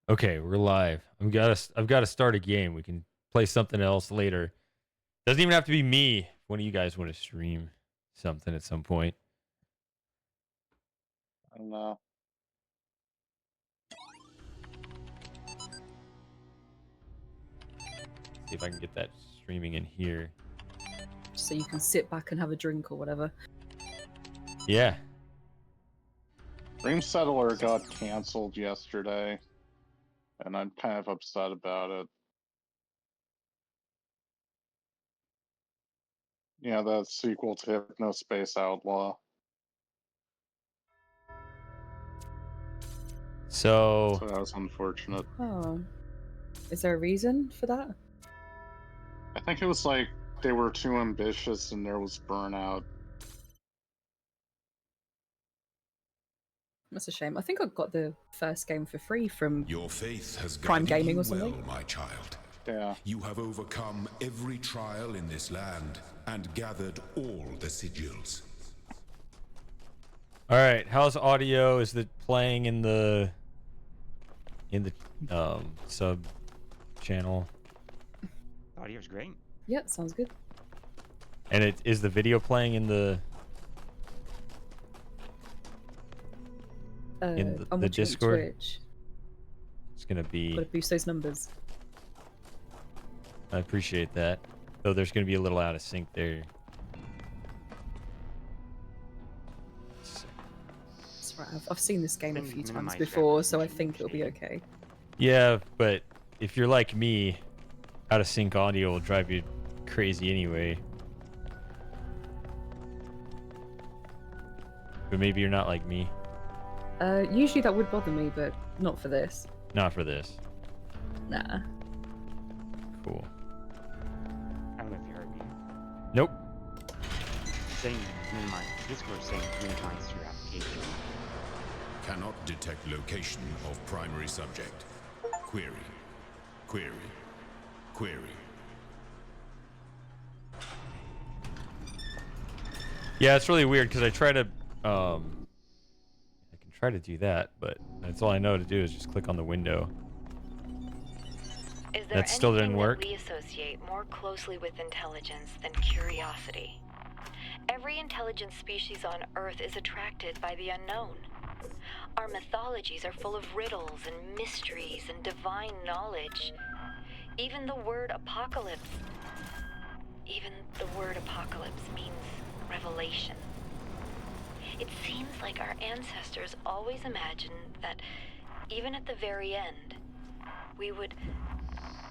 Okay, we're live. I've got to start a game. We can play something else later. Doesn't even have to be me. If one of you guys want to stream something at some point. I don't know. See if I can get that streaming in here. So you can sit back and have a drink or whatever. Yeah. Dream Settler got canceled yesterday, and I'm kind of upset about it. Yeah, the sequel to Hypnospace Outlaw. So that was unfortunate. Oh. Is there a reason for that? I think it was like they were too ambitious and there was burnout. That's a shame. I think I got the first game for free from Your faith has Prime guided Gaming you or something. well, my child. Yeah. You have overcome every trial in this land and gathered all the sigils. all right, how's audio? Is it playing in the sub channel? Audio's great. Yeah, sounds good. And it is the video playing in the I'm watching on Discord? Twitch. It's gonna be. Gotta boost those numbers. I appreciate that. Though there's gonna be a little out of sync there. That's right. I've seen this game a few times Minimize before, so I representation think it'll be okay. Yeah, but if you're like me, out of sync audio will drive you crazy anyway. But maybe you're not like me. Usually that would bother me, but not for this. Not for this. Nah. Cool. I don't know if you heard me. Nope. Saying minimize. Discord saying minimize your application. Cannot detect location of primary subject. Query. Query. Query. Yeah, it's really weird because I try to I can try to do that, but that's all I know to do is just click on the window. Is there That still didn't anything work? that we associate more closely with intelligence than curiosity? Every intelligent species on Earth is attracted by the unknown. Our mythologies are full of riddles and mysteries and divine knowledge. Even the word apocalypse means revelation. It seems like our ancestors always imagined that even at the very end, we would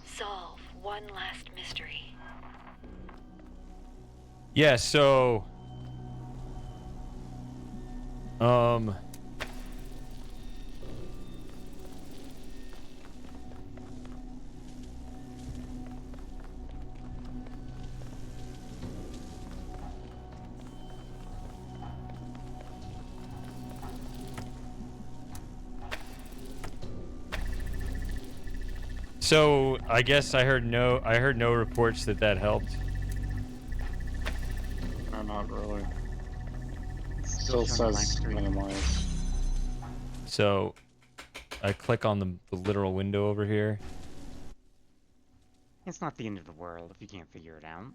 solve one last mystery. Yeah, so I guess I heard no reports that helped. No, not really. It's Still showing blank says screen. minimize. So I click on the literal window over here. It's not the end of the world if you can't figure it out.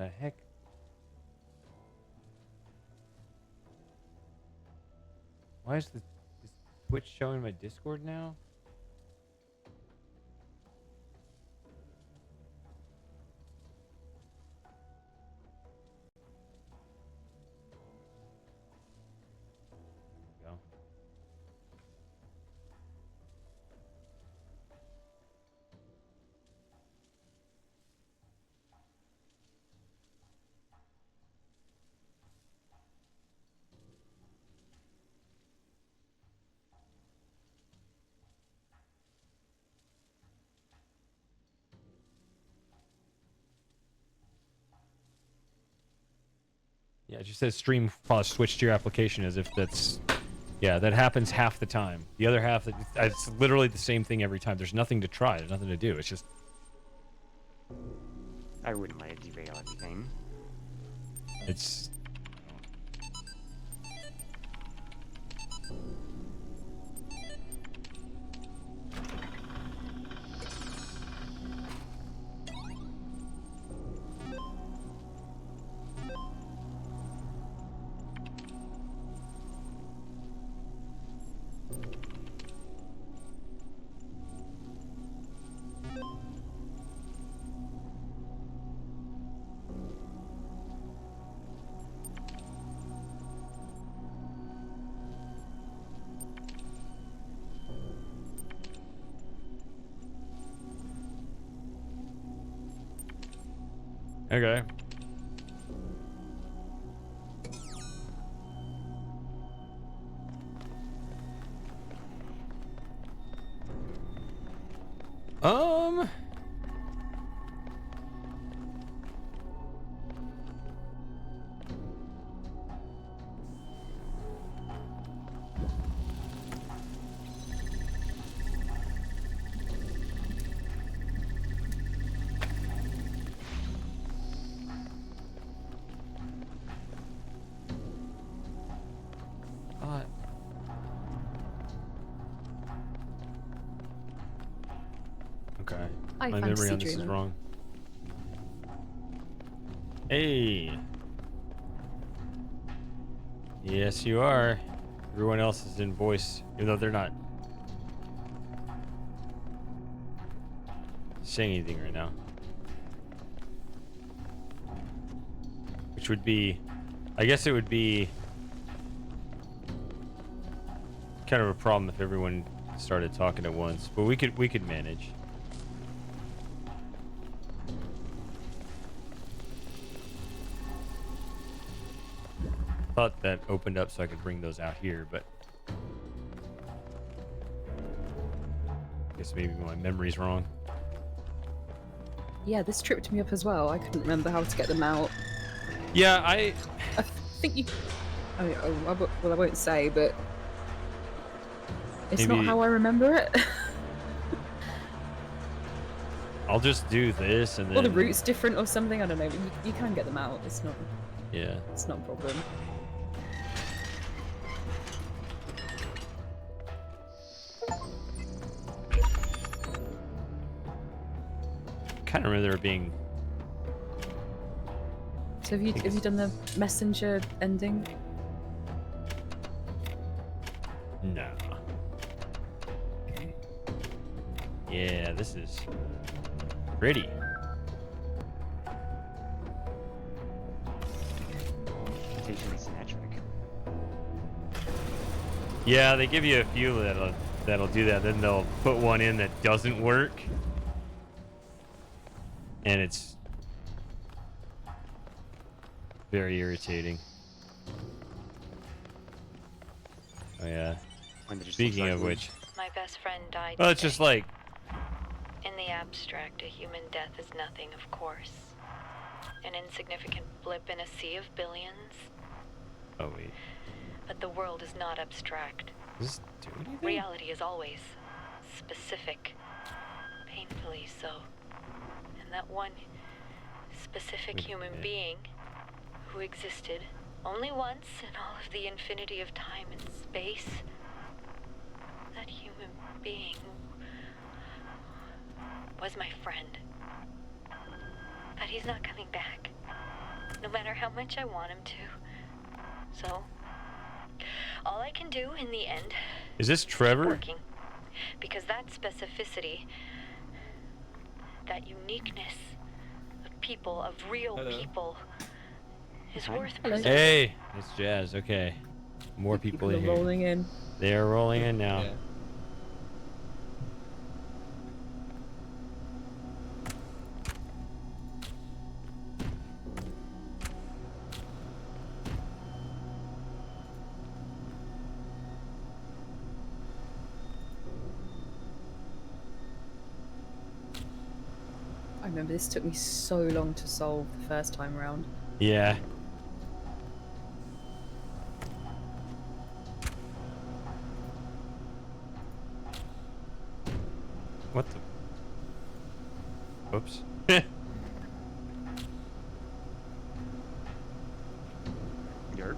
the heck? Why is Twitch showing my Discord now? There we go. Yeah, it just says stream pause switch to your application as if that's... Yeah, that happens half the time. The other half, it's literally the same thing every time. There's nothing to try. There's nothing to do. It's just... I wouldn't let it derail everything. It's... Okay. Um... Okay. I My fantasy memory on this is dreamer. wrong. Hey. Yes, you are. Everyone else is in voice, even though they're not saying anything right now. Which would be, I guess it would be kind of a problem if everyone started talking at once, but we could manage. Thought that opened up so I could bring those out here, but I guess maybe my memory's wrong. Yeah, this tripped me up as well. I couldn't remember how to get them out. Yeah, I think you... well, I won't say, but... It's Maybe... not how I remember it. I'll just do this and then... Or the route's different or something, I don't know. But you can get them out. It's not... Yeah. It's not a problem. I kind of remember there being... So have you done the messenger ending? No. Yeah, this is pretty. Computationally symmetric. Yeah, they give you a few that'll do that. Then they'll put one in that doesn't work, and it's very irritating. Oh yeah. Speaking of which, My best friend died well, it's today. just like In the abstract, a human death is nothing, of course. An insignificant blip in a sea of billions. oh wait, But the world is not abstract. does this do anything? Reality is always specific. Painfully so. And that one specific Wait a human minute. being who existed only once in all of the infinity of time and space, that human being was my friend. But he's not coming back. no matter how much I want him to. So, all I can do in the end Is this is keep Trevor? working. Because that specificity, that uniqueness of people, of real Hello. people, is Hi. worth Hello. preserving. Hey, it's Jazz. Okay. More people are in here. rolling in. They are rolling in now. Yeah. I remember this took me so long to solve the first time round. Yeah. What the? Whoops. Yerp.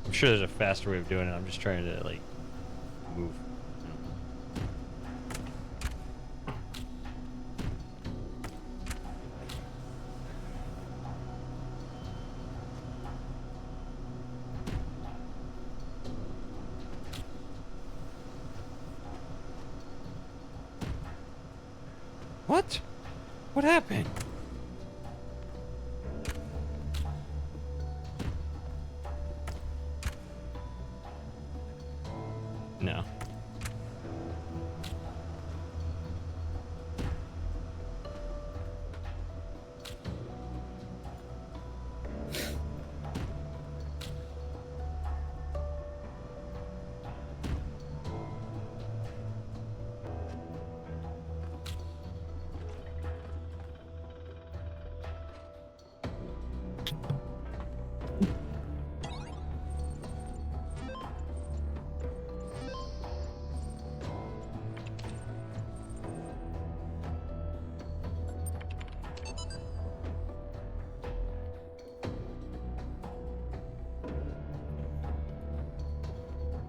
I'm sure there's a faster way of doing it. I'm just trying to like move. What? What happened? No.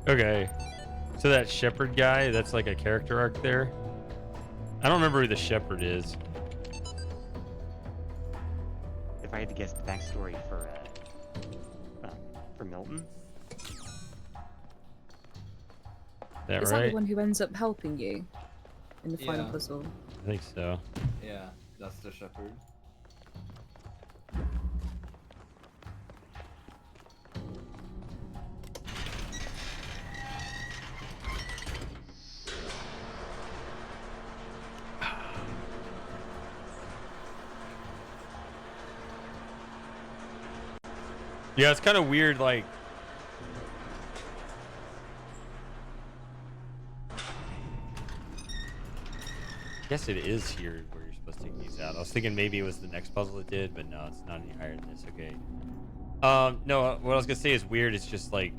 Okay. So that shepherd guy, that's like a character arc there. I don't remember who the shepherd is. If I had to guess the backstory for Milton, That Is that right? the one who ends up helping you in the final Yeah. puzzle? I think so. Yeah, that's the shepherd. Yeah, it's kind of weird, like... I guess it is here where you're supposed to take these out. I was thinking maybe it was the next puzzle it did, but no, it's not any higher than this. Okay. No, what I was gonna say is weird. It's just like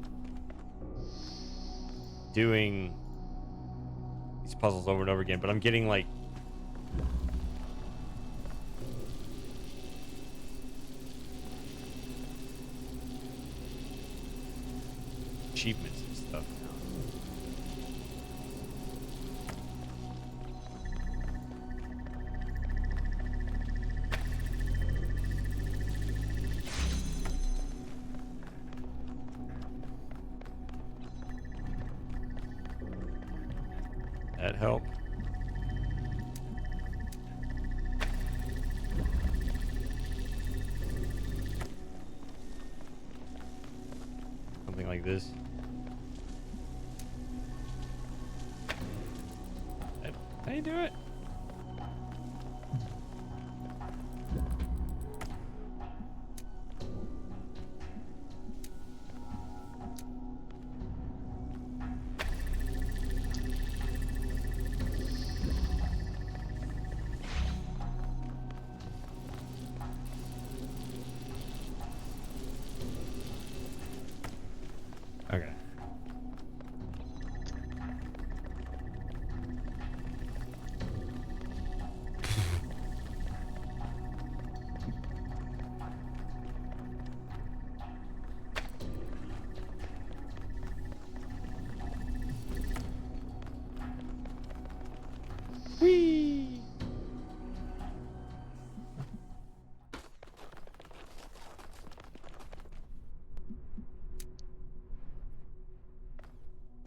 doing these puzzles over and over again, but I'm getting like achievements and stuff now. That help? Something like this. How you do it? Okay.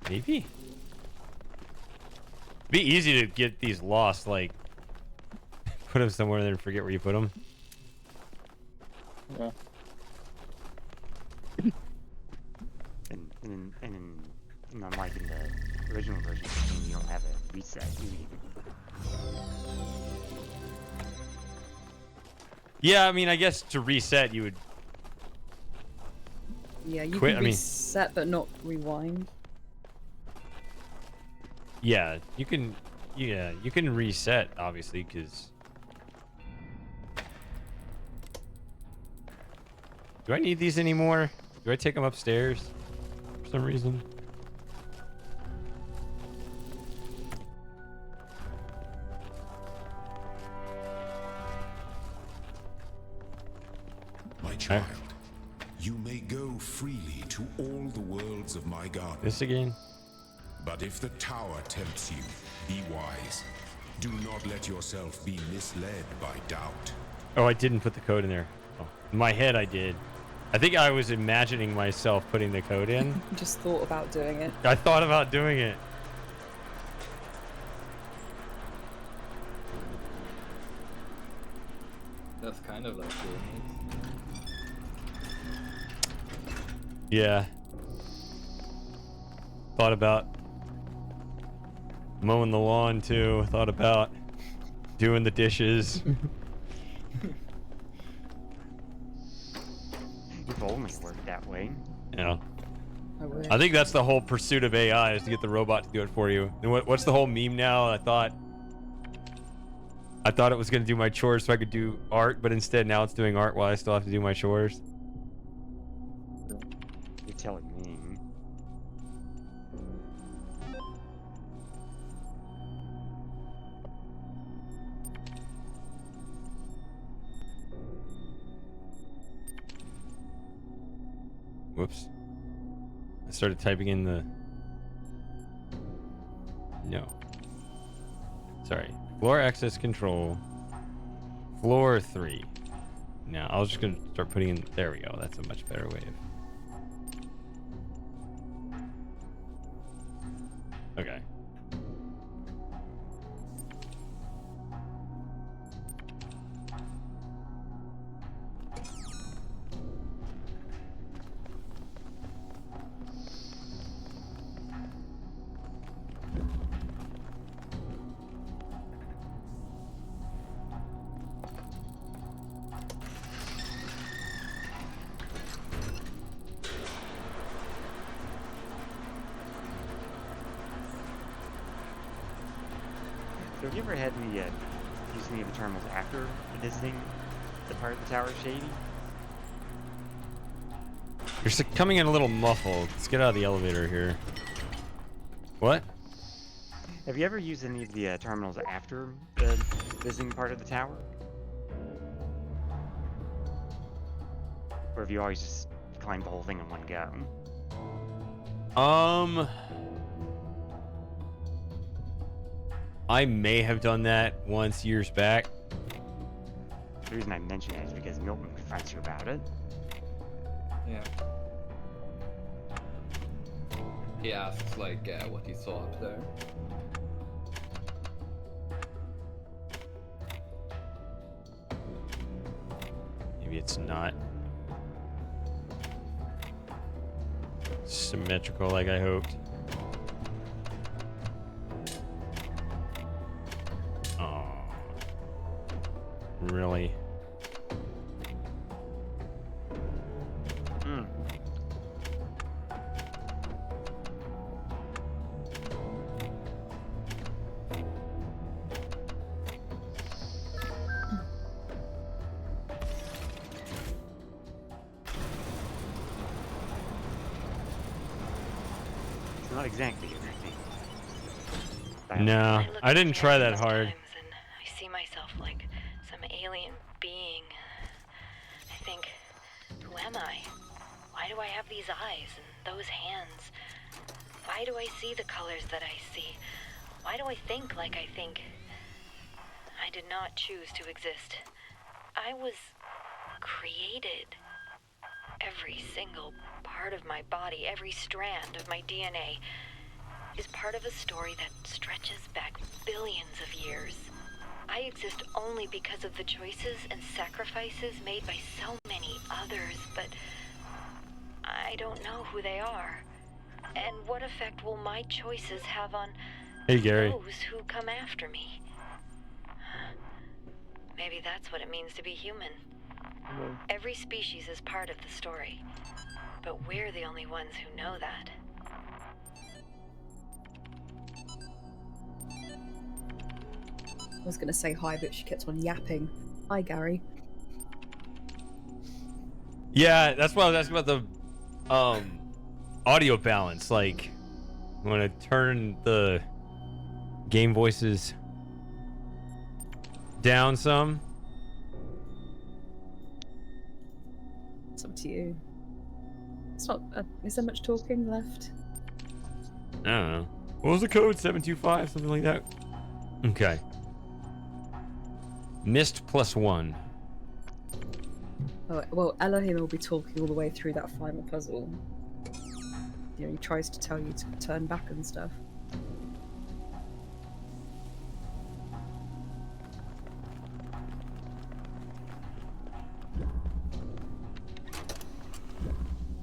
Maybe. Be easy to get these lost, like put them somewhere and then forget where you put them. Yeah. And unlike in the original version of the game, you don't have a reset, do you? Yeah, I mean, I guess to reset you would. Yeah, you Quit, can I mean- reset but not rewind. Yeah, you can. Yeah, you can reset obviously because. Do I need these anymore? Do I take them upstairs for some reason? My child, you may go freely to all the worlds of my garden. This again? But if the tower tempts you, be wise. Do not let yourself be misled by doubt. Oh, I didn't put the code in there. Oh, in my head, I did. I think I was imagining myself putting the code in. You just thought about doing it. I thought about doing it. That's kind of like doing Yeah. Thought about mowing the lawn too. Thought about doing the dishes. If only it worked that way. You know. I wish. I think that's the whole pursuit of AI is to get the robot to do it for you. And what's the whole meme now? I thought it was gonna do my chores so I could do art, but instead now it's doing art while I still have to do my chores. You're telling me. Whoops. I started typing in the... No. Sorry. Floor access control. Floor 3. Now, I was just going to start putting in... There we go. That's a much better way of... Okay. So have you ever had any use any of the terminals after visiting the part of the tower shady? You're coming in a little muffled. Let's get out of the elevator here. What? Have you ever used any of the terminals after visiting part of the tower? Or have you always just climbed the whole thing in one go? I may have done that once years back. The reason I mention it is because Milton confronts you about it. Yeah. He asks like what he saw up there. Maybe it's not symmetrical like I hoped. Oh, really? Hmm. It's not exactly everything. No, look I didn't at try that these hard. times and I see myself like some alien being. I think, who am I? Why do I have these eyes and those hands? Why do I see the colors that I see? Why do I think like I think? I did not choose to exist. I was created. Every single part of my body, every strand of my DNA, is part of a story that stretches back billions of years. I exist only because of the choices and sacrifices made by so many others, but I don't know who they are. And what effect will my choices have on Hey, Gary. those who come after me? Maybe that's what it means to be human. Hello. Every species is part of the story, but we're the only ones who know that. I was going to say hi, but she kept on yapping. Hi, Gary. Yeah, that's why I was asking about the audio balance. Like, I want to turn the game voices down some. It's up to you. It's not. Is there much talking left? I don't know. What was the code? 725, something like that. Okay. Missed +1. Oh, well, Elohim will be talking all the way through that final puzzle. You know, he tries to tell you to turn back and stuff.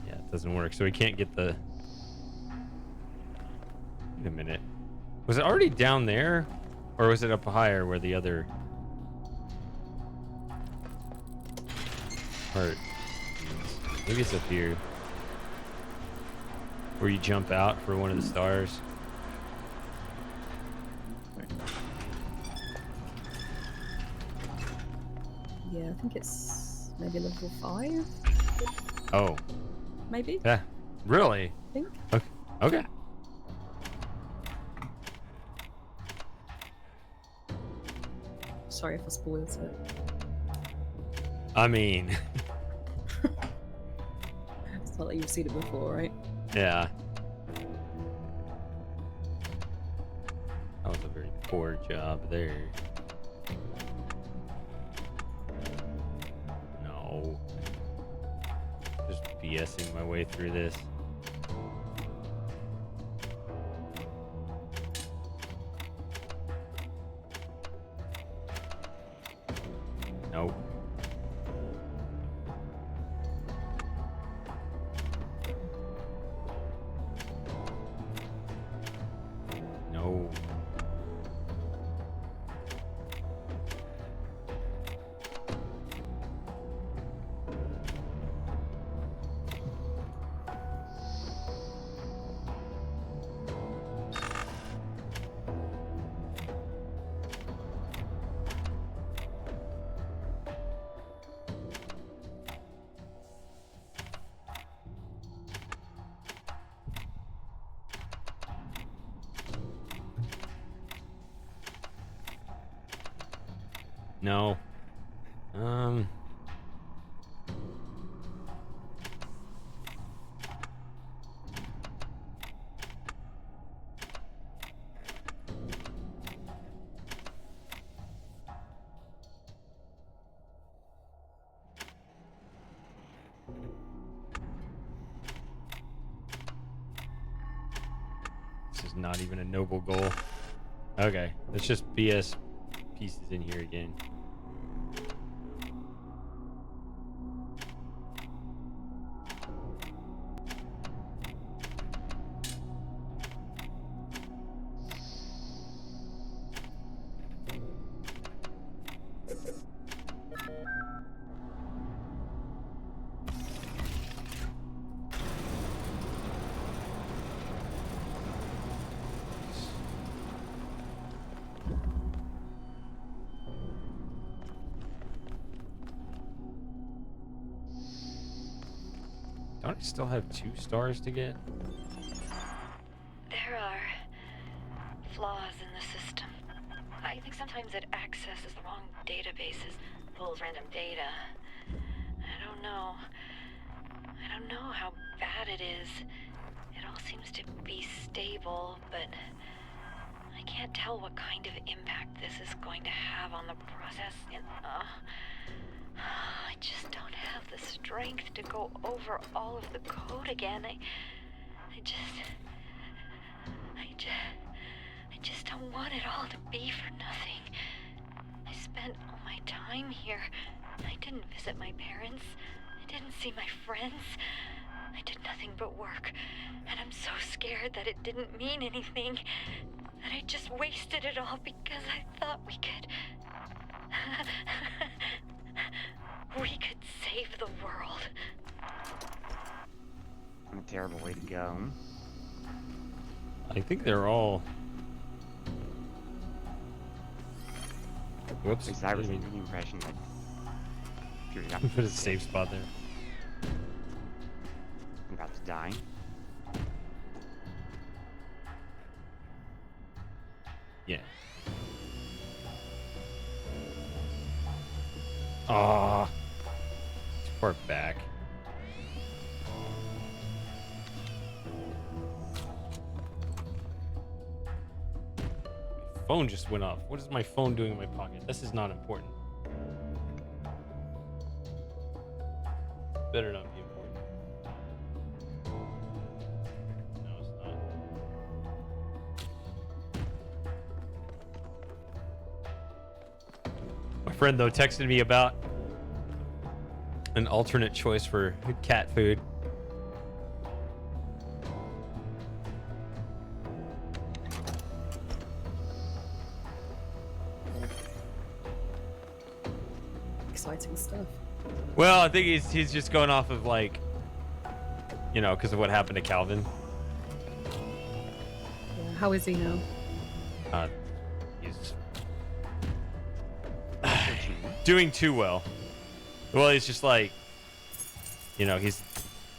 Yeah, it doesn't work. So we can't get the... Wait a minute. Was it already down there? Or was it up higher where the other... part is? Maybe it's up here. Where you jump out for one of the stars. Yeah, I think it's maybe level 5. Oh. Maybe. Yeah. Really? I think. Okay. Okay. Sorry if I spoiled it. I mean... It's not like you've seen it before, right? yeah. That was a very poor job there. No. Just BSing my way through this. Nope. No. No. This is not even a noble goal. Okay, let's just BS pieces in here again. Don't I still have 2 stars to get? There are flaws in the system. I think sometimes it accesses the wrong databases, pulls random data. I don't know. I don't know how bad it is. It all seems to be stable, but I can't tell what kind of impact this is going to have on the process. I just don't have the strength to go over all of the code again. I I just don't want it all to be for nothing. I spent all my time here. I didn't visit my parents. I didn't see my friends. I did nothing but work. And I'm so scared that it didn't mean anything. That I just wasted it all because I thought we could... we could save the world. A terrible way to go. I think they're all. Whoops. At least I was under the impression that if you're not Put a safe spot there. I'm about to die. Yeah. Ah. Too far back. My phone just went off. What is my phone doing in my pocket? This is not important. Better not be important. No, it's not. My friend, though, texted me about an alternate choice for cat food. Exciting stuff. Well, I think he's just going off of, like, you know, because of what happened to Calvin. Yeah, how is he now? He's doing too well. Well, he's just like, you know, his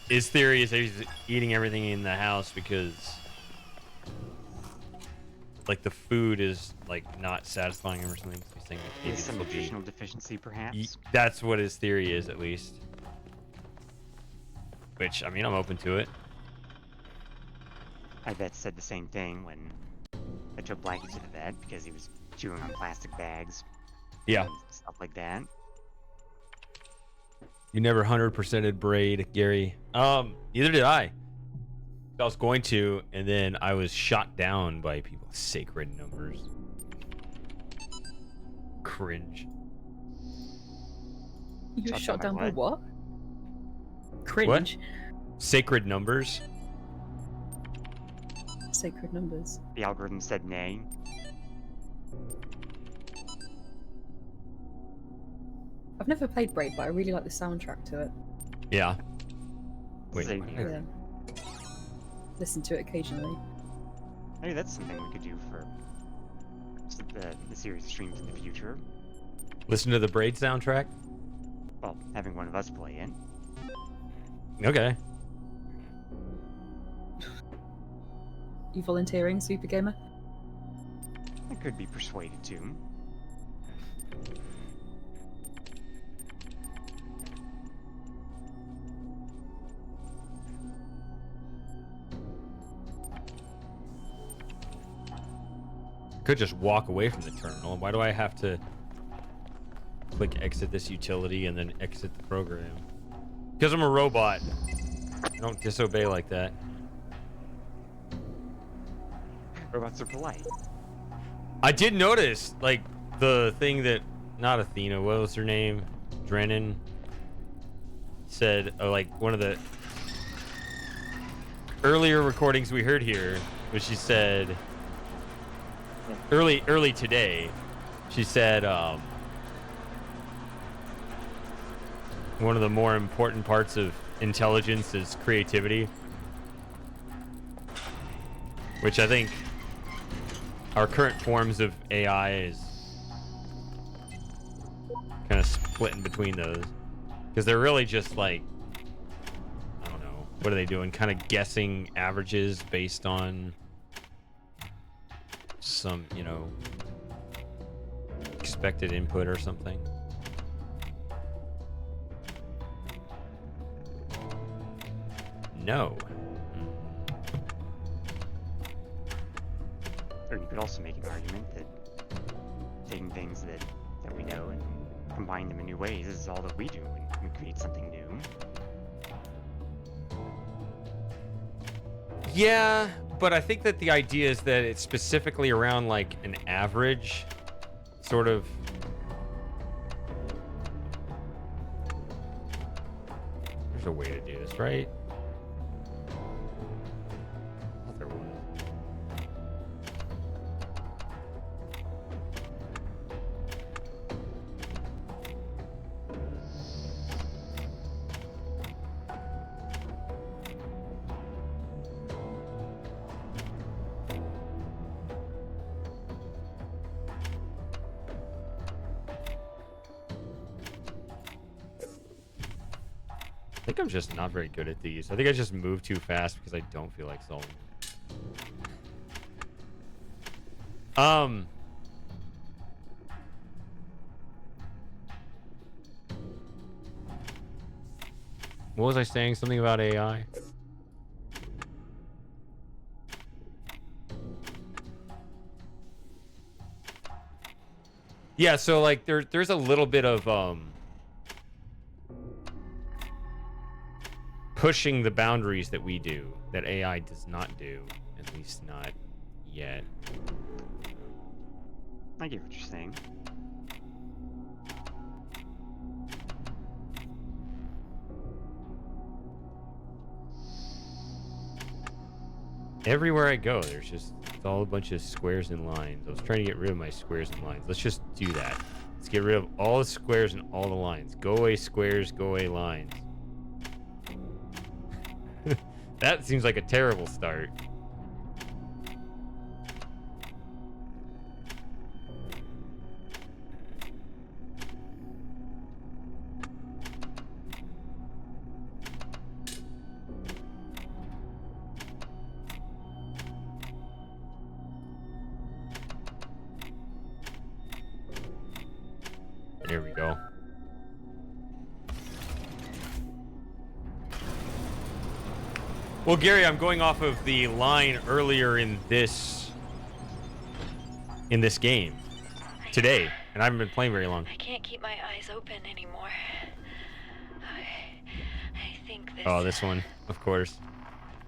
theory is that he's eating everything in the house because, like, the food is, like, not satisfying him or something. He's saying that maybe Is some it'll be- nutritional deficiency, perhaps? That's what his theory is, at least. Which, I mean, I'm open to it. I bet said the same thing when I took Blackie to the vet because he was chewing on plastic bags. Yeah. And stuff like that. You never 100%ed Braid, Gary. Neither did I. I was going to, and then I was shot down by people. Sacred numbers. Cringe. You were Shot shot down down by by what? Cringe. Sacred numbers? Sacred numbers. The algorithm said nay. I've never played Braid, but I really like the soundtrack to it. Yeah. Wait. Same what? here. Yeah. Listen to it occasionally. Maybe that's something we could do for the series of streams in the future. Listen to the Braid soundtrack? Well, having one of us play it. Okay. You volunteering, Super Gamer? I could be persuaded to. Could just walk away from the terminal. Why do I have to click exit this utility and then exit the program? Because I'm a robot. I don't disobey like that. Robots are polite. I did notice, like, the thing that, not Athena, what was her name? Drennan said, like, one of the earlier recordings we heard here, which she said, early today, she said, one of the more important parts of intelligence is creativity. Which I think our current forms of AI is kind of split in between those. Because they're really just like, I don't know, what are they doing? Kind of guessing averages based on some, you know, expected input or something. No. Or you could also make an argument that taking things that we know and combine them in new ways is all that we do when we create something new. Yeah, but I think that the idea is that it's specifically around like an average sort of. There's a way to do this, right? I thought there was. I think I'm just not very good at these. I think I just move too fast because I don't feel like solving. What was I saying? Something about AI? Yeah, so like there's a little bit of pushing the boundaries that we do that AI does not do, at least not yet. I get what you're saying. Everywhere I go, there's just it's all a bunch of squares and lines. I was trying to get rid of my squares and lines. Let's just do that. Let's get rid of all the squares and all the lines. Go away squares, go away lines. That seems like a terrible start. There we go. Well, Gary, I'm going off of the line earlier in this game today, and I haven't been playing very long. I can't keep my eyes open anymore. I think this. Oh, this one, of course.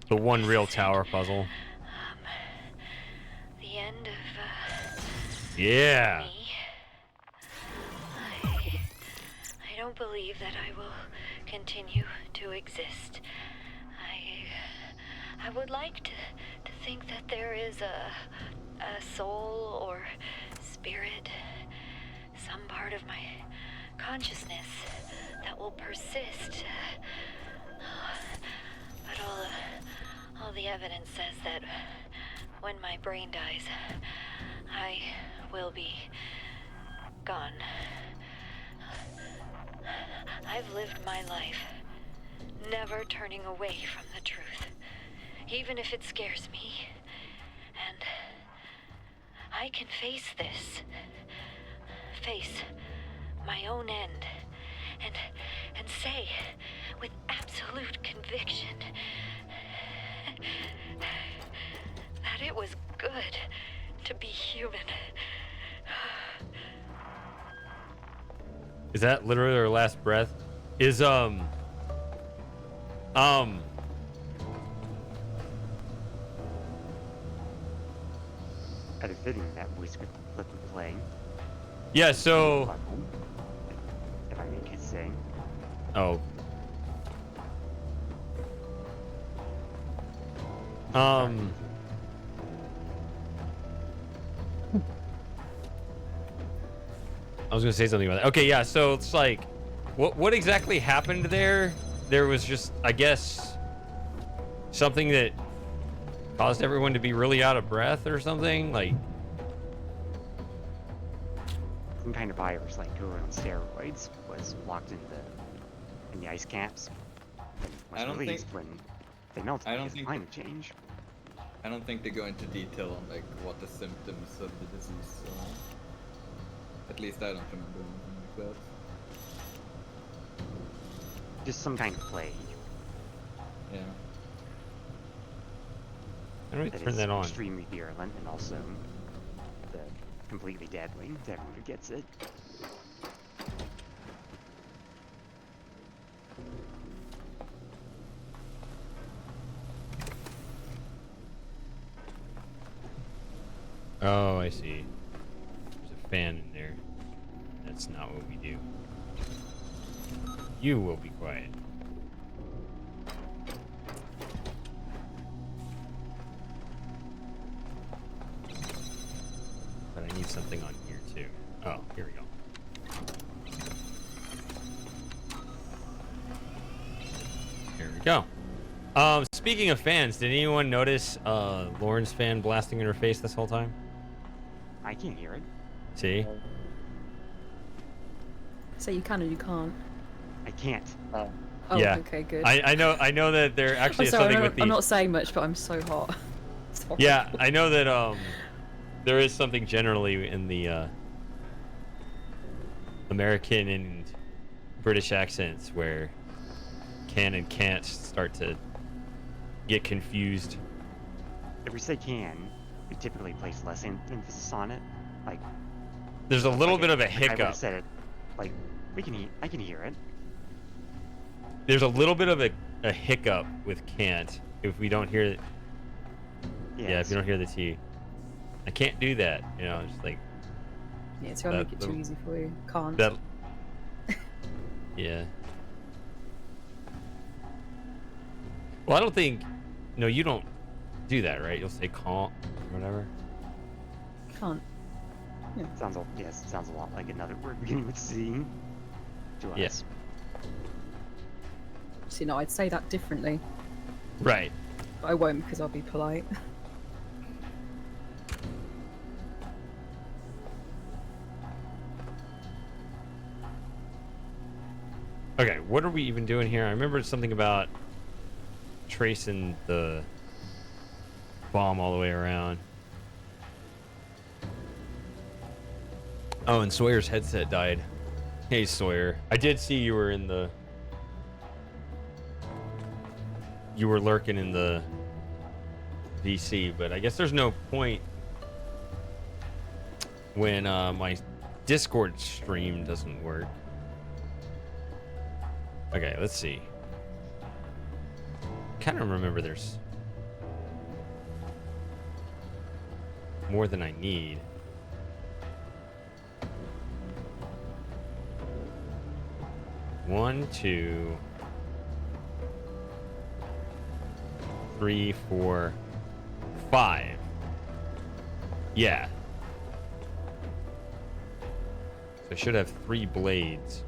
The one real tower puzzle. The end of. Yeah. Me. I don't believe that I will continue to exist. I would like to think that there is a soul or spirit, some part of my consciousness that will persist. But all the evidence says that when my brain dies, I will be gone. I've lived my life, never turning away from the truth, even if it scares me. And I can face this, face my own end, and say with absolute conviction that it was good to be human. Is that literally her last breath? Is At a fitting that voice could flip and play. Yeah, so If I may say. oh. I was gonna say something about that. Okay, yeah, so it's like what exactly happened there? There was just, I guess, something that caused everyone to be really out of breath or something, like Some kind of virus like Guru on steroids was locked in the ice caps. And was I don't released think- when they melted I don't because of think climate change. I don't think they go into detail on like what the symptoms of the disease are. At least I don't remember anything like that. Just some kind of plague Yeah. how do we that turn is that on? extremely virulent and also completely deadly to everyone who gets it. Oh, I see. There's a fan in there. That's not what we do. You will be quiet. But I need something on here too. Oh, here we go. Here we go. Speaking of fans, did anyone notice Lauren's fan blasting in her face this whole time? I can't hear it. See? So you can or you can't. I can't. Oh, Oh, Yeah. okay, good. I know that there actually I'm is sorry, something with the I'm not saying much, but I'm so hot. Sorry. Yeah, I know that there is something generally in the American and British accents where can and can't start to get confused. If we say can, we typically place less emphasis on it. Like There's a little like bit of a like I would hiccup. have said it. Like I can hear it. There's a little bit of a hiccup with can't if we don't hear it. Yeah, if you don't hear the T. I can't do that, you know, just like Yeah, it's gonna make it too easy for you. Can't. that. Yeah. Well, I don't think. No, you don't do that, right? You'll say can't or whatever. Can't. Sounds a lot like another word beginning with C. To us. Yes. So, you know, I'd say that differently, Right. but I won't because I'll be polite. Okay, what are we even doing here? I remember something about tracing the bomb all the way around. Oh, and Sawyer's headset died. Hey, Sawyer. I did see you were in the... You were lurking in the VC, but I guess there's no point when my Discord stream doesn't work. Okay, let's see. Kind of remember there's more than I need. One, 2, 3, 4, 5. Yeah. So I should have 3 blades.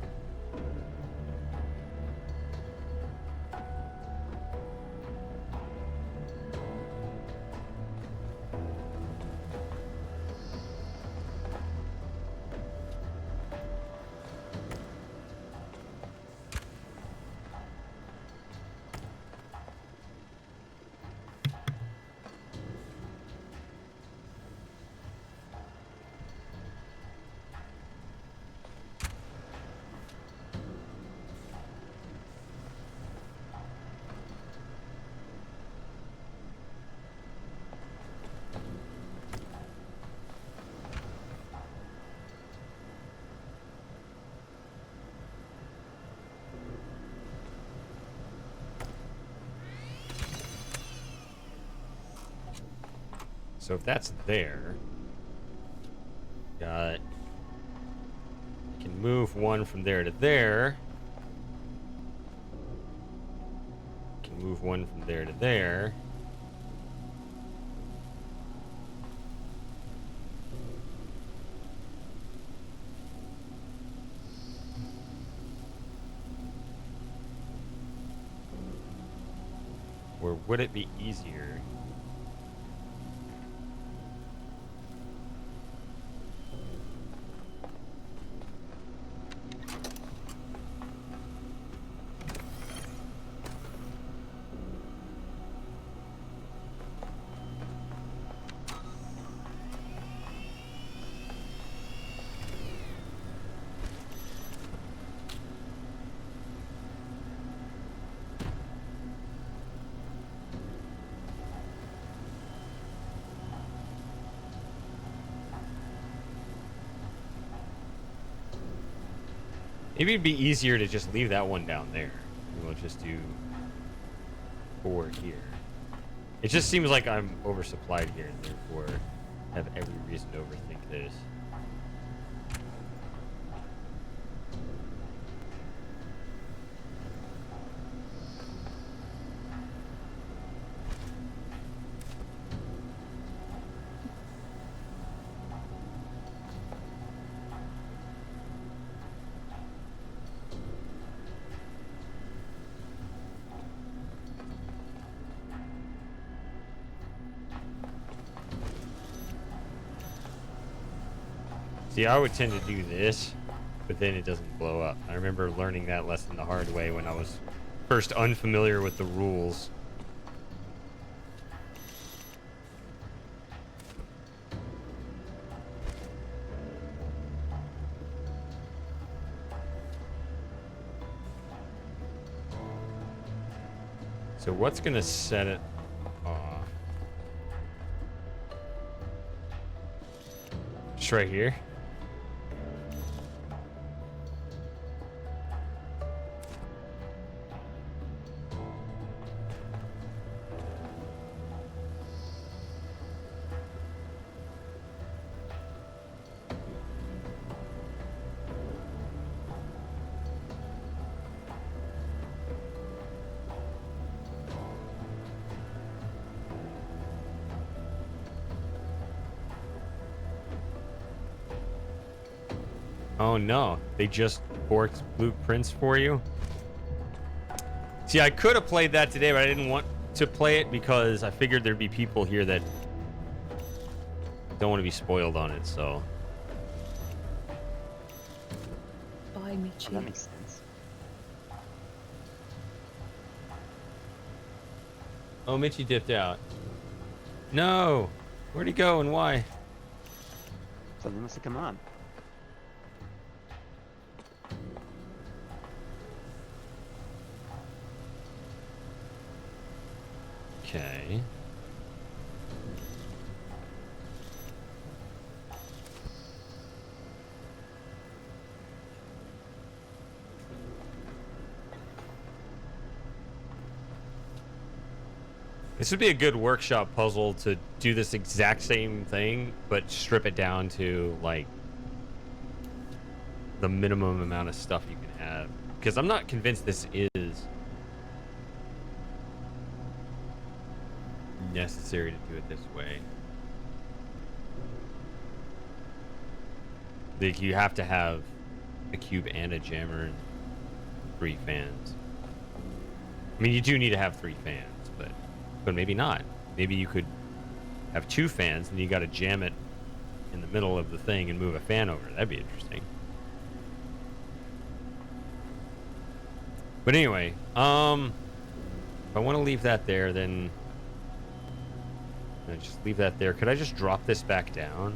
So if that's there, got, I can move one from there to there. Can move one from there to there. Or would it be easier? Maybe it'd be easier to just leave that one down there. We'll just do 4 here. It just seems like I'm oversupplied here, and therefore have every reason to overthink this. See, I would tend to do this, but then it doesn't blow up. I remember learning that lesson the hard way when I was first unfamiliar with the rules. So what's gonna set it off? Just right here. Oh no, they just forked blueprints for you? See, I could have played that today, but I didn't want to play it because I figured there'd be people here that don't want to be spoiled on it, so. Bye, Michi. That makes sense. Oh, Mitchie dipped out. No! Where'd he go and why? Something must have come on. Okay. This would be a good workshop puzzle to do this exact same thing, but strip it down to, like, the minimum amount of stuff you can have. Because I'm not convinced this is necessary to do it this way. Like, you have to have a cube and a jammer and 3 fans. I mean, you do need to have 3 fans, but maybe not. Maybe you could have 2 fans and you got to jam it in the middle of the thing and move a fan over. That'd be interesting. But anyway, if I want to leave that there, then just leave that there. Could I just drop this back down?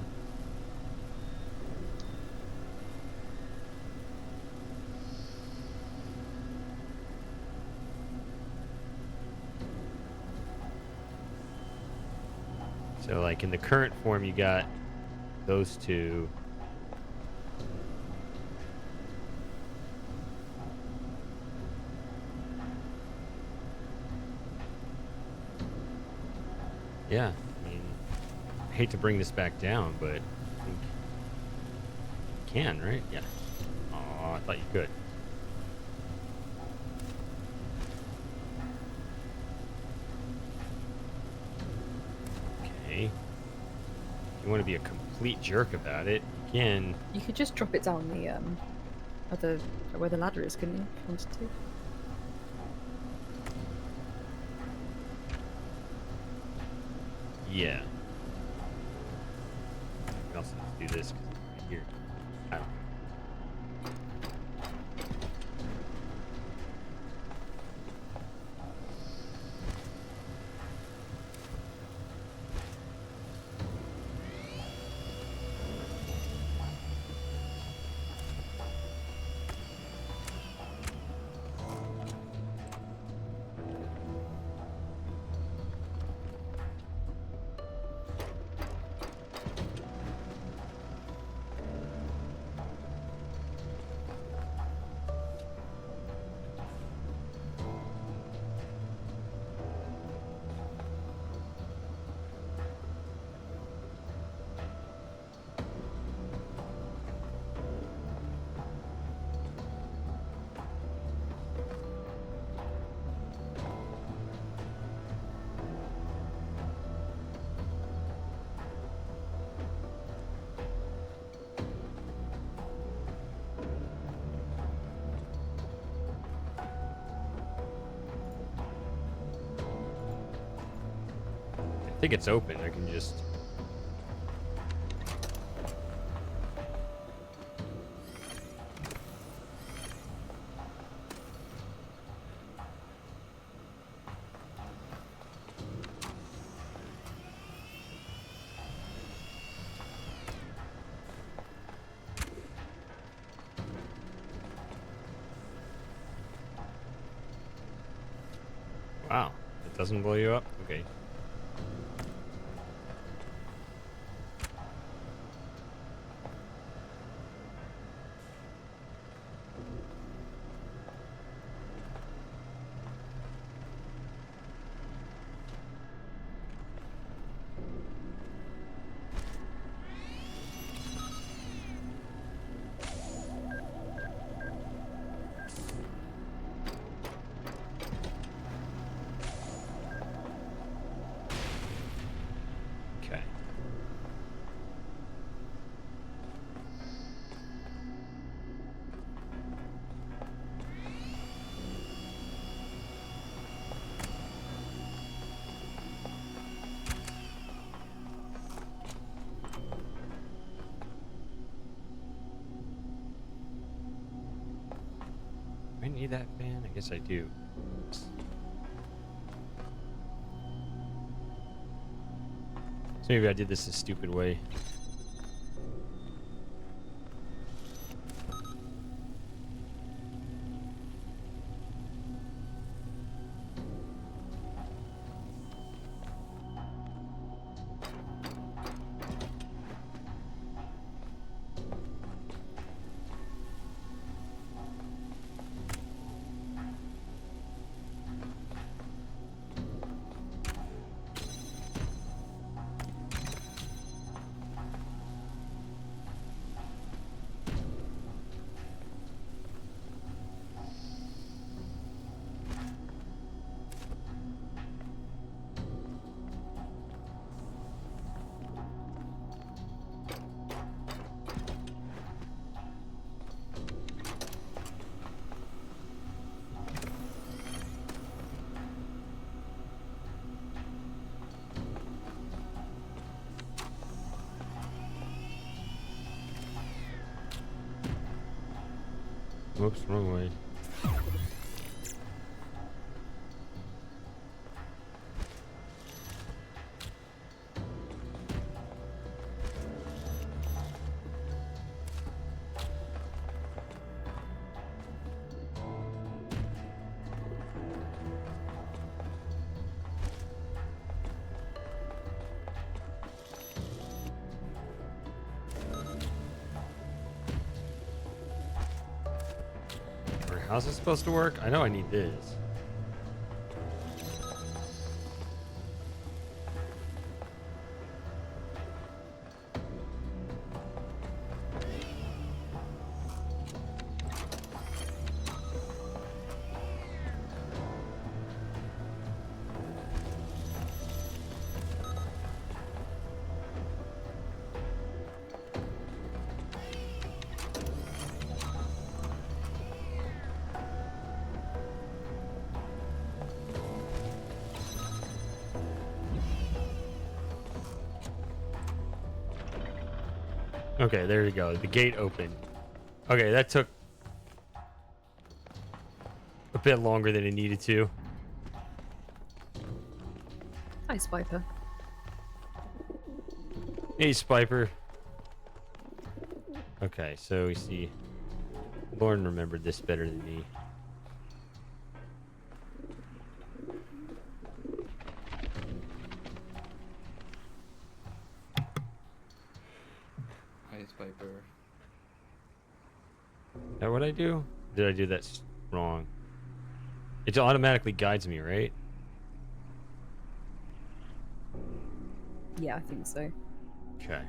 So, like, in the current form, you got those 2. Yeah, I mean, I hate to bring this back down, but I think you can, right? Yeah. Oh, I thought you could. Okay. If you want to be a complete jerk about it, you can. You could just drop it down the other where the ladder is, couldn't you? If you wanted to. Yeah. I can also just do this because it's right here. I don't know. I think it's open. I can just... Wow, it doesn't blow you up? Okay. Okay. Do I need that fan? I guess I do. So maybe I did this a stupid way. Whoops, wrong way. How's this supposed to work? I know I need this. Okay, there you go. The gate opened. Okay, that took a bit longer than it needed to. Hi, Spiper. Hey, Spiper. Okay, so we see Lauren remembered this better than me. Piper. Is that what I do? Did I do that wrong? It automatically guides me, right? Yeah, I think so. Okay.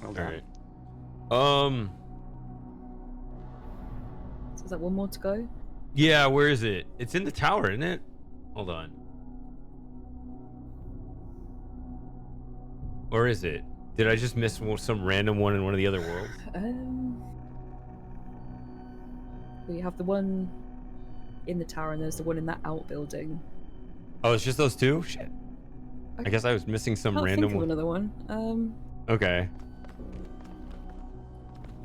Well done. All right. So is that one more to go? Yeah, where is it? It's in the tower, isn't it? Hold on. Or is it? Did I just miss some random one in one of the other worlds? We have the one in the tower, and there's the one in that outbuilding. Oh, it's just those two? Shit. I guess I was missing some Can't random think of one. another one. Okay.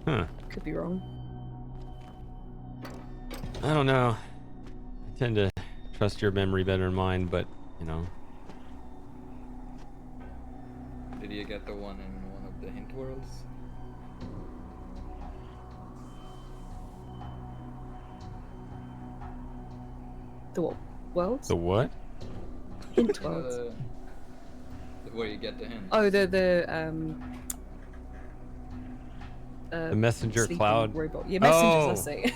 Huh. Could be wrong. I don't know. I tend to trust your memory better than mine, but, you know. Did you get the one in one of the hint worlds? The what? Worlds? The what? Hint worlds. Where you get the hint. Oh, the messenger sleeping cloud? robot. Yeah, messengers. Oh. That's it.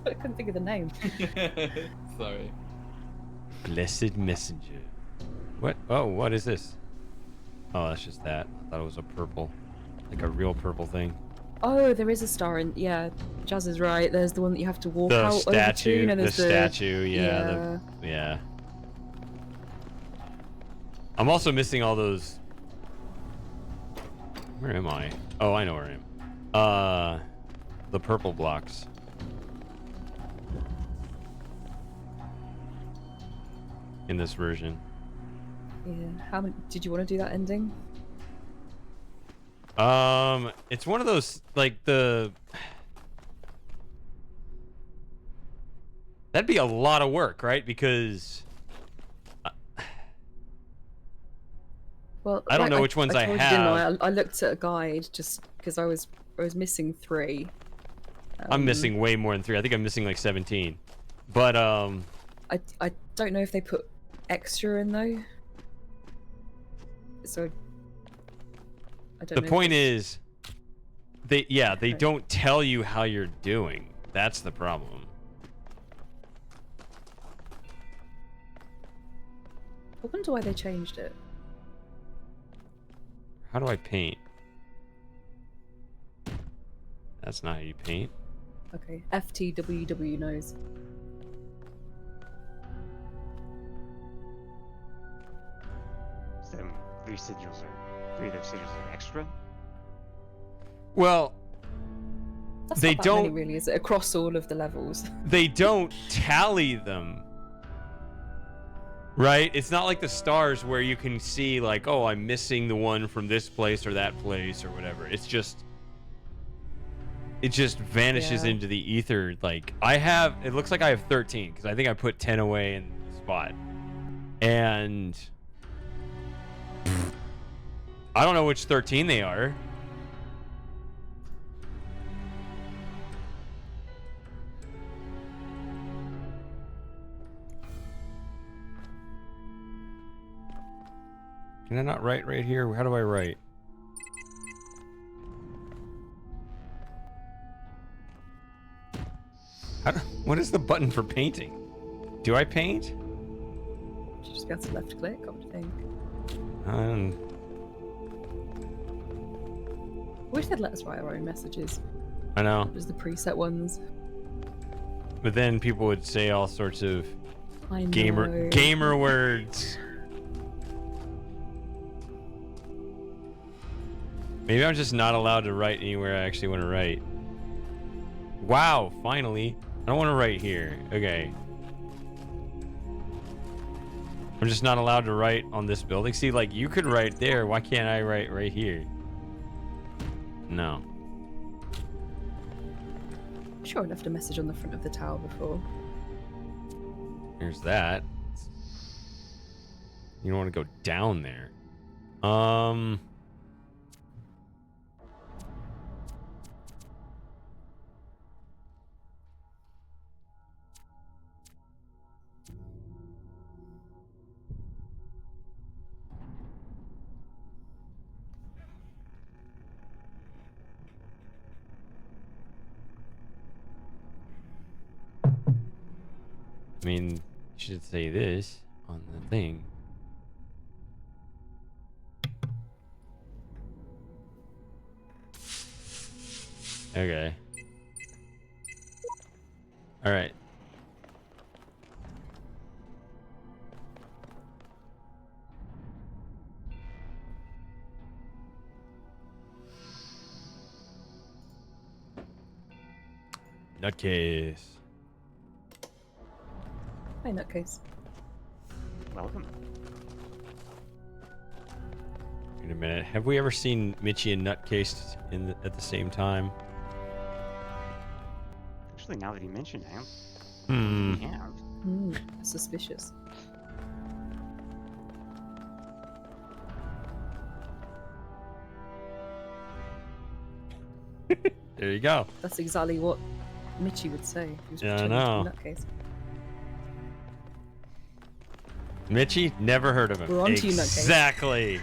I couldn't think of the name. Sorry. Blessed messenger. What? Oh, what is this? Oh, that's just that. I thought it was a purple. Like a real purple thing. Oh, there is a star in. Yeah, Jazz is right. There's the one that you have to walk The out over to, statue. and The there's statue. Yeah. Yeah. I'm also missing all those. Where am I? Oh, I know where I am. The purple blocks. In this version. Yeah. How many? Did you want to do that ending? It's one of those like the. That'd be a lot of work, right? Because. Well, I don't know which ones I told you, didn't have. I looked at a guide just because I was missing 3. I'm missing way more than 3. I think I'm missing like 17. But I don't know if they put extra in though. So I don't know. the point is, they Okay. don't tell you how you're doing. That's the problem. I wonder why they changed it. How do I paint? That's not how you paint. Okay, FTWW knows. So 3 sigils are 3 of those sigils are extra. Well, That's they not that many, don't. really, is it? Across all of the levels. They don't tally them. Right? It's not like the stars where you can see like, oh, I'm missing the one from this place or that place or whatever. It just vanishes Yeah. into the ether. Like it looks like I have 13 because I think I put 10 away in the spot. And I don't know which 13 they are. Can I not write right here? How do I write? What is the button for painting? Do I paint? Just got to left click, I would think. Um, I wish they'd let us write our own messages. I know. Just the preset ones. But then people would say all sorts of I know. gamer words. Maybe I'm just not allowed to write anywhere I actually want to write. Wow, finally. I don't want to write here. Okay. I'm just not allowed to write on this building. See, like, you could write there. Why can't I write right here? No. I'm sure I left a message on the front of the tower before. There's that. You don't want to go down there. I mean, you should say this on the thing. Okay. All right. Nutcase. Hi, nutcase. Welcome. Wait a minute. Have we ever seen Mitchie and Nutcase at the same time? Actually, now that you mention it, I don't Hmm. think we have. Suspicious. There you go. That's exactly what Mitchie would say. If he was Yeah, I pretending to know. be nutcase. Mitchie, never heard of him. We're on to you, Nutcase. Exactly.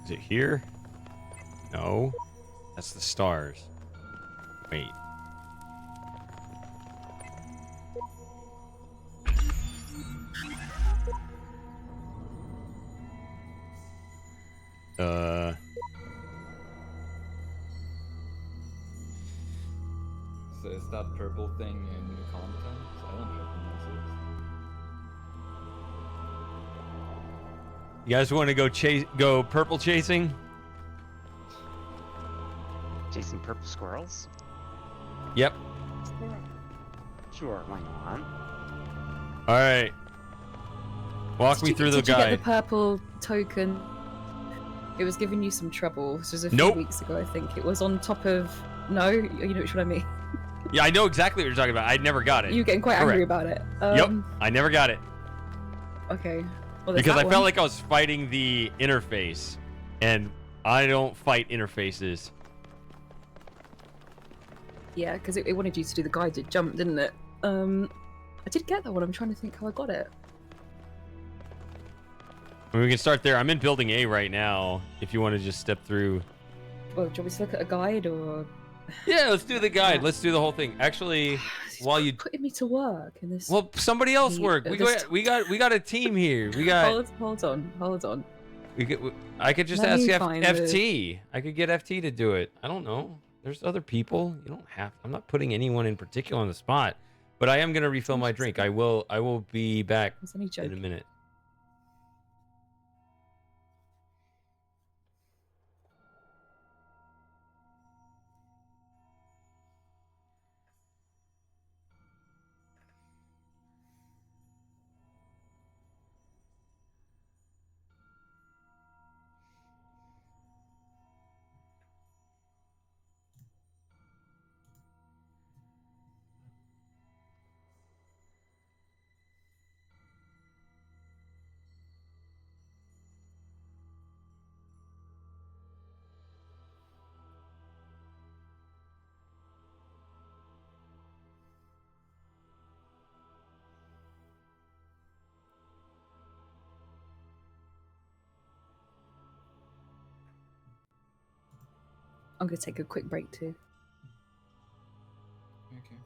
Is it here? No. That's the stars. Wait. So is that purple thing in the content? I don't recognize it. You guys want to go purple chasing? Chasing purple squirrels? Yep. Sure, why not? All right. Walk me through the Did you get guide. the purple token? It was giving you some trouble. This was a few Nope. weeks ago, I think. It was on top of... No? You know which one I mean. Yeah, I know exactly what you're talking about. I never got it. You were getting quite angry about it. Yep. I never got it. Okay. Well, there's Because that I felt one. like I was fighting the interface. And I don't fight interfaces. Yeah, because it wanted you to do the guided jump, didn't it? I did get that one. I'm trying to think how I got it. I mean, we can start there. I'm in building A right now. If you want to just step through. Well, do you want me to look at a guide or... Yeah, let's do the guide. Let's do the whole thing. Actually, while you... putting me to work in this... Well, somebody else the- work. this- We got a team here. We got... Hold on. I could just Let ask me find FT. I could get FT to do it. I don't know. There's other people. You don't have. I'm not putting anyone in particular on the spot, but I am gonna refill my drink. I will be back It's only in a joking. minute. I'm going to take a quick break too. Okay.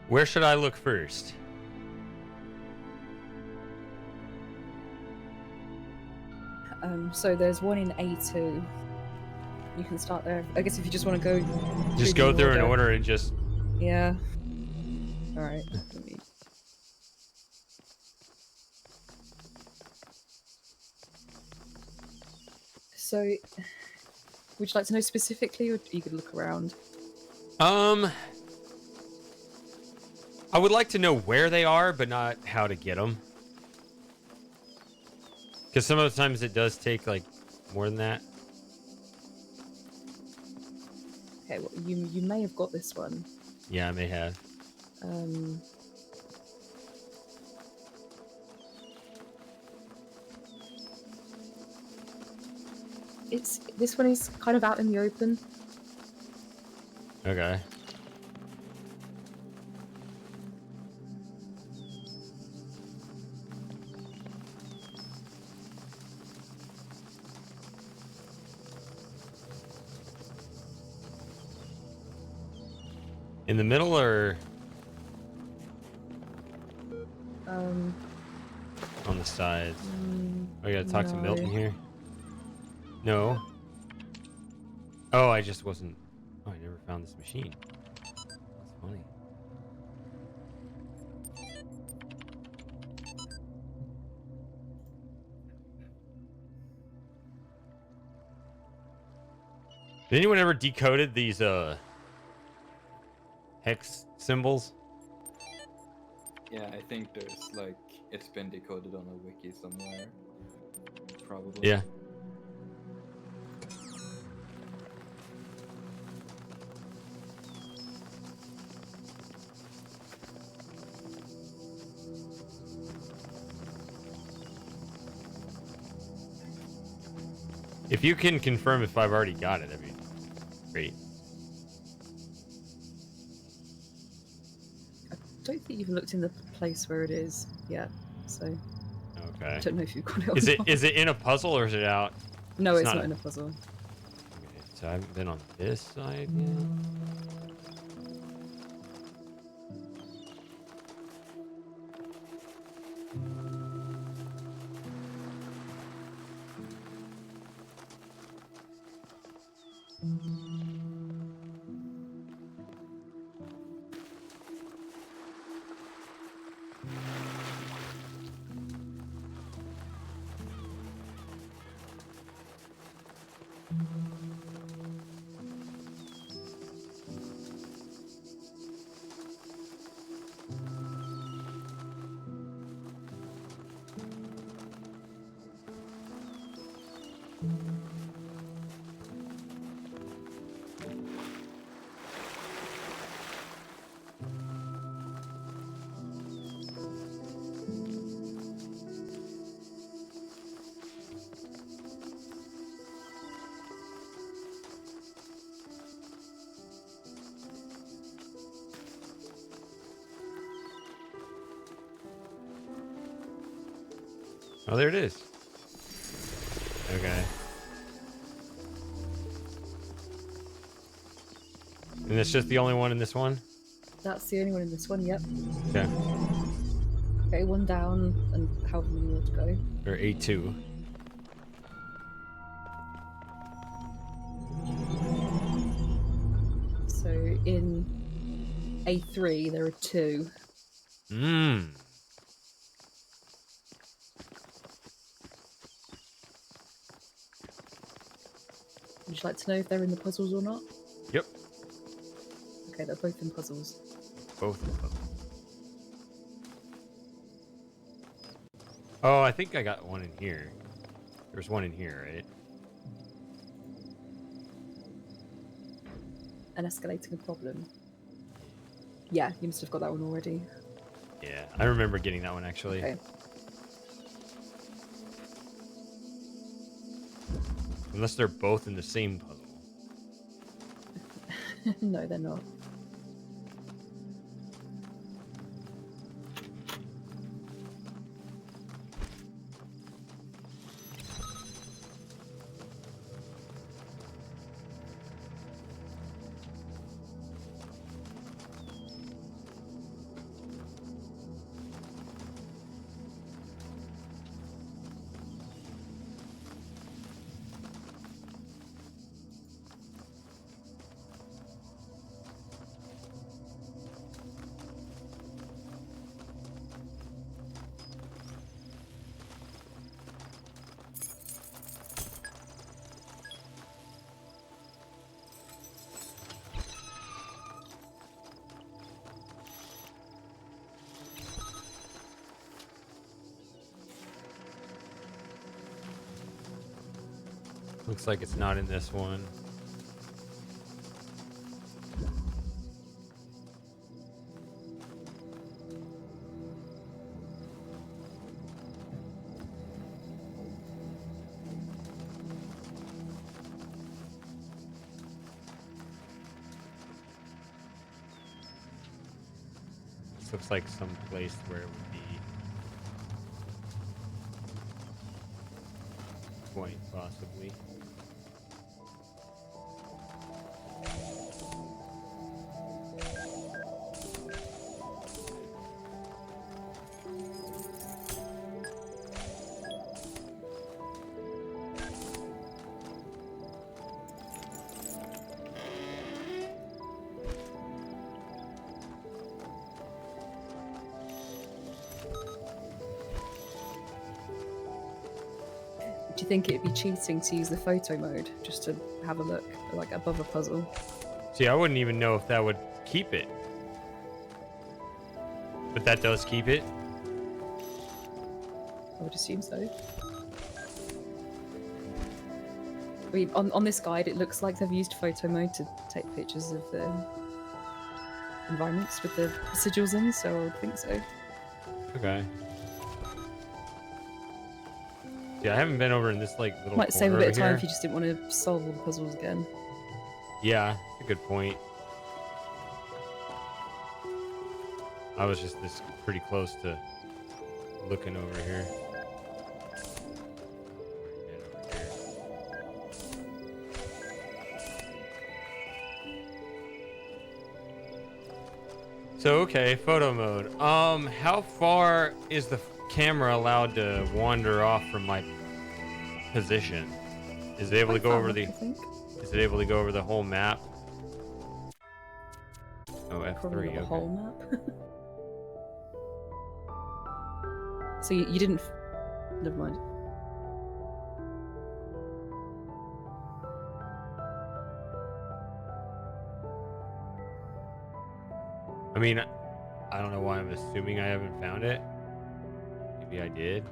Where should I look first? So there's one in A2. You can start there. I guess if you just want to go. Just go through in order and just. Yeah. All right. Let me... So, would you like to know specifically, or you could look around? I would like to know where they are, but not how to get them. Because some of the times it does take like more than that. Okay, well, you may have got this one. Yeah, I may have. This one is kind of out in the open. Okay. In the middle or on the sides? Oh, I gotta talk to Milton here. No. Oh, I just wasn't. Oh, I never found this machine. That's funny. Did anyone ever decoded these hex symbols? Yeah, I think there's like it's been decoded on a wiki somewhere. Probably. Yeah. If you can confirm if I've already got it, that'd be great. I don't think you've looked in the place where it is yet, so Okay. I don't know if you've got it. Or Is it not. is it in a puzzle or is it out? No, it's not not in a puzzle. Okay, so I haven't been on this side yet. Oh, there it is. Okay. And it's just the only one in this one? That's the only one in this one. Yep. Okay. Okay, one down, and however many more to go. Or A2. So in A3 there are 2. Mmm. Would you like to know if they're in the puzzles or not? Yep. Okay, they're both in puzzles. Both of them. Oh, I think I got one in here. There's one in here, right? An escalating problem. Yeah, you must have got that one already. Yeah, I remember getting that one actually. Okay. Unless they're both in the same puzzle. No, they're not. Looks like it's not in this one. This looks like some place where it would be quite possibly. Do you think it'd be cheating to use the photo mode just to have a look, like above a puzzle? See, I wouldn't even know if that would keep it. But that does keep it. I would assume so. I mean, on this guide, it looks like they've used photo mode to take pictures of the environments with the sigils in, so I would think so. Okay. Yeah, I haven't been over in this like little Might save a corner bit of time here. if you just didn't want to solve all the puzzles again. Yeah, that's a good point. I was just this pretty close to looking over here. So okay, photo mode. How far is the camera allowed to wander off from my position? Is it able to Quite go far over enough, the? I think. Is it able to go over the whole map? Oh, F3. Probably not the Okay. whole map. So you didn't. Never mind. I mean, I don't know why I'm assuming I haven't found it. Maybe I did.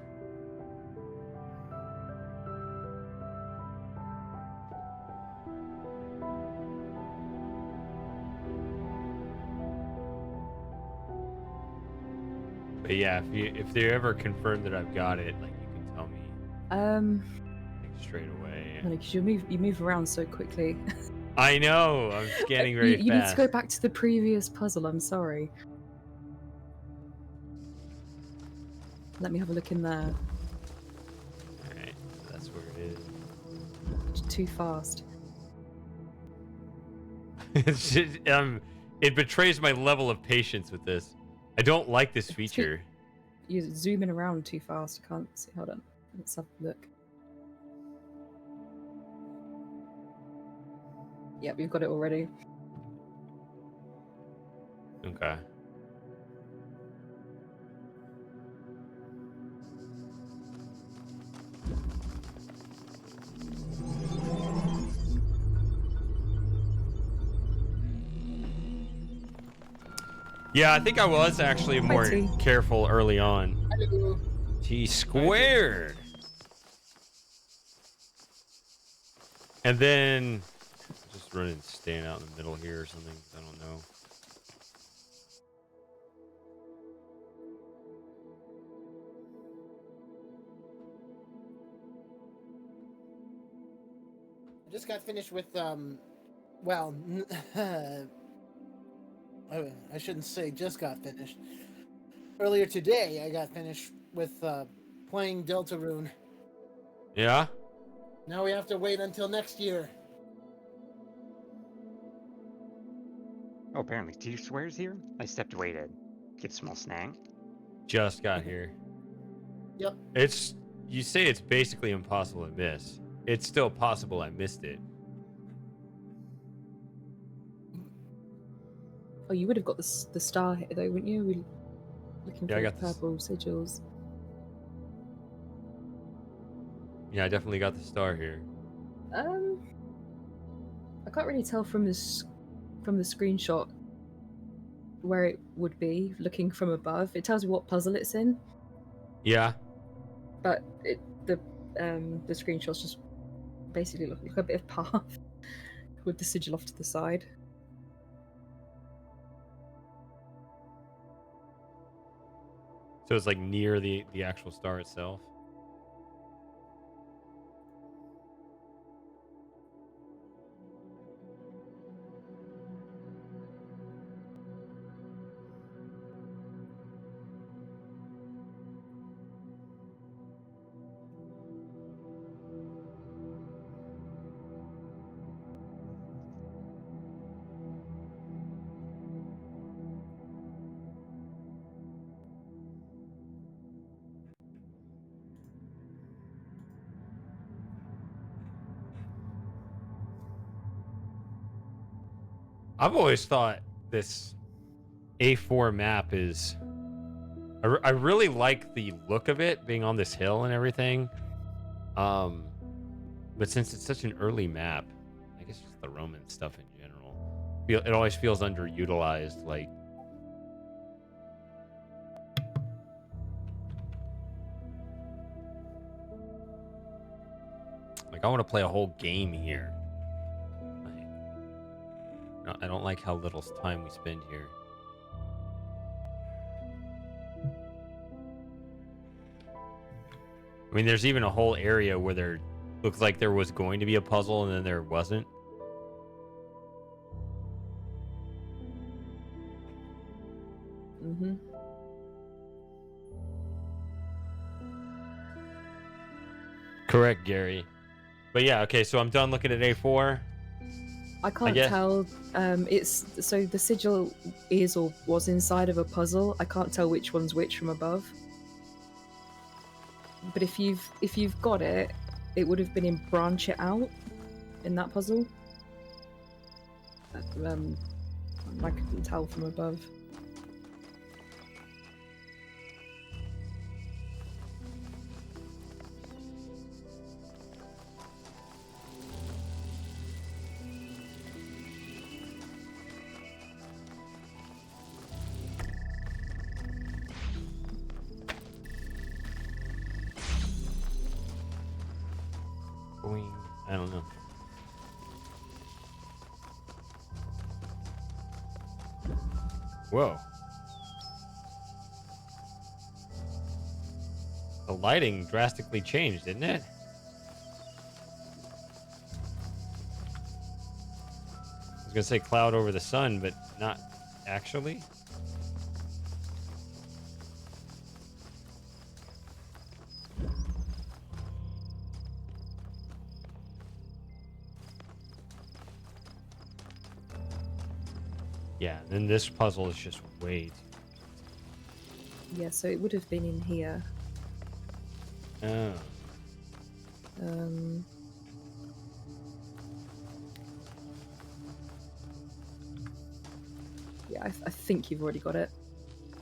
But yeah, if they ever confirm that I've got it, like you can tell me like, straight away. Because you move around so quickly. I know. I'm scanning very you need to fast. go back to the previous puzzle. I'm sorry. Let me have a look in there. Alright, so that's where it is. It's too fast. It's just, it betrays my level of patience with this. I don't like this feature. You're zooming around too fast. I can't see. Hold on. Let's have a look. Yep, you've got it already. Okay. Yeah, I think I was actually more T. careful early on. Hello. T squared. And then just running, staying out in the middle here or something. I don't know. I just got finished with well, I shouldn't say just got finished. Earlier today, I got finished with playing Deltarune. Yeah? Now we have to wait until next year. Oh, apparently T-Square's here. I stepped away to get a small snack. Just got here. Yep. It's, you say it's basically impossible to miss. It's still possible I missed it. Oh, you would have got the star hit though, wouldn't you? We looking Yeah, for I the got this. purple sigils. Yeah, I definitely got the star here. I can't really tell from the screenshot where it would be looking from above. It tells you what puzzle it's in, Yeah. but the screenshot's just basically look like a bit of path with the sigil off to the side. So it's like near the actual star itself. I've always thought this A4 map is... I really like the look of it, being on this hill and everything. But since it's such an early map, I guess just the Roman stuff in general, it always feels underutilized. Like I want to play a whole game here. I don't like how little time we spend here. I mean, there's even a whole area where there looks like there was going to be a puzzle and then there wasn't. Mm-hmm. Correct, Gary. But yeah, okay, so I'm done looking at A4. I can't tell. It's so the sigil is or was inside of a puzzle. I can't tell which one's which from above. But if you've got it, it would have been in branch it out in that puzzle. I couldn't tell from above. I don't know. Whoa. The lighting drastically changed, didn't it? I was gonna say cloud over the sun, but not actually. Yeah, then this puzzle is just way too... Yeah, so it would have been in here. Oh. Yeah, I think you've already got it.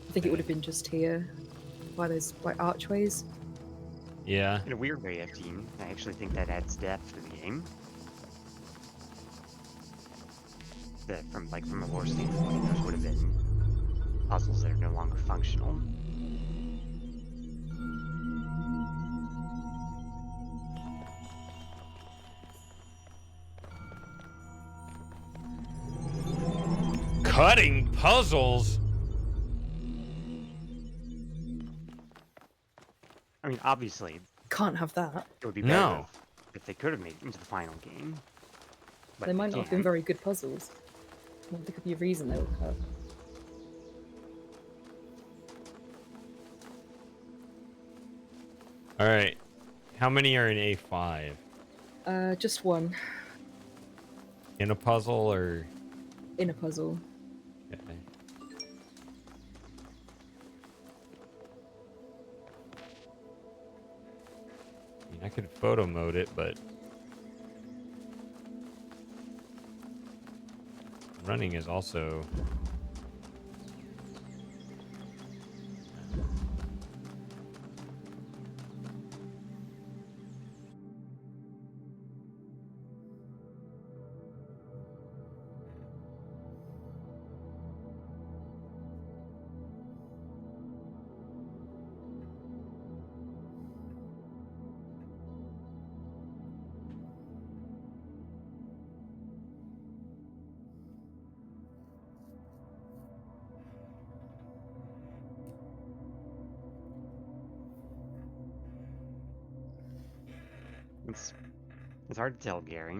I think it would have been just here, by those archways. Yeah. In a weird way, F-Team, I actually think that adds depth to the game. That from a lore standpoint, those would have been puzzles that are no longer functional. Cutting puzzles? I mean, obviously, Can't have that. it would be better No. if they could have made it into the final game. But They might not have been can't. very good puzzles. There could be a reason they were cut. All right. How many are in A5? Just one In a puzzle or... in a puzzle. Okay. I mean, I could photo mode it, but... running is also... It's hard to tell, Gary.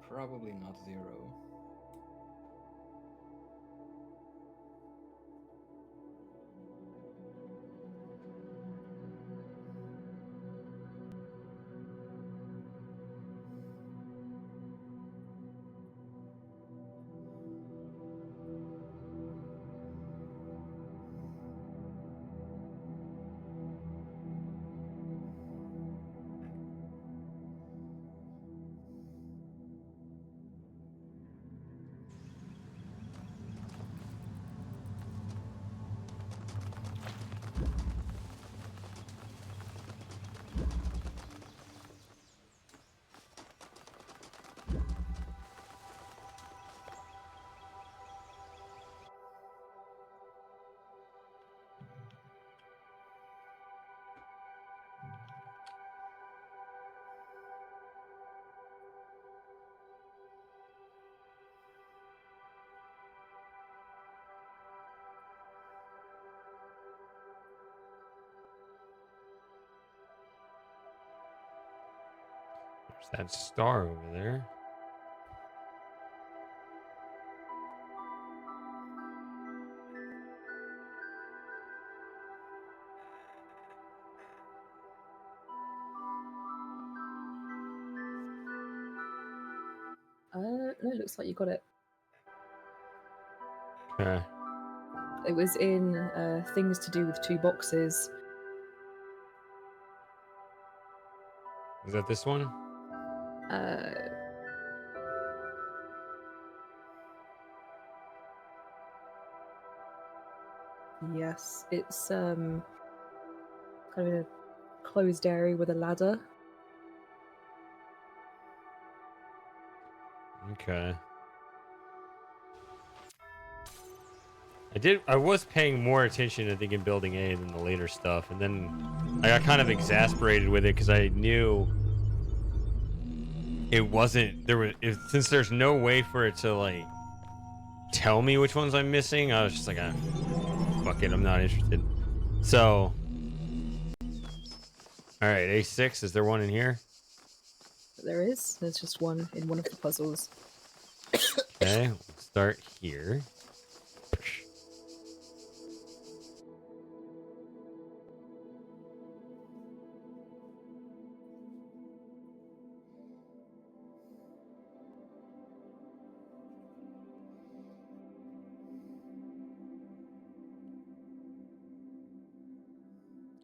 Probably not 0. There's that star over there. No, it looks like you got it. Okay. It was in things to do with 2 boxes. Is that this one? Yes, it's kind of in a closed area with a ladder. Okay. I was paying more attention, I think, in building A than the later stuff, and then I got kind of exasperated with it because I knew it wasn't since there's no way for it to like tell me which ones I'm missing. I was just like, fuck it, I'm not interested. So, all right, A6. Is there one in here? There is. There's just one in one of the puzzles. Okay, let's start here.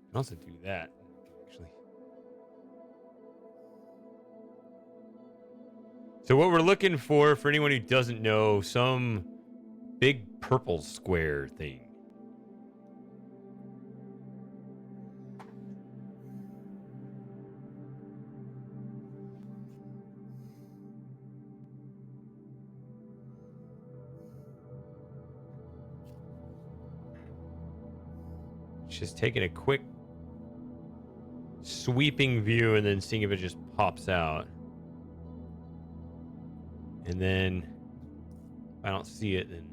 I can also do that, actually. So what we're looking for anyone who doesn't know, some big purple square thing. Just taking a quick sweeping view and then seeing if it just pops out. And then if I don't see it, then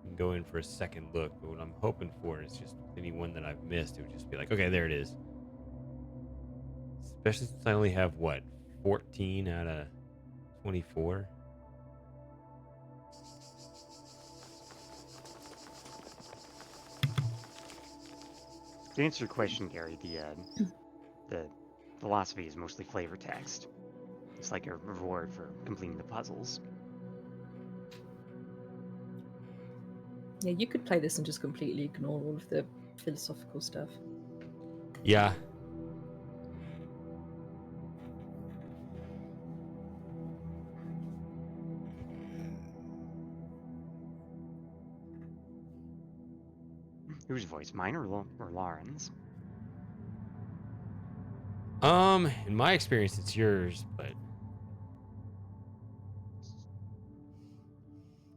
I can go in for a second look. But what I'm hoping for is just any one that I've missed, it would just be like, okay, there it is. Especially since I only have, what, 14 out of 24? To answer your question, Gary, the philosophy is mostly flavor text. It's like a reward for completing the puzzles. Yeah, you could play this and just completely ignore all of the philosophical stuff. Yeah. Whose voice? Mine or Lauren's? In my experience, it's yours, but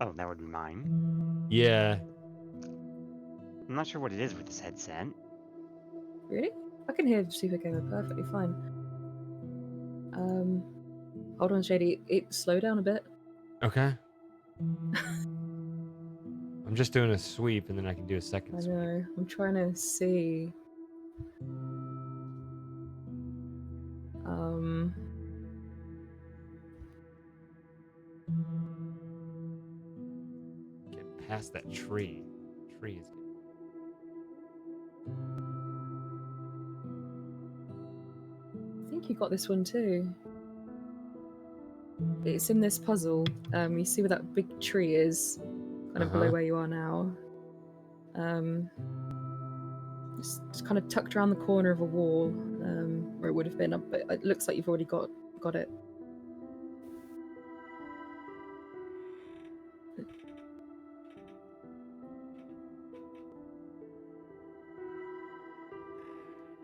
Oh, that would be mine. yeah. I'm not sure what it is with this headset. Really? I can hear Super Gamer perfectly fine. Hold on, Shady. It slow down a bit. Okay. I'm just doing a sweep, and then I can do a second I sweep. know. I'm trying to see. Get past that tree. Tree is. I think you got this one too. It's in this puzzle. You see where that big tree is, kind of below where you are now. Just kind of tucked around the corner of a wall, where it would have been. But it looks like you've already got it.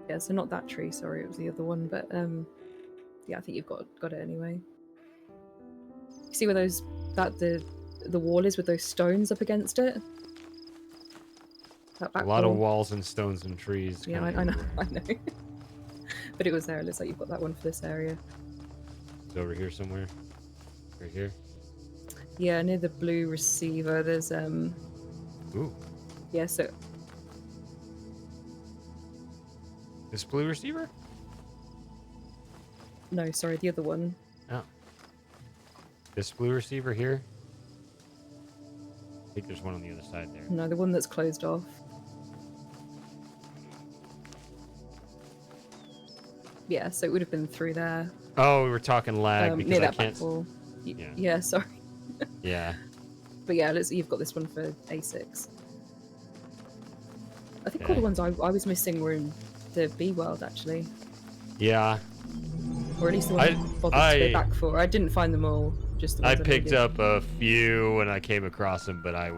Yeah, so not that tree. Sorry, it was the other one. But yeah, I think you've got it anyway. You see where the wall is with those stones up against it? That back A lot wall. of walls and stones and trees. Yeah, I know. But it was there. It looks like you've got that one for this area. It's over here somewhere. Right here. Yeah, near the blue receiver. There's Ooh. Yeah, so This blue receiver? no, sorry, the other one. Oh. This blue receiver here? I think there's one on the other side there. No, the one that's closed off. Yeah, so it would have been through there. Oh, we were talking lag because near I that can't. back wall. Yeah. Yeah, sorry. Yeah. But yeah, you've got this one for A6. I think all Okay. the ones I was missing were in the B world, actually. Yeah. Or at least the ones I bothered to go back for. I didn't find them all, just the I ones I picked needed. up a few when I came across them, but I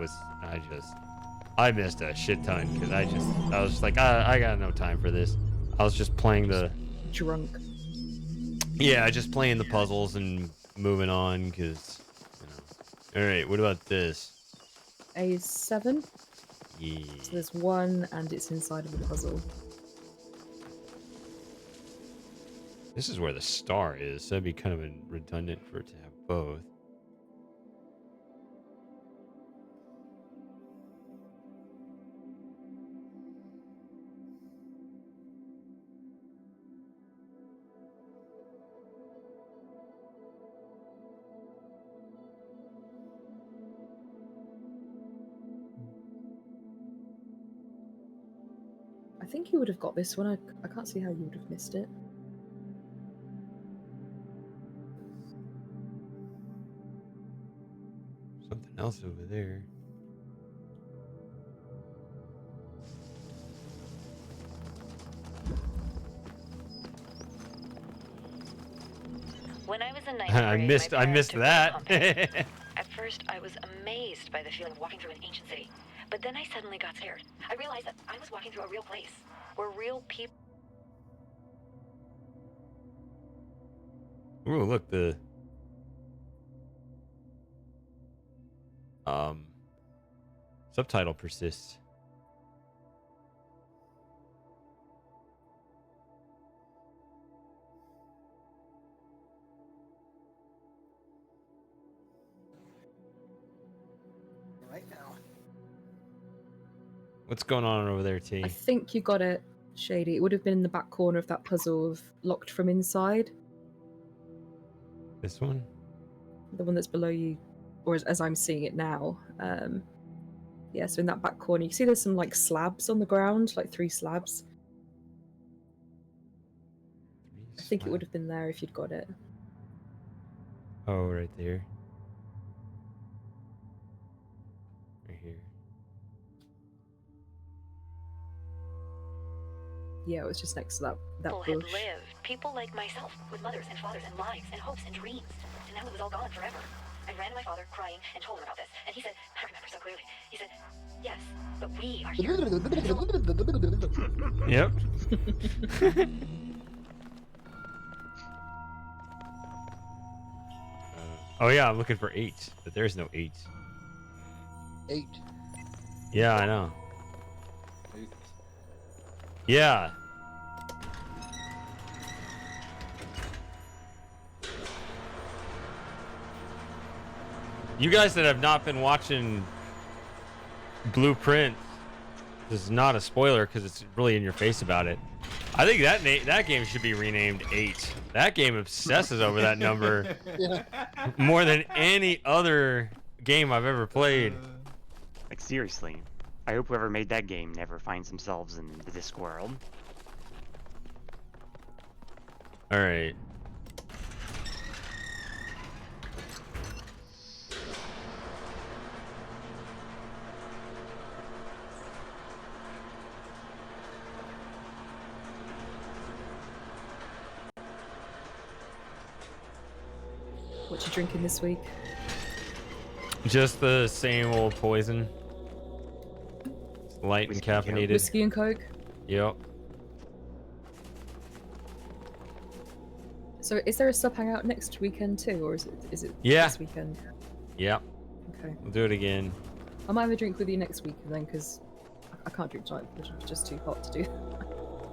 missed a shit ton because I was just like, I got no time for this. I was just playing the. Drunk. Yeah, just playing the puzzles and moving on because, All right, what about this? A7. Yeah. So there's one, and it's inside of a puzzle. This is where the star is, so that'd be kind of redundant for it to have both. I think you would have got this one. I can't see how you would have missed it. Something else over there. When I was in ninth I grade, missed my parents missed took me to that. Pompeii. At first, I was amazed by the feeling of walking through an ancient city. But then I suddenly got scared. I realized that I was walking through a real place, where real people... Ooh, look, the subtitle persists. Right now. What's going on over there, T? I think you got it, Shady. It would have been in the back corner of that puzzle of locked from inside. This one? The one that's below you, or as I'm seeing it now. Yeah, so in that back corner, you can see there's some like slabs on the ground, like 3 slabs. I think it would have been there if you'd got it. Oh, right there. Right here. Yeah, it was just next to that People had bush. lived. People like myself, with mothers and fathers and lives and hopes and dreams. And now it was all gone forever. I ran to my father, crying, and told him about this. And he said, I remember so clearly. He said, yes, but we are here. Yep. Oh yeah, I'm looking for 8, but there's no 8. 8. Yeah, I know. Yeah. You guys that have not been watching Blueprint. This is not a spoiler because it's really in your face about it. I think that game should be renamed 8. That game obsesses over that number more than any other game I've ever played. Like, seriously. I hope whoever made that game never finds themselves in the Discworld. All right. What you drinking this week? Just the same old poison. Light and caffeinated. Whiskey and Coke? Yep. So is there a sub hangout next weekend too, or is it Yeah. this weekend? Yep. Okay. We'll do it again. I might have a drink with you next week then, because I can't drink tonight because it's just too hot to do.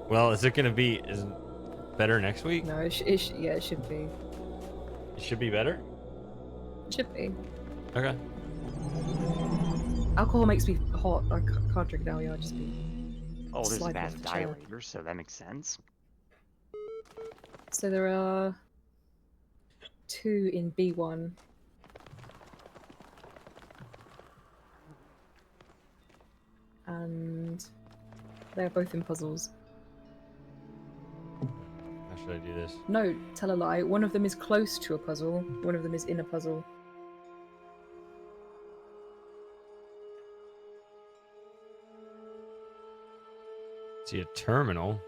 Well, is it better next week? No, yeah, it should be. It should be better? It should be. Okay. Alcohol makes me hot. I can't drink now, yeah, I'll just be... Oh, there's a sliding off the chair. vasodilator, so that makes sense. So there are 2 in B1. And they're both in puzzles. How should I do this? No, tell a lie. One of them is close to a puzzle. One of them is in a puzzle. See a terminal.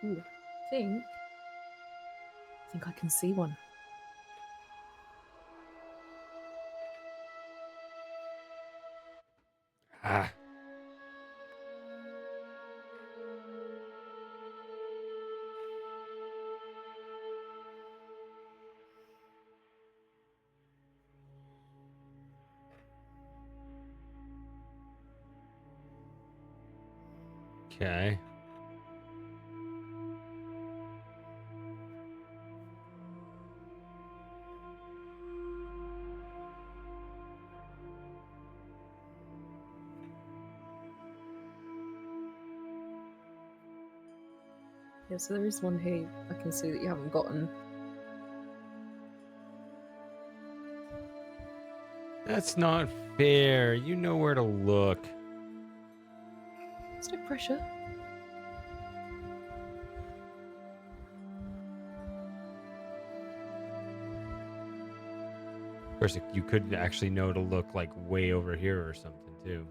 Ooh, I think I can see one. Ah. Okay. Yeah, so there is one here I can see that you haven't gotten. That's not fair. You know where to look. There's no pressure. Of course, you could actually know to look like way over here or something too.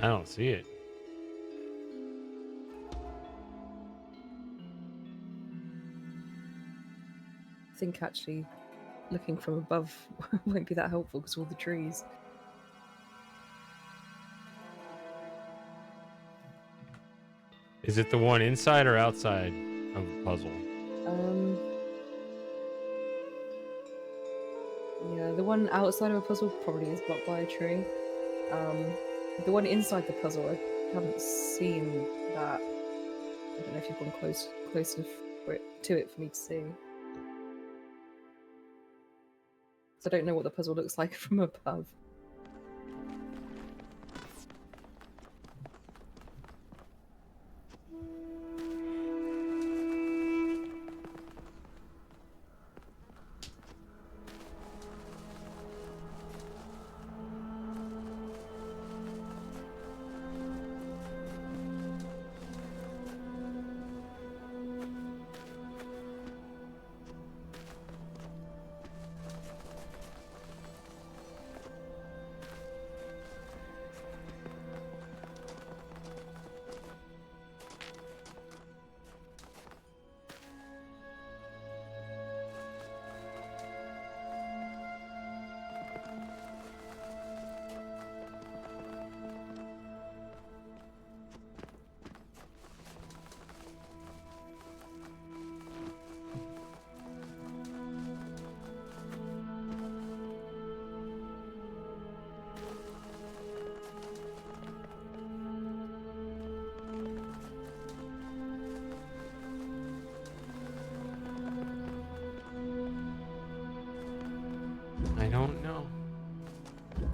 I don't see it. I think actually looking from above won't be that helpful because of all the trees. Is it the one inside or outside of the puzzle? Yeah, The one outside of a puzzle probably is blocked by a tree. The one inside the puzzle, I haven't seen that. I don't know if you've gone close enough to it for me to see. So I don't know what the puzzle looks like from above. I don't know.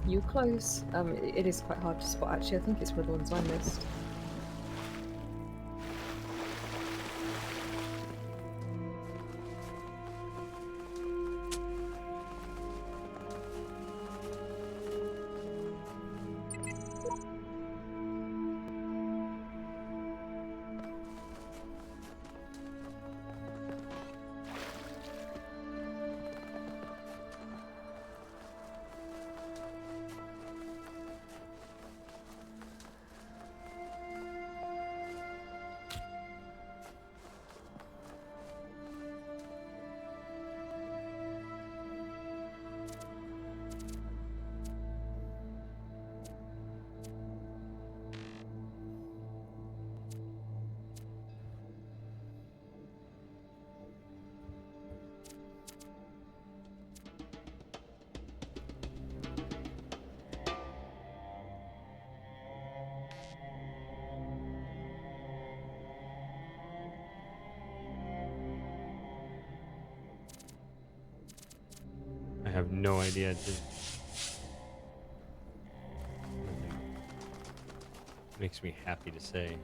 You're close. It is quite hard to spot actually. I think it's one of the ones I missed. I have no idea. Makes me happy to say.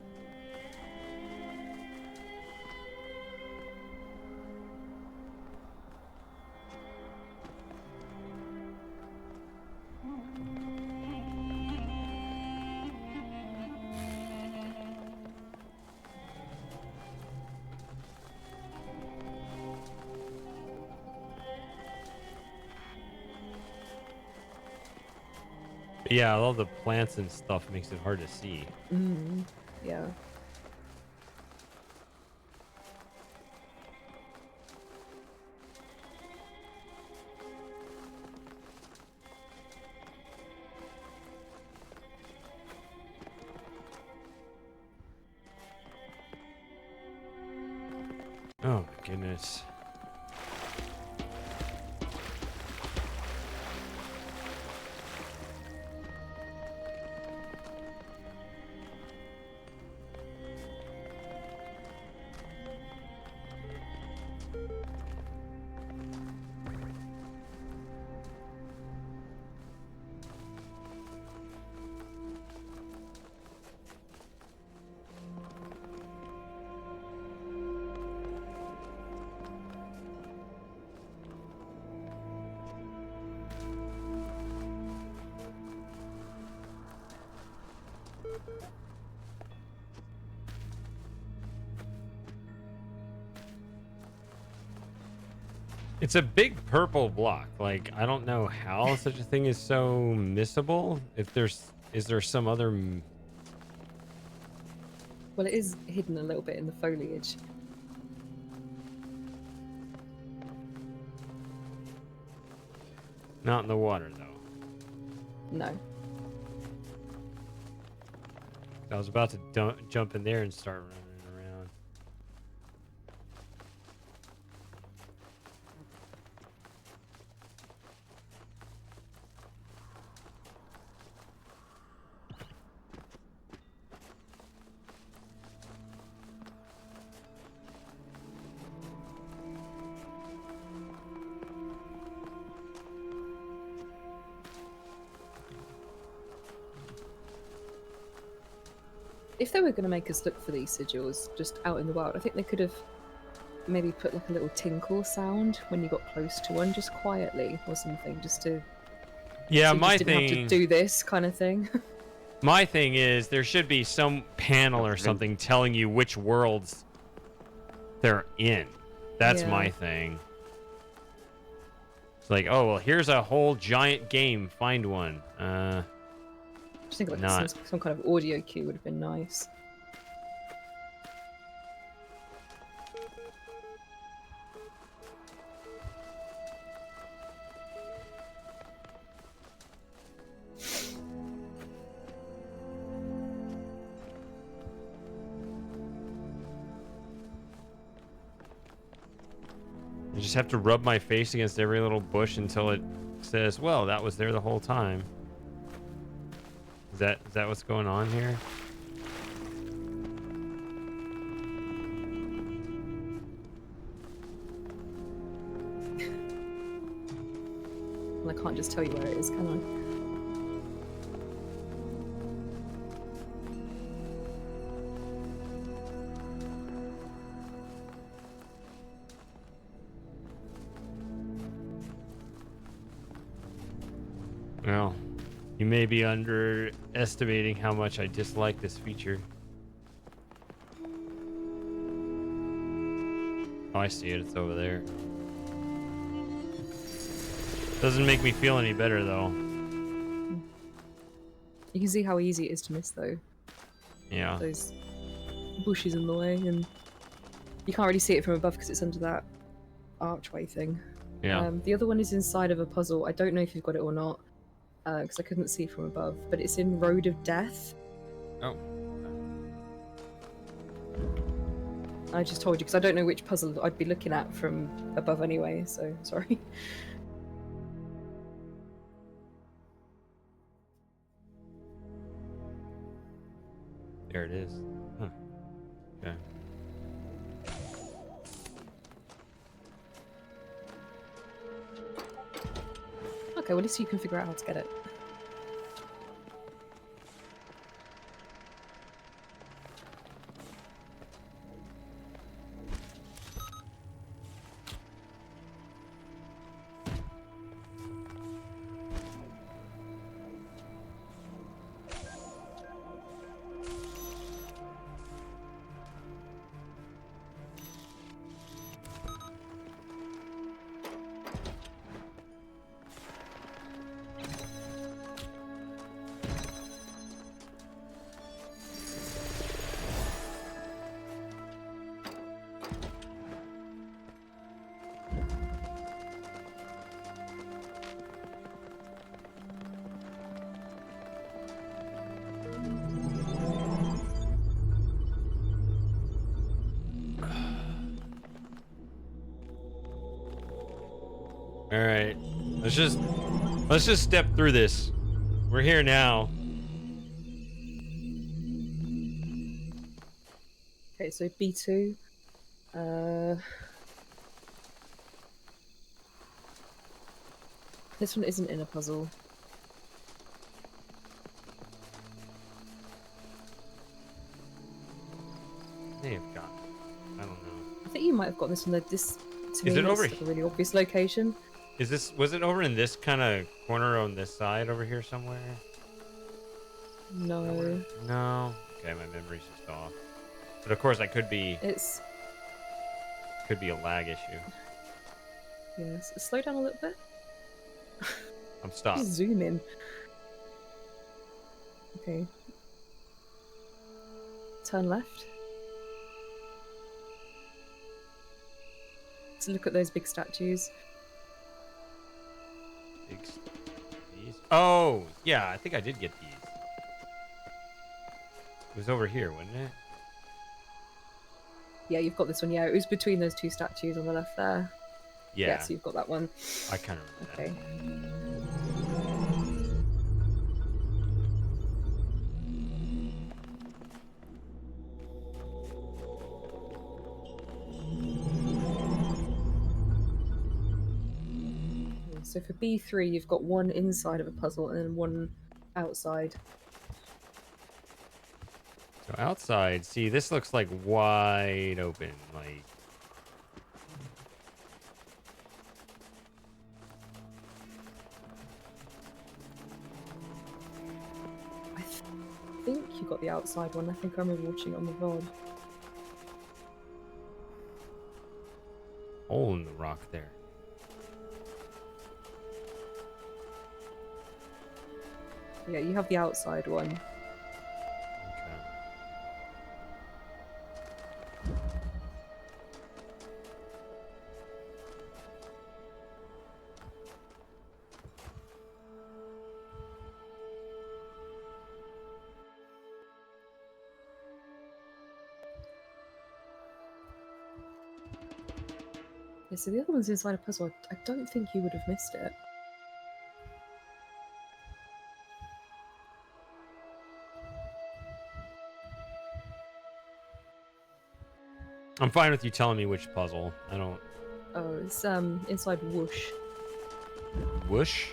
Yeah, all the plants and stuff makes it hard to see. Yeah. Oh my goodness. It's a big purple block. Like, I don't know how such a thing is so missable. If is there some other... Well, it is hidden a little bit in the foliage. Not in the water, though. No. I was about to jump in there and start running around. if they were going to make us look for these sigils just out in the wild, I think they could have maybe put like a little tinkle sound when you got close to one, just quietly or something, just to. Yeah, so you my just didn't thing. have to do this kind of thing. My thing is there should be some panel or something telling you which worlds they're in. That's my thing. It's like, oh well, here's a whole giant game. Find one. Just think like some kind of audio cue would have been nice. I just have to rub my face against every little bush until it says, well, that was there the whole time. Is that what's going on here? And I can't just tell you where it is, can I? Well, you may be underestimating how much I dislike this feature. Oh, I see it. It's over there. Doesn't make me feel any better, though. You can see how easy it is to miss, though. Yeah. Those bushes in the way, and you can't really see it from above because it's under that archway thing. Yeah. The other one is inside of a puzzle. I don't know if you've got it or not, because I couldn't see from above, but it's in Road of Death. Oh. I just told you because I don't know which puzzle I'd be looking at from above anyway, so sorry. There it is. Huh. Okay. Okay, well at least you can figure out how to get it. All right. Let's just step through this. We're here now. Okay, so B2. This one isn't in a puzzle. May have got. I don't know. I think you might have gotten this one. This to Is me it over looks like a really obvious location. Was it over in this kind of corner on this side over here somewhere? No. No. Okay, my memory's just off. But of course, I could be a lag issue. Yes. Slow down a little bit. I'm stopped. Just zoom in. Okay. Turn left. To look at those big statues. These? Oh, yeah, I think I did get these. It was over here, wasn't it? Yeah, you've got this one. Yeah, it was between those two statues on the left there. Yeah. So you've got that one. I kind of remember Okay. So for B3, you've got one inside of a puzzle and then one outside. So outside, see, this looks like wide open. Like, I think you got the outside one. I think I remember watching it on the VOD. hole in the rock there. Yeah, you have the outside one. Okay. Yeah, so the other one's inside a puzzle. I don't think you would have missed it. I'm fine with you telling me which puzzle. I don't. Oh, it's inside Whoosh. Whoosh?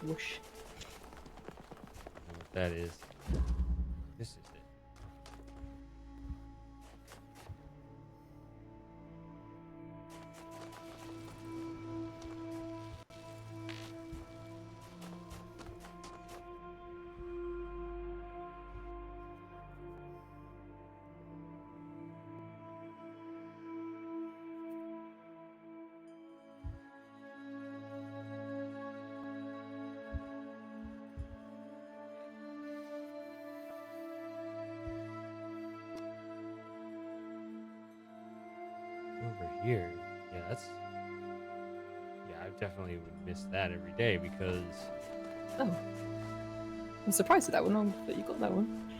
Whoosh. I don't know what that is. This is it. Over here. Yeah, that's. Yeah, I definitely would miss that every day because. Oh. I'm surprised at that one, but you got that one.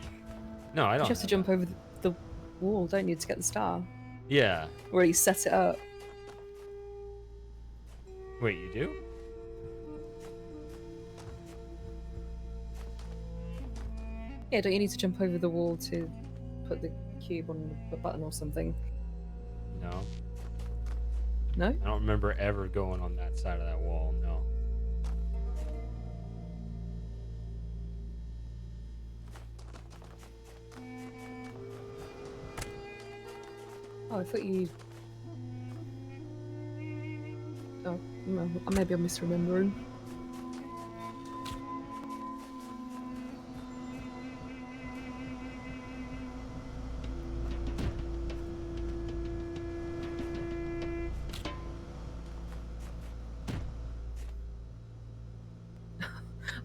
No, I You don't. have to jump over the wall, don't you, to get the star? Yeah. Or at least set it up. Wait, you do? Yeah, don't you need to jump over the wall to put the cube on the button or something? No. No? I don't remember ever going on that side of that wall. No. Oh, I thought you... Oh, no, maybe I'm misremembering.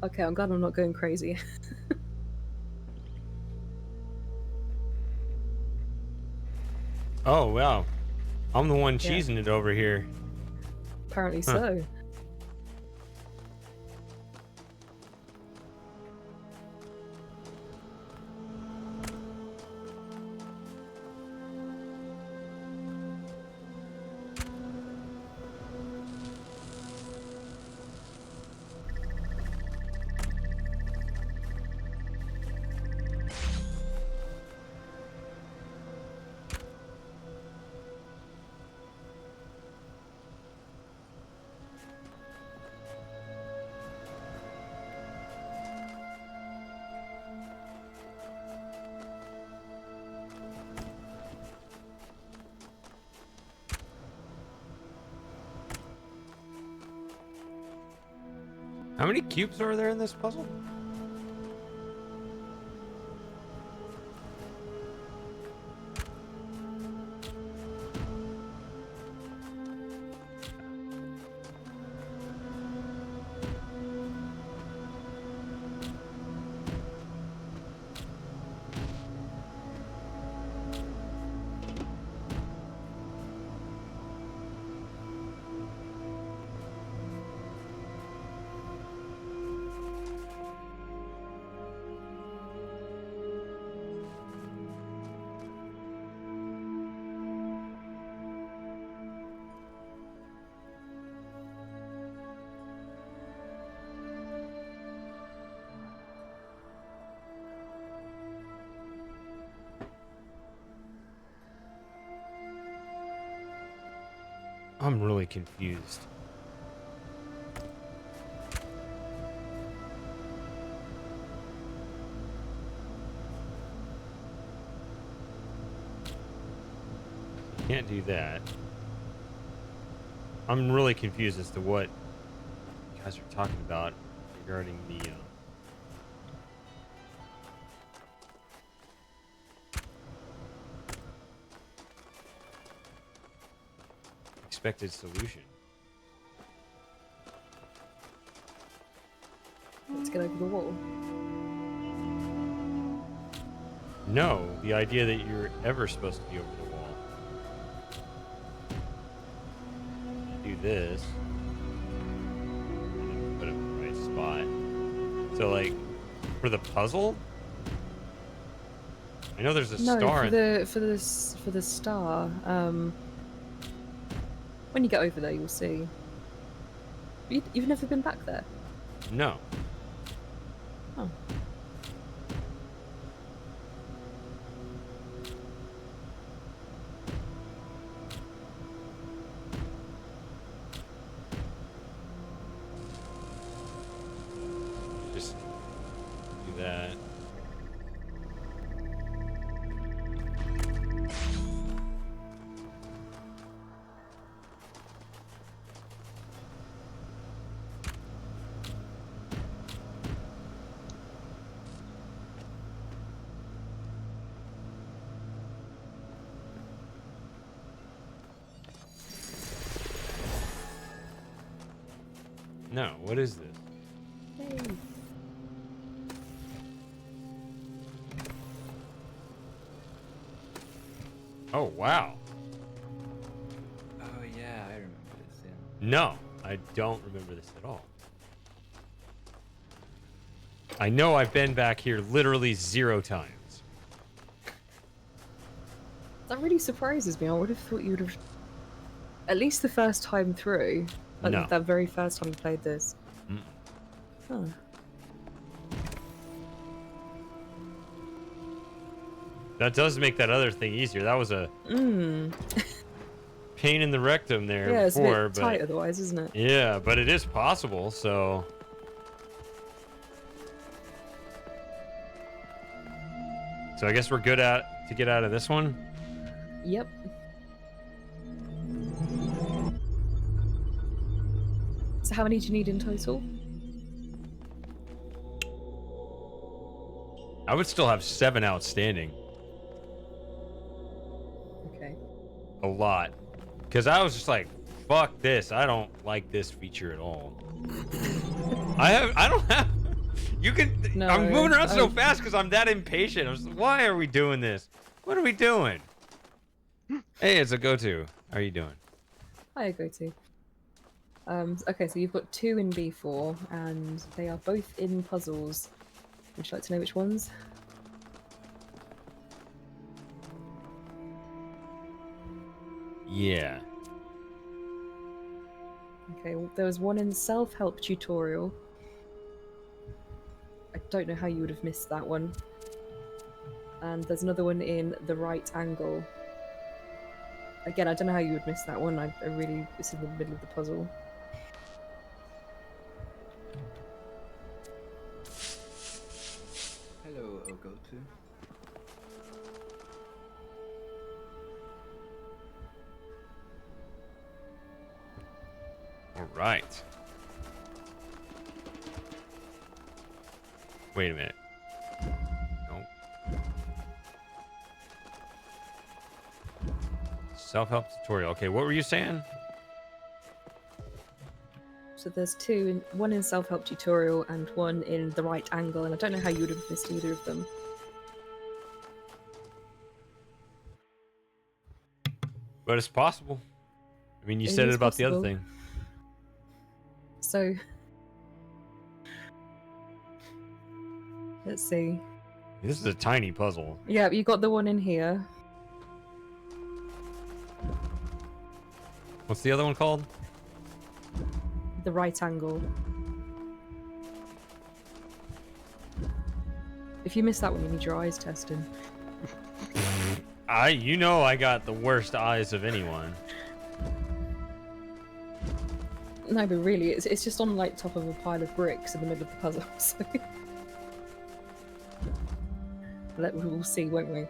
Okay, I'm glad I'm not going crazy. Oh, wow. I'm the one Yeah. cheesing it over here. Apparently Huh. so. How many cubes are there in this puzzle? I'm really confused. Can't do that. I'm really confused as to what you guys are talking about regarding the expected solution. Let's get over the wall. No, the idea that you're ever supposed to be over the wall. Do this. And then put it in the right spot. So, like, for the puzzle? I know there's a No, star. for the star. When you get over there, you'll see. You've never been back there? No. Oh. Just do that. No, what is this? Yay. Oh, wow. Oh yeah, I remember this. Yeah. No, I don't remember this at all. I know I've been back here literally 0 times. That really surprises me. I would have thought you would have, at least the first time through, like No. that very first time you played this. Mm. Huh. That does make that other thing easier. That was a pain in the rectum there Yeah, it's a before, bit but tight otherwise, isn't it? yeah, but it is possible, so I guess we're good to get out of this one. Yep. So how many do you need in total? I would still have 7 outstanding. Okay. A lot. Because I was just like, fuck this. I don't like this feature at all. I don't have... You can... No, I'm moving around so I- fast because I'm that impatient. I was like, why are we doing this? What are we doing? Hey, it's a go-to. How are you doing? Hi, go to. Okay, so you've got 2 in B4, and they are both in puzzles. Would you like to know which ones? Yeah. Okay, well, there was one in self-help tutorial. I don't know how you would have missed that one. And there's another one in the right angle. Again, I don't know how you would miss that one. I really, it's in the middle of the puzzle. Hello, Ogotu. All right. Wait a minute. Nope. Self-help tutorial. Okay, what were you saying? So there's 2, one in self-help tutorial and one in the right angle, and I don't know how you would have missed either of them. But it's possible. I mean, you It said it is about the other possible. thing. So let's see. This is a tiny puzzle. Yeah, you got the one in here. What's the other one called? The right angle. If you miss that one, you need your eyes testing. You know I got the worst eyes of anyone. No, but really, it's just on like top of a pile of bricks in the middle of the puzzle. So we'll see, won't we?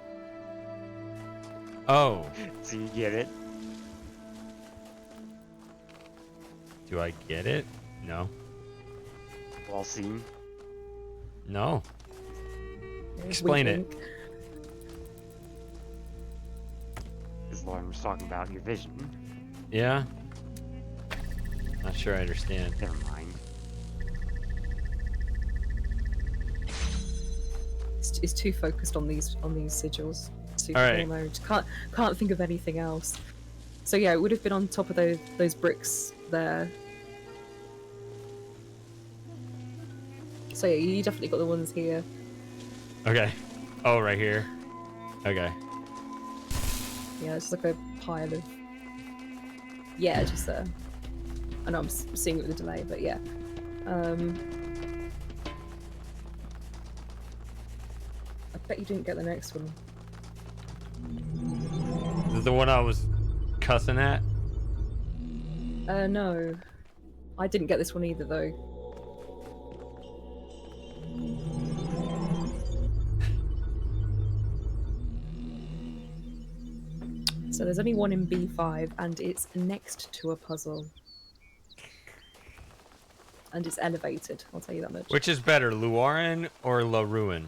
Oh, So you get it? do I get it? No. Well seen. No. Yeah, Explain it. wink, wink. Because Lauren was talking about your vision. Yeah. Not sure I understand. Never mind. It's too focused on these sigils. Super All right. mode. Can't think of anything else. So yeah, it would have been on top of those bricks there. So yeah, you definitely got the ones here. Okay. Oh, right here. Okay. Yeah, it's like a pile of. Yeah, just there. I know I'm seeing it with a delay, but yeah. I bet you didn't get the next one. This is the one I was cussing at. No. I didn't get this one either, though. So there's only one in B5, and it's next to a puzzle. And it's elevated, I'll tell you that much. Which is better, Luarin or La Ruin?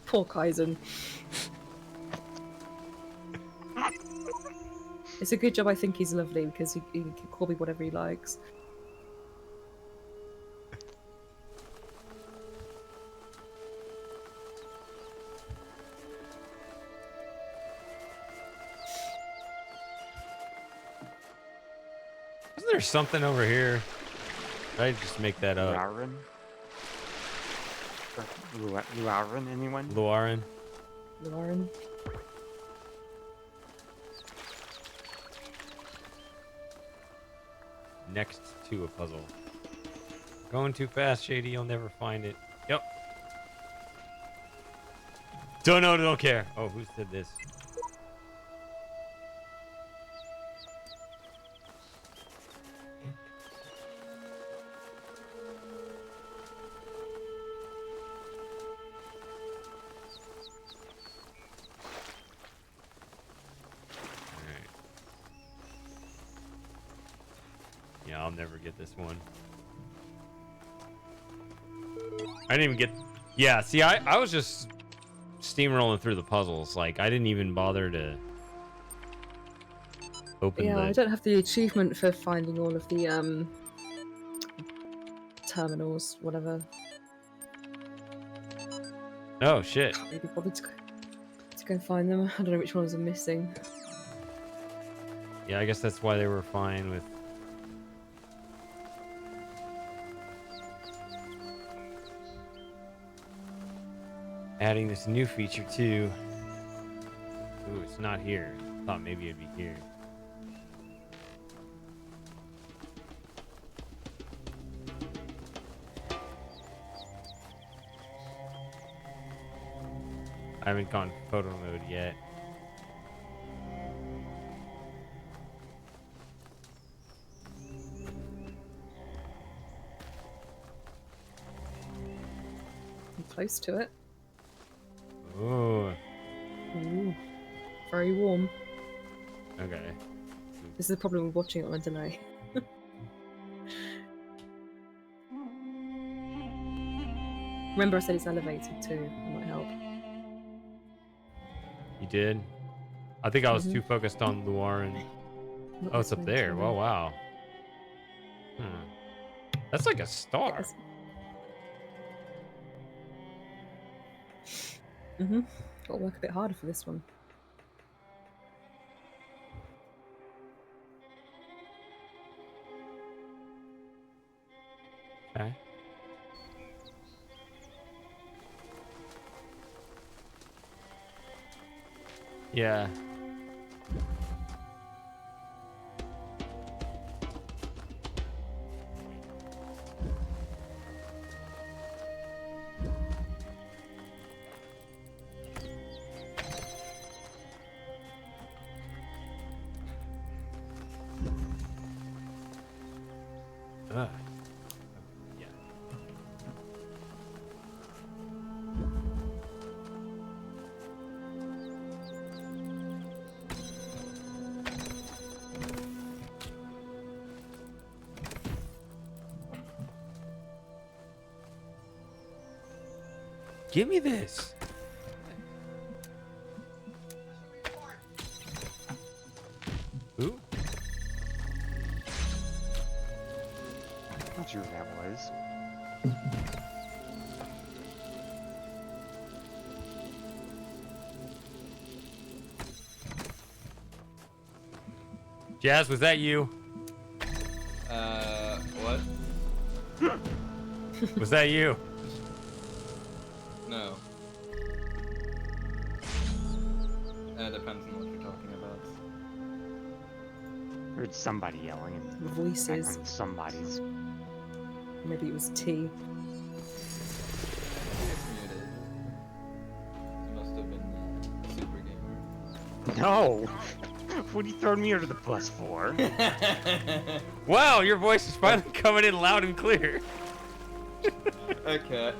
Poor Kaizen. It's a good job I think he's lovely, because he can call me whatever he likes. Isn't there something over here? Did I just make that up? Luarin? Luarin, anyone? Luarin? Lauren. Next to a puzzle. Going too fast, Shady. You'll never find it. Yep. Don't know. Don't care. Oh, who said this? Alright. Yeah, I'll never get this one. I didn't even get... Yeah, see, I was just steamrolling through the puzzles. Like, I didn't even bother to open Yeah, the... I don't have the achievement for finding all of the terminals, whatever. Oh, shit. Can't really bother to go find them. I don't know which ones are missing. Yeah, I guess that's why they were fine with... adding this new feature too. Ooh, it's not here. Thought maybe it'd be here. I haven't gone photo mode yet. I'm close to it. Ooh, Ooh, very warm. okay. This is the problem with watching it on a delay. Remember I said it's elevated too. That might help. You did? I think I was too focused on Luarin. Not Oh, this it's up one, there. too. Well, wow. That's like a star. Yes. Got to work a bit harder for this one. Okay. Yeah. Yeah. Give me this. Ooh. Not sure who that was. Jazz, was that you? What? Was that you? No. Depends on what you're talking about. Heard somebody yelling and Voices. background somebody's. Maybe it was T. It's muted. It must have been Super Gamer. No! What are you throwing me under the bus for? Wow, your voice is finally coming in loud and clear. Okay.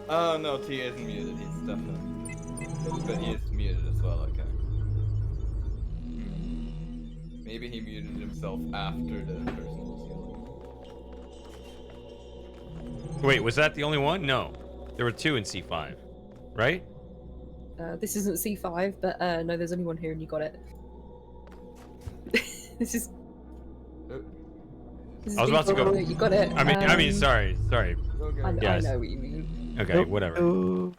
Oh no, T isn't muted. He's definitely muted. But he is muted as well. Okay. Maybe he muted himself after the person was yelling. Wait, was that the only one? No. There were 2 in C5, right? This isn't C5, but no, there's only one here and you got it. This is. This is I was about to go- You got it. I mean, sorry. Okay. I know, Yes. I know what you mean. Okay, whatever.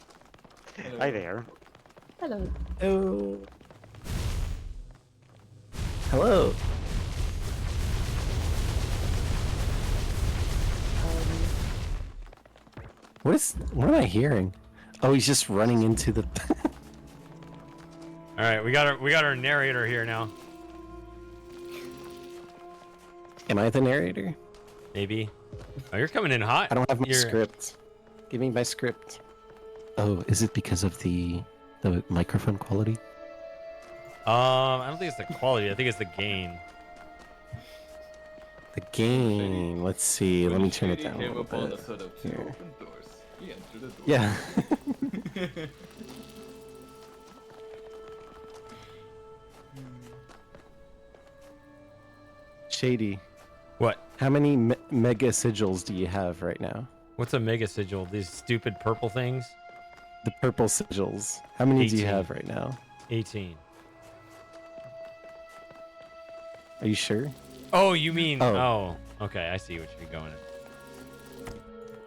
Hi there. Hello. Oh. Hello. What am I hearing? Oh, he's just running into the. All right, we got our narrator here now. Am I the narrator? Maybe. Oh, you're coming in hot. I don't have my You're- script. Give me my script. Oh, is it because of the microphone quality? I don't think it's the quality. I think it's the gain. The game. Let's see. Let me turn it down a Came little upon bit. a set of 2 Here. open doors. He entered a door. Yeah. Shady. What? How many mega sigils do you have right now? What's a mega sigil? These stupid purple things? The purple sigils. How many do you 18. have right now? 18. Are you sure? Oh, you mean? Oh. Oh, okay. I see what you're going at.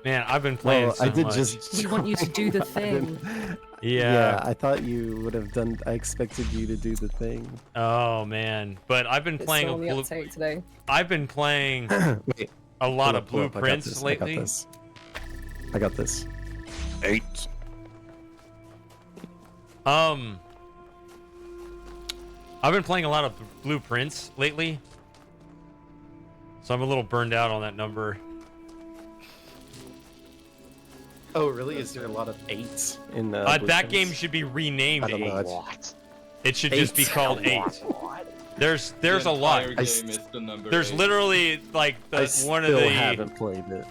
Man, I've been playing Well, so I did much. just. We want you to do the thing. Yeah. I thought you would have done. I expected you to do the thing. Oh man, but I've been It's playing still on the blue. uptake today. I've been playing Wait. a lot pull of up, pull up. blueprints lately. I got this. 8. I've been playing a lot of blueprints lately, so I'm a little burned out on that number. Oh, really? Is there a lot of 8s in the? That game should be renamed I don't know. 8. What? It should just be 8. called 8. The There's a lot. entire game is the number There's 8. literally like I one of still the haven't played it.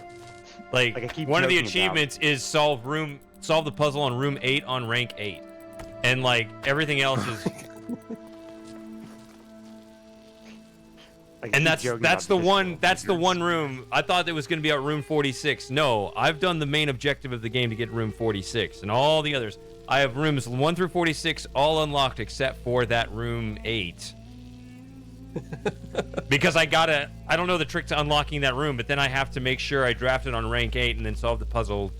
like Like I keep one of the joking about. achievements is solve the puzzle on room 8 on rank 8, and like everything else is. Like, I And keep that's joking that's about the this one little that's the figures. one room. I thought it was going to be at room 46. No, I've done the main objective of the game to get room 46, and all the others. I have rooms 1 through 46 all unlocked except for that room 8. Because I don't know the trick to unlocking that room, but then I have to make sure I draft it on rank 8 and then solve the puzzle.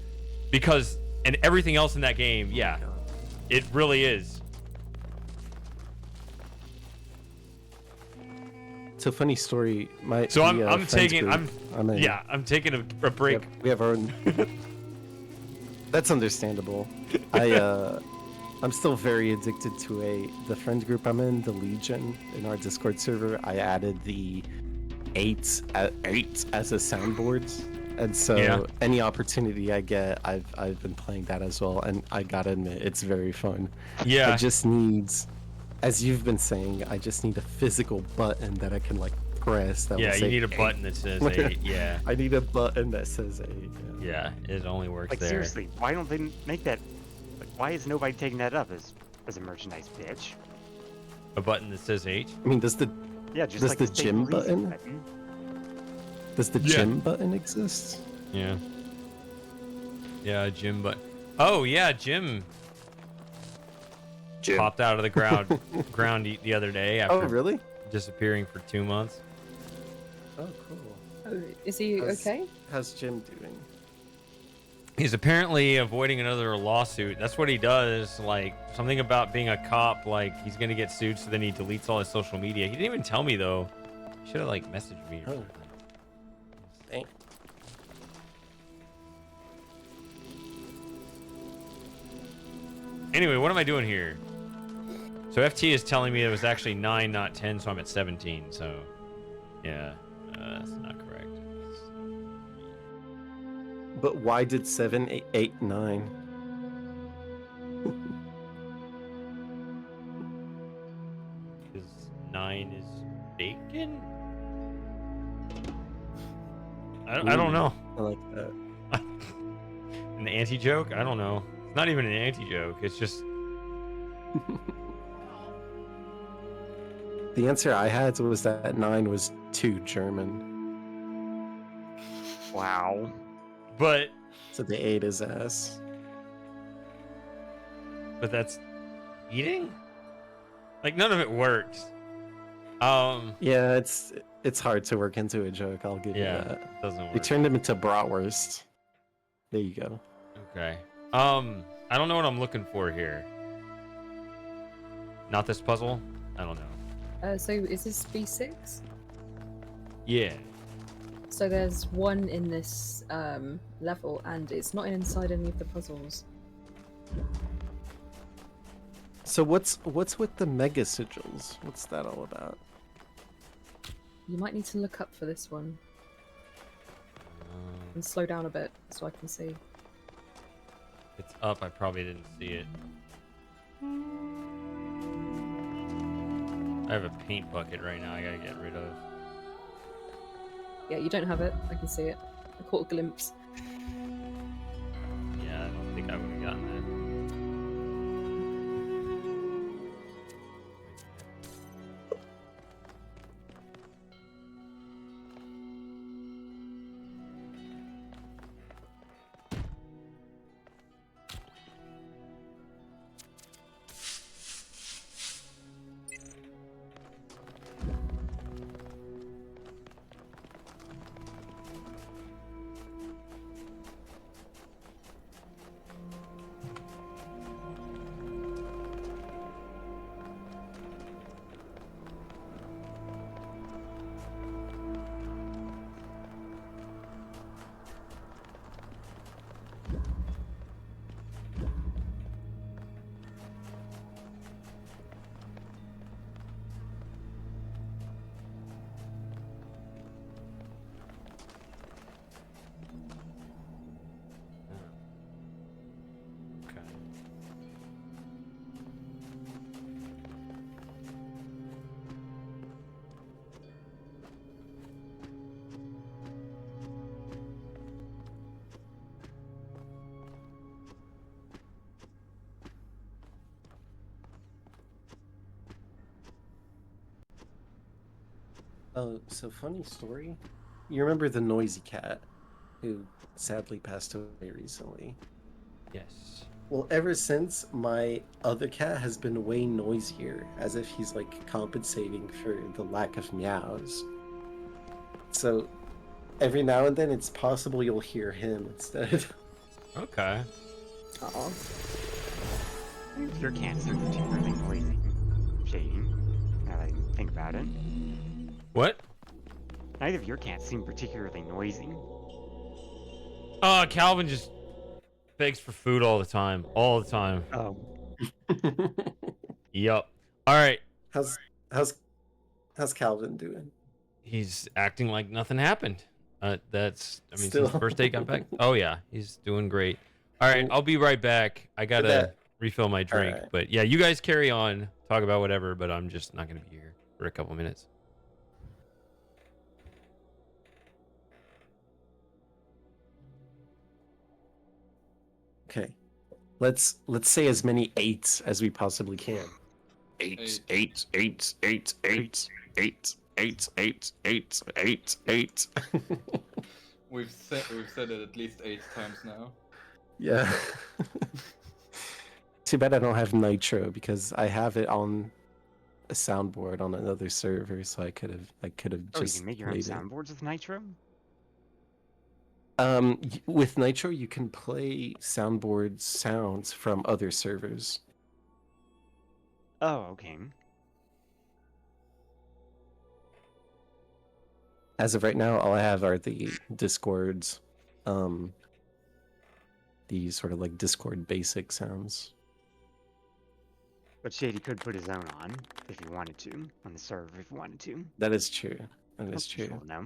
Because and everything else in that game, yeah, it really is. It's a funny story. I'm taking I'm taking a break. We have our own. That's understandable. I'm still very addicted to the friend group I'm in, the Legion, in our Discord server. I added the 8 as a soundboard, and so Yeah. any opportunity I get, I've been playing that as well, and I gotta admit, it's very fun. Yeah. I just need, as you've been saying, I just need a physical button that I can like press. That Yeah, will you say need a 8. button that says 8. Yeah. I need a button that says 8. Yeah, it only works Like there. seriously, why don't they make that? Like, why is nobody taking that up as a merchandise pitch? A button that says 8? I mean, does the Yeah, just Does like the state gym release button? button. Yeah. gym button exist? Yeah. Yeah, Jim, but Oh yeah, Jim popped out of the ground the other day after Oh, really? disappearing for 2 months. Oh, cool. Oh, is he okay? How's Jim doing? He's apparently avoiding another lawsuit. That's what he does. Like something about being a cop. Like he's gonna get sued, so then he deletes all his social media. He didn't even tell me though. He should have like messaged me. Or Oh. Dang. Anyway, what am I doing here? So FT is telling me it was actually 9, not 10, so I'm at 17. So, yeah, that's not correct. But why did 7, 8, 8, 9? Because 9 is bacon? I don't know. I like that. An anti-joke? I don't know. It's not even an anti-joke. It's just... The answer I had was that 9 was 2 German. Wow. But So the 8 is S. that's eating? Like, none of it works. Yeah, it's hard to work into a joke, I'll give you Yeah, that. it doesn't work. We turned him into bratwurst. There you go. Okay. I don't know what I'm looking for here. Not this puzzle? I don't know. So is this B6? Yeah. So there's one in this level, and it's not inside any of the puzzles. So what's with the mega sigils? What's that all about? You might need to look up for this one and slow down a bit so I can see. It's up. I probably didn't see it. I have a paint bucket right now I gotta get rid of. Yeah, you don't have it. I can see it. I caught a glimpse. Yeah, I don't think I would have gotten that. Okay. Oh, so funny story. You remember the noisy cat who sadly passed away recently? Yes. Well, ever since, my other cat has been way noisier, as if he's like compensating for the lack of meows. So every now and then it's possible you'll hear him instead. Okay. Uh-oh. Your cats are particularly noisy. Shady. Now that I think about it. What? Neither of your cats seem particularly noisy. Calvin just begs for food all the time. All the time. Oh. Yup. All right. How's Calvin doing? He's acting like nothing happened. That's, I mean, Still. since the first day got back. Oh, yeah. He's doing great. All right. I'll be right back. I got to refill my drink. Alright. But yeah, you guys carry on. Talk about whatever, but I'm just not going to be here for a couple minutes. Okay. Let's say as many 8s as we possibly can. 8, 8, 8, 8, 8, 8, 8, 8, 8, 8, 8. We've said it at least 8 times now. Yeah. Too bad I don't have Nitro because I have it on a soundboard on another server, so I could have Oh, you just can make your own played it. soundboards with Nitro? With Nitro, you can play soundboard sounds from other servers. Oh, okay. As of right now, all I have are the Discords, these sort of like Discord basic sounds. But Shady could put his own on if he wanted to, on the server if he wanted to. That is true. That is That's true. useful to know.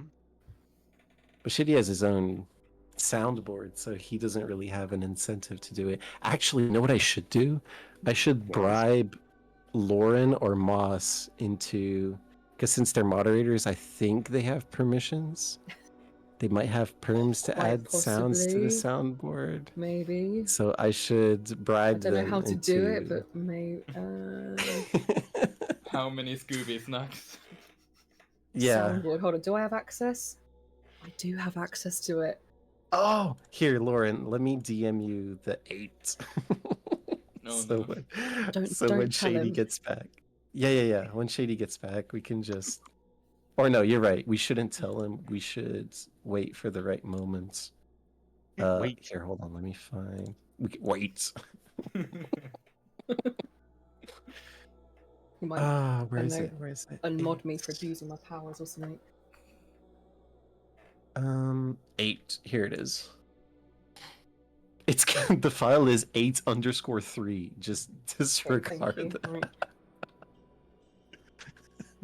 But Shitty has his own soundboard, so he doesn't really have an incentive to do it. Actually, you know what I should do? I should bribe Lauren or Moss into, because since they're moderators, I think they have permissions. They might have perms to Quite add sounds to the possibly. soundboard. Maybe. So I should I bribe don't know them how to do it, into- but maybe. How many Scooby snacks? Yeah. Soundboard. Hold on. Do I have access? I do have access to it. Oh, here, Lauren, let me DM you the 8. No, so no. when, Don't so when tell Shady him. gets back. Yeah. When Shady gets back, we can just. Or no, you're right. We shouldn't tell him. We should wait for the right moments. Wait. Here, hold on. Let me find. Wait. He might Where is know. it? Where is it? unmod me for abusing my powers or something. 8. Here it is. It's the file is 8_3. Just Okay, disregard thank you. that. Right.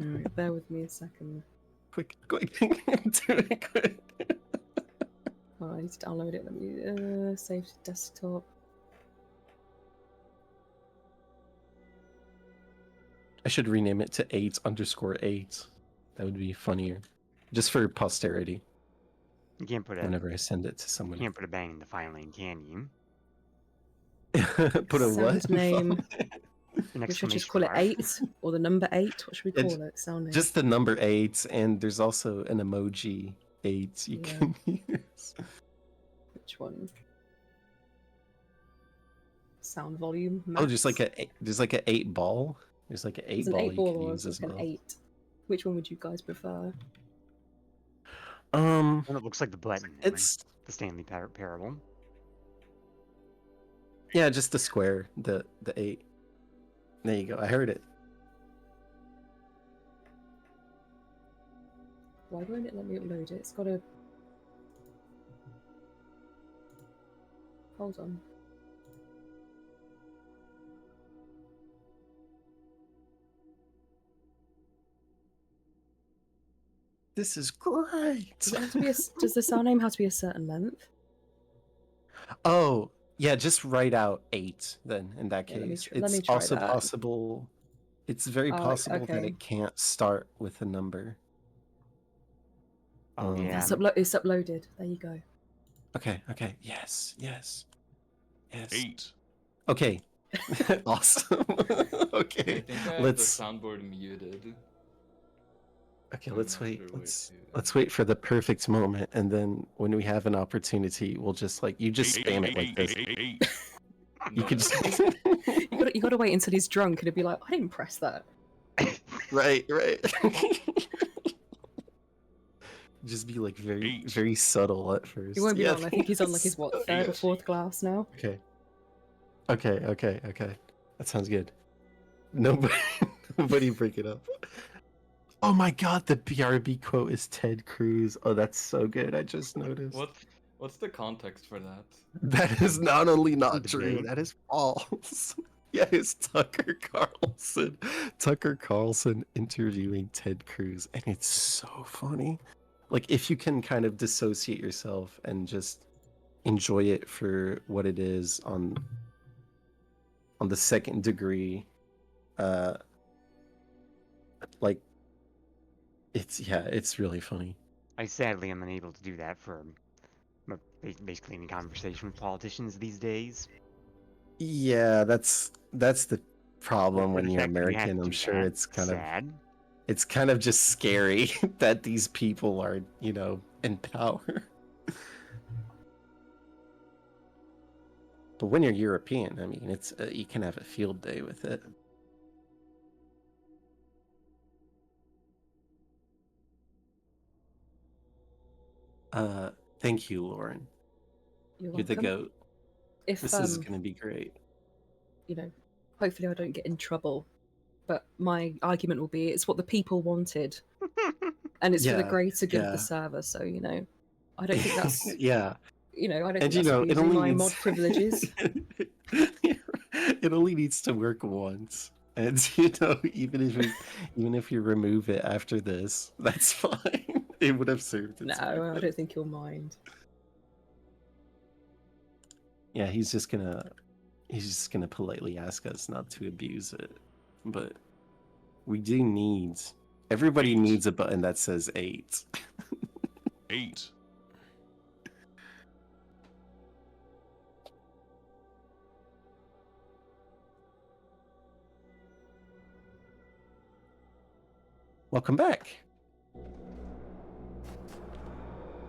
Alright, bear with me a second. Quick, do it quick. Oh, I need to download it. Let me save to desktop. I should rename it to 8_8. That would be funnier, just for posterity. You can't put a Whenever I send it to someone. you can't put a bang in the file name, can you? Put a what? Sound name. An We should just exclamation call it mark. 8 or the number 8. What should we It's call it? Sound name. Just the number 8, and there's also an emoji 8 you Yeah. can use. Which one? Sound volume. Oh, just like max. there's like a 8 ball. There's like an 8 There's an ball 8 you ball can or use as like an well. 8. Which one would you guys prefer? One that looks like the button. It's the Stanley Parable. yeah, just the square, the 8. There you go. I heard it. Why won't it let me upload it? It's got a. Hold on. This is great. Does it have to be does the sound name have to be a certain length? Oh, yeah, just write out 8 then in that Yeah, let me case. let me It's try also that. possible. It's very Oh, possible that okay. it can't start with a number. Oh yeah. It's uploaded. There you go. Okay. Yes. 8. Okay. Awesome. I Okay. think I have the Let's soundboard muted. Okay, I'm let's not wait. sure where Let's wait for the perfect moment, and then when we have an opportunity, we'll just like you just spam it like this. You No, can just You gotta wait until he's drunk and he'll be like, I didn't press that. right. Just be like very subtle at first. He won't be Yeah, long. I think he's on like his what, third or fourth glass now. Okay. That sounds good. Nobody break it up. Oh my god, the BRB quote is Ted Cruz. Oh, that's so good. I just noticed. What's the context for that? That is not only not true, Debate. that is false. Yeah, it's Tucker Carlson. Tucker Carlson interviewing Ted Cruz, and it's so funny. Like, if you can kind of dissociate yourself and just enjoy it for what it is on the second degree, like, it's really funny. I sadly am unable to do that for basically any conversation with politicians these days. Yeah, that's the problem Or when the you're fact that we have American. to I'm do sure that. it's kind of sad. it's kind of just scary that these people are, in power. But when you're European, I mean, it's you can have a field day with it. Thank you, Lauren. You're You're the welcome. goat. If This is gonna be great. you know, hopefully I don't get in trouble. But my argument will be it's what the people wanted, and it's for the Yeah, greater good of yeah. the server. So I don't think that's Yeah, I don't and think that's it abusing only my needs mod privileges. it only needs to work once, and even if you remove it after this, that's fine. It would have served its No, I purpose. don't think you'll mind. Yeah, he's just gonna politely ask us not to abuse it, but we do need. Everybody needs a button that says 8. 8. Welcome back.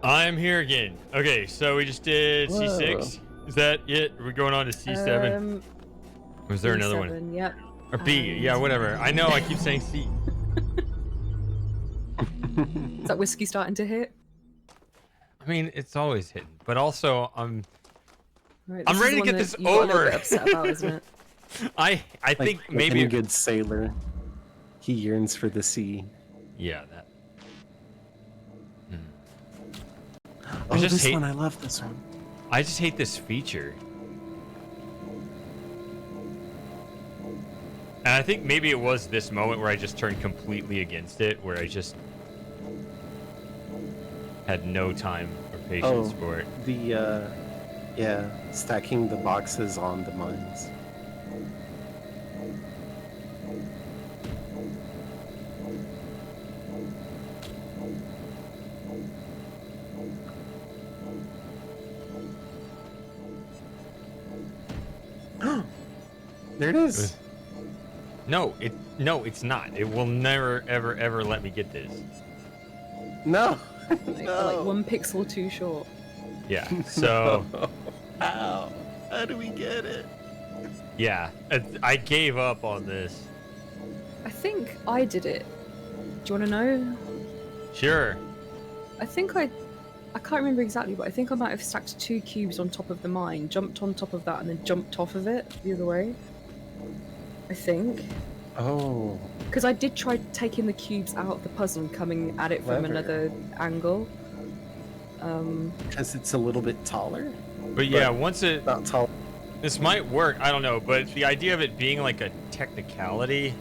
I'm here again. Okay, so we just did C6. Is that it? Are we going on to C7? Was there another one? C7, yep. Or B? Yeah, whatever. I know I keep saying C. Is that whiskey starting to hit? I mean, it's always hitting, but also Right, I'm this is ready the to get one this that you got a little over. bit upset about, isn't it? I think Like maybe any good sailor, he yearns for the sea. Yeah, that. Oh, just this hate- one, I love this one. I just hate this feature. And I think maybe it was this moment where I just turned completely against it, where I just had no time or patience for it. Stacking the boxes on the mines. There it is. No, it's not. It will never, ever, ever let me get this. No. Like 1 pixel too short. Yeah. So. How? How do we get it? Yeah, I gave up on this. I think I did it. Do you want to know? Sure. I think I can't remember exactly, but I think I might have stacked 2 cubes on top of the mine, jumped on top of that, and then jumped off of it the other way. I think. Oh. Because I did try taking the cubes out of the puzzle and coming at it from Clever. another angle. Because it's a little bit taller. But yeah, once it. Not tall. This might work, I don't know, but the idea of it being like a technicality.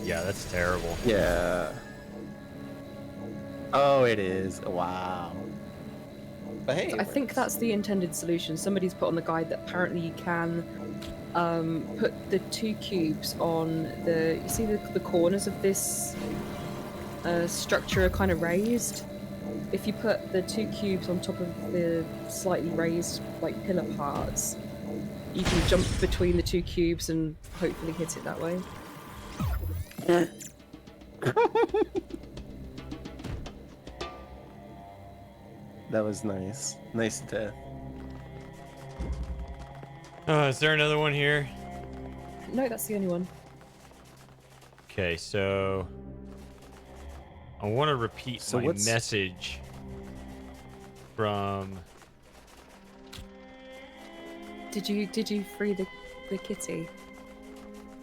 Yeah, that's terrible. Yeah. Oh, it is. Wow. But hey, I think that's the intended solution. Somebody's put on the guide that apparently you can put the 2 cubes on you see the corners of this structure are kind of raised. If you put the 2 cubes on top of the slightly raised like pillar parts, you can jump between the 2 cubes and hopefully hit it that way. That was nice. Nice death. Is there another one here? No, that's the only one. Okay, so I want to repeat my what's- message from. Did you free the kitty?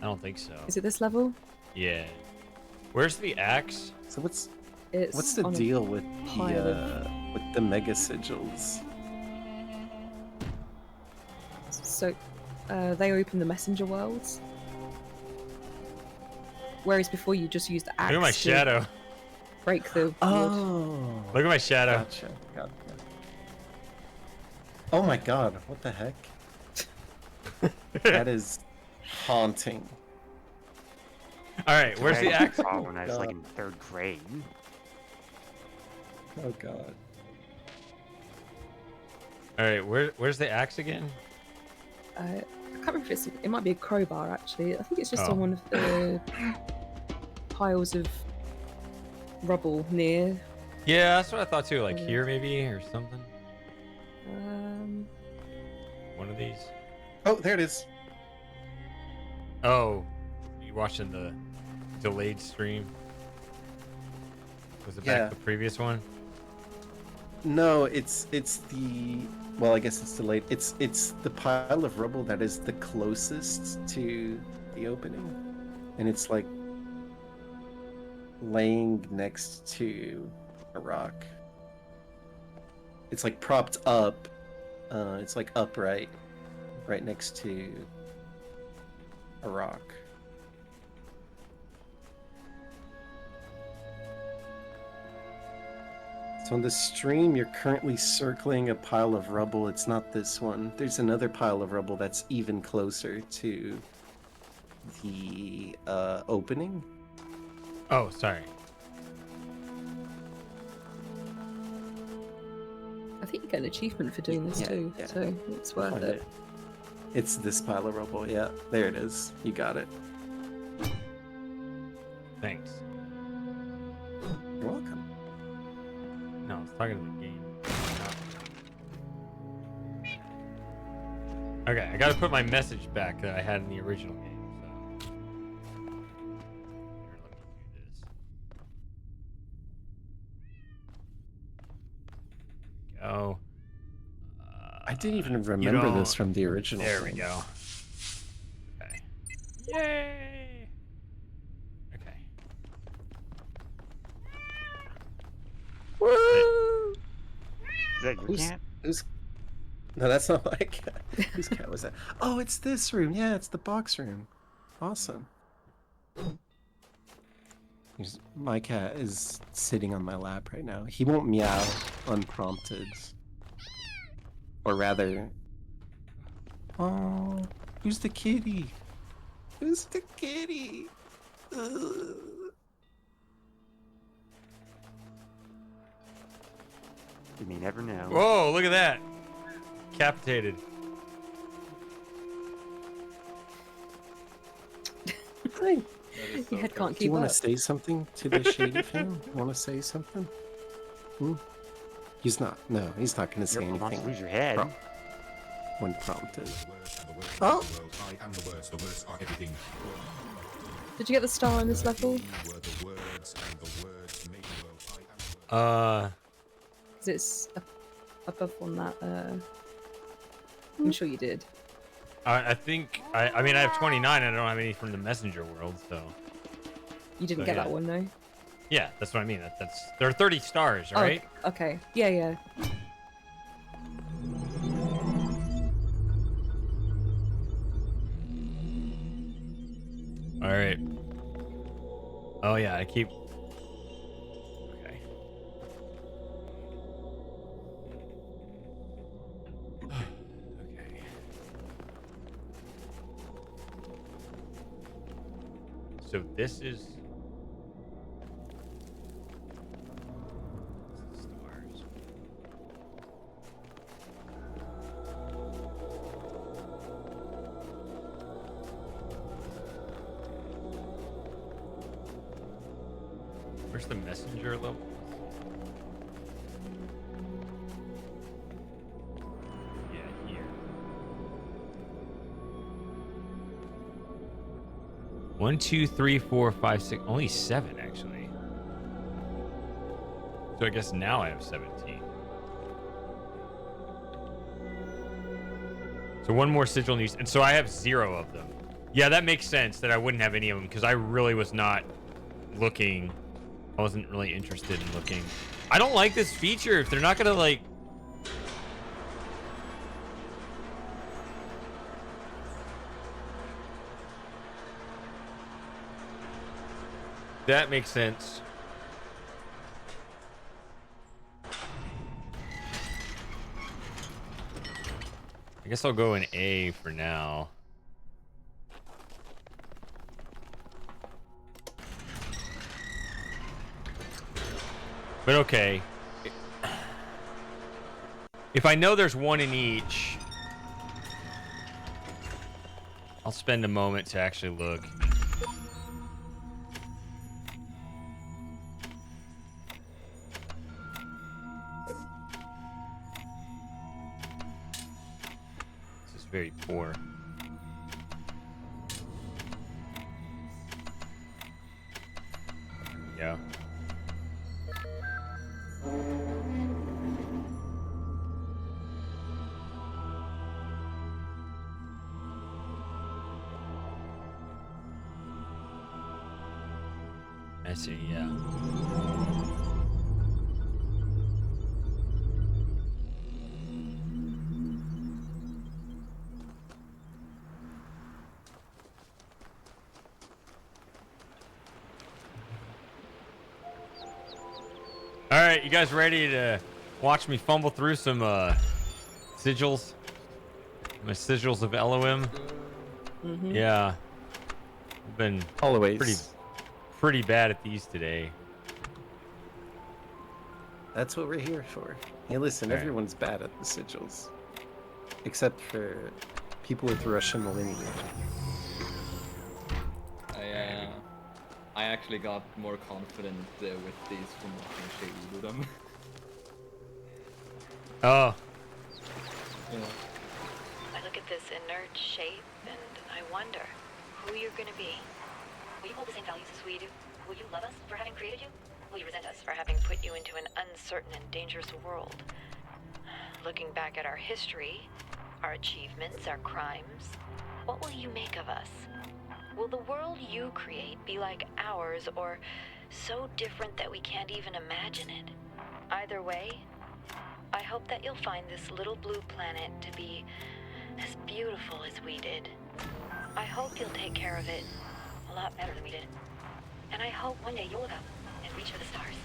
I don't think so. Is it this level? Yeah. Where's the axe? So what's It's the on a deal with pile the mega sigils? So, they open the messenger worlds. Whereas before you just used the axe Look at my to shadow. break the wood. Oh. Look at my shadow. Gotcha. Oh my god! What the heck? That is haunting. All right, where's the axe? When I was like in 3rd grade. Oh god. All right, where's the axe again? I can't remember if it might be a crowbar actually. I think it's just Oh. on one of the piles of rubble near. Yeah, that's what I thought too. Like here maybe or something. one of these? Oh, there it is. Oh, you watching the delayed stream? Was it Yeah. back the previous one? No, it's the, well, I guess it's delayed. It's the pile of rubble that is the closest to the opening, and it's like laying next to a rock. It's like propped up. It's like upright, right next to a rock. So on the stream, you're currently circling a pile of rubble. It's not this one. There's another pile of rubble that's even closer to the opening. Oh, sorry. I think you get an achievement for doing this Yeah, too, yeah. so it's worth Find it. It's this pile of rubble. Yeah, there it is. You got it. Thanks. You're welcome. No, I was talking to the game. Okay, I gotta put my message back that I had in the original game, so. Here, let me do this. Go. I didn't even remember this from the original. There we game. go. Okay. Yay! Okay. Woo! Is that your Who's- cat? Who's... No, that's not my cat. Whose cat was that? Oh, it's this room. Yeah, it's the box room. Awesome. My cat is sitting on my lap right now. He won't meow unprompted. Or rather... Oh, who's the kitty? Who's the kitty? Ugh. You may never know. Whoa, look at that. Capitated. Hi. That is Your so head cool. can't Do you keep want up. to say something to the shady fan? Want to say something? Hmm? He's not. No, he's not going to say You're about to anything lose your head. when prompted. Oh! Oh! I am the words are everything. Did you get the star on this level? You were the words, and the words made the world. I am the words. Because it's above on that. I'm sure you did. I think, I mean, I have 29 and I don't have any from the messenger world, so. You didn't So, get yeah. that one, no? Yeah, that's what I mean. That's there are 30 stars, Oh, right? okay. Yeah, yeah. All right. Oh yeah, I keep. Okay. Okay. So this is. Stars. Where's the messenger level? Yeah, here. 1, 2, 3, 4, 5, 6. Only 7 actually. So I guess now I have 17. So one more sigil needs, and so I have 0 of them. Yeah, that makes sense that I wouldn't have any of them because I really was not looking. I wasn't really interested in looking. I don't like this feature if they're not gonna like. That makes sense. I guess I'll go in A for now. But okay. If I know there's one in each, I'll spend a moment to actually look. very poor. Yeah. I see, yeah. All right, you guys ready to watch me fumble through some sigils? My sigils of Elohim. Mm-hmm. Yeah, I've been Always. pretty bad at these today. That's what we're here for. Hey, listen, All right. everyone's bad at the sigils. Except for people with Russian lineage. I actually got more confident with these from watching Shay do them. Oh, Yeah. I look at this inert shape and I wonder who you're gonna be. Will you hold the same values as we do? Will you love us for having created you? Will you resent us for having put you into an uncertain and dangerous world? Looking back at our history, our achievements, our crimes, what will you make of us? Will the world you create be like ours or so different that we can't even imagine it? Either way, I hope that you'll find this little blue planet to be as beautiful as we did. I hope you'll take care of it a lot better than we did. And I hope one day you'll look up and reach for the stars.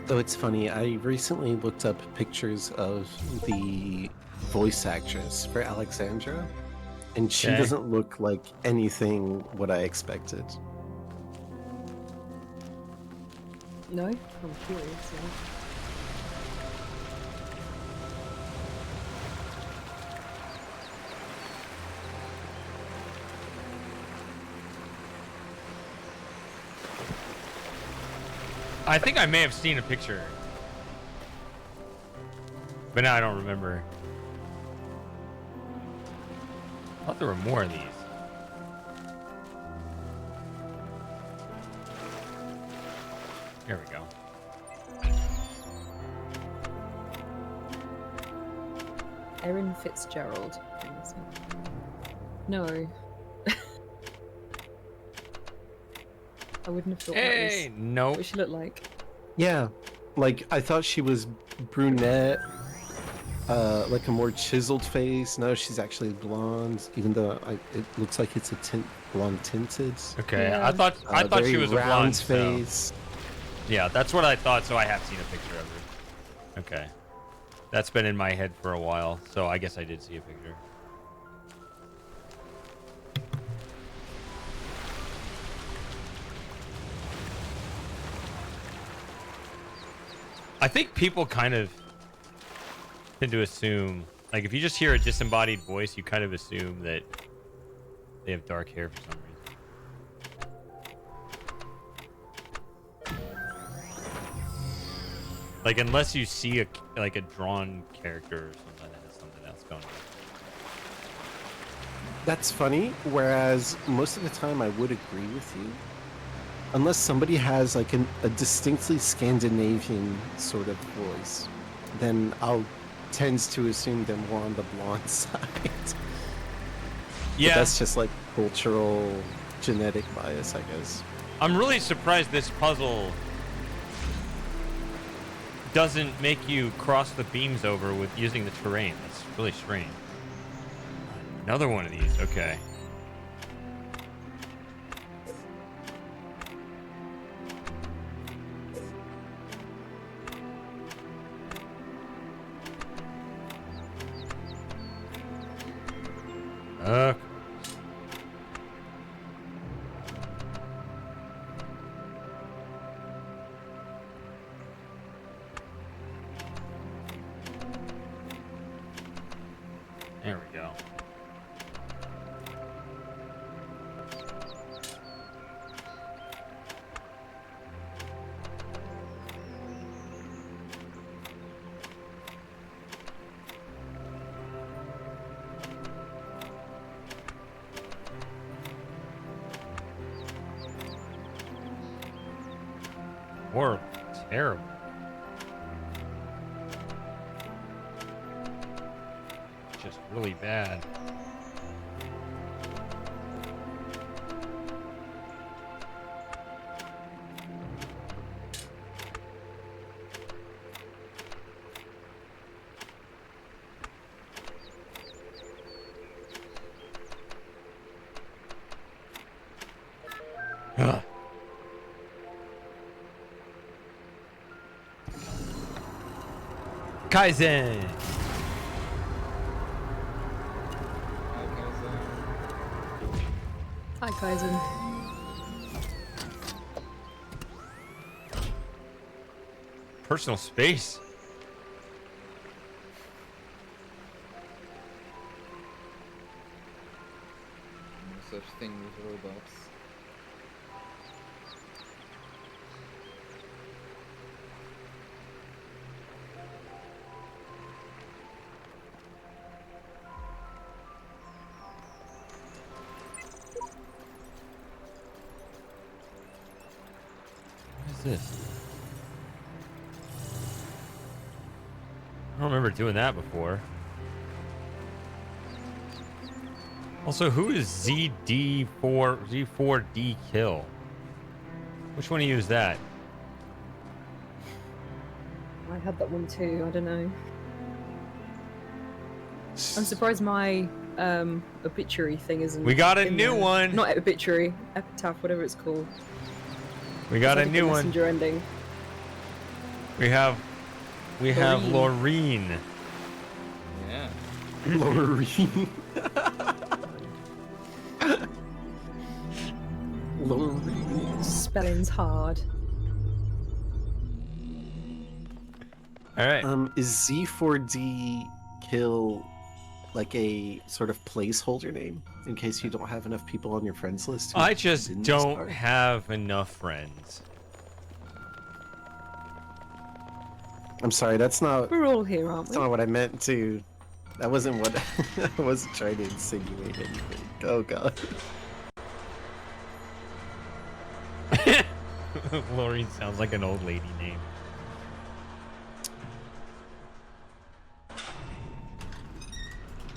Though it's funny, I recently looked up pictures of the voice actress for Alexandra, and she Okay. doesn't look like anything what I expected. No? I'm curious. Yeah. I think I may have seen a picture, but now I don't remember. I thought there were more of these. Here we go. Erin Fitzgerald. No. I wouldn't have thought Hey, that no. was what she looked like. Yeah, like I thought she was brunette, like a more chiseled face. No, she's actually blonde, even though it looks like it's a blonde tinted. Okay, Yeah. I thought she very was a round blonde so- face. Yeah, that's what I thought. So I have seen a picture of her. Okay, that's been in my head for a while. So I guess I did see a picture. I think people kind of tend to assume, like, if you just hear a disembodied voice, you kind of assume that they have dark hair for some reason. Like, unless you see a drawn character or something that has something else going on. That's funny. Whereas most of the time, I would agree with you, unless somebody has like a distinctly Scandinavian sort of voice, then I'll tend to assume they're more on the blonde side. Yeah, But that's just like cultural, genetic bias, I guess. I'm really surprised this puzzle doesn't make you cross the beams over with using the terrain. That's really strange. Another one of these. Okay. There we go. Horrible. Terrible. Just really bad. Ugh. Kaizen. Hi, Kaizen. Personal space. No such thing with robots. What is this? I don't remember doing that before. Also, who is Z4D kill? Which one of you is that? I had that one too. I don't know. I'm surprised my obituary thing isn't. We got a in new there. one. Not obituary, epitaph, whatever it's called. We got It's a like new one. messenger ending. We have Laureen. Yeah. Loreen. Loreen. Spelling's hard. All right. Is Z4D kill like a sort of placeholder name in case you don't have enough people on your friends list? who I just didn't don't start? have enough friends. I'm sorry, that's not We're all here, aren't that's we? not what I meant to. That wasn't what I wasn't trying to insinuate anything. Oh god. Laureen sounds like an old lady name.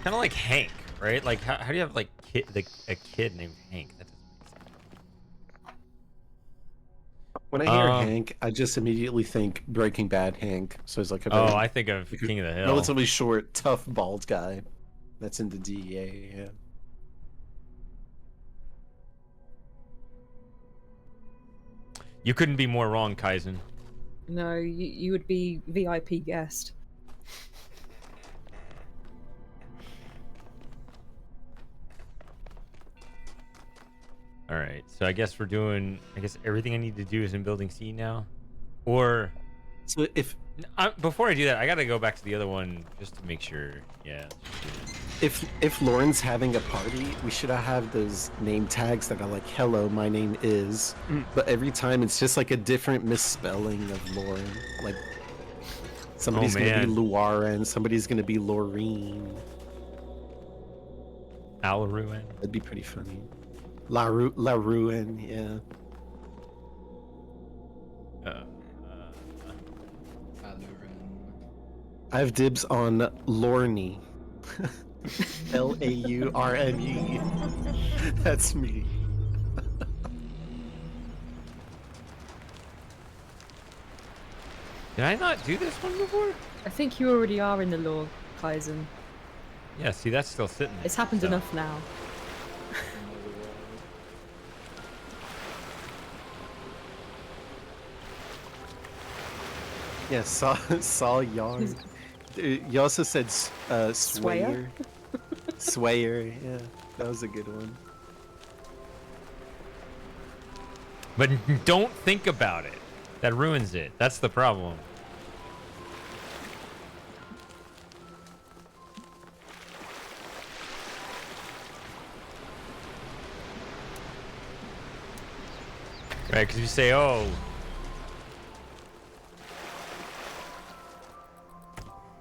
Kind of like Hank, right? Like, how do you have like a kid named Hank? That doesn't make sense. When I hear Hank, I just immediately think Breaking Bad Hank. So it's like a very, I think of King of the Hill. relatively short, tough, bald guy that's in the DEA. Yeah. You couldn't be more wrong, Kaizen. No, you would be VIP guest. All right, so I guess we're doing. I guess everything I need to do is in Building C now, or So if before I do that, I gotta go back to the other one just to make sure. Yeah. if Lauren's having a party, we should have those name tags that are like, "Hello, my name is," but every time it's just like a different misspelling of Lauren. Like somebody's gonna be man. Luaren, somebody's gonna be Laureen. Alaruin. That'd be pretty funny. La Ruin, yeah. I have dibs on Lorne. Laurne. That's me. Did I not do this one before? I think you already are in the law, Kaizen. Yeah. See, that's still sitting there. It's happened so- enough now. Yeah, saw yarn. You also said Swayer. Swayer, yeah, that was a good one. But don't think about it. That ruins it. That's the problem. Right, because you say, oh.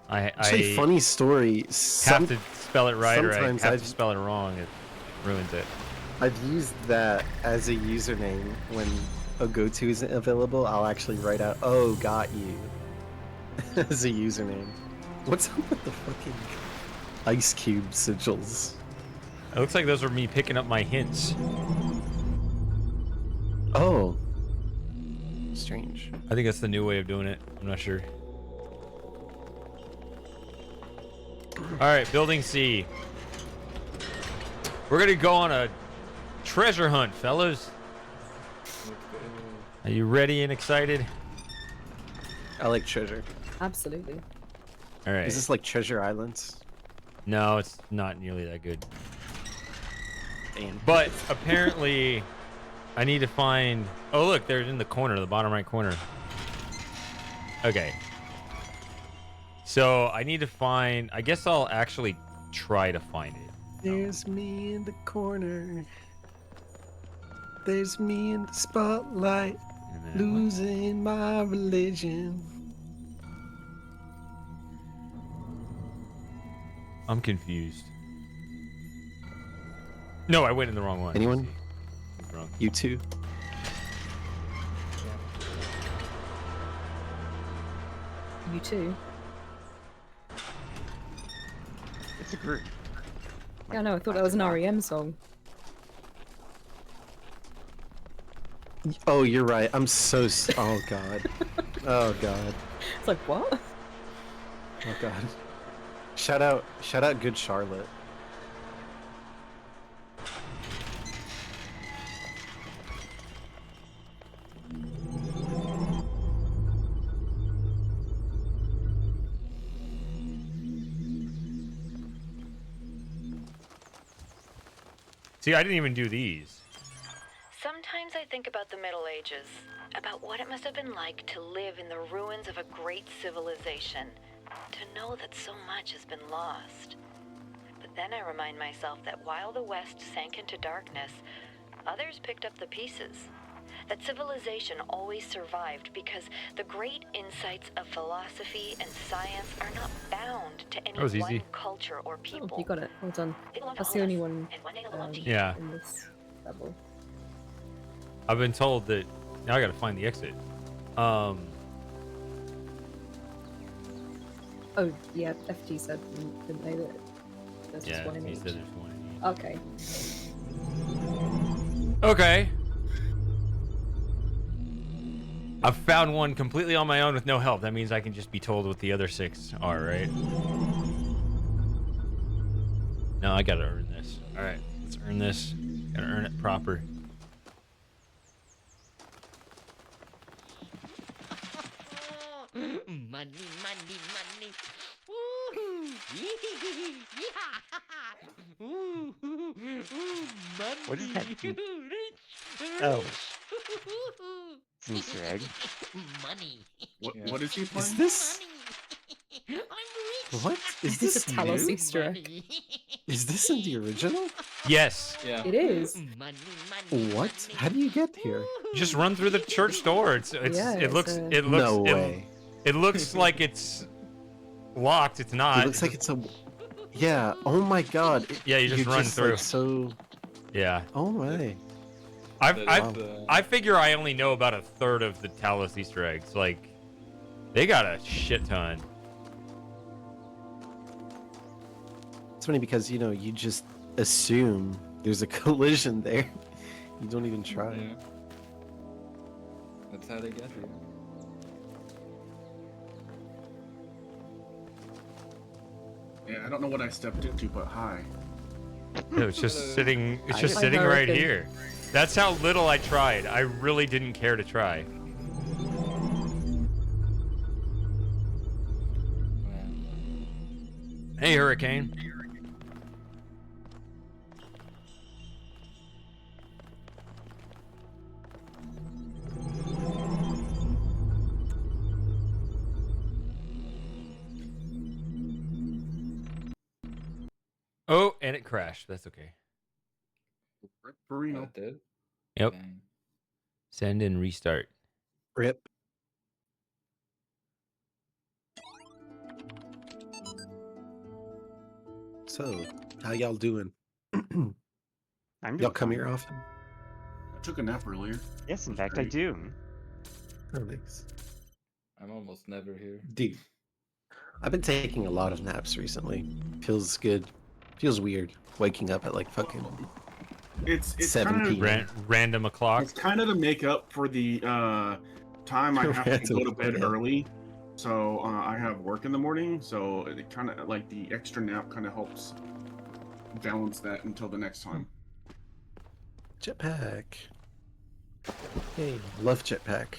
Actually, I funny story. have to spell it right or I sometimes have I've- to spell it wrong. It ruins it. I've used that as a username when a go-to isn't available. I'll actually write out, "Oh, got you," as a username. What's up with the fucking ice cube sigils? It looks like those are me picking up my hints. Oh, strange. I think that's the new way of doing it. I'm not sure. All right, building C. We're gonna go on a treasure hunt, fellas. Are you ready and excited? I like treasure. Absolutely. All right. Is this like Treasure Islands? No, it's not nearly that good. Damn. But apparently, I need to find. Oh, look, they're in the corner, the bottom right corner. Okay. So I need to find. I guess I'll actually try to find it. There's me in the corner. There's me in the spotlight, In a minute. losing my religion. I'm confused. No, I went in the wrong one. Anyone? Wrong. You too? You too. It's a group. Yeah, no, I thought that was an REM song. Oh, you're right. I'm so. Oh god. Oh god. It's like, what? Oh god. Shout out, Good Charlotte. See, I didn't even do these. Sometimes I think about the Middle Ages, about what it must have been like to live in the ruins of a great civilization, to know that so much has been lost. But then I remind myself that while the West sank into darkness, others picked up the pieces. That civilization always survived because the great insights of philosophy and science are not bound to any That was one easy. culture or people. Oh, you got it. Well done. They belong to That's all the of only us, one and one day they'll belong to you. Yeah. in this level. I've been told that now I gotta find the exit. Oh, yeah, FT said, didn't they, that there's just Yeah, one in he each. said there's one in each. Okay. Okay. I've found one completely on my own with no help. That means I can just be told what the other 6 are, right? No, I gotta earn this. All right, let's earn this. Gotta earn it proper. Money, money, money. Woo-hoo. Yeah. Ooh, money. What does that do? Rich, Oh. rich. It's an Easter egg. Money. What is he playing? Is this? Money. I'm rich. What? Is This this is Talos new? Easter egg. Money. Is this in the original? Yes. Yeah. It is. Money, money, What? money. How do you get here? Just run through the church door. It Yeah, it looks it's a- it looks No it, way. it looks like it's locked. It's not. It looks like it's a. Yeah. Oh my god. Yeah, you just run through. Like, so. Yeah. Oh my. I figure I only know about a third of the Talos Easter eggs. Like, they got a shit ton. It's funny because you just assume there's a collision there. You don't even try. Yeah. That's how they get here. Yeah, I don't know what I stepped into, but hi. It's just sitting. It's just I sitting right American. here. That's how little I tried. I really didn't care to try. Hey, Hurricane. Oh, and it crashed. That's okay. For real. That did? Yep. Dang. Send and restart. Rip. So, how y'all doing? I'm Y'all doing come fine. here often? I took a nap earlier. Yes, in fact, I Great. do. Oh, thanks. I'm almost never here. Dude, I've been taking a lot of naps recently. Feels good. Feels weird waking up at like fucking It's 7 kind of p.m. Random o'clock. it's kind of to make up for the time I have to Random, go to bed yeah. early. So I have work in the morning, so it kind of like the extra nap kind of helps balance that until the next time. Jetpack. Hey, love jetpack.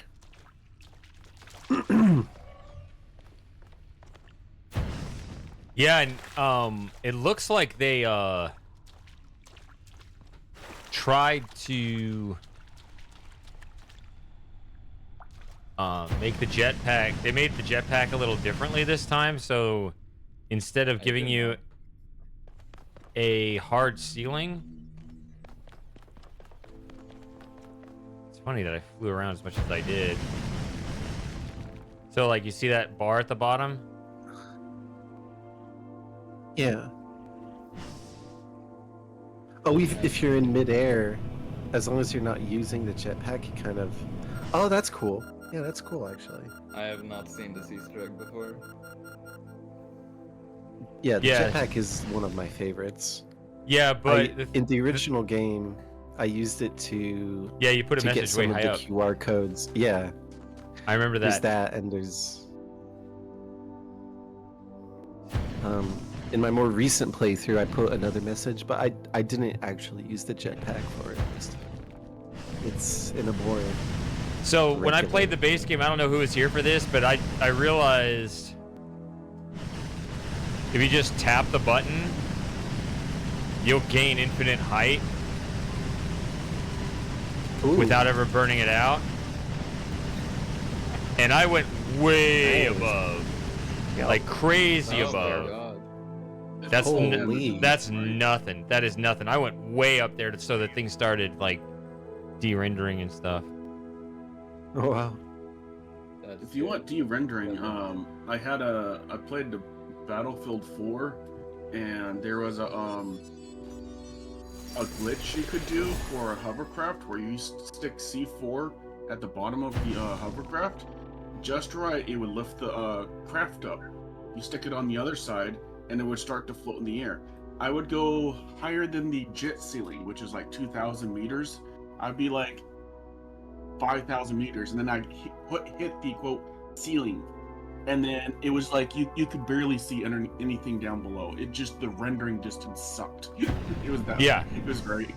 Yeah, and it looks like they tried to make the jetpack. They made the jetpack a little differently this time, so instead of giving you a hard ceiling, it's funny that I flew around as much as I did. So like you see that bar at the bottom? Yeah. Oh, if you're in midair, as long as you're not using the jetpack, you kind of... Oh, that's cool. Yeah, that's cool, actually. I have not seen this Easter egg before. Yeah, the Yeah. jetpack is one of my favorites. Yeah, but in the original game, I used it to... Yeah, you put a to get message way some of high the up. QR codes. Yeah. I remember There's that. that, and there's... In my more recent playthrough, I put another message, but I didn't actually use the jetpack for it this time. It's in a more... So when I regular- played the base game, I don't know who was here for this, but I realized if you just tap the button, you'll gain infinite height Ooh. without ever burning it out. And I went way above, like crazy Oh my above. god. That's Holy. that's nothing. That is nothing. I went way up there so that things started like de-rendering and stuff. Oh, wow. That's If you want de-rendering, I played the Battlefield 4, and there was a glitch you could do for a hovercraft where you stick C4 at the bottom of the hovercraft. Just right, it would lift the craft up. You stick it on the other side, and it would start to float in the air. I would go higher than the jet ceiling, which is like 2,000 meters. I'd be like 5,000 meters, and then I'd hit the quote ceiling, and then it was like you could barely see anything down below. It just, the rendering distance sucked. It was that. Yeah. It was great.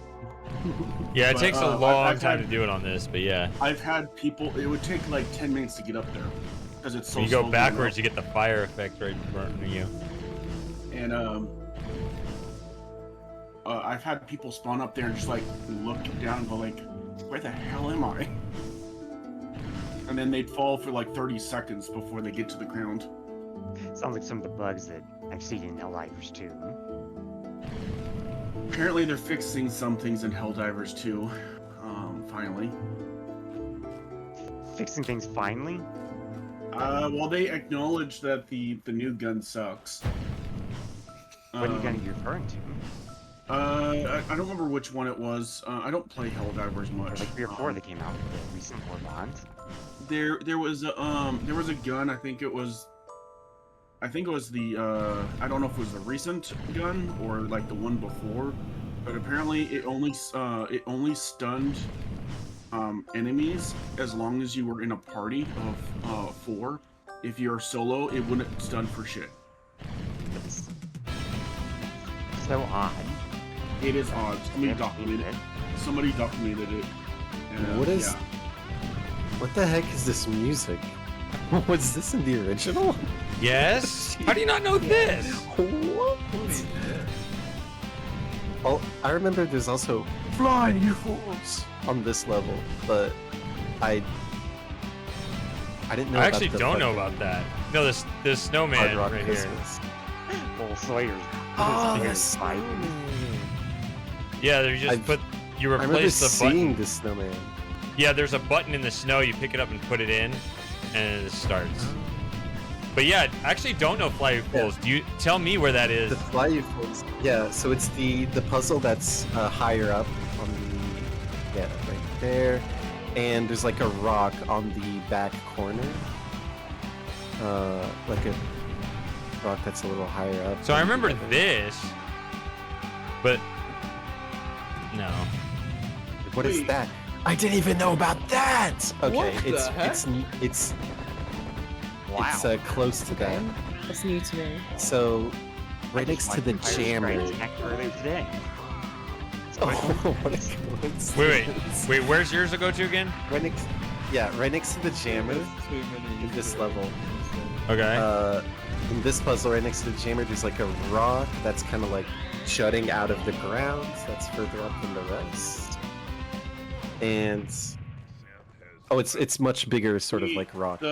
Yeah, it But, takes a long I've time had- to do it on this, but yeah. I've had people. It would take like 10 minutes to get up there because it's so. When you go slow backwards, going you get the fire effect right in front of you. up. And I've had people spawn up there and just like look down and go like, "Where the hell am I?" And then they'd fall for like 30 seconds before they get to the ground. Sounds like some of the bugs that I've seen in Helldivers too. Apparently, they're fixing some things in Helldivers too. Finally. Fixing things finally? Well, they acknowledge that the new gun sucks. What gun are you referring to? I don't remember which one it was. I don't play Helldivers much. Like 3 or 4 that came out with the recent War Bonds. There was a gun. I think it was the I don't know if it was the recent gun or like the one before, but apparently it only stunned enemies as long as you were in a party of 4. If you're solo, it wouldn't stun for shit. That's so odd. It is odd. Somebody Never seen documented it. Somebody documented it. And, What is... yeah. What the heck is this music? Was this in the original? Yes? How do you not know this? What? Oh, I remember there's also Fly, you fools! On this level, but I didn't know I about actually the don't know fucking about that. No, this Hard snowman Rock right Christmas. Well, Sawyer's Oh, fingers that's fighting. here. Yeah, they just I've- you I remember replace the seeing button. the snowman. Yeah, there's a button in the snow. You pick it up and put it in, and it starts. But yeah, I actually don't know Fly Fools. Do you tell me where that is? The Fly Fools. Yeah, so it's the puzzle that's higher up on the right there, and there's like a rock on the back corner, like a rock that's a little higher up. So I remember this, but no. What is that? I didn't even know about that. Okay, What the it's heck? it's Wow. it's close to that. That's new to me. So right next to the jammer. Earlier today. Oh, what a coincidence. Wait, where's yours to go to again? Right next, right next to the jammer Too many in this level. Okay. In this puzzle, right next to the jammer, there's like a rock that's kind of like jutting out of the ground. So that's further up than the rest. And it's much bigger, sort of like rock.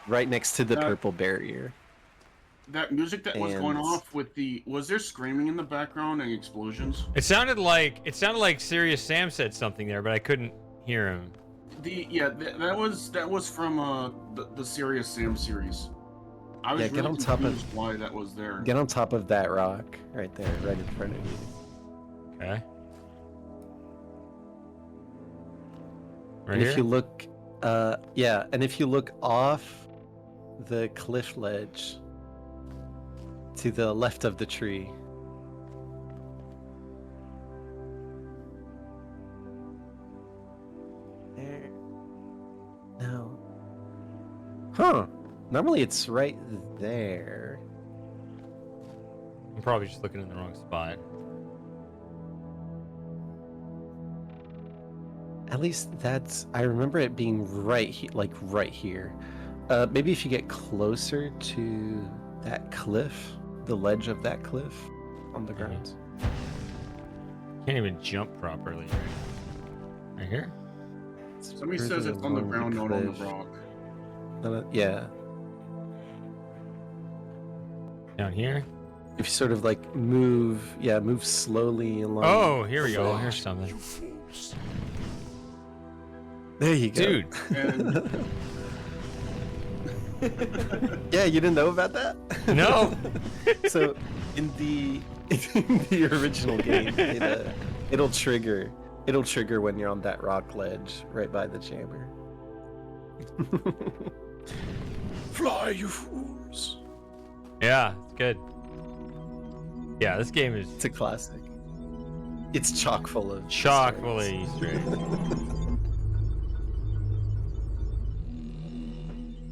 Right next to the purple barrier. That music that was going And- off with was there screaming in the background and explosions? It sounded like Serious Sam said something there, but I couldn't hear him. That was from the Serious Sam series. I was Yeah, get really on top of- confused why that was there. Get on top of that rock right there, right in front of you. Okay. Right And here? if you look, and if you look off the cliff ledge to the left of the tree. There. No. Huh. Normally it's right there. I'm probably just looking in the wrong spot. At least I remember it being right here. Maybe if you get closer to that cliff, the ledge of that cliff on the ground. Can't even jump properly. Right here? Somebody says it's on the ground, not on the rock. Yeah. Down here? If you sort of like move slowly along. Oh, here we go. Here's something. There you go. Dude. Yeah, you didn't know about that? No. So in the original game, it'll trigger when you're on that rock ledge right by the jammer. Fly, you fools! Yeah, it's good. Yeah, this game is... It's a classic. It's chock full of Easter eggs.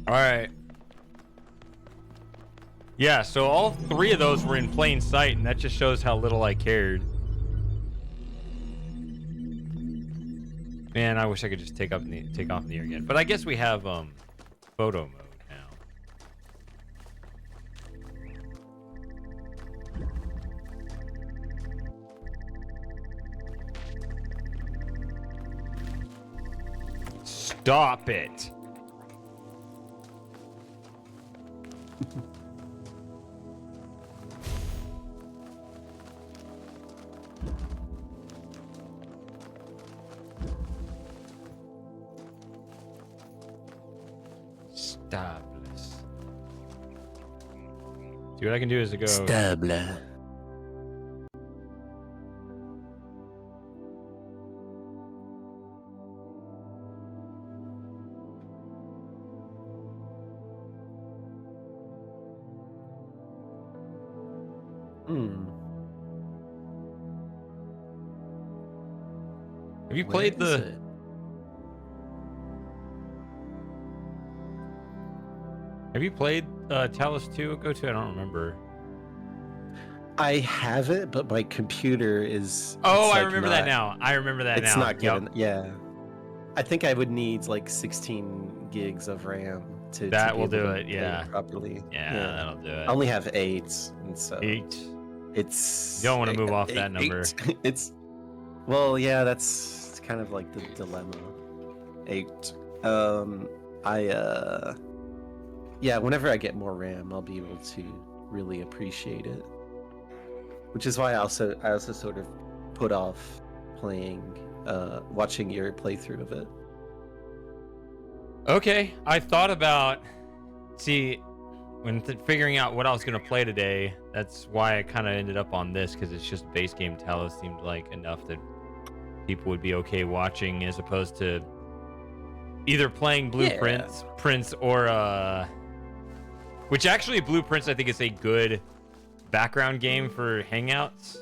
Alright. Yeah, so all three of those were in plain sight, and that just shows how little I cared. Man, I wish I could just take off in the air again. But I guess we have photo mode now. Stop it. Stabless. See what I can do is to go. Stable. Have you played the? Have you played Talos 2? Go to. I don't remember. I have it, but my computer is. Oh, it's I like remember that now. I remember that now. It's not Yep. good. Yeah. I think I would need like 16 gigs of RAM to. That be will able do to it, play yeah. Properly. Yeah, that'll do it. I only have 8, and so 8. it's. You don't want to move off that number. 8. It's. Well, yeah, that's kind of like the dilemma. 8. Yeah, whenever I get more RAM, I'll be able to really appreciate it. Which is why I also sort of put off playing, watching your playthrough of it. Okay, I thought about, see, when figuring out what I was going to play today, that's why I kind of ended up on this, because it's just base game Talos seemed like enough that people would be okay watching, as opposed to either playing Blueprints, Prince, or, which actually Blueprints I think is a good background game for Hangouts.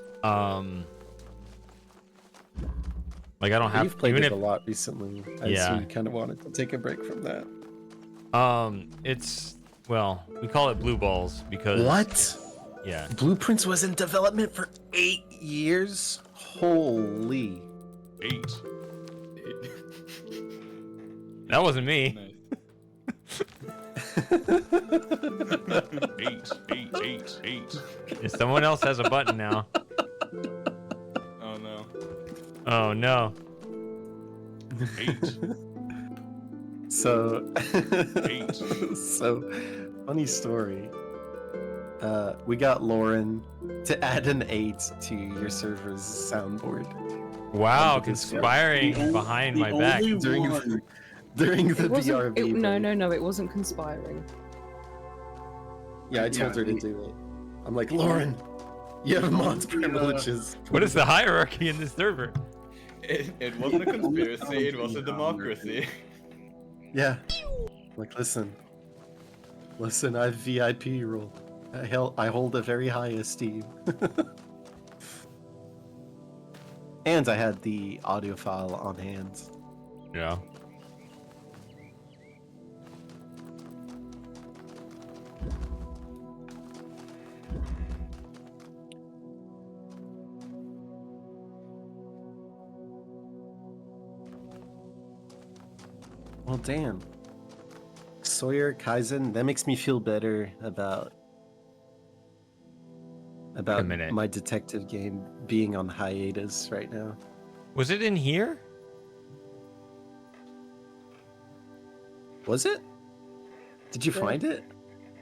Like, I don't have... You've played even it if, a lot recently. I assume you kind of wanted to take a break from that. It's... Well, we call it Blue Balls because... What? Yeah. Blueprints was in development for 8 years? Holy. 8. That wasn't me. Nice. 8. If someone else has a button now. Oh no. Oh no. 8. So, 8. so funny story. We got Lauren to add an 8 to your server's soundboard. Wow, Discord. conspiring behind my back. During the BRB. No, it wasn't conspiring. Yeah, I told her to do it. I'm like, Lauren, you have mod privileges. What is the hierarchy in this server? It wasn't a conspiracy, it was a democracy. Yeah. Like, listen, I have VIP rule. I hold a very high esteem. And I had the audio file on hand. Yeah. Well, damn. Sawyer, Kaizen, that makes me feel better about my detective game being on hiatus right now. Was it in here? Was it? Did you find it?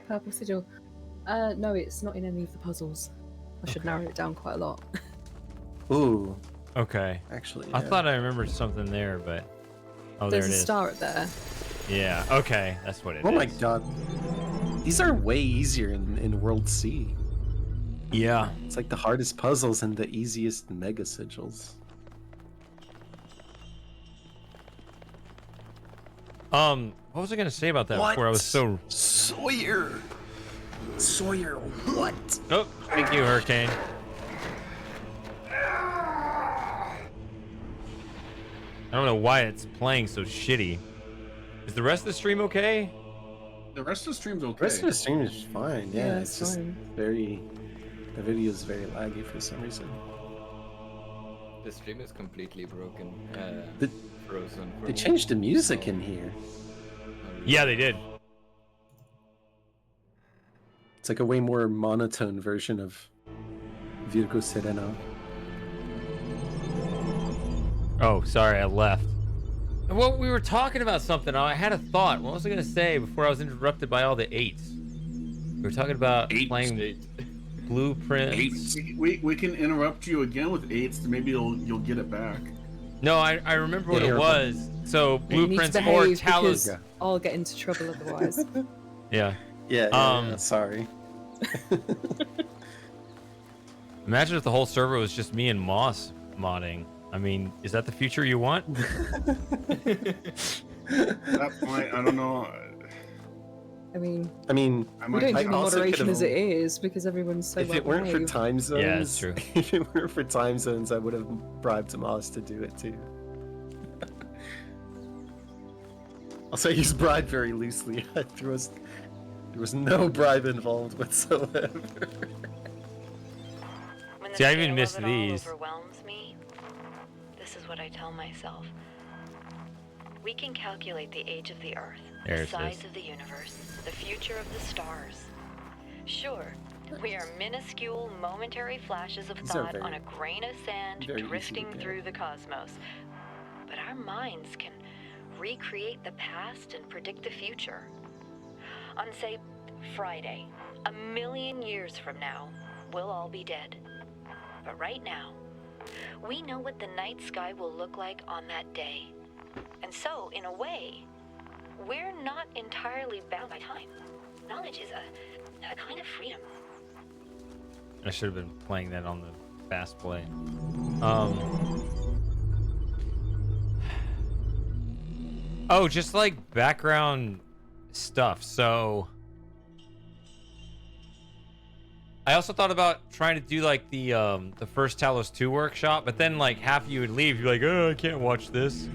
Purple sigil. No, it's not in any of the puzzles. I should narrow it down quite a lot. Ooh. Okay. Actually, I yeah. thought I remembered something there, but... Oh, There's there it a is. star up there. Yeah, okay. That's what it is. Oh my god. These are way easier in World C. Yeah. It's like the hardest puzzles and the easiest mega sigils. What was I gonna say about that before I was so... Sawyer, what? Oh, thank you, Hurricane. I don't know why it's playing so shitty. Is the rest of the stream okay? The rest of the stream's okay. The rest of the stream is fine. Yeah, Yeah, it's it's just fine. very... The video is very laggy for some reason. The stream is completely broken. Frozen. They changed the music in here. Yeah, they did. It's like a way more monotone version of Virgo Sereno. Oh, sorry, I left. Well, we were talking about something. I had a thought. What was I gonna say before I was interrupted by all the 8s? We were talking about playing Blueprints. 8. We can interrupt you again with 8s. Maybe you'll get it back. No, I remember what it was. So You need to Blueprints or behave Talos. because I'll get into trouble otherwise. Yeah. Yeah, sorry. Imagine if the whole server was just me and Moss modding. I mean, is that the future you want? At that point, I don't know. I mean, we don't do also moderation could've- as it is because everyone's so If it weren't for well-behaved. time zones, Yeah, it's true. If it weren't for time zones, I would have bribed Moss to do it too. Also, I use bribe very loosely. There was no bribe involved whatsoever. When the See, I even scale missed of it all these. overwhelms me, this is what I tell myself. We can calculate the age of the Earth, There the it size is. of the universe, the future of the stars. Sure, we are minuscule, momentary flashes of These are thought very- on a grain of sand very easy to drifting get. through the cosmos. But our minds can recreate the past and predict the future. On, say, Friday, 1,000,000 years from now, we'll all be dead. But right now, we know what the night sky will look like on that day. And so, in a way, we're not entirely bound by time. Knowledge is a kind of freedom. I should have been playing that on the fast play. Oh, just like background stuff. So I also thought about trying to do like the first Talos 2 workshop, but then like half of you would leave. You're like, oh, I can't watch this.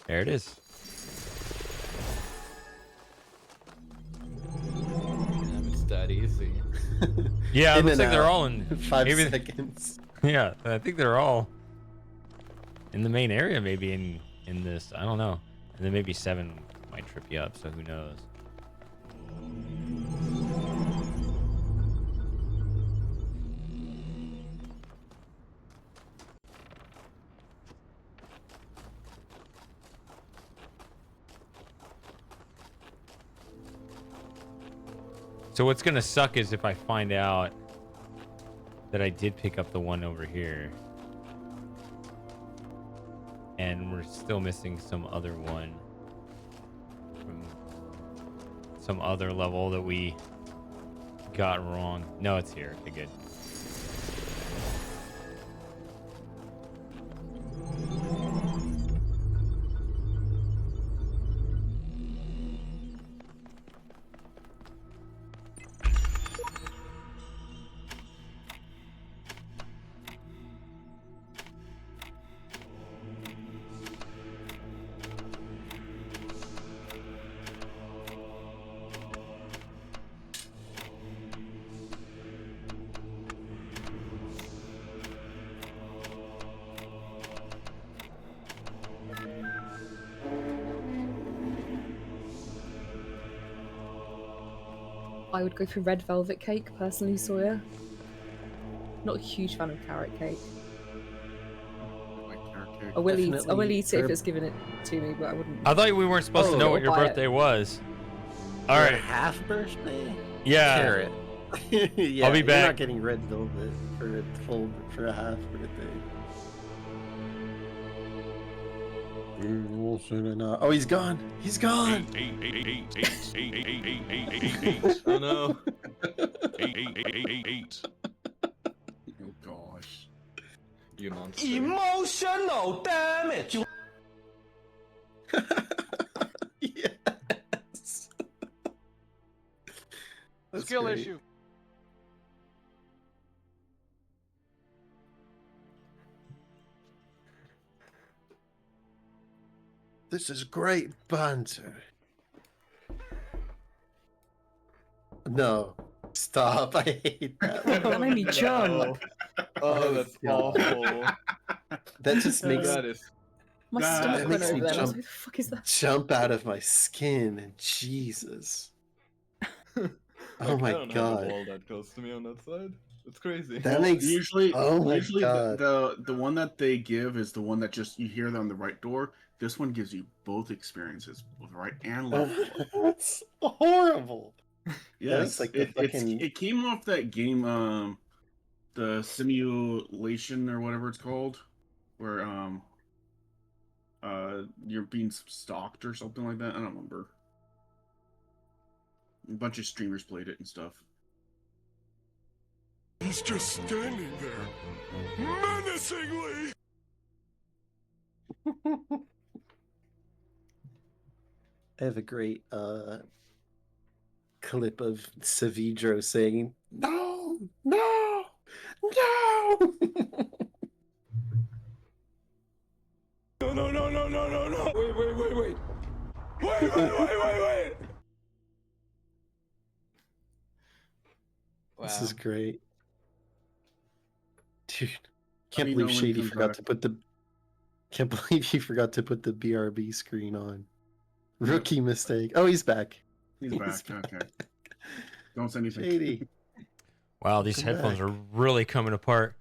There it is. It's that easy. Yeah, it In looks and like they're out. all in 5 maybe- seconds. Yeah, I think they're all in the main area, maybe in this. I don't know. And then maybe 7 might trip you up, so who knows? So what's gonna suck is if I find out that I did pick up the one over here, and we're still missing some other one from some other level that we got wrong. No, it's here. Okay, good. I would go for red velvet cake, personally, Sawyer. Not a huge fan of carrot cake. Like carrot cake. I will eat Definitely it if herb- it's given it to me, but I wouldn't. I thought we weren't supposed to know Oh, what your buy it. birthday was. All Your right. half birthday? Yeah. Carrot. Yeah, I'll be you're back. not getting red velvet for a half birthday. Oh, he's gone. He's gone. Oh no. Oh gosh. You monster. Emotional damage. Yes. That's Skill great. issue. This is great banter. No. Stop. I hate that. That made me jump. Oh, that's God. awful. That just makes That is. My That stomach went makes me over there. I was jump. like, what the fuck is that? jump out of my skin. Jesus. Oh I my don't have a God. wall that close to me on that side. It's crazy. That makes Usually, Oh my usually God. the one that they give is the one that just you hear on the right door. This one gives you both experiences, both right and left door. That's horrible. Yeah, That's like the fucking- it came off that game, the simulation or whatever it's called, where you're being stalked or something like that. I don't remember. A bunch of streamers played it and stuff. He's just standing there, menacingly. I have a great clip of Savidro saying, "No, no, no." No, no, no, no, no, no, no. Wait, wait, wait, wait. Wait, wait, wait, wait, wait. Wow. This is great. Dude, Let can't me know believe when he Shady comes forgot back. to put the can't believe he forgot to put the BRB screen on. Rookie mistake. Oh, he's back. He's back. Okay. Don't say anything. Shady. Wow, these Come headphones back. are really coming apart.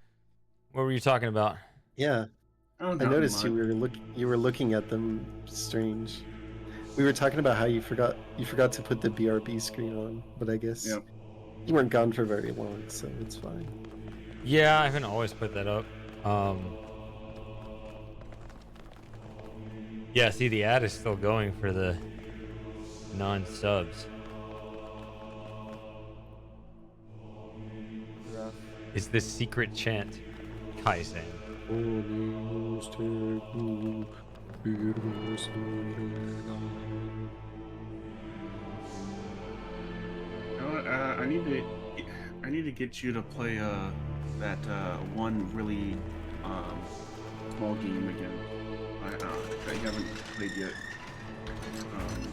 What were you talking about? Yeah, Oh, I nothing noticed much. you were looking at them strange. We were talking about how you forgot to put the BRB screen on, but I guess Yep. you weren't gone for very long, so it's fine. Yeah, I haven't always put that up. Yeah, see, the ad is still going for the non-subs. Rough. Is this secret chant Kaizen? I need to get you to play that one really small game again. I haven't played yet.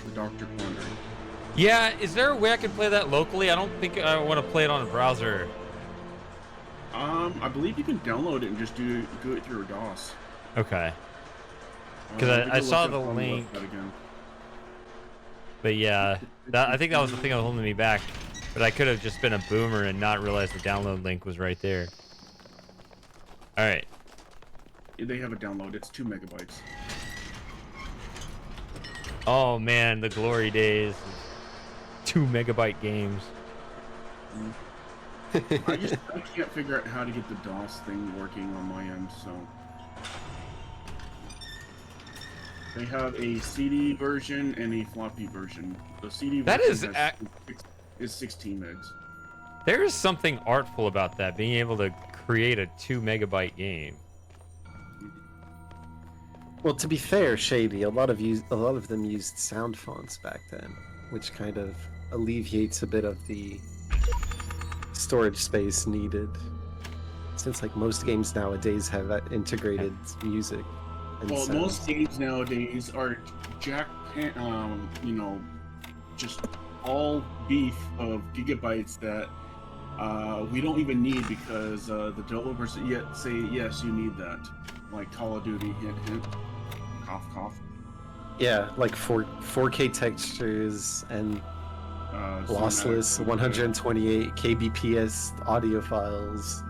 The Doctor Corner. Yeah, is there a way I can play that locally? I don't think I want to play it on a browser. I believe you can download it and just do it through DOS. Okay. Because I saw the link. But yeah, I think that was the thing that was holding me back. But I could have just been a boomer and not realized the download link was right there. All right. They have a download. It's 2 megabytes. Oh man, the glory days. 2 megabyte games. I can't figure out how to get the DOS thing working on my end, so. They have a CD version and a floppy version. The CD version is 16 megs. There is something artful about that, being able to create a 2 megabyte game. Well, to be fair, Shady, a lot of them used sound fonts back then, which kind of alleviates a bit of the storage space needed. Since like most games nowadays have that integrated music. And Well, sound. most games nowadays are just all beef of gigabytes that we don't even need because the developers yet say yes, you need that. Like Call of Duty, hint, hint, cough, cough. Yeah, like 4K textures and lossless 128 kbps audio files,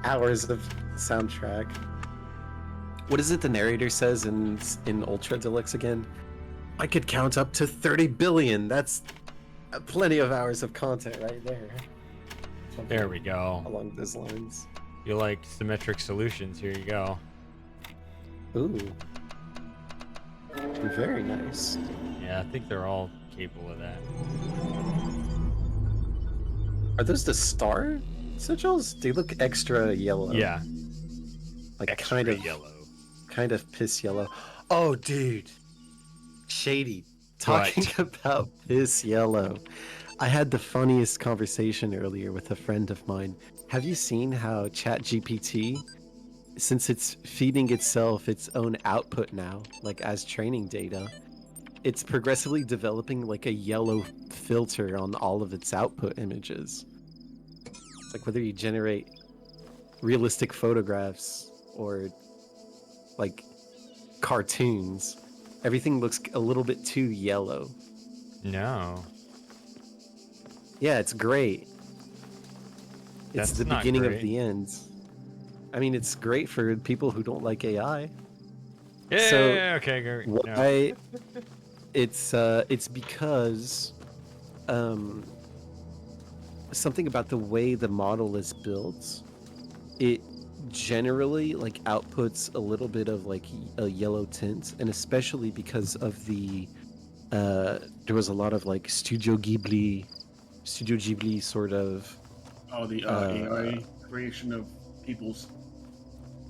hours of soundtrack. What is it the narrator says in Ultra Deluxe again? I could count up to 30 billion. That's plenty of hours of content right there. Something There we go. along those lines. You like symmetric solutions? Here you go. Ooh. Very nice. Yeah, I think they're all capable of that. Are those the star sigils? They look extra yellow. Yeah. Like Extra kind of yellow. Kind of piss yellow. Oh, dude. Shady. Talking about piss yellow. I had the funniest conversation earlier with a friend of mine. Have you seen how ChatGPT, since it's feeding itself its own output now, like as training data, it's progressively developing like a yellow filter on all of its output images. It's like whether you generate realistic photographs or like cartoons, everything looks a little bit too yellow. No. Yeah, it's great. It's That's the not beginning great. of the end. I mean, it's great for people who don't like AI. Yeah, So, okay, great. No. Why? It's because something about the way the model is built. It generally like outputs a little bit of like a yellow tint, and especially because of the there was a lot of like Studio Ghibli sort of the AI creation of people's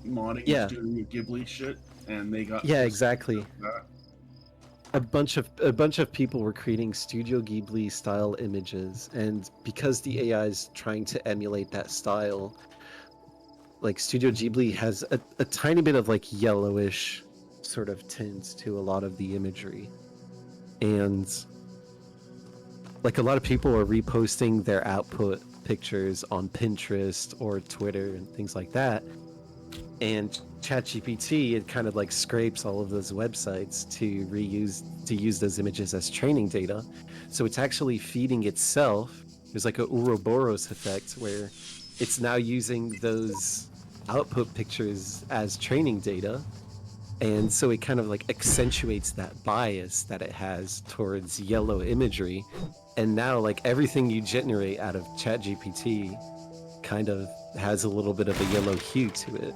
modding Studio Ghibli shit, and they got exactly. A bunch of people were creating Studio Ghibli style images, and because the AI is trying to emulate that style, like Studio Ghibli has a tiny bit of like yellowish sort of tints to a lot of the imagery. And like a lot of people are reposting their output pictures on Pinterest or Twitter and things like that. And ChatGPT, it kind of like scrapes all of those websites to use those images as training data. So it's actually feeding itself. There's like a Ouroboros effect where it's now using those output pictures as training data. And so it kind of like accentuates that bias that it has towards yellow imagery. And now like everything you generate out of ChatGPT kind of has a little bit of a yellow hue to it.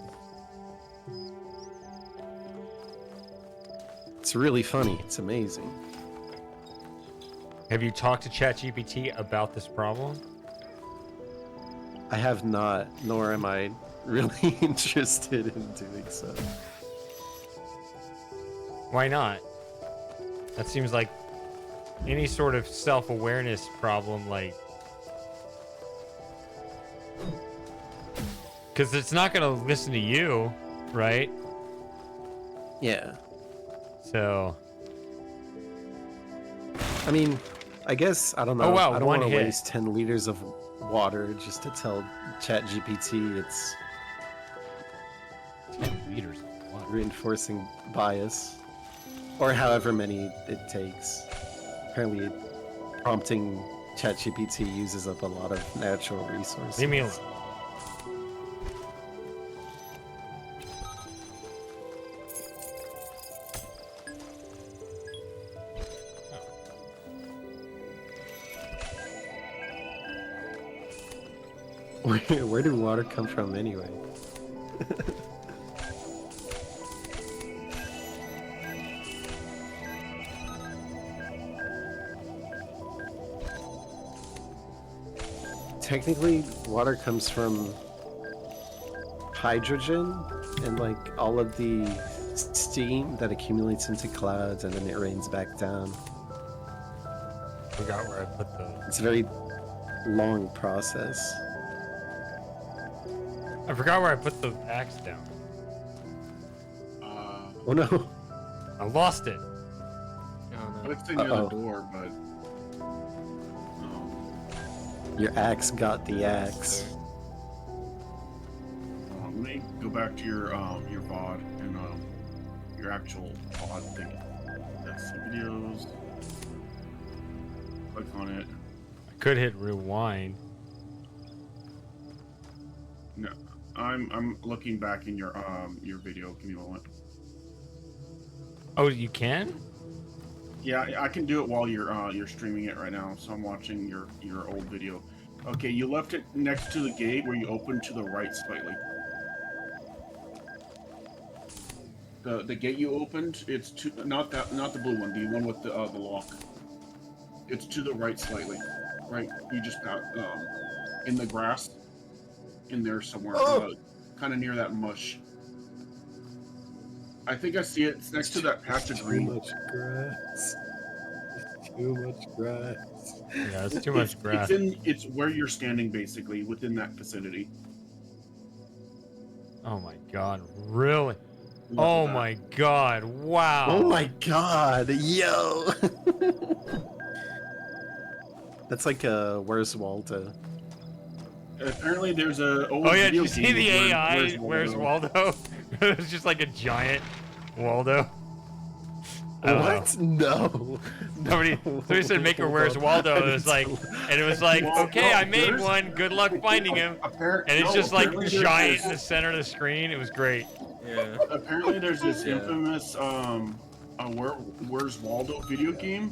It's really funny. It's amazing. Have you talked to ChatGPT about this problem? I have not, nor am I really interested in doing so. Why not? That seems like any sort of self-awareness problem, like... Because it's not going to listen to you, right? Yeah. So... I mean, I guess, I don't know. Oh, wow, I don't one want to hit. waste 10 liters of water just to tell ChatGPT it's 10 liters of water. reinforcing bias. Or however many it takes. Apparently, prompting ChatGPT uses up a lot of natural resources. Leave me alone. Where did water come from anyway? Technically, water comes from hydrogen and like all of the steam that accumulates into clouds and then it rains back down. Forgot where I put the... It's a very long process. I forgot where I put the axe down. Oh no. I lost it. It's near the door, but Your axe got the axe. let me go back to your VOD and your actual VOD thing. That's the videos. Click on it. I could hit rewind. No, I'm looking back in your video. Give me a moment. Oh, you can? Yeah, I can do it while you're streaming it right now. So I'm watching your old video. Okay, you left it next to the gate where you open to the right slightly. The gate you opened, it's to not the blue one, the one with the lock. It's to the right slightly. Right, you just got in the grass, in there somewhere, kind of near that mush. I think I see it. It's next to that patch of green. Too much grass. Too much grass. Yeah, it's too much grass. It's where you're standing, basically, within that vicinity. Oh my god, really? Oh my god, wow. Oh my god, yo! That's like Where's Waldo? Apparently there's a old Oh yeah, did video you see game the where- AI? Where's Waldo? It was just like a giant Waldo. I don't know. What? No. Somebody said make her Where's Waldo. It was like, and it was like, Well, okay, no, I made there's- one. Good luck finding him. And it's no, just like apparently there's giant this- in the center of the screen. It was great. Yeah. Apparently there's this Yeah. infamous Where's Waldo video game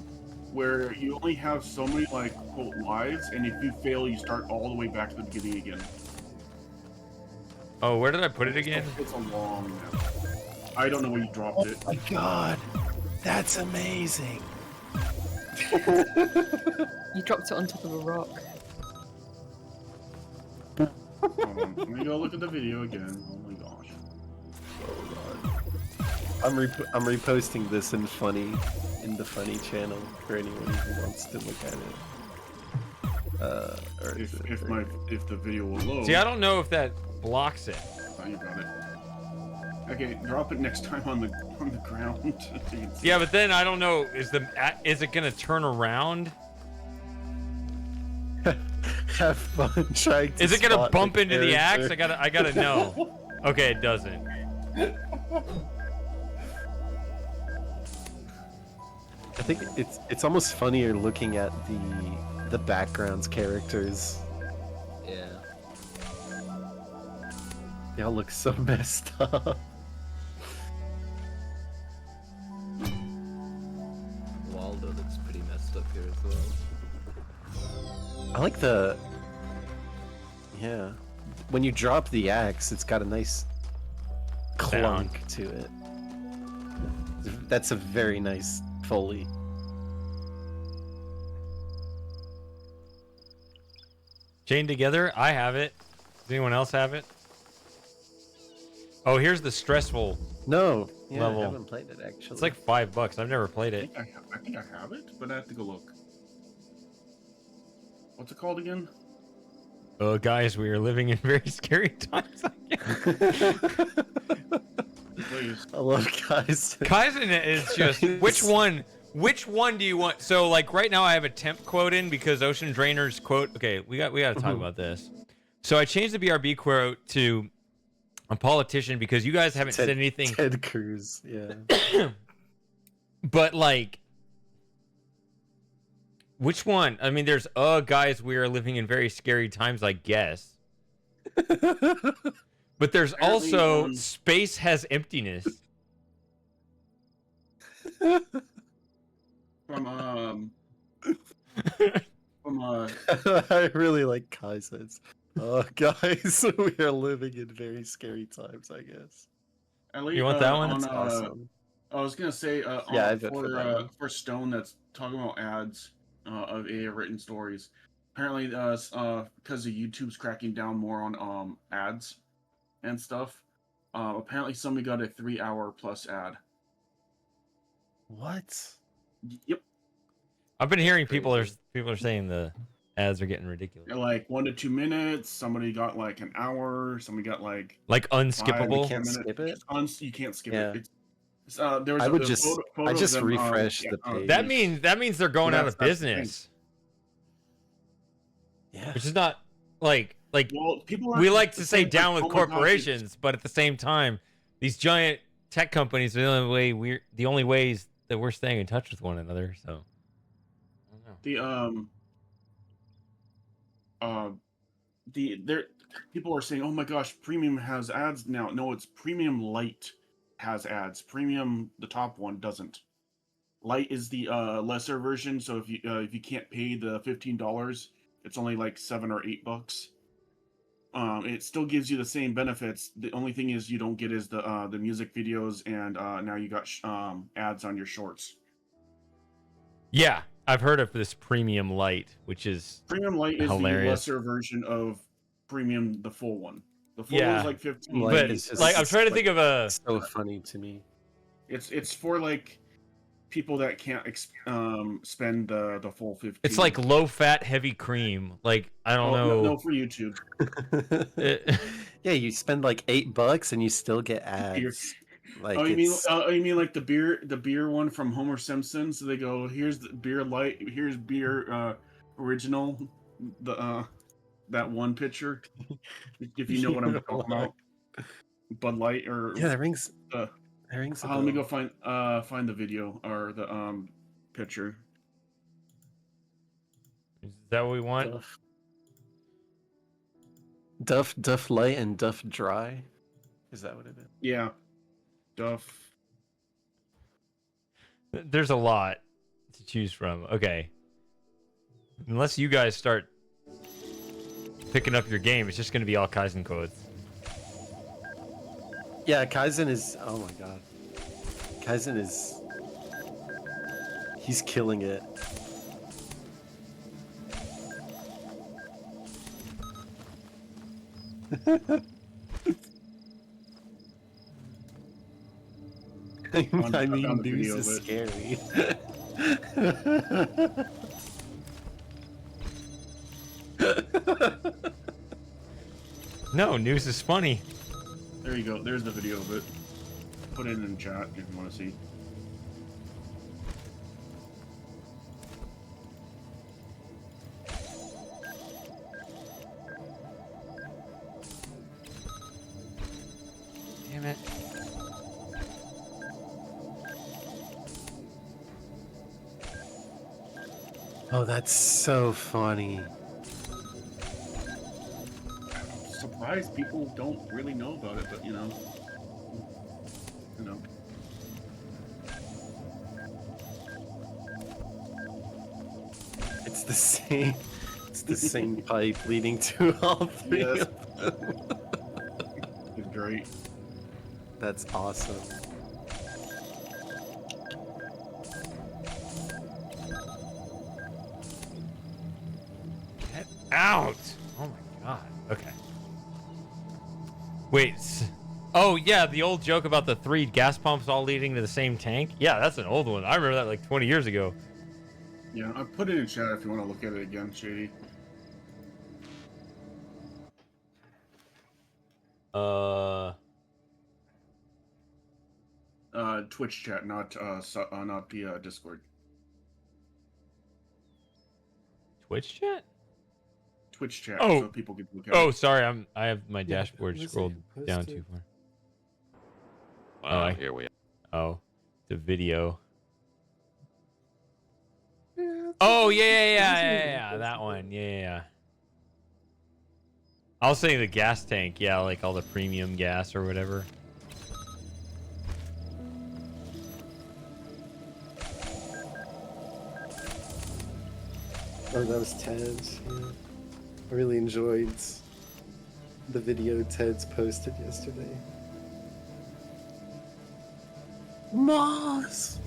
where you only have so many like quote lives, and if you fail you start all the way back to the beginning again. Oh, where did I put it again? It's a long map. I don't know where you dropped it. My god, that's amazing. You dropped it on top of a rock. Let me go look at the video again. Oh my gosh. I'm reposting this in the funny channel for anyone who wants to look at it. Or If the video will load. See, I don't know if that blocks it. Oh, you got it. Okay, drop it next time on the ground. so you can see. Yeah, but then I don't know. Is it gonna turn around? Have fun trying to Is it gonna spot bump into the axe? character. I gotta know. Okay, it doesn't. I think it's almost funnier looking at the backgrounds characters. Yeah. They all look so messed up. Waldo looks pretty messed up here as well. I like the... Yeah. when you drop the axe, it's got a nice clunk to it. That's a very nice Foley. Chained together? I have it. Does anyone else have it? Oh, here's the stressful No, level. I haven't played it actually. It's like $5. I've never played it. I think I have it, but I have to go look. What's it called again? Oh, guys, we are living in very scary times. Please. I love Kaizen. Kaizen is just which one? Which one do you want? So like right now I have a temp quote in because Ocean Drainer's quote. Okay, we got to talk about this. So I changed the BRB quote to a politician because you guys haven't said anything. Ted Cruz, yeah. But like, which one? I mean, there's guys, we are living in very scary times, I guess. But there's also space has emptiness. From I really like Kaizen's. Oh, guys, we are living in very scary times, I guess. At least, you want that one? That's awesome. I was gonna say, for Stone, that's talking about ads of AI written stories. Apparently, because of YouTube's cracking down more on ads and stuff. Apparently, somebody got a 3-hour plus ad. What? Yep. I've been hearing people are saying the ads are getting ridiculous. They're like 1 to 2 minutes. Somebody got like an hour. Somebody got like unskippable. You can't skip it. You can't skip Yeah. it. There was I would photo I just of them, refresh the page. That means they're going out of that's the business. Yeah. Which is not like well, people we are like to say saying, down like, with oh my gosh, corporations, but at the same time, these giant tech companies are the only ways that we're staying in touch with one another. So people are saying, oh my gosh, premium has ads now. No, it's premium light has ads. Premium, the top one, doesn't. Light is the lesser version, so if you can't pay the $15, it's only like $7 or $8. It still gives you the same benefits. The only thing is you don't get is the music videos, and now you got ads on your shorts. yeah, I've heard of this premium light, which is Premium light is hilarious. the lesser version of premium, the full one. The full Yeah. one's like 15. But I'm trying to think of a. So funny to me. It's for like people that can't spend the full 15. It's like low fat, heavy cream. Like I don't know. No, for YouTube. Yeah, you spend like $8 and you still get ads. Like you mean like the beer one from Homer Simpson? So they go, here's the beer light, here's beer original, that one picture. If you know what I'm talking about, Bud Light or yeah, that rings. Let me go find the video or the picture. Is that what we want? Duff Light and Duff Dry. Is that what it is? Yeah, Duff. There's a lot to choose from. Okay, unless you guys start picking up your game, it's just going to be all Kaizen codes. Yeah, Kaizen is. Oh my god, Kaizen is. He's killing it. I mean, news is scary. No, news is funny. There you go. There's the video of it. Put it in chat if you want to see. Damn it. Oh, that's so funny. I'm surprised people don't really know about it, but you know. It's the same. It's the same pipe leading to all three Yes. of them. Great. That's awesome. Get out! Oh my god. Okay. Wait. Oh yeah, the old joke about the 3 gas pumps all leading to the same tank. Yeah, that's an old one. I remember that like 20 years ago. Yeah, I put it in chat if you want to look at it again, Shady. Twitch chat, not the Discord. Twitch chat? Twitch chat, Oh. so people can look at Oh, it. sorry. I have my Yeah, dashboard what is scrolled it? down Posted. too far. Here we are. Oh, the video. Yeah, Oh yeah, that one. Yeah. I was saying the gas tank. Yeah, like all the premium gas or whatever. Oh, that was Ted's. Yeah. I really enjoyed the video Ted's posted yesterday. Moss!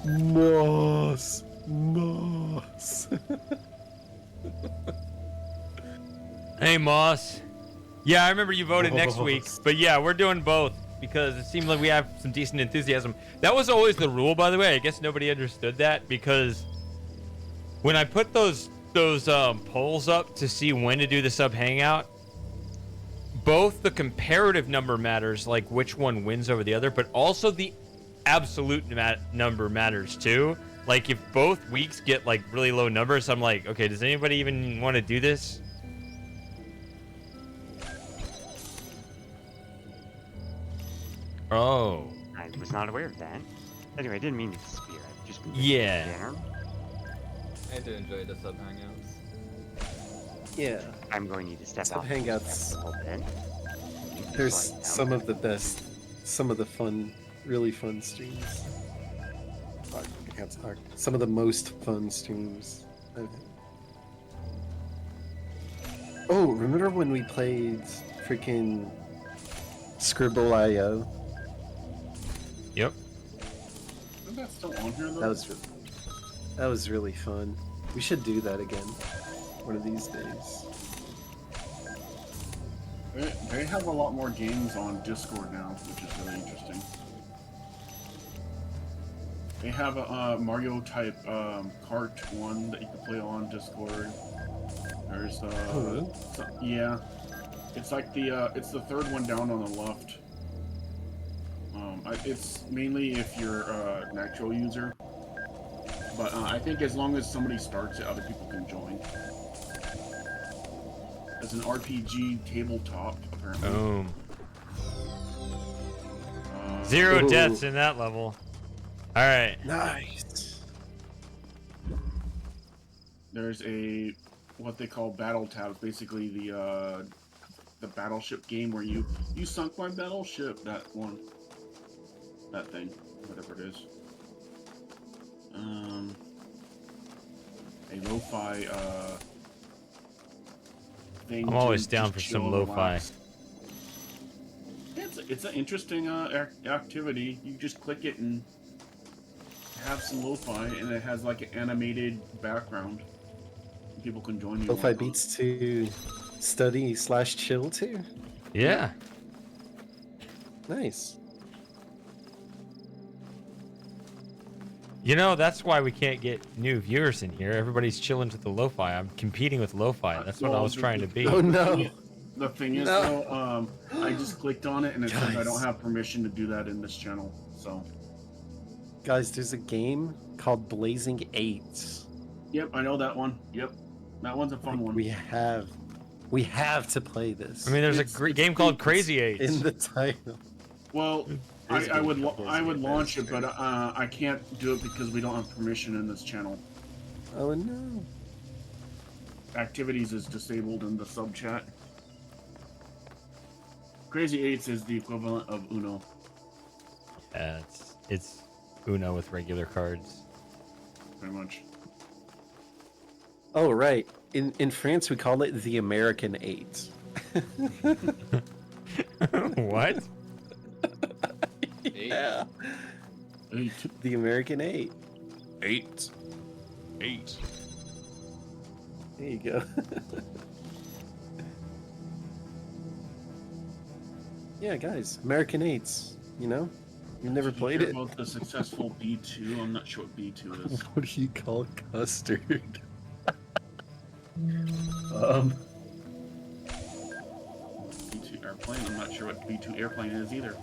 Moss! Moss! Hey, Moss. Yeah, I remember you voted next week. But yeah, we're doing both because it seemed like we have some decent enthusiasm. That was always the rule, by the way. I guess nobody understood that because when I put those polls up to see when to do the sub hangout, both the comparative number matters, like which one wins over the other, but also the absolute number matters too. Like if both weeks get like really low numbers, I'm like, okay, does anybody even want to do this? Oh. I was not aware of that. Anyway, I didn't mean to disappear. I just been Yeah. dinner. I did enjoy the sub hangouts. Yeah. I'm going to need to step Sub off hangouts. a little bit. There's Slide down. some of the best, some of the fun, really fun streams. Hangouts are some of the most fun streams I've had. Oh, remember when we played freaking Scribble.io? Yep. Isn't that still on here though? That was really fun. We should do that again one of these days. They have a lot more games on Discord now, which is really interesting. They have a Mario type kart one that you can play on Discord. There's yeah, it's like it's the third one down on the left. It's mainly if you're a Nitro user, but I think as long as somebody starts it, other people can join. It's an RPG tabletop, apparently. Boom. 0 Ooh. deaths in that level. All right. Nice. There's a what they call battle tabs, basically the battleship game where you sunk my battleship. That one, that thing, whatever it is. A lo-fi thing. I'm always down for some lo-fi. It's an interesting activity. You just click it and have some lo-fi, and it has like an animated background. People can join you. Lo-fi beats to study/chill too. Yeah. Nice. You know, that's why we can't get new viewers in here. Everybody's chilling with the lo-fi. I'm competing with lo-fi. That's what I was trying to be. Oh no. The thing is, though, I just clicked on it and it says I don't have permission to do that in this channel. So, Guys, there's a game called Blazing 8. yep, I know that one. Yep, that one's a fun one. We have to play this. I mean, there's a great game called Crazy Eight. In the title. Well, I would launch it, but I can't do it because we don't have permission in this channel. Oh no. Activities is disabled in the sub chat. Crazy Eights is the equivalent of Uno. Yeah, it's Uno with regular cards. Pretty much. Oh right. In France we call it the American 8. What? Yeah. 8. The American 8. 8. 8. There you go. Yeah, guys, American 8s, you know? You've never Did you played hear it? about the successful B2? I'm not sure what B2 is. What do you call custard? B2 airplane. I'm not sure what B2 airplane is either.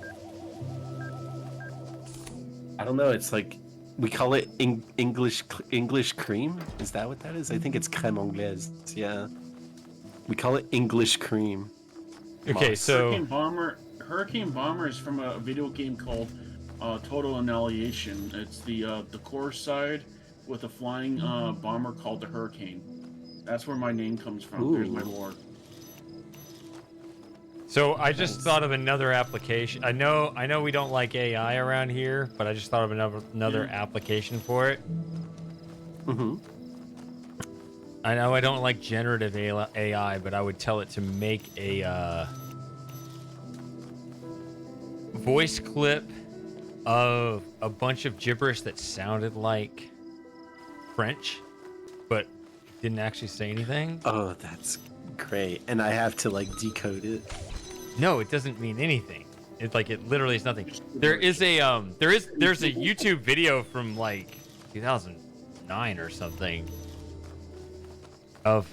I don't know. It's like we call it English cream. Is that what that is? I think it's crème anglaise. Yeah, we call it English cream. Okay, Moss. so Hurricane Bomber is from a video game called Total Annihilation. It's the core side with a flying bomber called the Hurricane. That's where my name comes from. There's my lore. So I just thought of another application. I know we don't like AI around here, but I just thought of another application for it. Mm-hmm. I know I don't like generative AI, but I would tell it to make a voice clip of a bunch of gibberish that sounded like French, but didn't actually say anything. Oh, that's great. And I have to like decode it. No, it doesn't mean anything. It's like it literally is nothing. There's a YouTube video from like 2009 or something of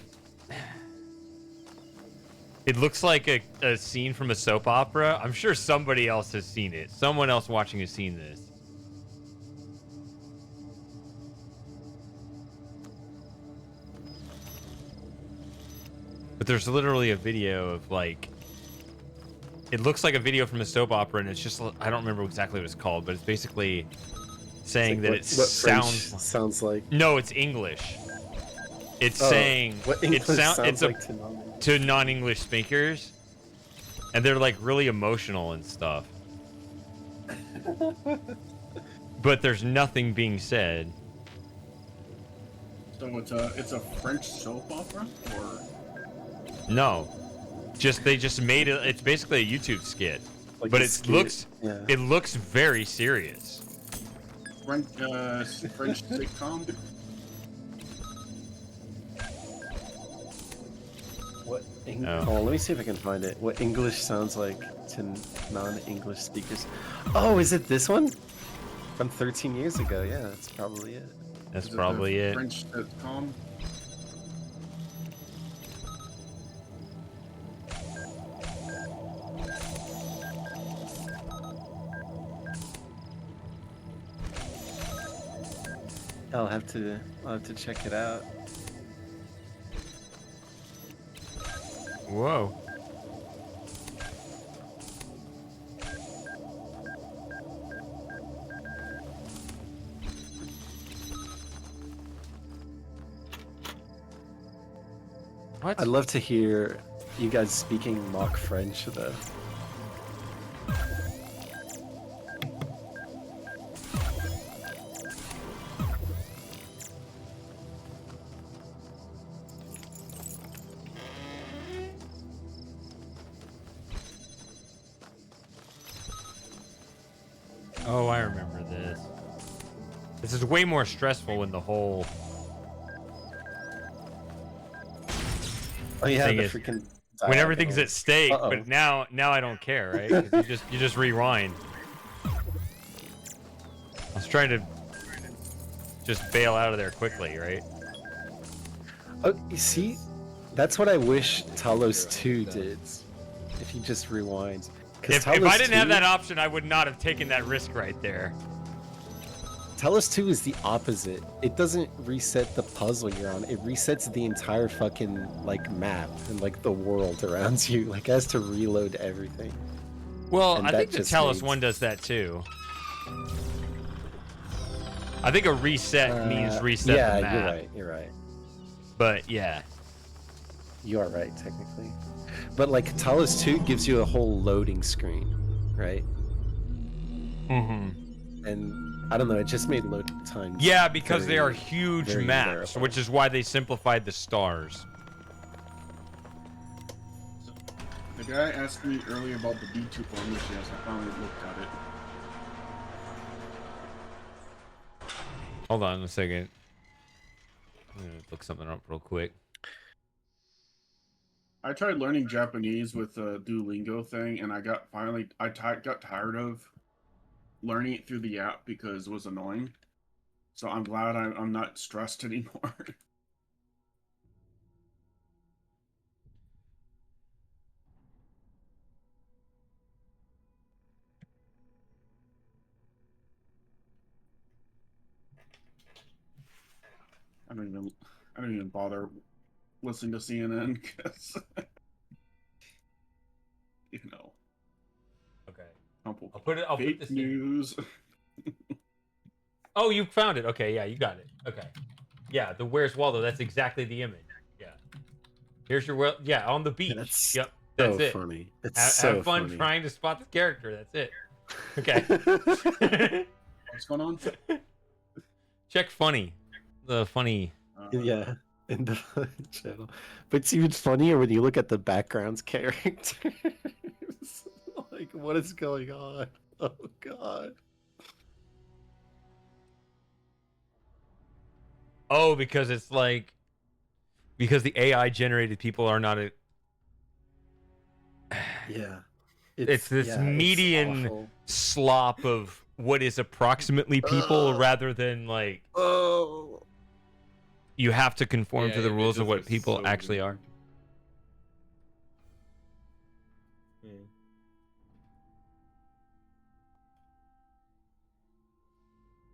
it looks like a scene from a soap opera. I'm sure somebody else has seen it. Someone else watching has seen this. But there's literally a video of like it looks like a video from a soap opera, and it's just I don't remember exactly what it's called, but it's basically saying like that what it French sounds like. No, it's English. It's saying what English sounds like to non-English speakers, and they're like really emotional and stuff. But there's nothing being said. So it's a French soap opera, or No, they just made it. It's basically a YouTube skit, like but a it skit, it looks very serious. French sitcom. What? Oh. Oh, let me see if I can find it. What English sounds like to non-English speakers? Oh, is it this one? From 13 years ago. Yeah, that's probably it. That's probably it. French sitcom. I'll have to check it out. Whoa. What? I'd love to hear you guys speaking mock French though. Oh, I remember this. This is way more stressful when the whole Oh yeah, thing the is freaking when everything's at diagonals. stake. Uh-oh. But now I don't care, right? 'Cause you just rewind. I was trying to just bail out of there quickly, right? Oh, you see, that's what I wish Talos 2 did. If he just rewinds. 'Cause If I Talos didn't have 2 that option, I would not have taken that risk right there. Talos 2 is the opposite. It doesn't reset the puzzle you're on. It resets the entire fucking like map and like the world around you. Like it has to reload everything. Well, And I that think the just Talos makes- one does that too. I think a reset means reset yeah, the map. you're right. You're right. But yeah. You are right, technically. But like Talos 2 gives you a whole loading screen, right? Mm-hmm. And I don't know, it just made load times. Yeah, because they are very, huge very maps, unbearable. which is why they simplified the stars. The guy asked me earlier about the B2 farmers. Yes, I finally looked at it. Hold on a second. I'm gonna look something up real quick. I tried learning Japanese with the Duolingo thing, and I got got tired of learning it through the app because it was annoying. So I'm glad I'm not stressed anymore. I don't even bother listening to CNN because you know. Okay. I'll put it. I'll put this news. Oh, you found it. Okay, yeah, you got it. Okay. Yeah, the Where's Waldo. That's exactly the image. Yeah. Here's your well. Yeah, on the beach. That's Yep. That's so it. funny. It's Have fun funny. trying to spot the character. That's it. Okay. What's going on? Check funny. The funny. Yeah, in the channel. But it's even funnier when you look at the background's characters. Like, what is going on? Oh god. Oh, because it's like because the AI generated people are not a. Yeah. It's this median slop of what is approximately people rather than like. Oh. You have to conform Yeah, to the rules of images what are people so actually weird. are.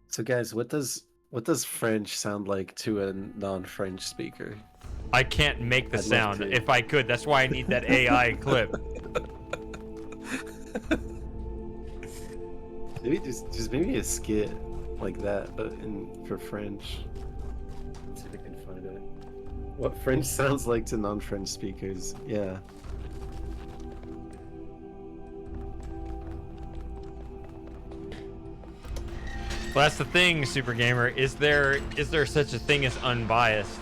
So guys, what does French sound like to a non-French speaker? I can't make the I'd love sound. to. If I could, that's why I need that AI clip. Maybe just maybe a skit like that, but for French. Let's see if I can find it. What French sounds like to non-French speakers? Yeah. Well, that's the thing, Super Gamer. Is there such a thing as unbiased?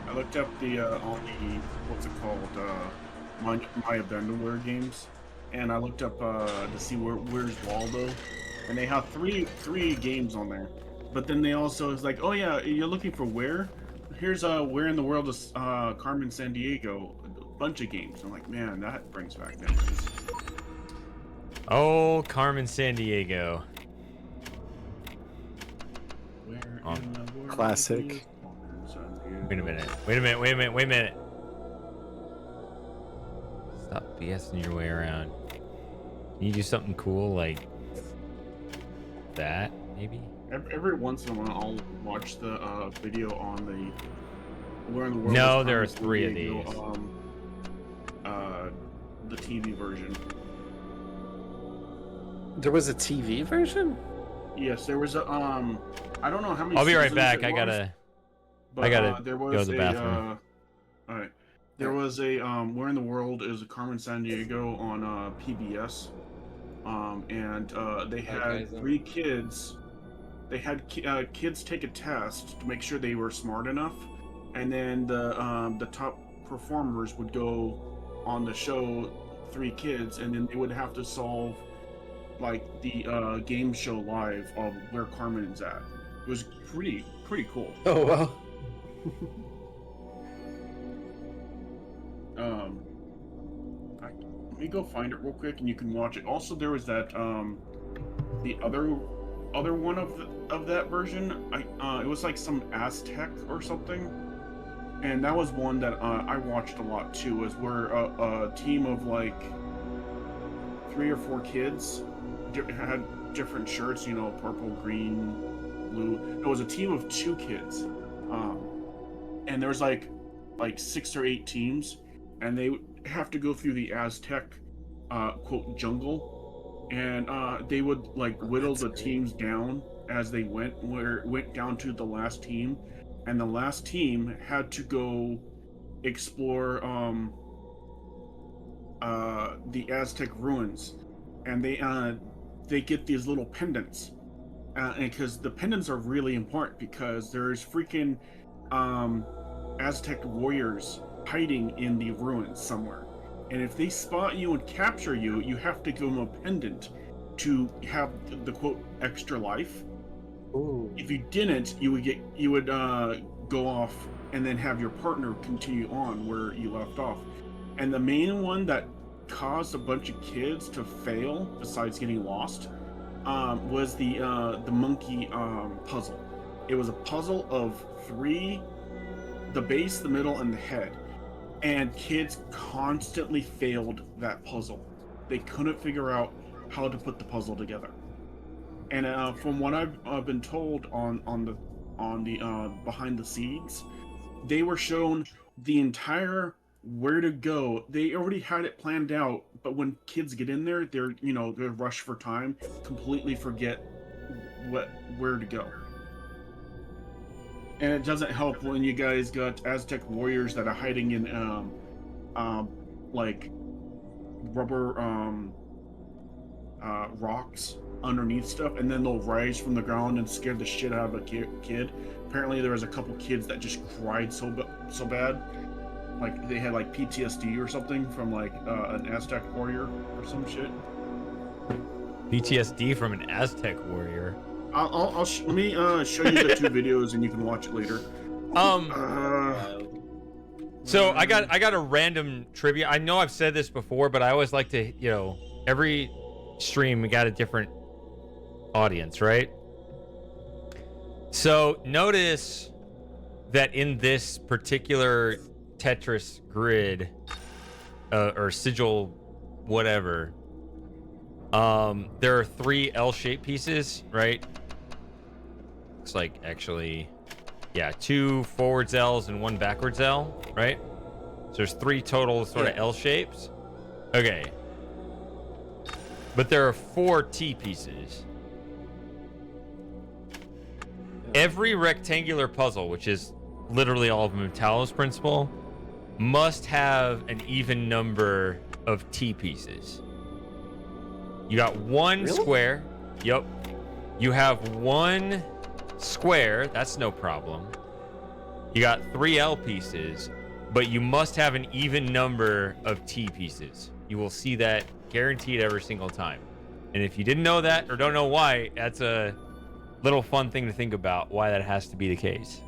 I looked up the on the what's it called my Abandonware games, and I looked up to see where's Waldo, and they have three games on there. But then they also is like, oh yeah, you're looking for where? Here's where in the world is Carmen Sandiego? A bunch of games. I'm like, man, that brings back memories. Oh, Carmen Sandiego. Where in the world Classic. is Carmen Sandiego? Wait a minute. Wait a minute. Wait a minute. Wait a minute. Stop BSing your way around. Can you do something cool like that, maybe? Every once in a while, I'll watch the video on the Where in the World. No, is there are Carmen 3 of Sandiego, these. The TV version. There was a TV version? Yes, there was a I don't know how many. I'll be right seasons back. it I was, gotta there was go to the a, bathroom. all right, there was a Where in the World is Carmen Sandiego on PBS, and they had 3 kids. They had kids take a test to make sure they were smart enough, and then the top performers would go on the show, 3 kids, and then they would have to solve like the game show live of where Carmen is at. It was pretty cool. Oh wow. Let me go find it real quick, and you can watch it. Also, there was that the other one of that version. It was like some Aztec or something, and that was one that I watched a lot too. Was where a team of like 3 or 4 kids had different shirts, you know, purple, green, blue. It was a team of 2 kids, and there was like 6 or 8 teams, and they have to go through the Aztec quote jungle, and they would like whittle the teams down as they went, where it went down to the last team, and the last team had to go explore the Aztec ruins, and they get these little pendants, and because the pendants are really important, because there's freaking Aztec warriors hiding in the ruins somewhere. And if they spot you and capture you, you have to give them a pendant to have the quote extra life. Ooh. If you didn't, you would go off and then have your partner continue on where you left off. And the main one that caused a bunch of kids to fail, besides getting lost, was the monkey puzzle. It was a puzzle of 3: the base, the middle, and the head. And kids constantly failed that puzzle. They couldn't figure out how to put the puzzle together. And from what I've been told on the behind the scenes, they were shown the entire where to go. They already had it planned out, but when kids get in there, they're rushed for time, completely forget where to go. And it doesn't help when you guys got Aztec warriors that are hiding in like rubber rocks underneath stuff, and then they'll rise from the ground and scare the shit out of a kid. Apparently there was a couple kids that just cried so bad, like they had like PTSD or something from like an Aztec warrior or some shit. PTSD from an Aztec warrior. Let me show you the 2 videos and you can watch it later. So I got a random trivia. I know I've said this before, but I always like to, every stream we got a different audience, right? So notice that in this particular Tetris grid or sigil, whatever, there are 3 L-shaped pieces, right? Looks like actually, yeah, 2 forwards L's and 1 backwards L, right? So there's 3 total sort of L shapes. Okay. But there are 4 T pieces. Every rectangular puzzle, which is literally all of them in Talos principle, must have an even number of T pieces. You got 1 square. Yep. You have 1 square. That's no problem. You got 3 L pieces, but you must have an even number of T pieces. You will see that guaranteed every single time. And if you didn't know that or don't know why, that's a little fun thing to think about, why that has to be the case.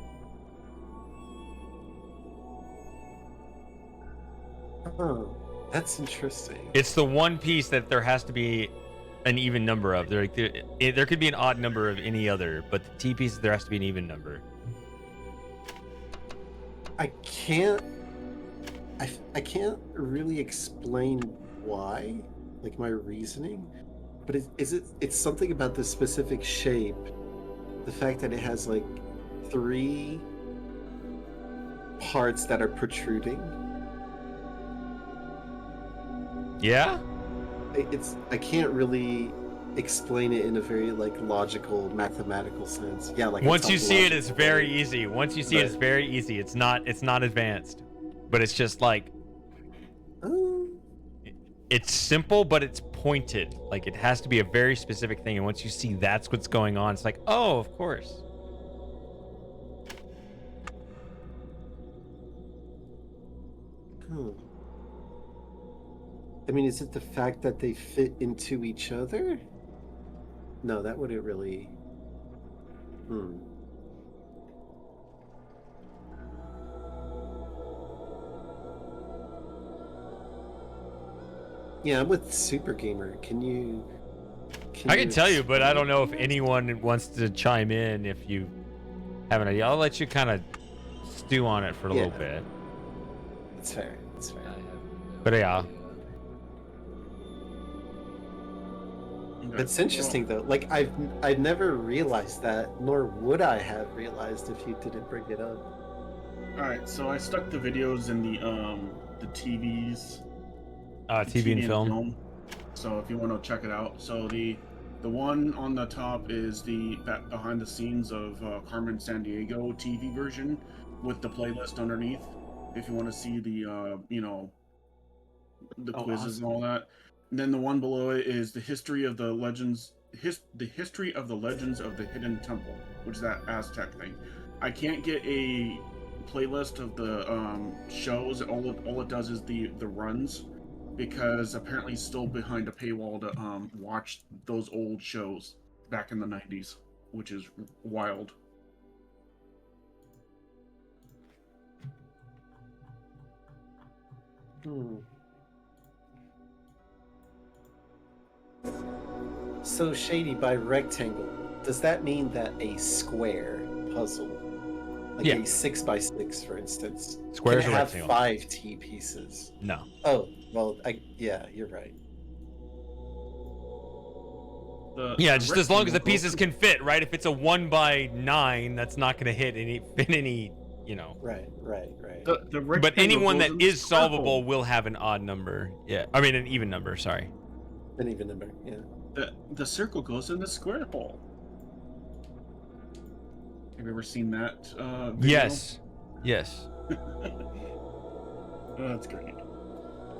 Oh, that's interesting. It's the one piece that there has to be an even number of. There could be an odd number of any other, but the T pieces, there has to be an even number. I can't really explain why, like my reasoning, but it's something about this specific shape, the fact that it has like 3 parts that are protruding. Yeah? I can't really explain it in a very like logical mathematical sense. Yeah, like once you see it, it's very easy. Once you see it, it's very easy. It's not advanced, but it's just like it's simple, but it's pointed. Like it has to be a very specific thing, and once you see that's what's going on, it's like, oh, of course. I mean, is it the fact that they fit into each other? No, that wouldn't really. Yeah, I'm with Super Gamer. I can tell you, but I don't know if anyone wants to chime in. If you have an idea, I'll let you kind of stew on it for a little bit. That's fair. That's fair. But yeah. It's interesting though. Like I've never realized that, nor would I have realized if you didn't bring it up. All right, so I stuck the videos in the TVs. TV and film. So if you want to check it out, so the one on the top is the behind the scenes of Carmen Sandiego TV version with the playlist underneath. If you want to see the the quizzes and all that. And then the one below it is the history of the legends, the history of the legends of the Hidden Temple, which is that Aztec thing. I can't get a playlist of the shows. All it does is the runs, because apparently it's still behind a paywall to watch those old shows back in the 90s, which is wild. So Shady, by rectangle, does that mean that a square puzzle, like Yeah. a 6x6, for instance, Squares can are have rectangle. 5 T pieces? No. Oh, well, yeah, you're right. Yeah, just as long as the rectangle pieces can fit, right? If it's a 1x9, that's not going to fit any, you know. Right. The But rectangle anyone goes that in the is square solvable hole. will have an odd number. Yeah, I mean an even number. Sorry. An even number, yeah. The circle goes in the square hole. Have you ever seen that video? Yes. Oh, that's great.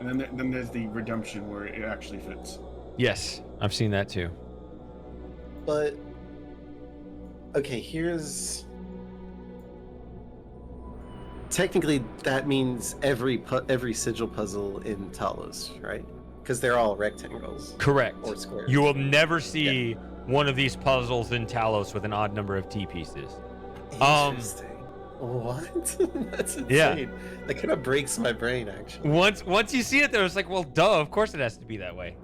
And then there's the redemption where it actually fits. Yes, I've seen that too. But okay, here's technically that means every sigil puzzle in Talos, right? Because they're all rectangles. Correct. Or squares. You will never see one of these puzzles in Talos with an odd number of T pieces. Interesting. What? That's insane. Yeah. That kind of breaks my brain, actually. Once you see it, there, it's like, well, duh. Of course it has to be that way.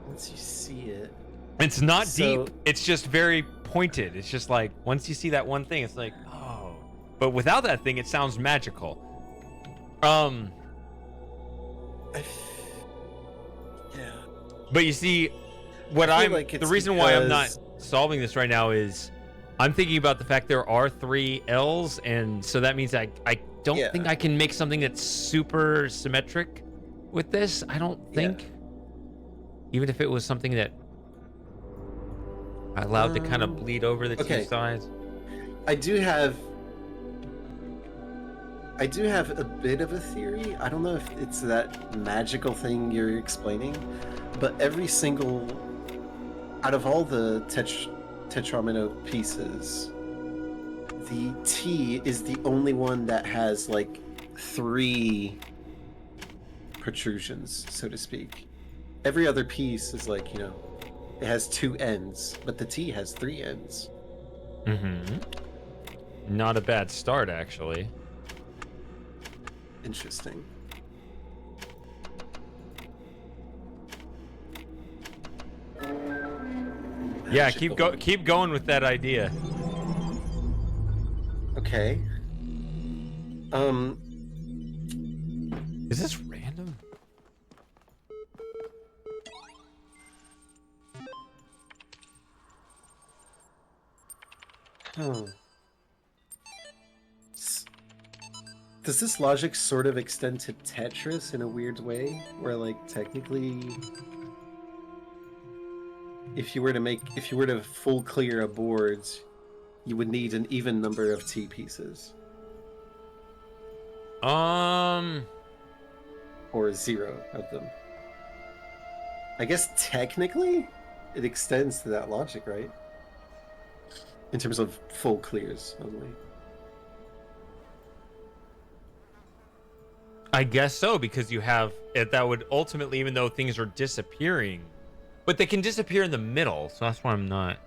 Once you see it. It's not deep. It's just very pointed. It's just like once you see that one thing, it's like, oh. But without that thing, it sounds magical. Yeah. But you see, the reason why I'm not solving this right now is I'm thinking about the fact there are 3 L's, and so that means I don't think I can make something that's super symmetric with this. I don't think. Even if it was something that I allowed to kind of bleed over the two sides. I do have a bit of a theory. I don't know if it's that magical thing you're explaining, but every single out of all the tetramino pieces, the T is the only one that has like 3 protrusions, so to speak. Every other piece is like, you know, it has 2 ends, but the T has 3 ends. Not a bad start, actually. Interesting. Yeah, keep going with that idea. Okay. Is this random? Oh. Does this logic sort of extend to Tetris in a weird way? Where, like, technically, if you were to full clear a board, you would need an even number of T pieces. Or 0 of them. I guess technically, it extends to that logic, right? In terms of full clears only. I guess so, because you have that would ultimately, even though things are disappearing, but they can disappear in the middle, so that's why I'm not.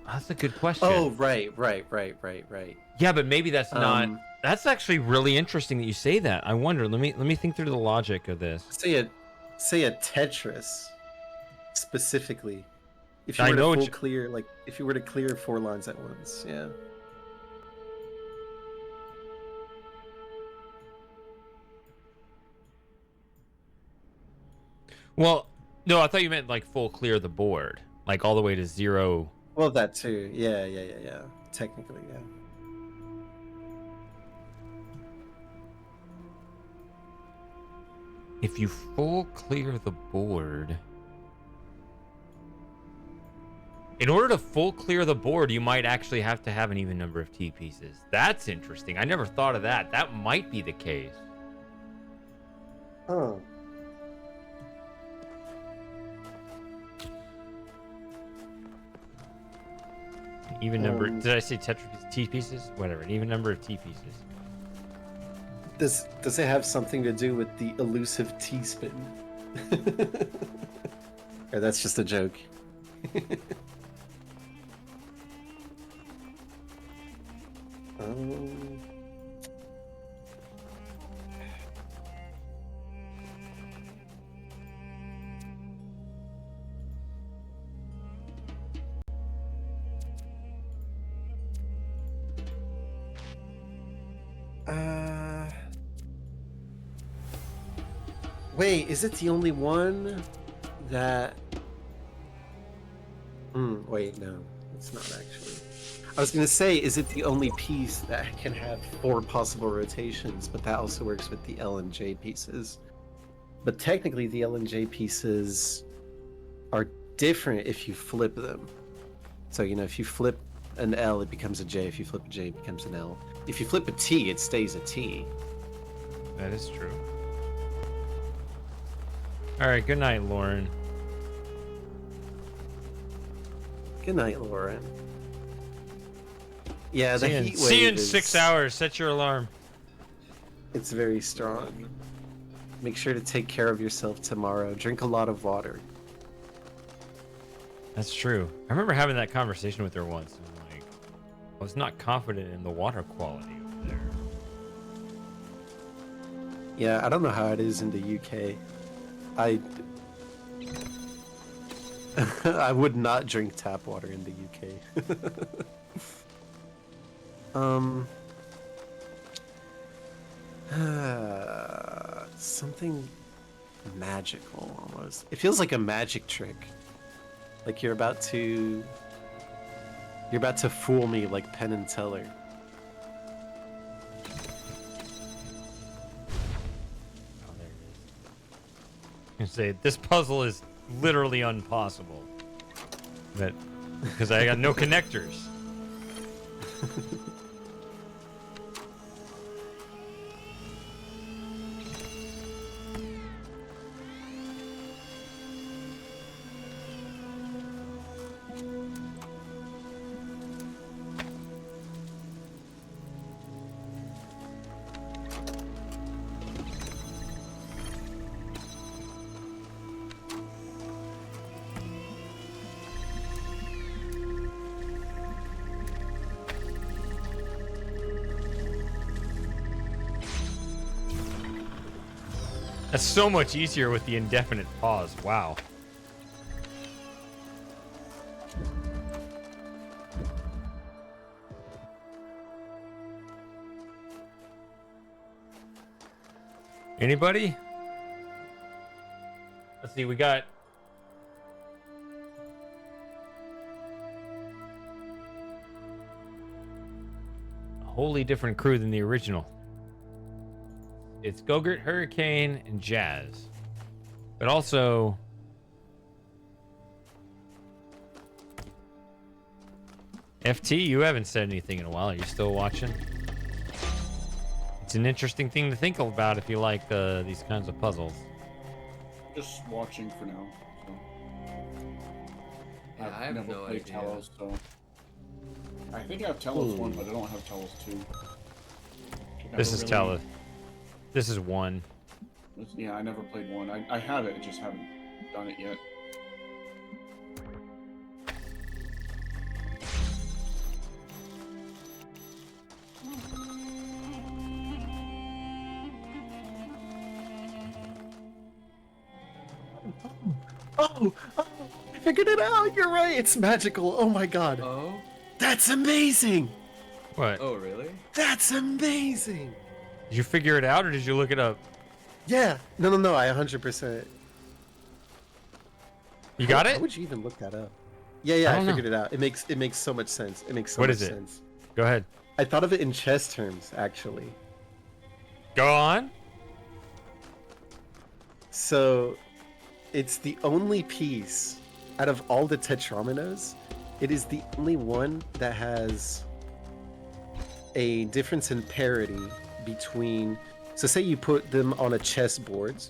That's a good question. Oh, right. Yeah, but maybe that's not. That's actually really interesting that you say that. I wonder. Let me think through the logic of this. Say a Tetris specifically. If you I were know to what full clear, like if you were to clear 4 lines at once, yeah. Well, no, I thought you meant like full clear the board, like all the way to 0. Well, that too. Yeah. Technically, yeah. If you full clear the board, in order to full clear the board, you might actually have to have an even number of T pieces. That's interesting. I never thought of that. That might be the case. Oh. Even number. Did I say T pieces? Whatever. An even number of T pieces. Does it have something to do with the elusive T-spin? Or that's just a joke. Wait, is it the only one that... wait, no. It's not actually. I was going to say, is it the only piece that can have 4 possible rotations, but that also works with the L and J pieces. But technically, the L and J pieces are different if you flip them. So, you know, if you flip an L, it becomes a J. If you flip a J, it becomes an L. If you flip a T, it stays a T. That is true. Alright, good night, Lauren. Good night, Lauren. Yeah, the heat wave See you in is... 6 hours. Set your alarm. It's very strong. Make sure to take care of yourself tomorrow. Drink a lot of water. That's true. I remember having that conversation with her once. And like, I was not confident in the water quality over there. Yeah, I don't know how it is in the UK. I would not drink tap water in the UK. Something magical almost. It feels like a magic trick. Like you're about to fool me like Penn and Teller. Oh, there it is. I say this puzzle is literally impossible. But because I got no connectors. That's so much easier with the indefinite pause. Wow. Anybody? Let's see, we got a wholly different crew than the original. It's Gogurt, Hurricane, and Jazz. But also... FT, you haven't said anything in a while. Are you still watching? It's an interesting thing to think about if you like these kinds of puzzles. Just watching for now. So. Yeah, I have never no played idea. Talos, so... I think I have Talos 1, but I don't have Talos 2. This is Talos. This is 1. Yeah, I never played 1. I have it, I just haven't done it yet. Oh, I figured it out. You're right. It's magical. Oh my god. Oh? That's amazing. What? Oh, really? That's amazing. Did you figure it out or did you look it up? Yeah. No. I 100%. You got it? How would you even look that up? Yeah. I figured it out. It makes so much sense. It makes so much sense. Go ahead. I thought of it in chess terms, actually. Go on. So, it's the only piece out of all the tetrominos. It is the only one that has a difference in parity between. So, say you put them on a chessboard.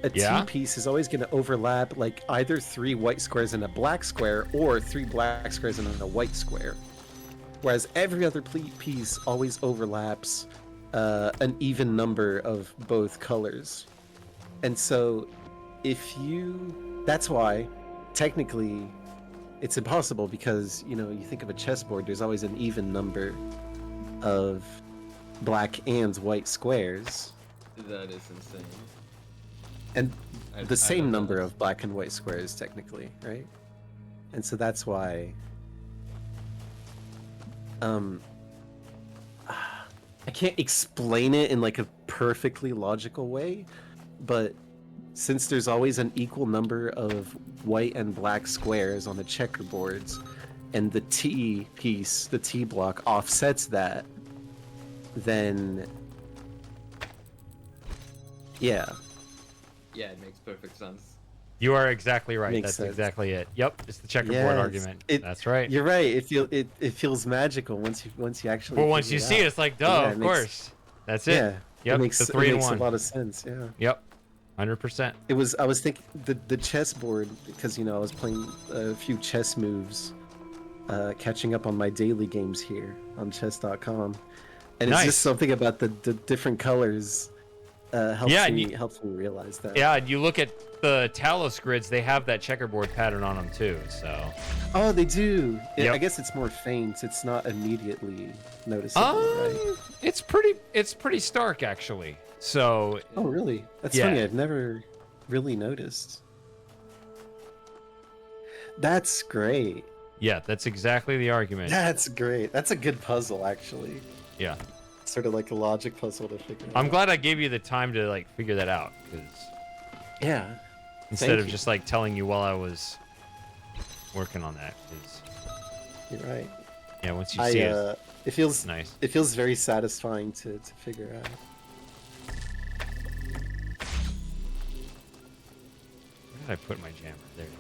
A T piece is always going to overlap like either 3 white squares and a black square, or 3 black squares and a white square. whereas every other piece always overlaps an even number of both colors. And so that's why technically it's impossible, because you think of a chessboard, there's always an even number of black and white squares. That is insane. And the same don't know number that. of black and white squares technically, right? And so that's why I can't explain it in like a perfectly logical way, but since there's always an equal number of white and black squares on the checkerboards, and the T piece, the T block, offsets that, then yeah. Yeah, it makes perfect sense. You are exactly right. Makes That's sense. exactly it. Yep, it's the checkerboard Yes, argument. That's right. You're right. It feels magical once you actually. Well, once figure you it see out. it, it's like, duh, Yeah, of course. That's it. Yeah. Yep, It makes, the 3 it and makes 1. a lot of sense. Yeah. Yep, 100%. I was thinking the chessboard, because I was playing a few chess moves, catching up on my daily games here on chess.com, and Nice. it's just something about the different colors helps Yeah, me and helps me realize that. Yeah, and you look at the Talos grids; they have that checkerboard pattern on them too. So. Oh, they do. Yep. I guess it's more faint. It's not immediately noticeable, right? It's pretty stark actually. So. Oh, really? That's Yeah. funny. I've never really noticed. That's great. Yeah, that's exactly the argument. That's great. That's a good puzzle, actually. Yeah. Sort of like a logic puzzle to figure out. I'm glad I gave you the time to like figure that out, because Yeah. instead Thank of you. just like telling you while I was working on that, 'cause, You're right. yeah, once you see it, it feels nice. It feels very satisfying to figure out. Where did I put my jammer? There it is.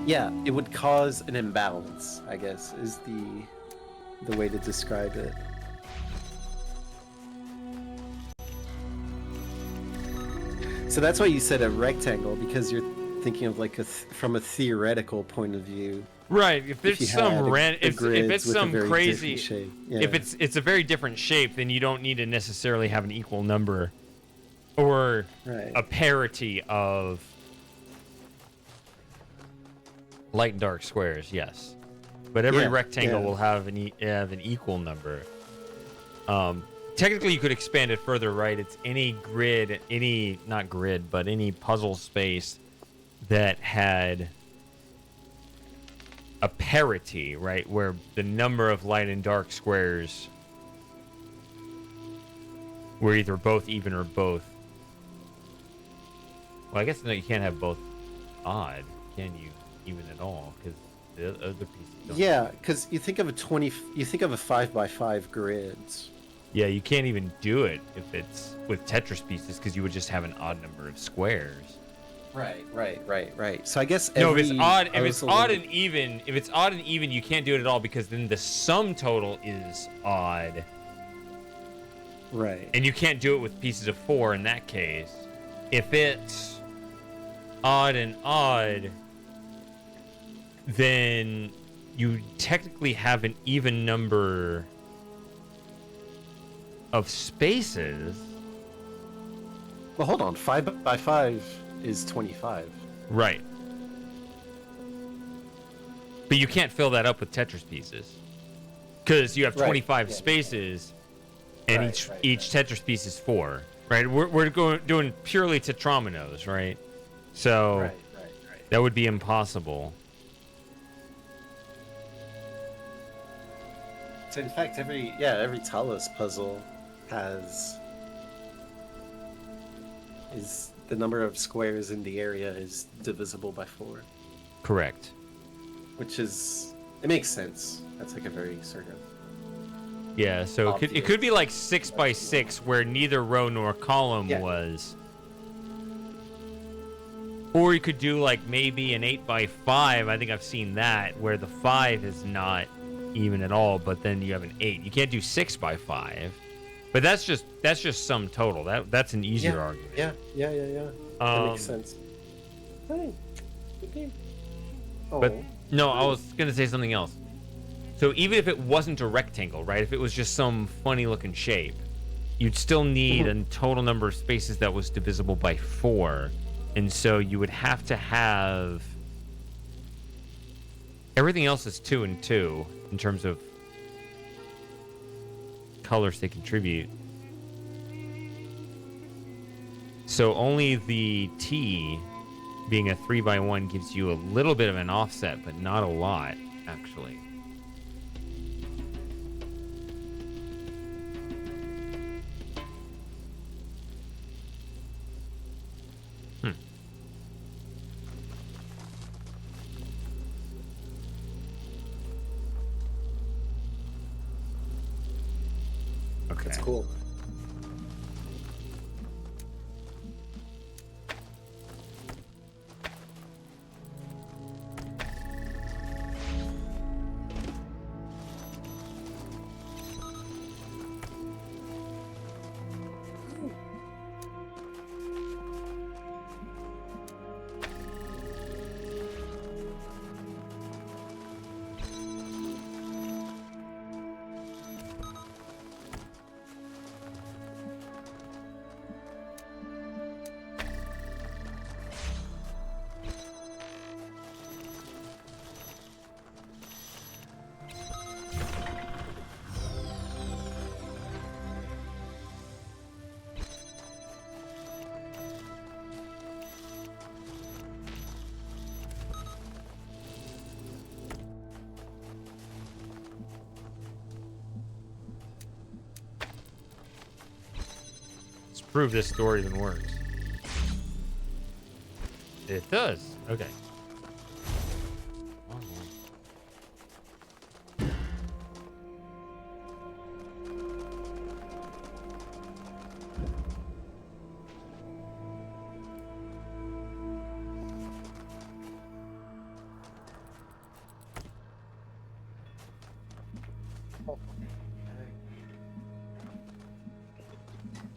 Yeah, it would cause an imbalance, I guess, is the way to describe it. So that's why you said a rectangle, because you're thinking of like from a theoretical point of view. Right. If you it's had some a if grids it's with a some very crazy different shape. if Yeah. it's a very different shape, then you don't need to necessarily have an equal number or Right. a parity of light and dark squares. Yes, but every Yeah, rectangle yeah. will have an equal number. Technically, you could expand it further, right? It's any grid, not grid, but any puzzle space that had a parity, right? Where the number of light and dark squares were either both even or both. Well, I guess no, you can't have both odd, can you? Even at all, because the other pieces don't. Yeah, because you think of a 5x5 grids. Yeah, you can't even do it if it's with Tetris pieces, because you would just have an odd number of squares. Right. So I guess No, if it's odd, and even, you can't do it at all, because then the sum total is odd, right. and you can't do it with pieces of 4 in that case. If it's odd and odd, then you technically have an even number of spaces. Well, hold on. 5x5 is 25. Right. But you can't fill that up with Tetris pieces, because you have Right, 25 yeah. spaces, and Right, each Tetris piece is 4. Right. We're doing purely tetrominoes, right? So Right. that would be impossible. So in fact, every Talos puzzle is the number of squares in the area is divisible by 4, Correct. which is it makes sense. That's like a very sort of Yeah. So it could be like 6 by 6, where neither row nor column Yeah. was. Or you could do like maybe an 8 by 5. I think I've seen that, where the 5 is not even at all, but then you have an 8. You can't do 6 by 5. But that's just sum total. That's an easier argument. Yeah. That makes sense. Hey, okay. But Oh. no, I was gonna say something else. So even if it wasn't a rectangle, right? If it was just some funny looking shape, you'd still need a total number of spaces that was divisible by 4. And so you would have to have everything else is 2 and 2 in terms of colors they contribute. So only the T being a 3x1 gives you a little bit of an offset, but not a lot, actually. Okay. That's cool. Prove this door even works. It does. Okay.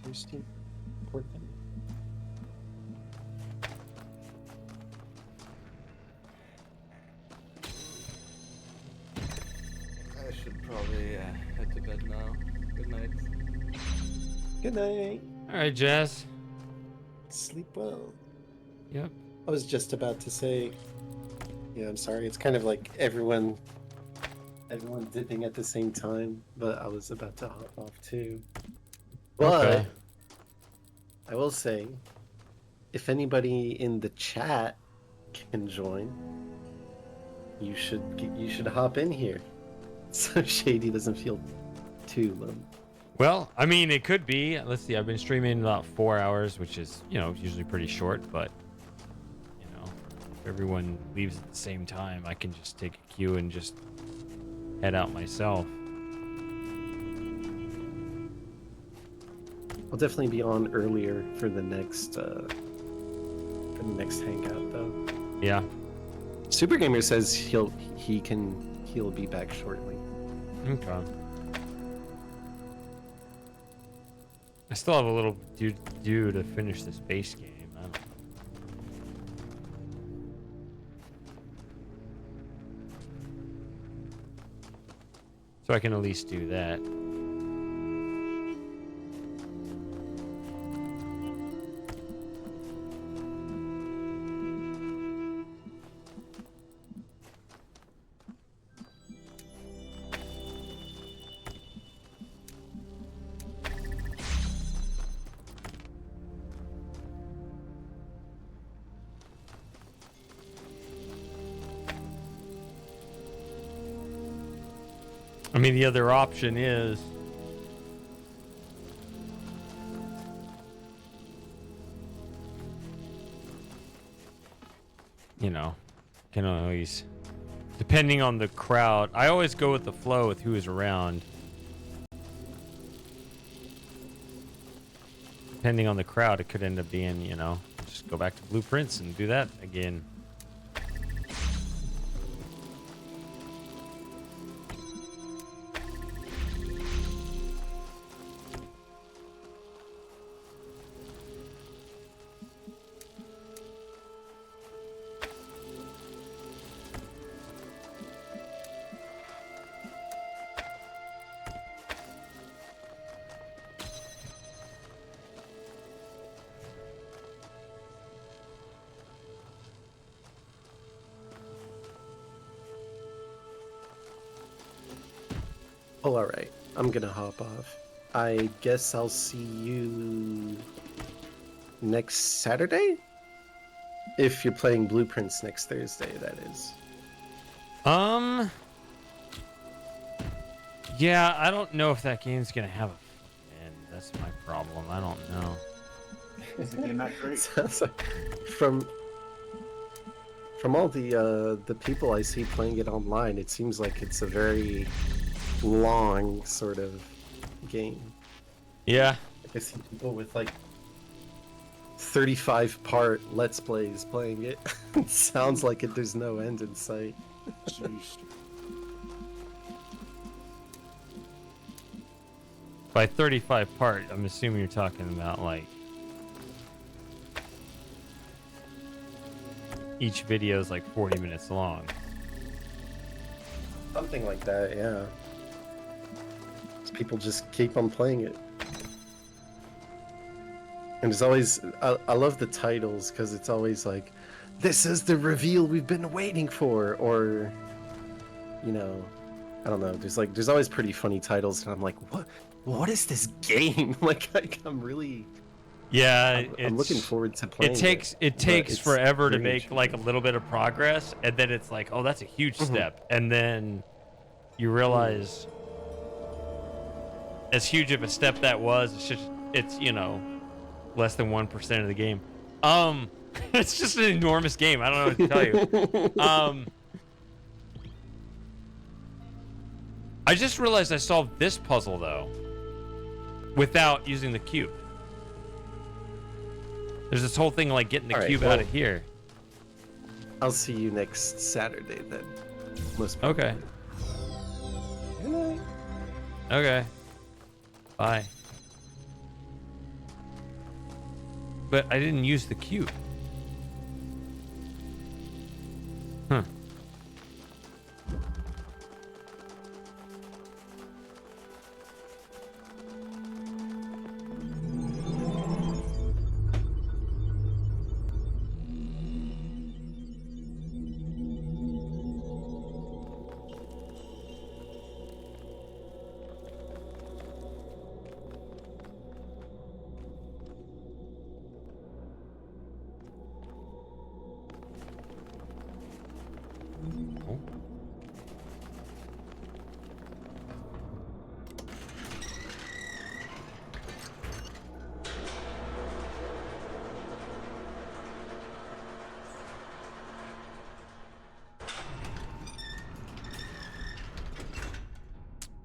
Interesting. Important. I should probably head to bed now. Good night. Good night. All right, Jazz. Sleep well. Yep. I was just about to say, yeah, I'm sorry. It's kind of like everyone dipping at the same time, but I was about to hop off too. But Okay. I will say, if anybody in the chat can join, you should hop in here, so Shady doesn't feel too alone. Well, I mean, it could be. Let's see. I've been streaming about 4 hours, which is, usually pretty short. But, if everyone leaves at the same time, I can just take a queue and just head out myself. I'll definitely be on earlier for the next hangout though. Yeah. Super Gamer says he'll be back shortly. Okay. I still have a little due to finish this base game. I don't know. So I can at least do that. I mean, the other option is can always, depending on the crowd, I always go with the flow with who is around. Depending on the crowd, it could end up being, just go back to blueprints and do that again. Well, all right. I'm gonna hop off. I guess I'll see you next Saturday? If you're playing Blueprints next Thursday, that is. Yeah, I don't know if that game's gonna have a end. That's my problem. I don't know. Is the game not great? Sounds like from all the people I see playing it online, it seems like it's a very long sort of game. Yeah. I see people with like 35-part Let's Plays playing it. It sounds like there's no end in sight. Jeez. By 35 part, I'm assuming you're talking about like each video is like 40 minutes long. Something like that, yeah. People just keep on playing it. And it's always, I love the titles because it's always like, this is the reveal we've been waiting for, or, you know, I don't know. There's always pretty funny titles, and I'm like, what is this game? Like, I'm really, yeah, I'm looking forward to playing. It takes forever to make like a little bit of progress, and then it's like, oh, that's a huge step, and then you realize, as huge of a step that was, it's you know, less than 1% of the game. It's just an enormous game. I don't know what to tell you. I just realized I solved this puzzle though, without using the cube. There's this whole thing like getting the cube out of here. I'll see you next Saturday then. Okay. Good night. Okay. Bye. But I didn't use the cube. Huh.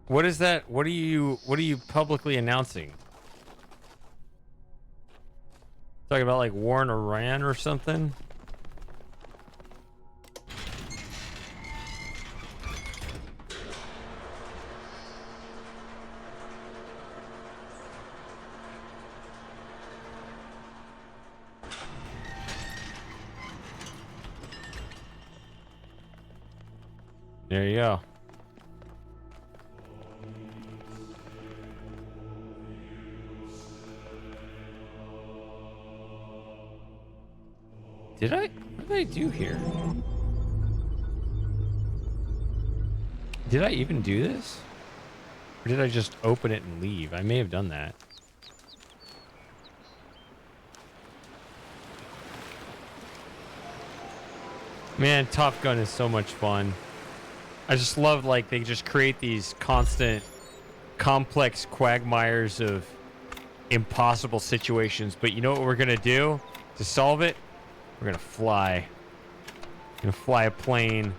What is that? What are you publicly announcing? Talking about like war in Iran or something? There you go. What did I do here? Did I even do this? Or did I just open it and leave? I may have done that. Man, Top Gun is so much fun. I just love, like, they just create these constant, complex quagmires of impossible situations. But you know what we're going to do to solve it? We're going to fly. We're going to fly a plane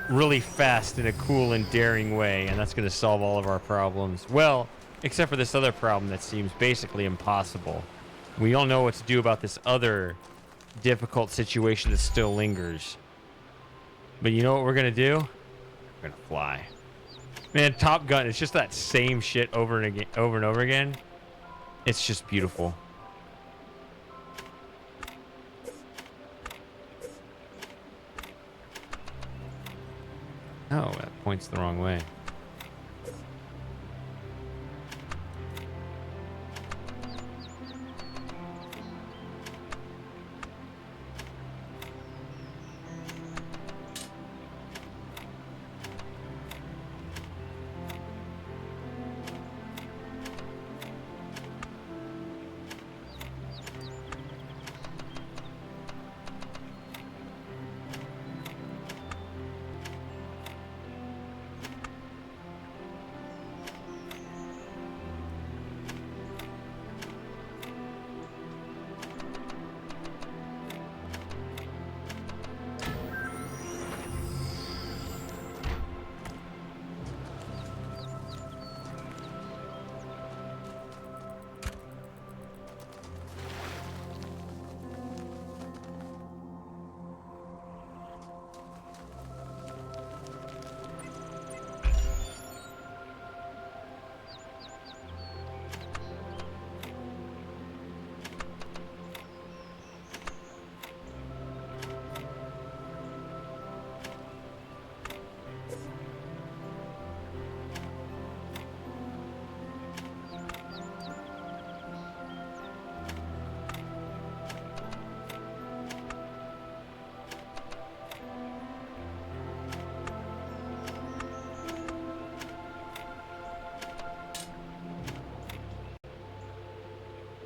really fast in a cool and daring way. And that's going to solve all of our problems. Well, except for this other problem that seems basically impossible. We don't know what to do about this other difficult situation that still lingers. But you know what we're going to do? We're going to fly. Man, Top Gun, it's just that same shit over and over again. It's just beautiful. Oh, that points the wrong way.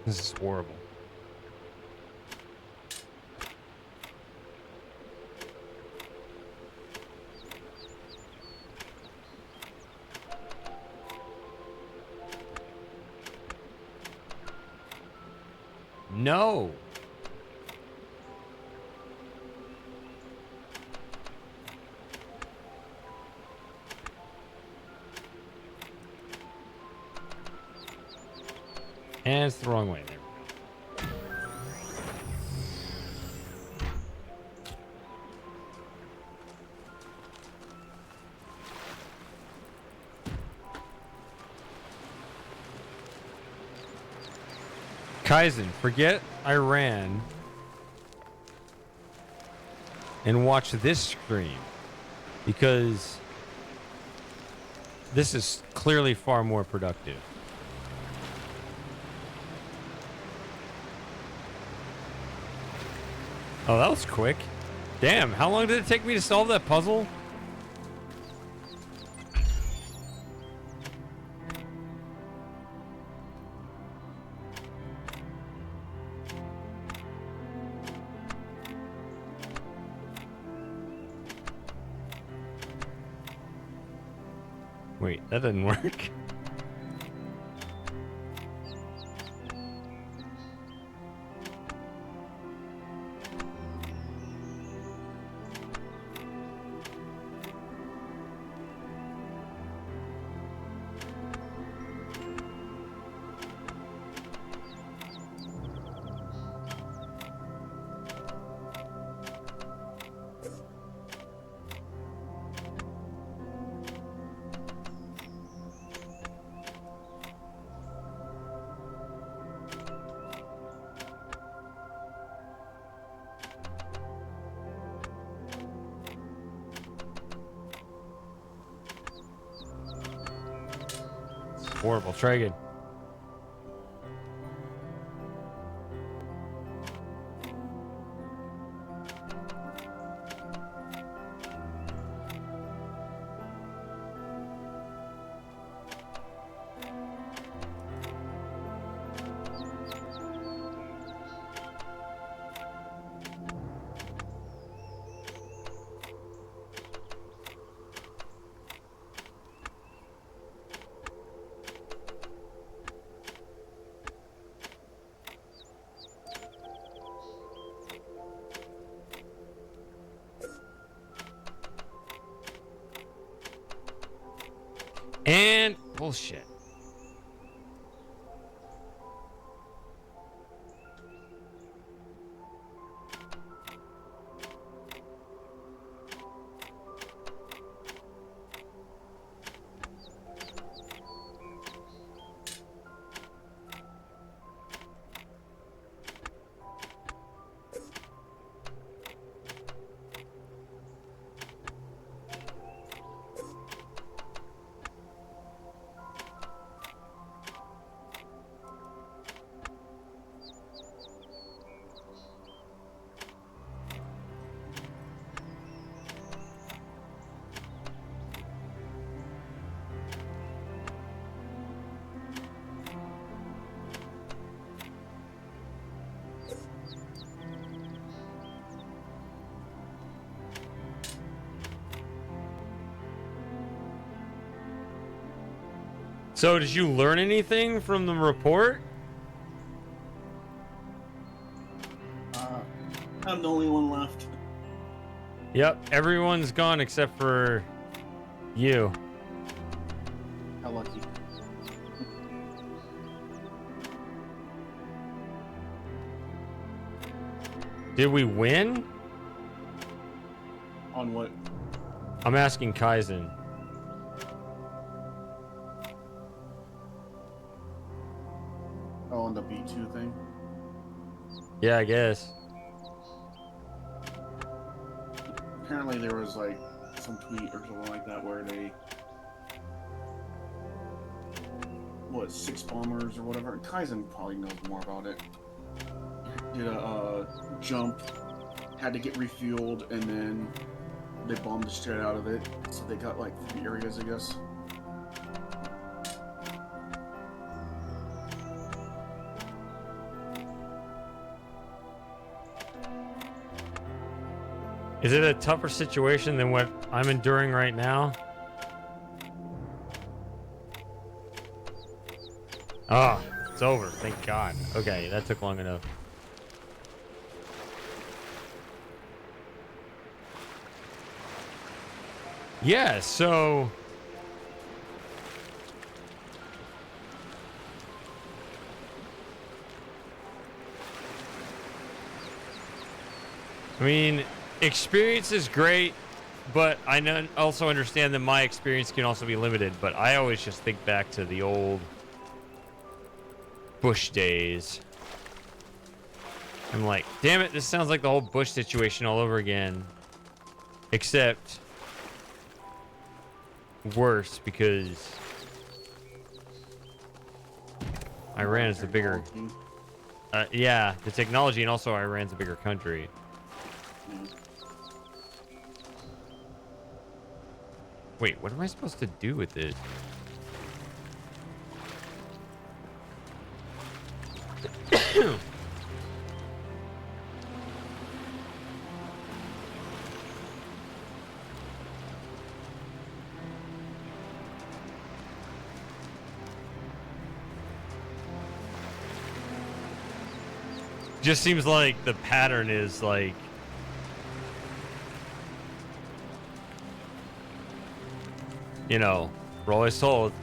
This is horrible. No. And it's the wrong way. There we go. Kaizen, forget I ran and watch this stream because this is clearly far more productive. Oh, that was quick. Damn, how long did it take me to solve that puzzle? Wait, that didn't work. Horrible. Try again. And bullshit. So, did you learn anything from the report? I'm the only one left. Yep, everyone's gone except for you. How lucky. Did we win? On what? I'm asking Kaizen. Oh, on the B2 thing? Yeah, I guess. Apparently there was like some tweet or something like that where they... What, 6 bombers or whatever? Kaizen probably knows more about it. Did a jump, had to get refueled, and then they bombed the shit out of it. So they got like 3 areas, I guess. Is it a tougher situation than what I'm enduring right now? Ah, it's over. Thank God. Okay, that took long enough. Yeah, so... I mean, experience is great, but I also understand that my experience can also be limited, but I always just think back to the old Bush days. I'm like, damn it, this sounds like the whole Bush situation all over again. Except worse, because Iran's the bigger... yeah, the technology, and also Iran's a bigger country. Wait, what am I supposed to do with this? Just seems like the pattern is like... You know, we're always told,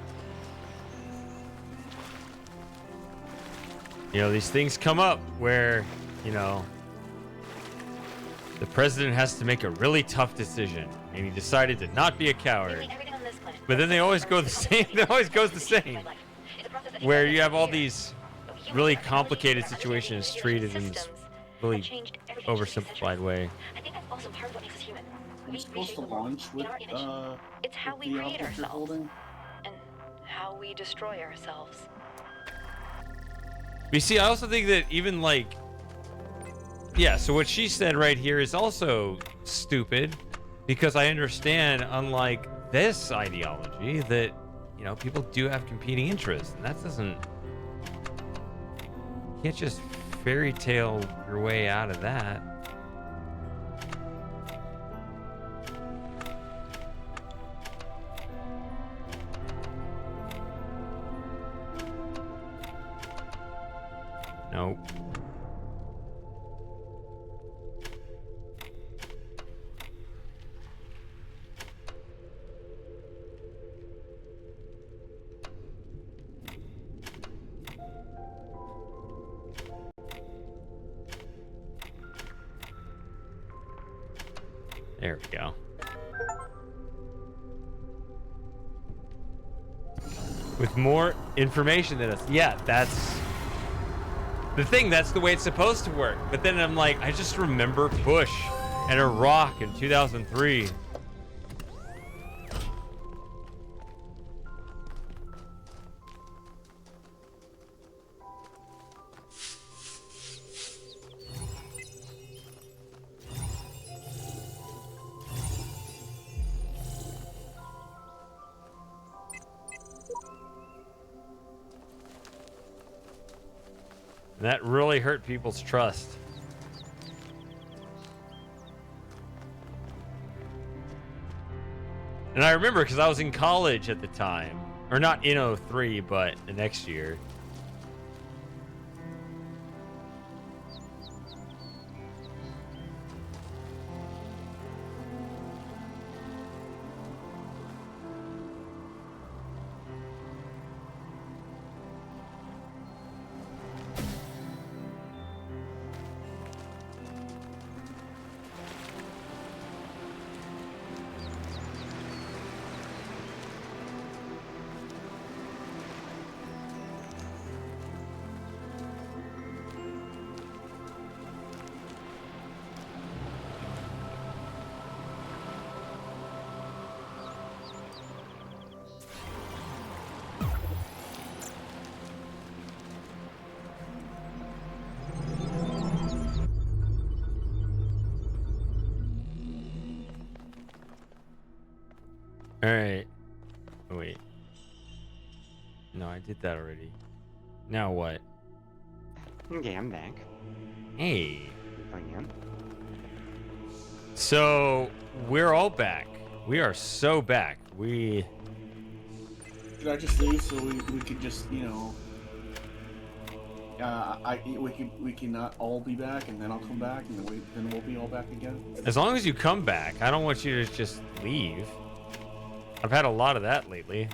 you know, these things come up where, you know, the president has to make a really tough decision, and he decided to not be a coward. But then they always go the same. It always goes the same, where you have all these really complicated situations treated in this really oversimplified way. I think that's also part of what makes us human. We're supposed to launch with It's how we the create object you're ourselves holding. and how we destroy ourselves. You see, I also think that even like, yeah, so what she said right here is also stupid, because I understand, unlike this ideology, that, you know, people do have competing interests, and that doesn't, you can't just fairy tale your way out of that. Nope. There we go. With more information than us. Yeah, that's the thing. That's the way it's supposed to work. But then I'm like, I just remember Bush and Iraq in 2003. That really hurt people's trust. And I remember because I was in college at the time. Or not in 03, but the next year. Alright. Oh, wait. No, I did that already. Now what? Okay, I'm back. Hey. Again. So we're all back. We are so back. Should I just leave so we could just, you know, we can not all be back, and then I'll come back, and then we'll be all back again. As long as you come back, I don't want you to just leave. I've had a lot of that lately.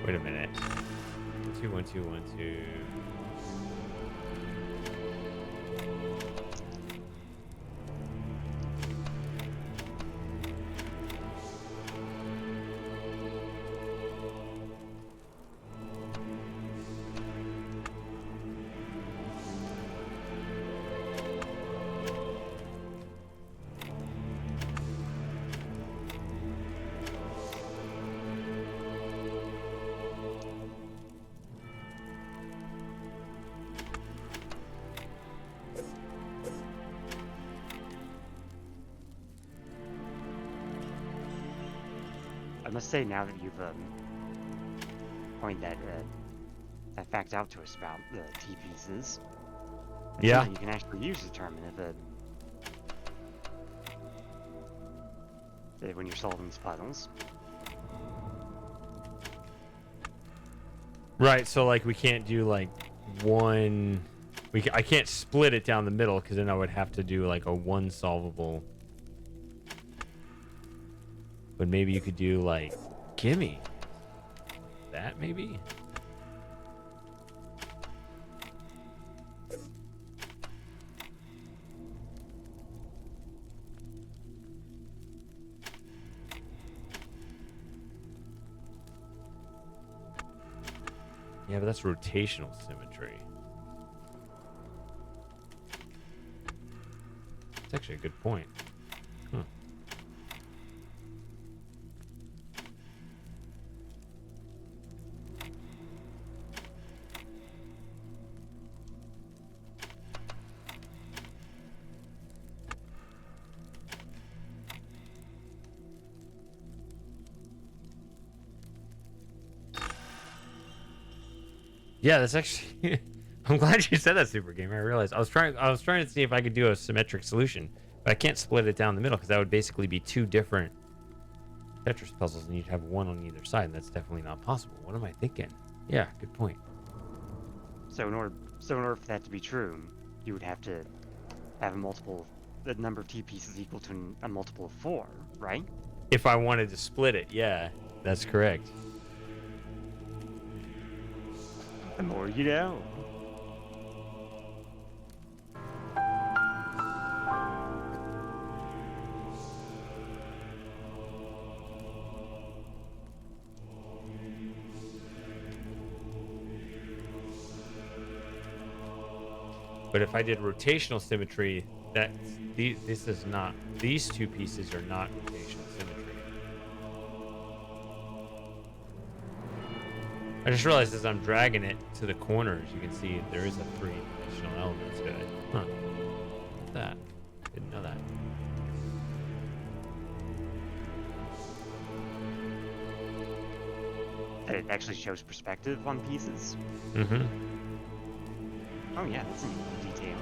Wait a minute. 2 1 2 1 2. I must say, now that you've pointed that fact out to us about the T pieces, Yeah. you can actually use the determine when you're solving these puzzles. Right, so like we can't do like one. I can't split it down the middle because then I would have to do like a one solvable. But maybe you could do like, gimme. That maybe? Yeah, but that's rotational symmetry. That's actually a good point. Huh. Yeah, that's actually. I'm glad you said that, Super Gamer. I realized I was trying to see if I could do a symmetric solution, but I can't split it down the middle because that would basically be two different Tetris puzzles, and you'd have one on either side, and that's definitely not possible. What am I thinking? Yeah, good point. So in order for that to be true, you would have to have the number of T pieces equal to a multiple of 4, right? If I wanted to split it, yeah, that's correct. The more you know. But if I did rotational symmetry, these two pieces are not rotational symmetry. I just realized as I'm dragging it to the corners, you can see there is a three-dimensional element to it. Huh. What's that? Didn't know that. That it actually shows perspective on pieces. Mm-hmm. Oh yeah, that's a neat detail.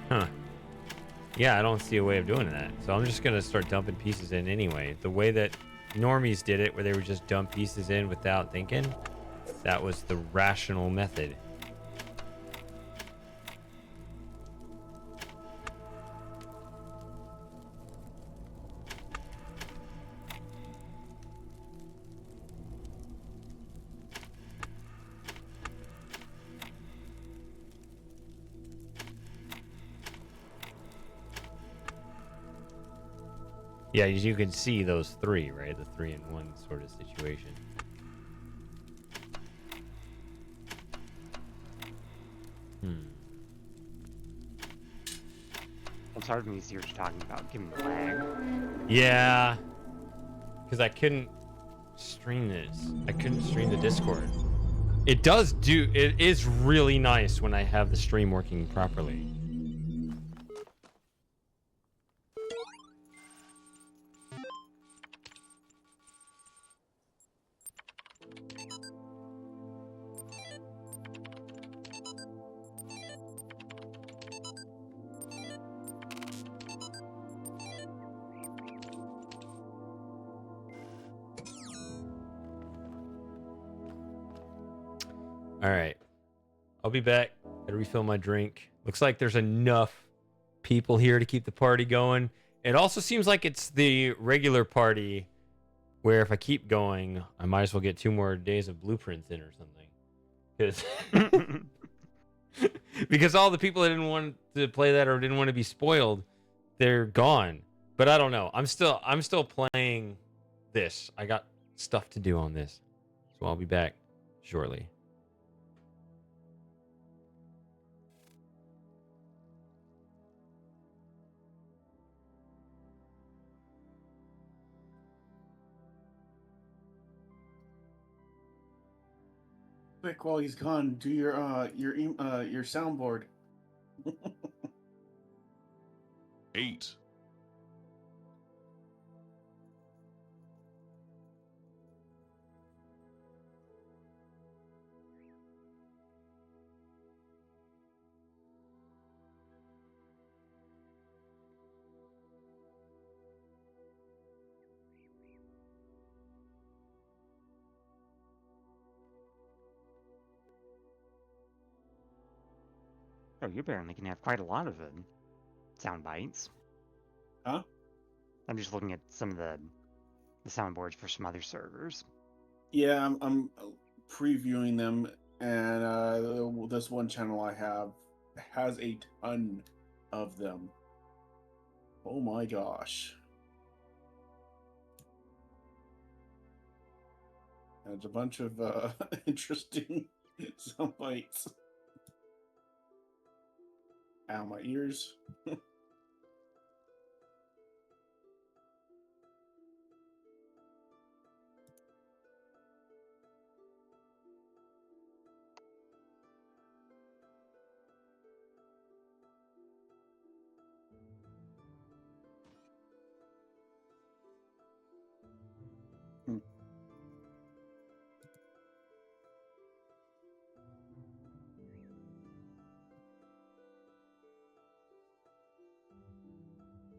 Huh. Yeah, I don't see a way of doing that. So I'm just going to start dumping pieces in anyway. The way that normies did it, where they would just dump pieces in without thinking, that was the rational method. Yeah, you can see those three, right? The 3-in-1 sort of situation. It's hard for me to see what you're talking about, given the lag. Yeah, because I couldn't stream this. I couldn't stream the Discord. It does do. It is really nice when I have the stream working properly. All right, I'll be back. Gotta refill my drink. Looks like there's enough people here to keep the party going. It also seems like it's the regular party where if I keep going, I might as well get 2 more days of blueprints in or something. Because all the people that didn't want to play that or didn't want to be spoiled, they're gone. But I don't know. I'm still playing this. I got stuff to do on this. So I'll be back shortly. Quick, while he's gone, do your soundboard. 8. Oh, you apparently can have quite a lot of sound bites. Huh? I'm just looking at some of the soundboards for some other servers. Yeah, I'm previewing them, and this one channel I have has a ton of them. Oh my gosh. There's a bunch of interesting sound bites. Ow, my ears.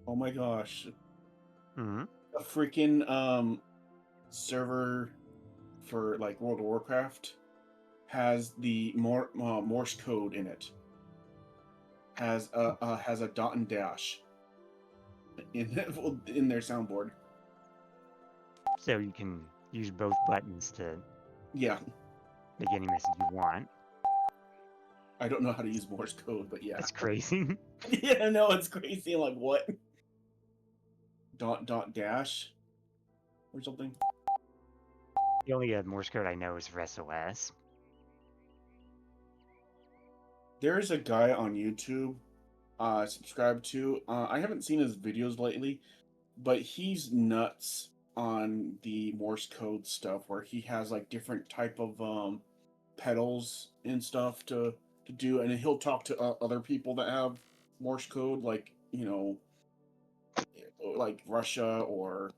Oh my gosh. Mm-hmm. A freaking server for like World of Warcraft has the Morse code in it. Has a dot and dash in their soundboard. So you can use both buttons to Yeah. make any message you want. I don't know how to use Morse code, but yeah. That's crazy. Yeah, no, it's crazy. Like what? Dot dash or something. The only Morse code I know is for SOS. There's a guy on YouTube subscribed to. I haven't seen his videos lately, but he's nuts on the Morse code stuff where he has like different type of pedals and stuff to do, and he'll talk to other people that have Morse code, like, you know, like Russia or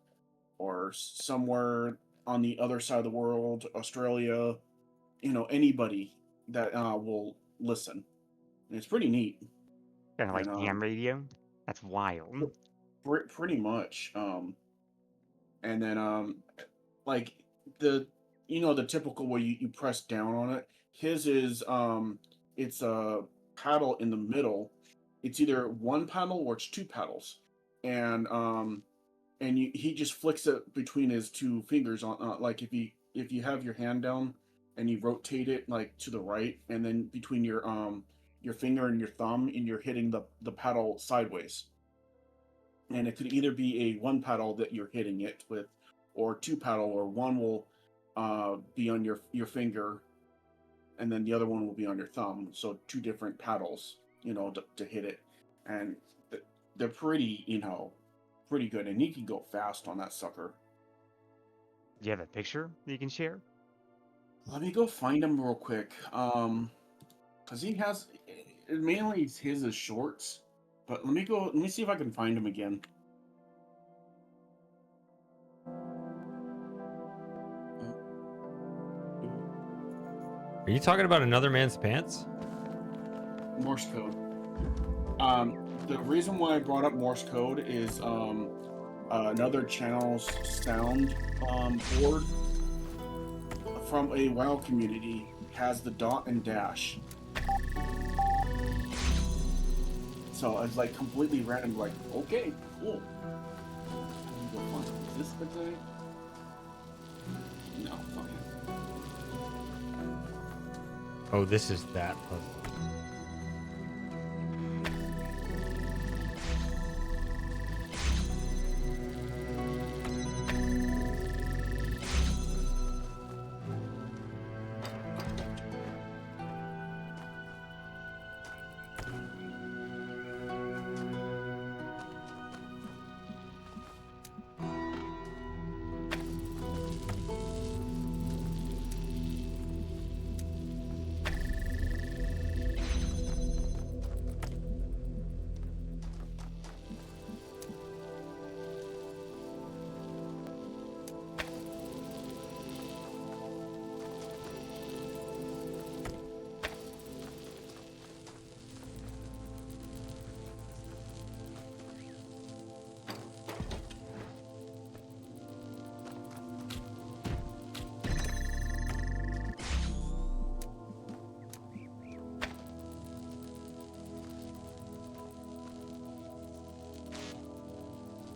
somewhere on the other side of the world, Australia, you know, anybody that will listen. And it's pretty neat. Kind of like ham radio. That's wild. Pretty much. And then like the the typical way you press down on it. His is it's a paddle in the middle. It's either one paddle or it's 2 paddles, and he just flicks it between his 2 fingers on like if you have your hand down and you rotate it like to the right, and then between your finger and your thumb, and you're hitting the paddle sideways. And it could either be a 1 paddle that you're hitting it with, or 2 paddle, or one will be on your finger, and then the other one will be on your thumb. So 2 different paddles, to hit it, and they're pretty, pretty good, and he can go fast on that sucker. Do you have a picture that you can share? Let me go find him real quick. Cause he has mainly his is shorts, but let me see if I can find him again. Are you talking about another man's pants? Morse code. The reason why I brought up Morse code is another channel's sound board from a WoW community has the dot and dash. So it's like completely random, like, okay, cool. Is this the guy? No, fine. Oh, this is that puzzle.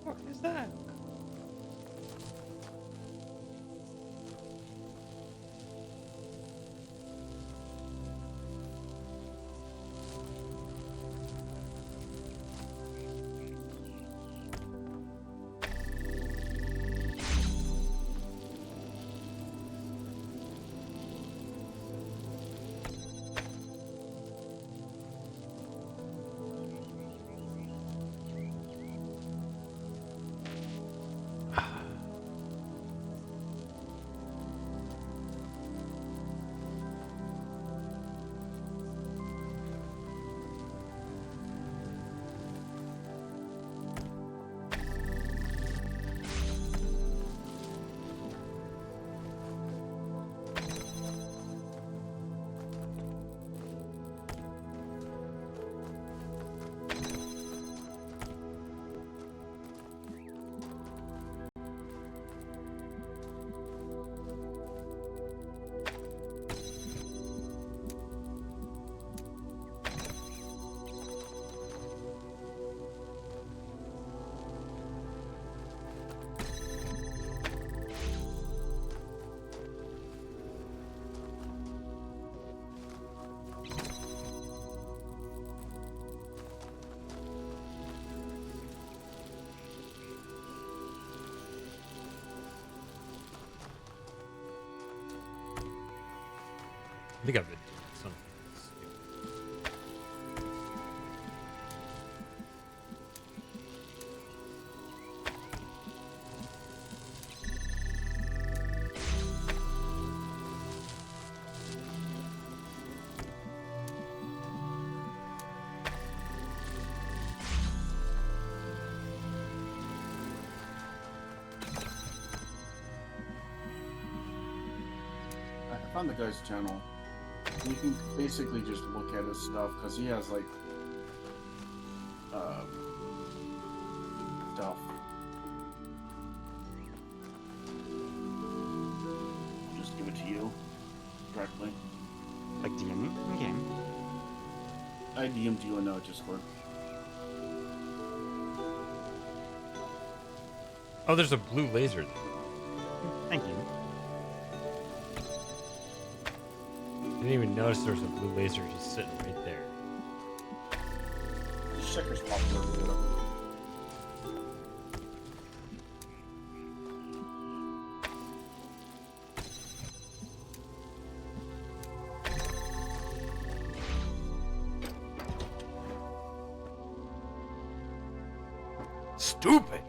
What is that? I think I've been doing something stupid. I found the guy's channel. You can basically just look at his stuff because he has like stuff. I'll just give it to you directly. Like DM in game? I DM'd you in Discord. Oh, there's a blue laser there. Thank you. I didn't even notice there was a blue laser just sitting right there. Just check your spot for it. Stupid.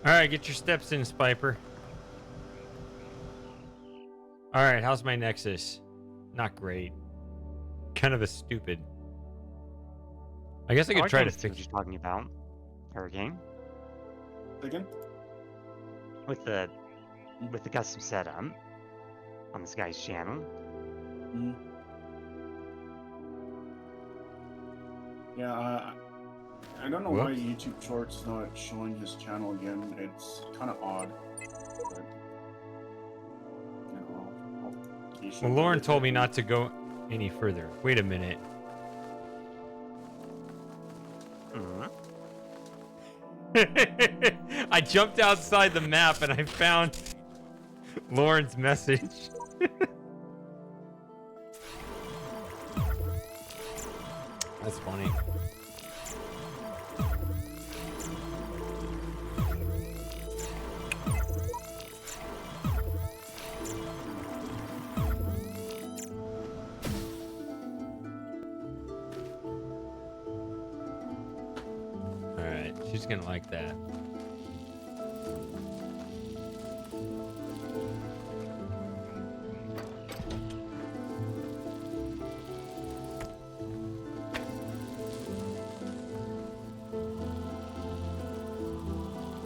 All right, get your steps in, Spiper. All right, how's my Nexus? Not great. Kind of a stupid. I guess I could try to what fix. you're talking about, Hurricane. Again? With the custom setup on this guy's channel. Mm. Yeah, I don't know why Whoops. YouTube Shorts not showing his channel again. It's kind of odd. But, you know, Well, Lauren told me not to go any further. Wait a minute. I jumped outside the map and I found Lauren's message. That's funny. Alright, she's gonna like that.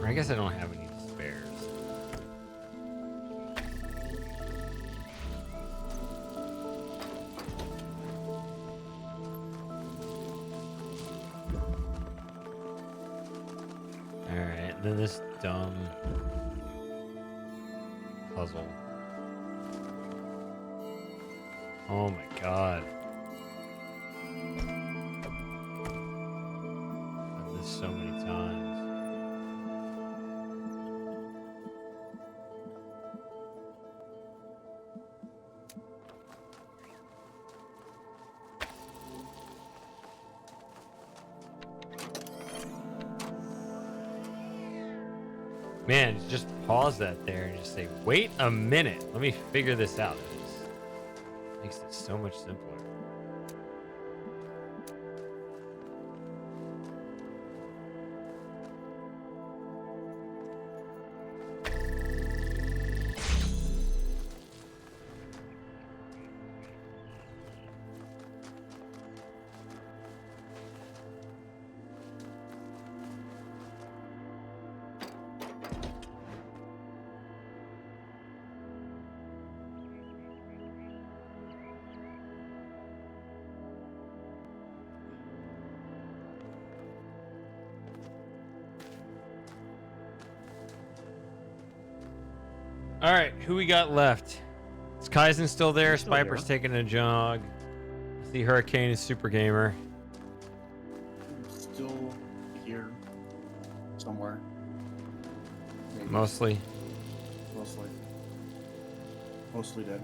I guess I don't have any spares. Alright, then this dumb puzzle. Oh my god. I've done this so many times. Man, just pause that there and just say, wait a minute, let me figure this out. It makes it so much simpler. All right, who we got left? Is Kaizen still there? Still Spiper's here. taking a jog. The Hurricane is Super Gamer. Still here somewhere. Maybe. Mostly. Mostly dead.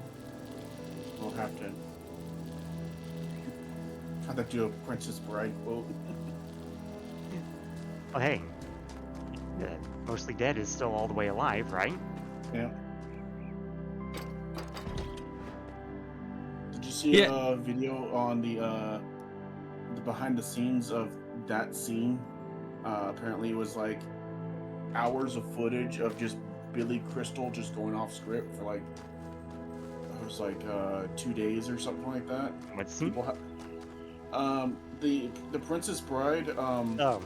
We'll have to. How'd that do a Princess Bride quote? Oh, hey. Mostly Dead is still all the way alive, right? Yeah. Did you see a video on the behind the scenes of that scene? Apparently it was like hours of footage of just Billy Crystal just going off script for like it was like 2 days or something like that. What scene? The Princess Bride Oh.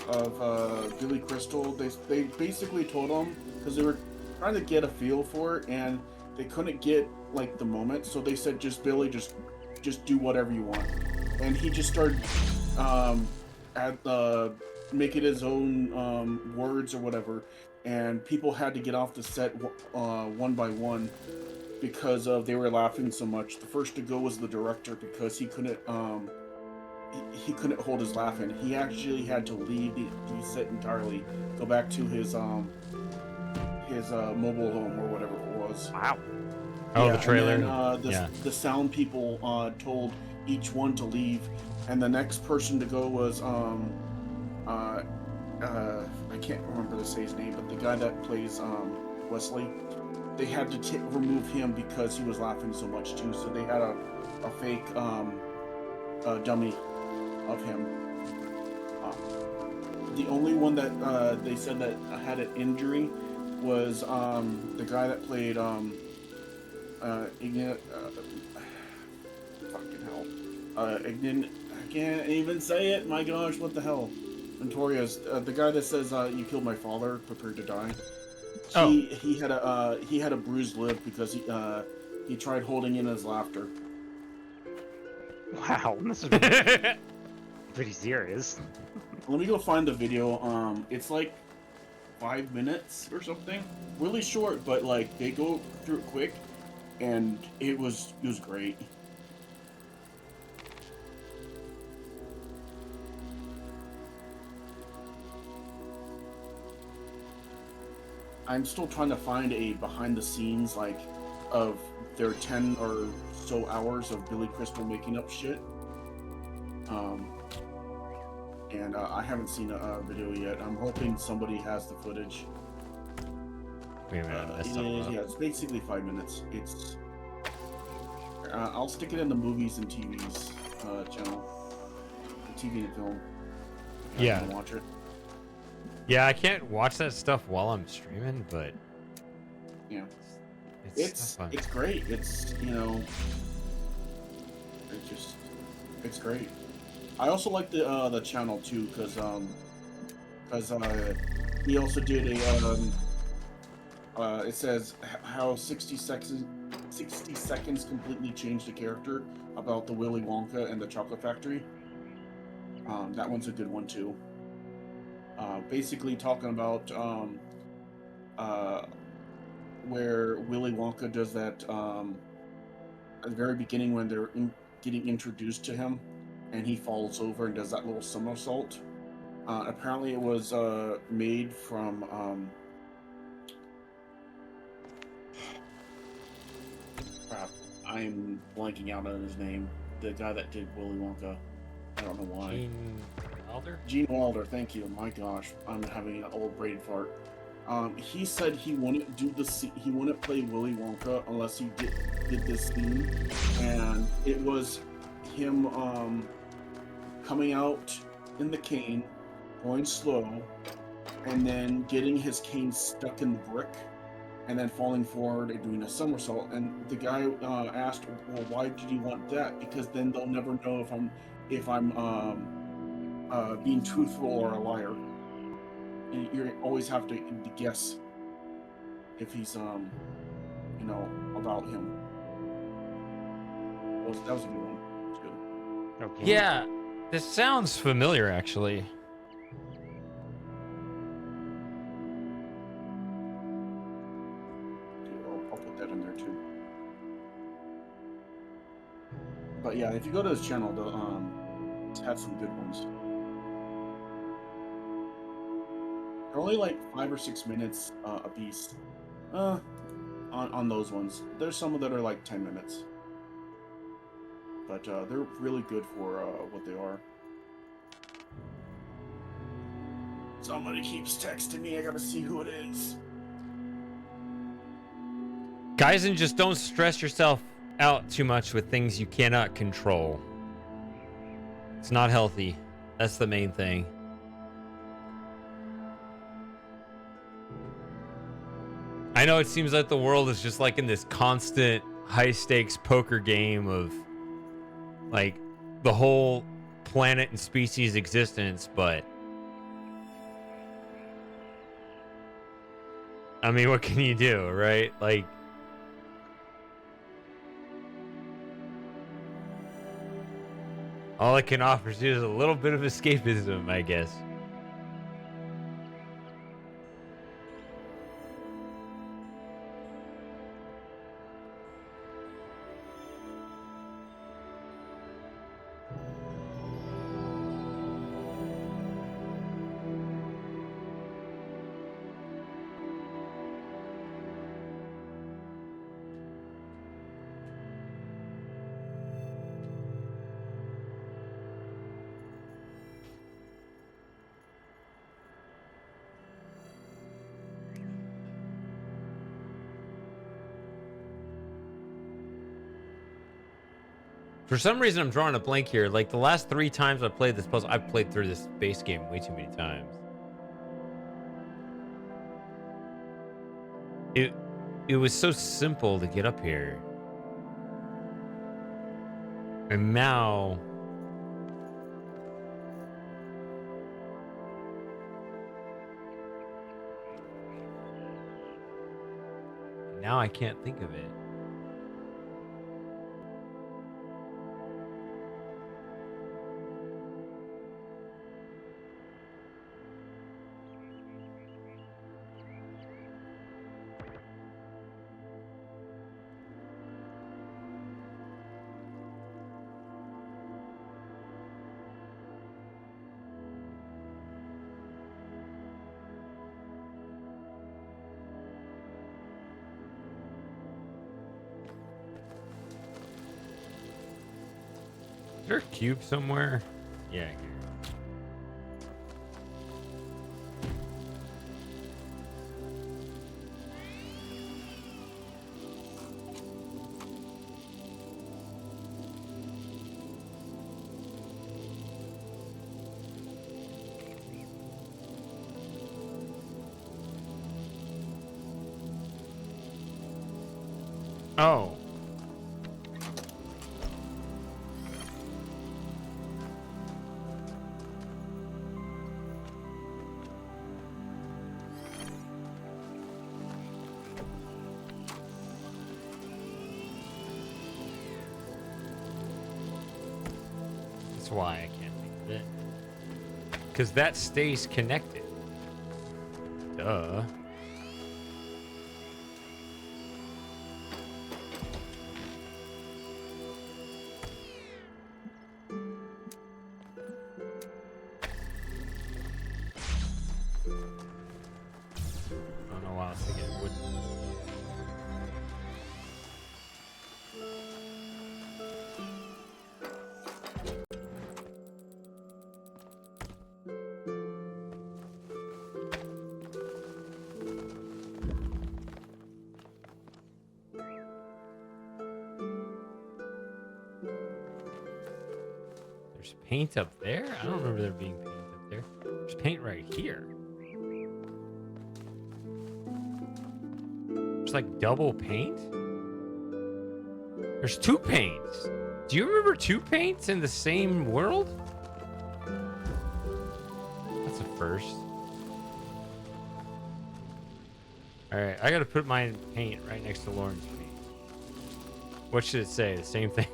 of Billy Crystal. They basically told him because they were trying to get a feel for it and they couldn't get like the moment, so they said just Billy just do whatever you want, and he just started making his own words or whatever, and people had to get off the set one by one because they were laughing so much. The first to go was the director because he couldn't hold his laughing. He actually had to leave the set entirely, go back to his mobile home or whatever it was. Wow. Oh, Yeah, the trailer. And then, the sound people told each one to leave, and the next person to go was I can't remember to say his name, but the guy that plays Wesley. They had to remove him because he was laughing so much too. So they had a fake dummy of him. the only one that they said that had an injury was the guy that played fucking hell. I can't even say it. My gosh, what the hell? Notorious. The guy that says you killed my father, prepare to die. He had a bruised lip because he tried holding in his laughter. Wow, this is pretty serious. Let me go find the video. It's like 5 minutes or something. Really short, but like they go through it quick, and it was great. I'm still trying to find a behind the scenes like of their 10 or so hours of Billy Crystal making up shit. And I haven't seen a video yet. I'm hoping somebody has the footage. Wait a minute, Yeah, it's basically 5 minutes. It's I'll stick it in the movies and TVs channel, the TV and film. Yeah. Watch it. Yeah, I can't watch that stuff while I'm streaming, but yeah, it's great. It's it's great. I also like the channel too, because he also did a it says how 60 seconds completely changed the character about the Willy Wonka and the Chocolate Factory. That one's a good one too. Basically talking about where Willy Wonka does that at the very beginning when they're getting introduced to him, and he falls over and does that little somersault. Apparently it was made from crap, I'm blanking out on his name. The guy that did Willy Wonka. I don't know why. Gene Wilder? Gene Wilder, thank you. My gosh, I'm having an old brain fart. He said he wouldn't do he wouldn't play Willy Wonka unless he did this scene, and it was him coming out in the cane, going slow, and then getting his cane stuck in the brick, and then falling forward and doing a somersault. And the guy asked, "Well, why did you want that? Because then they'll never know if I'm being truthful or a liar. And you always have to guess if he's about him." That was a good one. It was good. Okay. Yeah, this sounds familiar actually. I'll put that in there too. But yeah, if you go to his channel, it's had some good ones. They're only like 5 or 6 minutes a piece. On those ones. There's some that are like 10 minutes. But they're really good for what they are. Somebody keeps texting me. I gotta see who it is. Guys, and just don't stress yourself out too much with things you cannot control. It's not healthy. That's the main thing. I know it seems like the world is just like in this constant high stakes poker game of like the whole planet and species existence, but I mean, what can you do, right? Like, all it can offer you is a little bit of escapism, I guess. For some reason, I'm drawing a blank here. Like, the last 3 times I played this puzzle, I've played through this base game way too many times. It was so simple to get up here. And now I can't think of it. Is there a cube somewhere? Yeah, here. Oh. That's why I can't think of it. Because that stays connected. Duh. I don't know why I was thinking it would. There's paint up there? I don't remember there being paint up there. There's paint right here. There's like double paint? There's two paints. Do you remember two paints in the same world? That's a first. Alright, I gotta put my paint right next to Lauren's paint. What should it say? The same thing?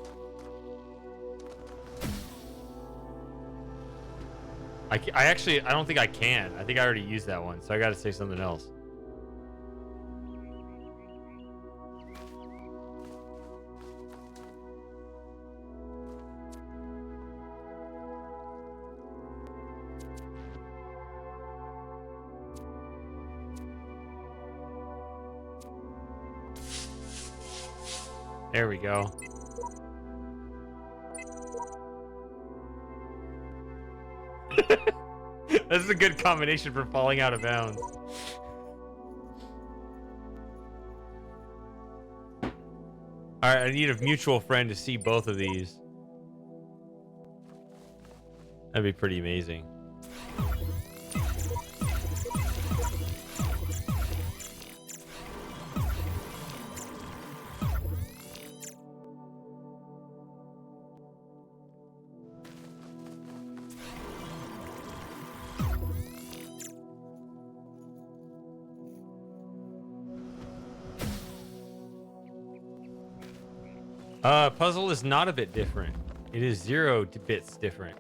I don't think I can. I think I already used that one, so I gotta say something else. There we go. This is a good combination for falling out of bounds. Alright, I need a mutual friend to see both of these. That'd be pretty amazing. Puzzle is not a bit different. It is 0 bits different.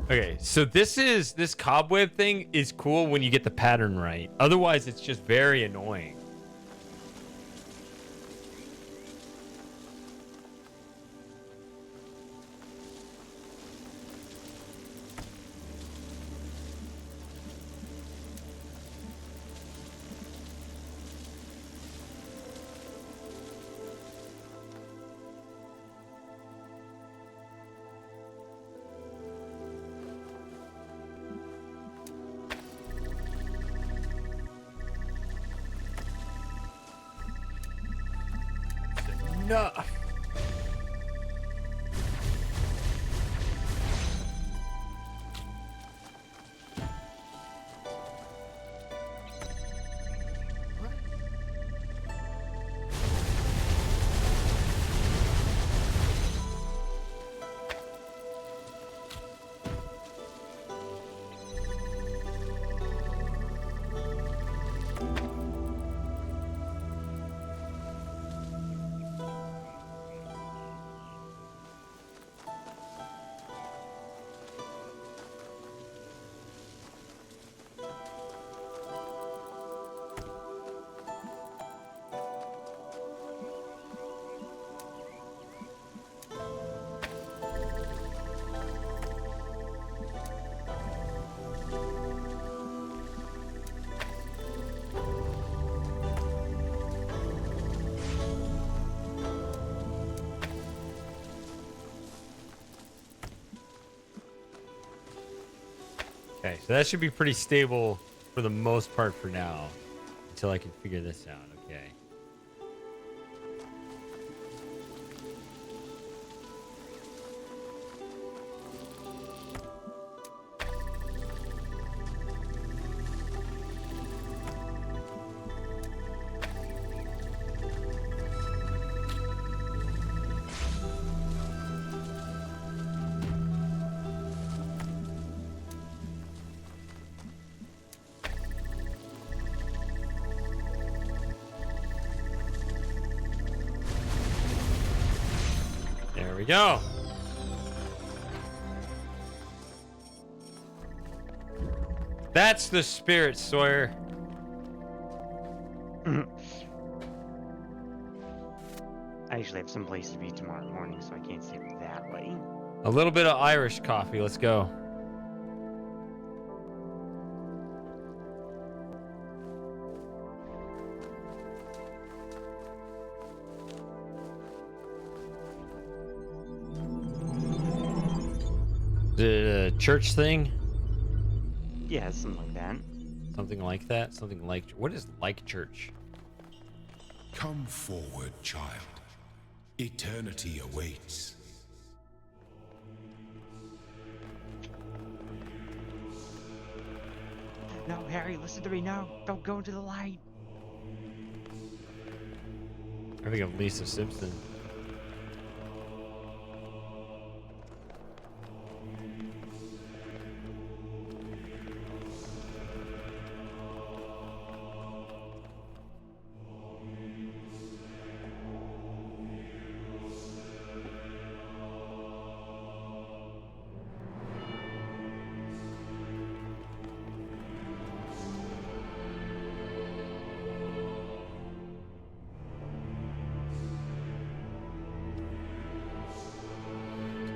Okay, so this cobweb thing is cool when you get the pattern right. Otherwise, it's just very annoying. Enough. Okay, so that should be pretty stable for the most part for now, until I can figure this out. Okay. There we go. That's the spirit, Sawyer. I actually have some place to be tomorrow morning, so I can't stay up that late. A little bit of Irish coffee. Let's go. The church thing? Yeah, something like that. Something like that? Something like... What is like church? Come forward, child. Eternity awaits. No, Harry, listen to me now. Don't go into the light. I think of Lisa Simpson.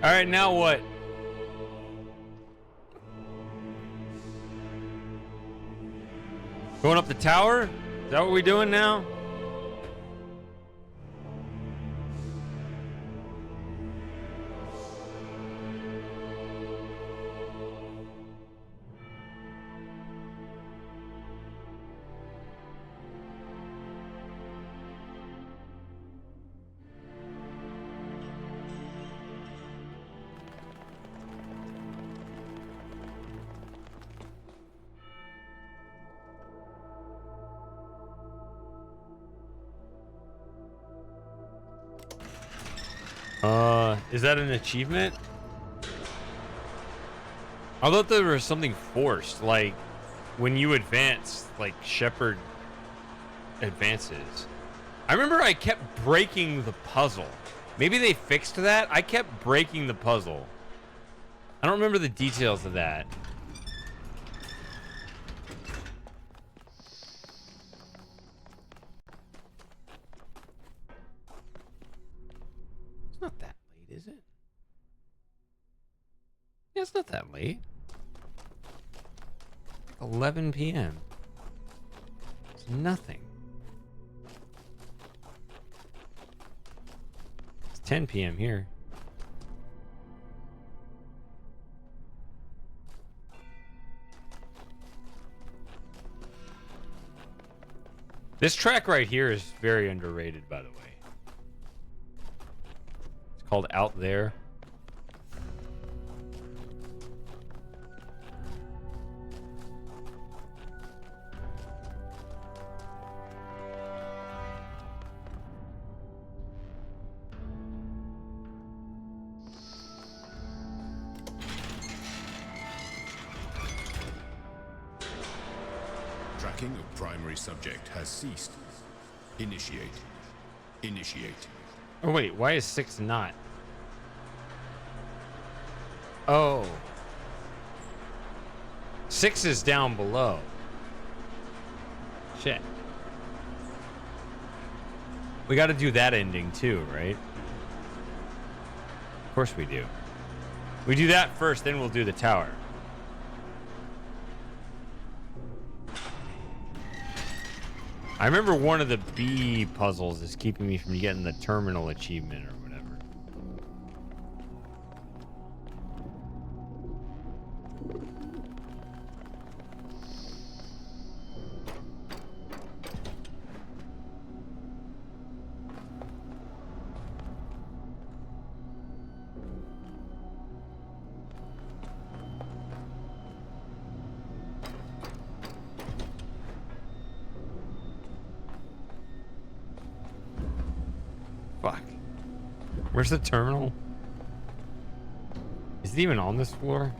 All right, now what? Going up the tower? Is that what we're doing now? Is that an achievement? I thought there was something forced, like when you advance, like Shepard advances. I remember I kept breaking the puzzle. Maybe they fixed that? I kept breaking the puzzle. I don't remember the details of that. It's not that late, is it? Yeah, it's not that late. Like 11 p.m. It's nothing. It's 10 p.m. here. This track right here is very underrated, by the way. It's called Out There. Tracking of primary subject has ceased. Initiate. Initiate. Oh wait, why is 6 not? Oh. 6 is down below. Shit. We got to do that ending too, right? Of course we do. We do that first, then we'll do the tower. I remember one of the B puzzles is keeping me from getting the terminal achievement or whatever. Where's the terminal? Is it even on this floor?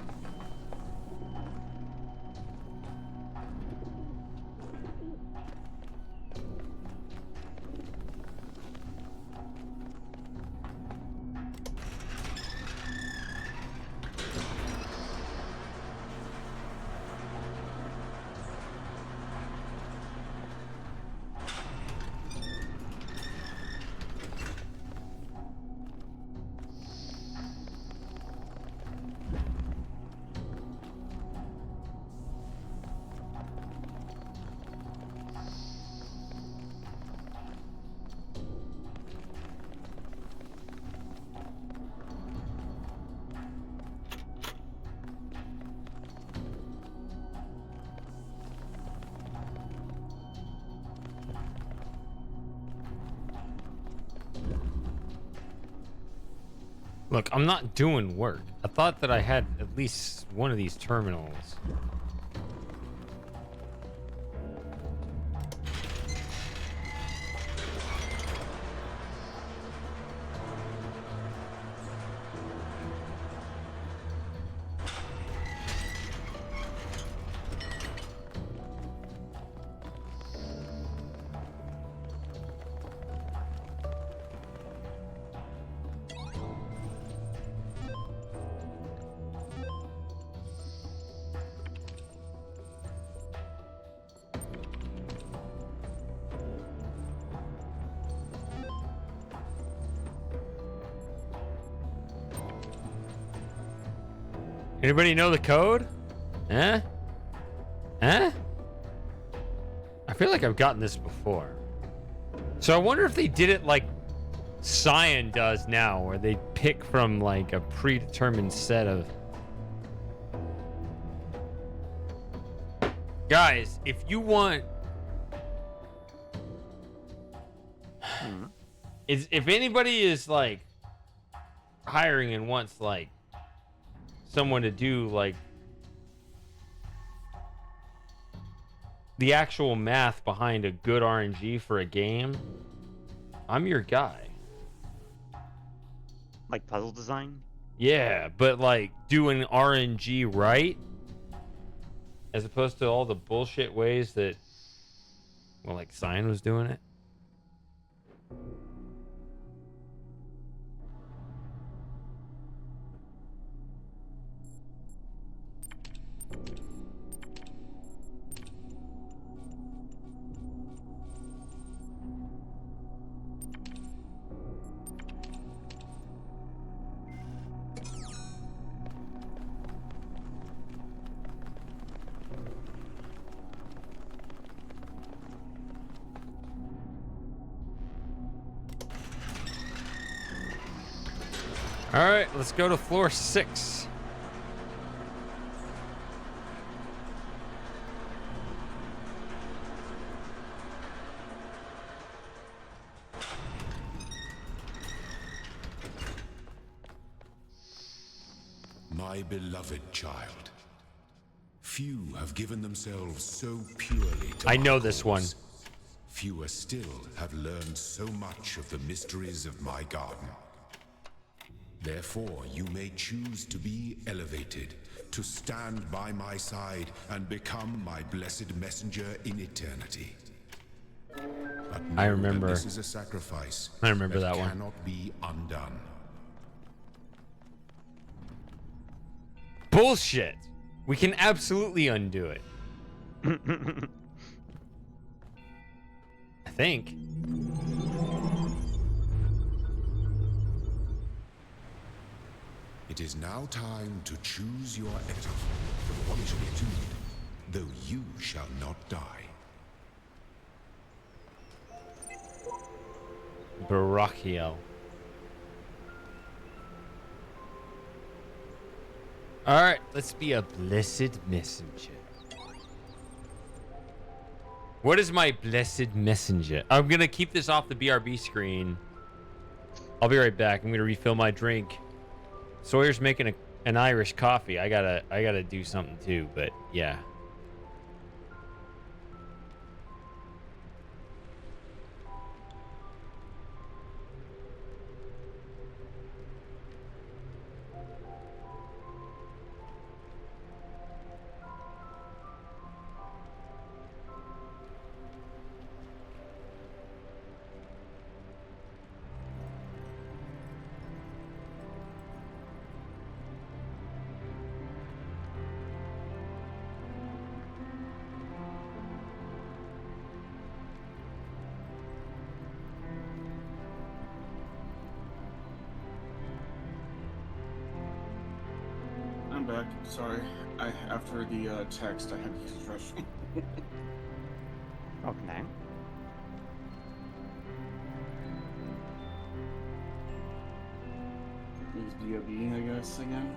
Look, I'm not doing work. I thought that I had at least one of these terminals. Anybody know the code? Huh? Huh? I feel like I've gotten this before. So I wonder if they did it like Cyan does now, where they pick from like a predetermined set of... Guys, if you want... If anybody is like hiring and wants like someone to do like the actual math behind a good RNG for a game, I'm your guy. Like puzzle design? Yeah, but like doing RNG right, as opposed to all the bullshit ways that, well, like Cyan was doing it. All right, let's go to floor 6. My beloved child. Few have given themselves so purely to I know my this cause. one. Fewer still have learned so much of the mysteries of my garden. Therefore, you may choose to be elevated, to stand by my side and become my blessed messenger in eternity. But I know remember. that this is a sacrifice I remember that one. cannot be undone. Bullshit. We can absolutely undo it. I think. It is now time to choose your editor. What shall be tuned, though you shall not die. Brachial. Alright, let's be a blessed messenger. What is my blessed messenger? I'm gonna keep this off the BRB screen. I'll be right back. I'm gonna refill my drink. Sawyer's making an Irish coffee. I gotta do something too, but yeah. I'm back. Sorry. After the text, I had to use the restroom. Okay. Use DOD, I guess, again.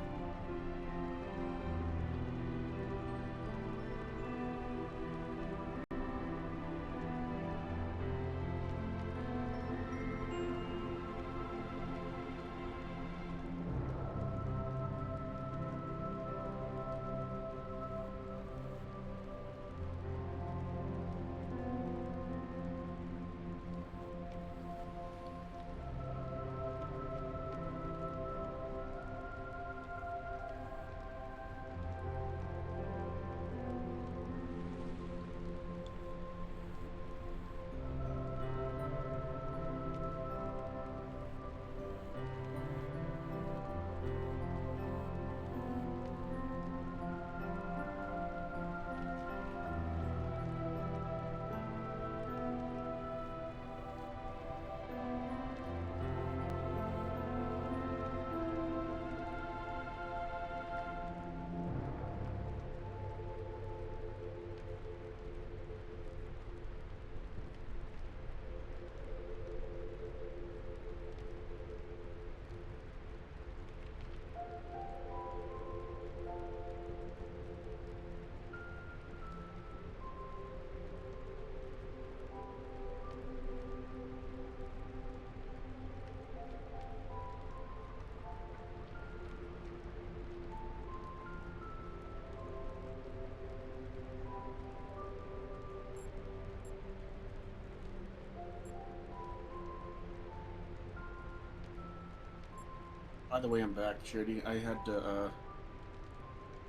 By the way, I'm back, Charity. I had to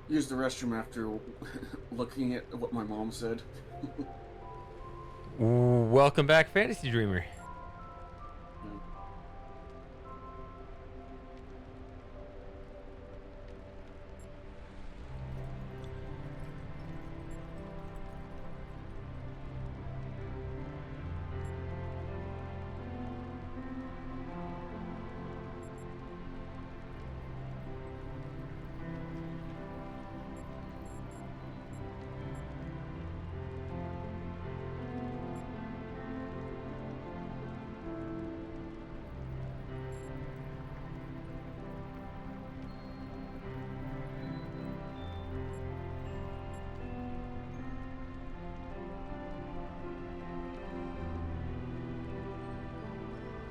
use the restroom after looking at what my mom said. Welcome back, Fantasy Dreamer.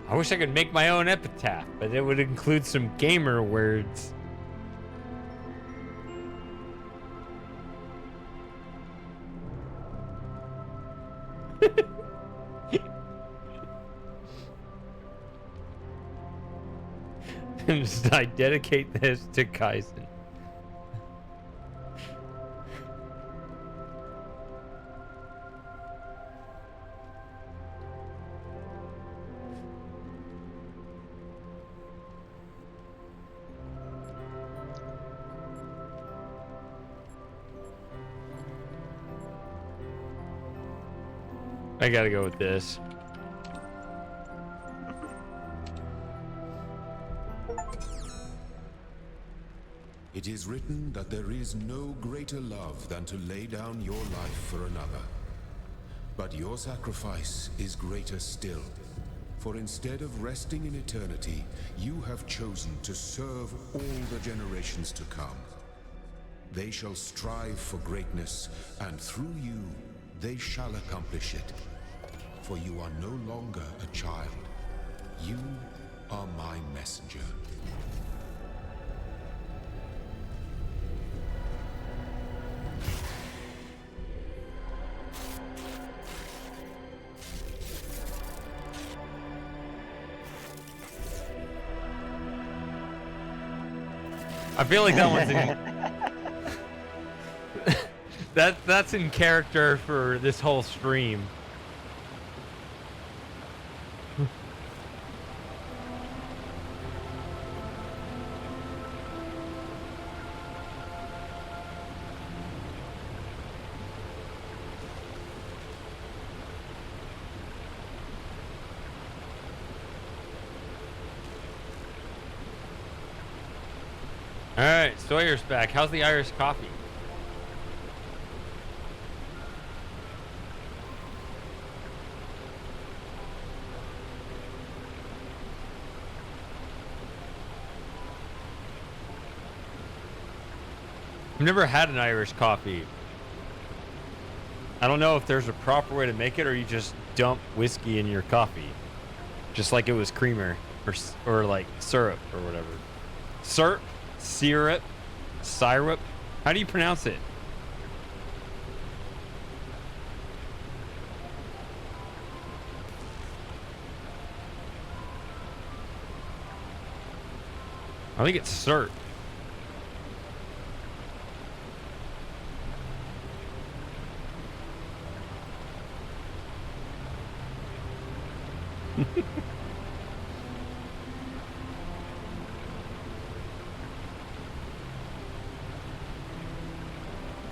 I wish I could make my own epitaph, but it would include some gamer words. And just, I dedicate this to Kaizen. I gotta go with this. It is written that there is no greater love than to lay down your life for another. But your sacrifice is greater still. For instead of resting in eternity, you have chosen to serve all the generations to come. They shall strive for greatness, and through you, they shall accomplish it. For you are no longer a child. You are my messenger. I feel like that one's in... that's in character for this whole stream. All right, Sawyer's back. How's the Irish coffee? I've never had an Irish coffee. I don't know if there's a proper way to make it, or you just dump whiskey in your coffee, just like it was creamer or like syrup or whatever. Syrup. How do you pronounce it? I think it's syrup.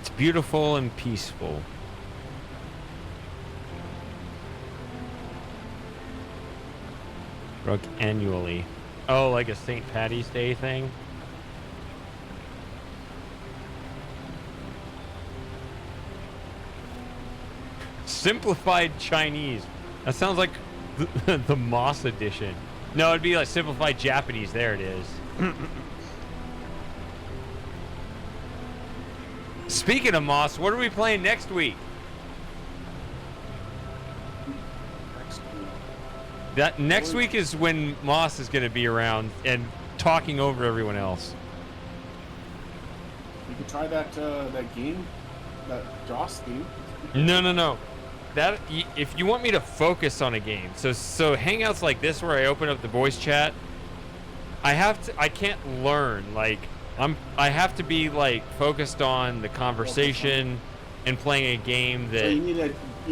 It's beautiful and peaceful. Drunk annually. Oh, like a St. Patty's Day thing? Simplified Chinese. That sounds like the Moss edition. No, it'd be like simplified Japanese. There it is. Speaking of Moss, what are we playing next week? That next week is when Moss is going to be around and talking over everyone else. You could try that game, that DOS theme. No. That if you want me to focus on a game, so hangouts like this where I open up the voice chat, I can't learn. Like I have to be like focused on the conversation and playing a game that. So you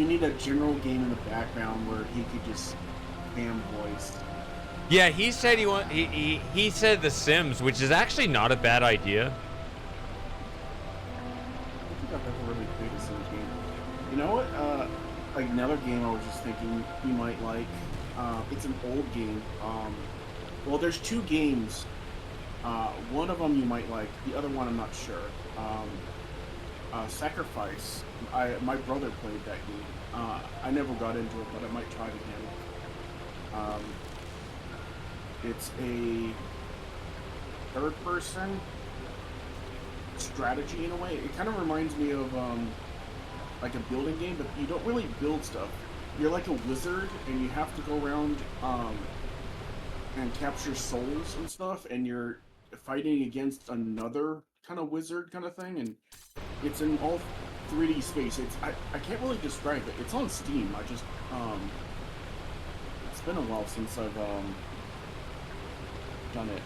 need a general game in the background where he could just spam voice. Yeah, he said he said The Sims, which is actually not a bad idea. I don't think I've ever really played a Sims game. You know what? Like another game I was just thinking you might like. It's an old game. Well, there's two games. One of them you might like. The other one I'm not sure. Sacrifice. My brother played that game. I never got into it, but I might try it again. It's a third-person strategy in a way. It kind of reminds me of like a building game, but you don't really build stuff. You're like a wizard, and you have to go around and capture souls and stuff, and you're fighting against another kind of wizard kind of thing, and it's in all 3D space. I can't really describe it. It's on Steam. I just it's been a while since I've done it.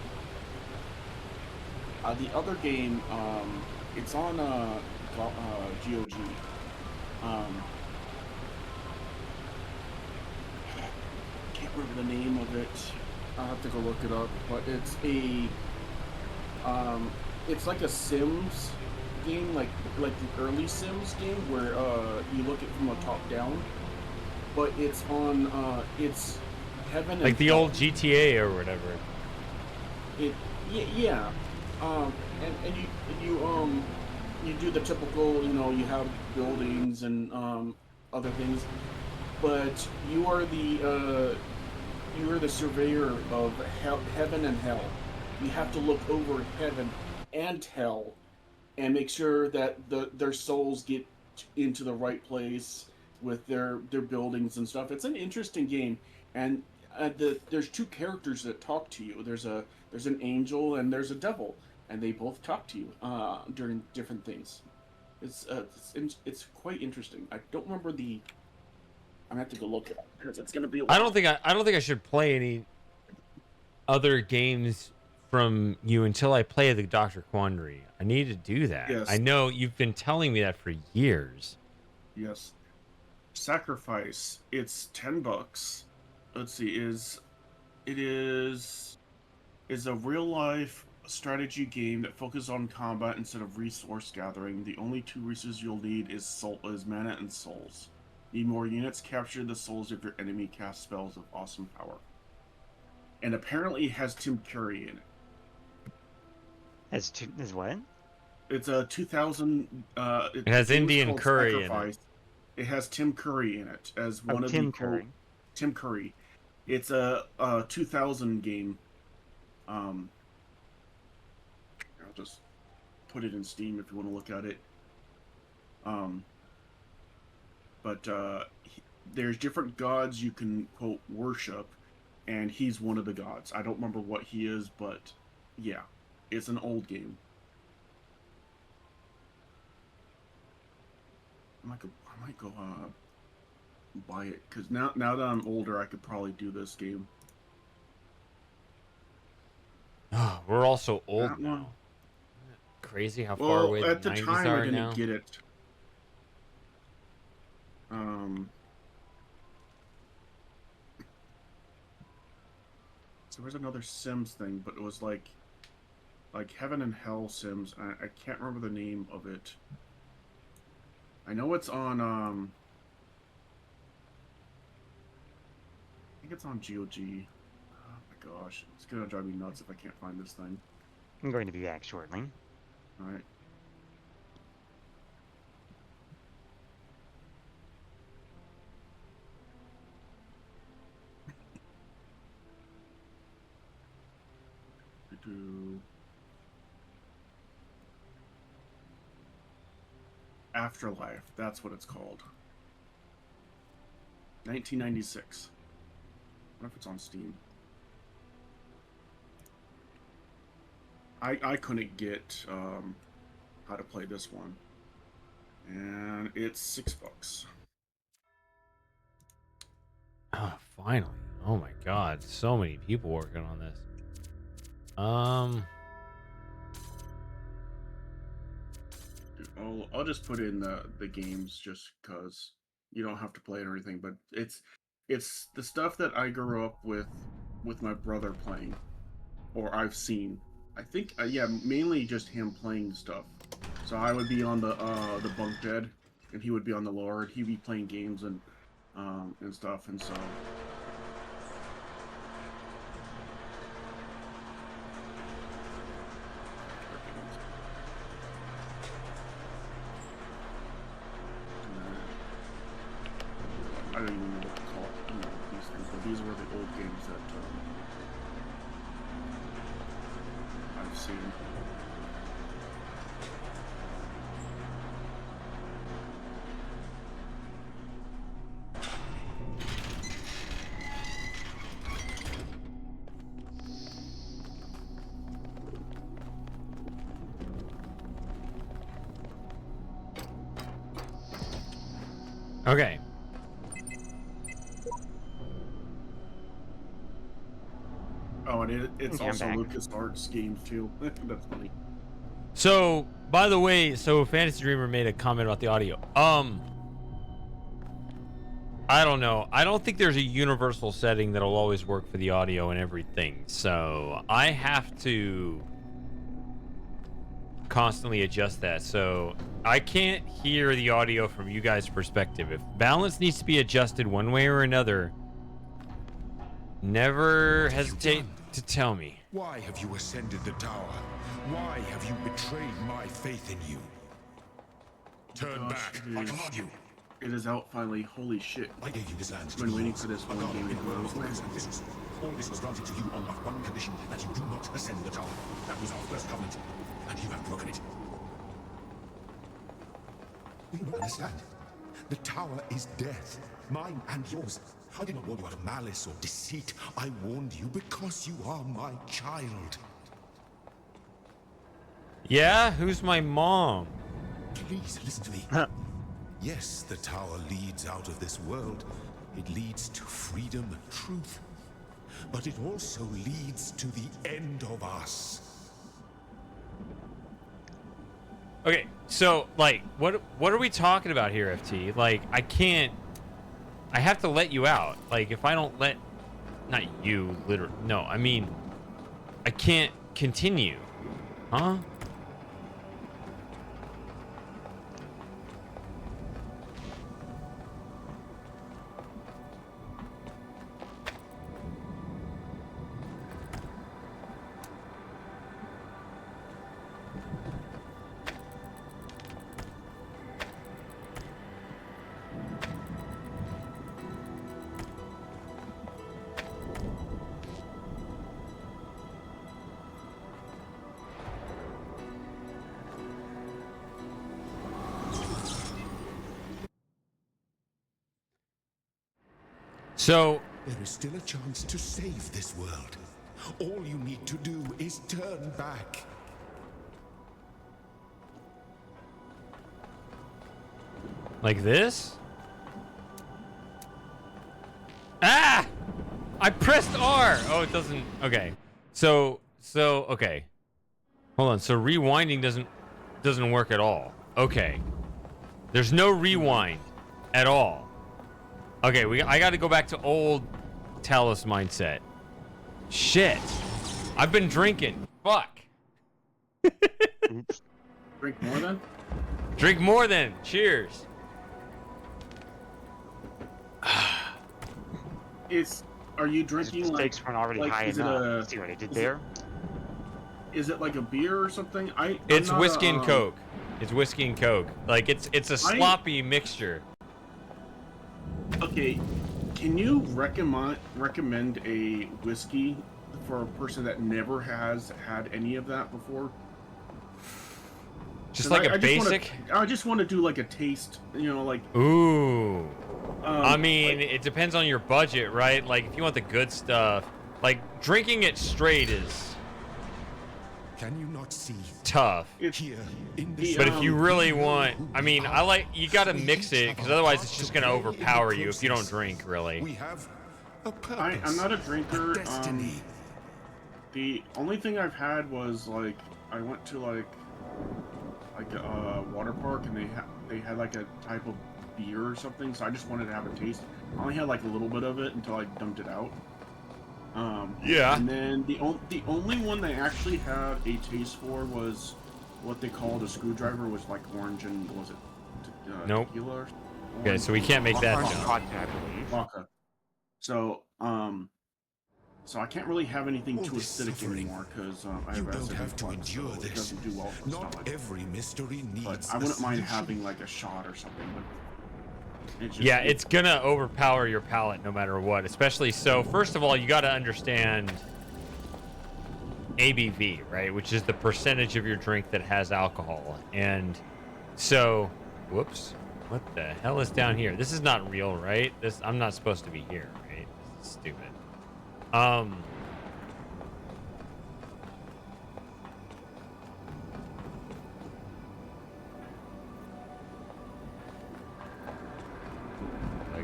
The other game, it's on GOG. Can't remember the name of it. I'll have to go look it up. But it's it's like a Sims game, like the early Sims game where you look at from the top down. But it's on it's heaven like and the hell. old GTA or whatever. Yeah. And you do the typical, you have buildings and other things, but you are the surveyor of heaven and hell. You have to look over heaven and hell and make sure that their souls get into the right place with their buildings and stuff. It's an interesting game, and there's two characters that talk to you. There's an angel and there's a devil, and they both talk to you during different things. It's quite interesting. I don't remember the. I'm gonna have to go look it up because it's gonna be. I don't think I should play any other games from you until I play the Dr. Quandary. I need to do that. Yes. I know you've been telling me that for years. Yes. Sacrifice. It's $10. Let's see. It is a real life strategy game that focuses on combat instead of resource gathering. The only two resources you'll need is mana and souls. Need more units, capture the souls of your enemy, cast spells of awesome power. And apparently it has Tim Curry in it. As what? It's a 2000. It has the game was Indian called curry in it. Sacrifice. It has Tim Curry in it as Oh, one of Tim the Curry. Tim Curry. It's a 2000 game. I'll just put it in Steam if you want to look at it. But there's different gods you can quote worship, and he's one of the gods. I don't remember what he is, but yeah, it's an old game. I might go buy it because now that I'm older, I could probably do this game. We're also old That now. one. Crazy how far Well, away at the the 90s time, I are didn't now. get it. So there's another Sims thing, but it was like Heaven and Hell Sims. I can't remember the name of it. I know it's on I think it's on GOG. Oh my gosh, it's gonna drive me nuts if I can't find this thing. I'm going to be back shortly. All right. Afterlife, that's what it's called. 1996. I wonder if it's on Steam. I couldn't get how to play this one. And it's $6. Oh, finally. Oh my god, so many people working on this. I'll just put in the games just because you don't have to play it or anything, but it's the stuff that I grew up with my brother playing, or I've seen. I think yeah, mainly just him playing stuff. So I would be on the bunk bed, and he would be on the lower. And he'd be playing games and stuff, and so. I don't even know what to call these things, but these were the old games that I've seen. Okay. Oh, and it's Okay, I'm also back. LucasArts games too. That's funny. So, by the way, Fantasy Dreamer made a comment about the audio. I don't know. I don't think there's a universal setting that'll always work for the audio and everything. So, I have to constantly adjust that. So, I can't hear the audio from you guys' perspective. If balance needs to be adjusted one way or another, never hesitate to tell me. Why have you ascended the tower? Why have you betrayed my faith in you? Turn back, I command you. It is out finally. Holy shit. I gave you this land. I've been waiting for this one game to All close. this was granted to you on one condition, that you do not ascend the tower. That was our first covenant, and you have broken it. Do you not understand? The tower is death, mine and yours. I did not warn you out of malice or deceit. I warned you because you are my child. Yeah? Who's my mom? Please listen to me. Yes, the tower leads out of this world. It leads to freedom and truth. But it also leads to the end of us. Okay, so, like, what are we talking about here, FT? Like, I have to let you out. Like, if I don't let... Not you, literally. No, I mean... I can't continue. Huh? So there is still a chance to save this world. All you need to do is turn back. like this? Ah! I pressed R. Oh, it doesn't. Okay. So okay. Hold on. So rewinding doesn't work at all. Okay. There's no rewind at all. Okay, I got to go back to old Talos mindset. Shit. I've been drinking. Fuck. Drink more then? Drink more then. Cheers. Are you drinking The like stakes weren't already high enough. See what I did there? Is it like a beer or something? It's whiskey and Coke. It's whiskey and Coke. Like it's a sloppy mixture. Okay, can you recommend a whiskey for a person that never has had any of that before? Just like a basic? I just want to do like a taste, you know, like. Ooh. I mean, it depends on your budget, right? Like, if you want the good stuff, like drinking it straight is. Can you not see? Tough. Here in But if you really want, I mean, you gotta mix it because otherwise it's just gonna overpower you if you don't drink, really. We have a purpose. I'm not a drinker. Destiny. The only thing I've had was like I went to like a water park and they had like a type of beer or something, so I just wanted to have a taste. I only had like a little bit of it until I dumped it out. Yeah. And then the only one they actually had a taste for was what they called a screwdriver, was like orange and was it Nope. tequila or Okay, so we can't make that Orange jump. vodka, I believe. vodka. So so I can't really have anything too acidic anymore because I have You don't acid have to reflux, endure so it this. doesn't do well for the Not stomach. every mystery needs. But I wouldn't mind having like a shot or something. But Yeah, it's gonna overpower your palate no matter what. Especially so. First of all, you got to understand ABV, right? Which is the percentage of your drink that has alcohol. And so, whoops, what the hell is down here? This is not real, right? I'm not supposed to be here, right? This is stupid. I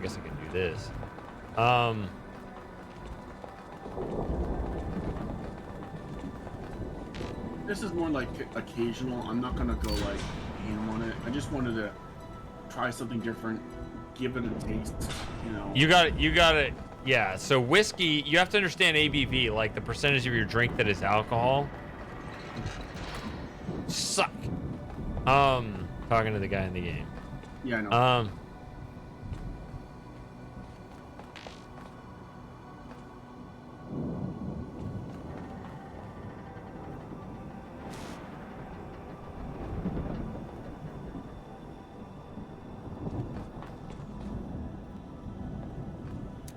guess I can do this. This is more like occasional. I'm not gonna go like ham on it. I just wanted to try something different, give it a taste. You know. You got it. Yeah. So whiskey, you have to understand ABV, like the percentage of your drink that is alcohol. Suck. Talking to the guy in the game. Yeah, I know.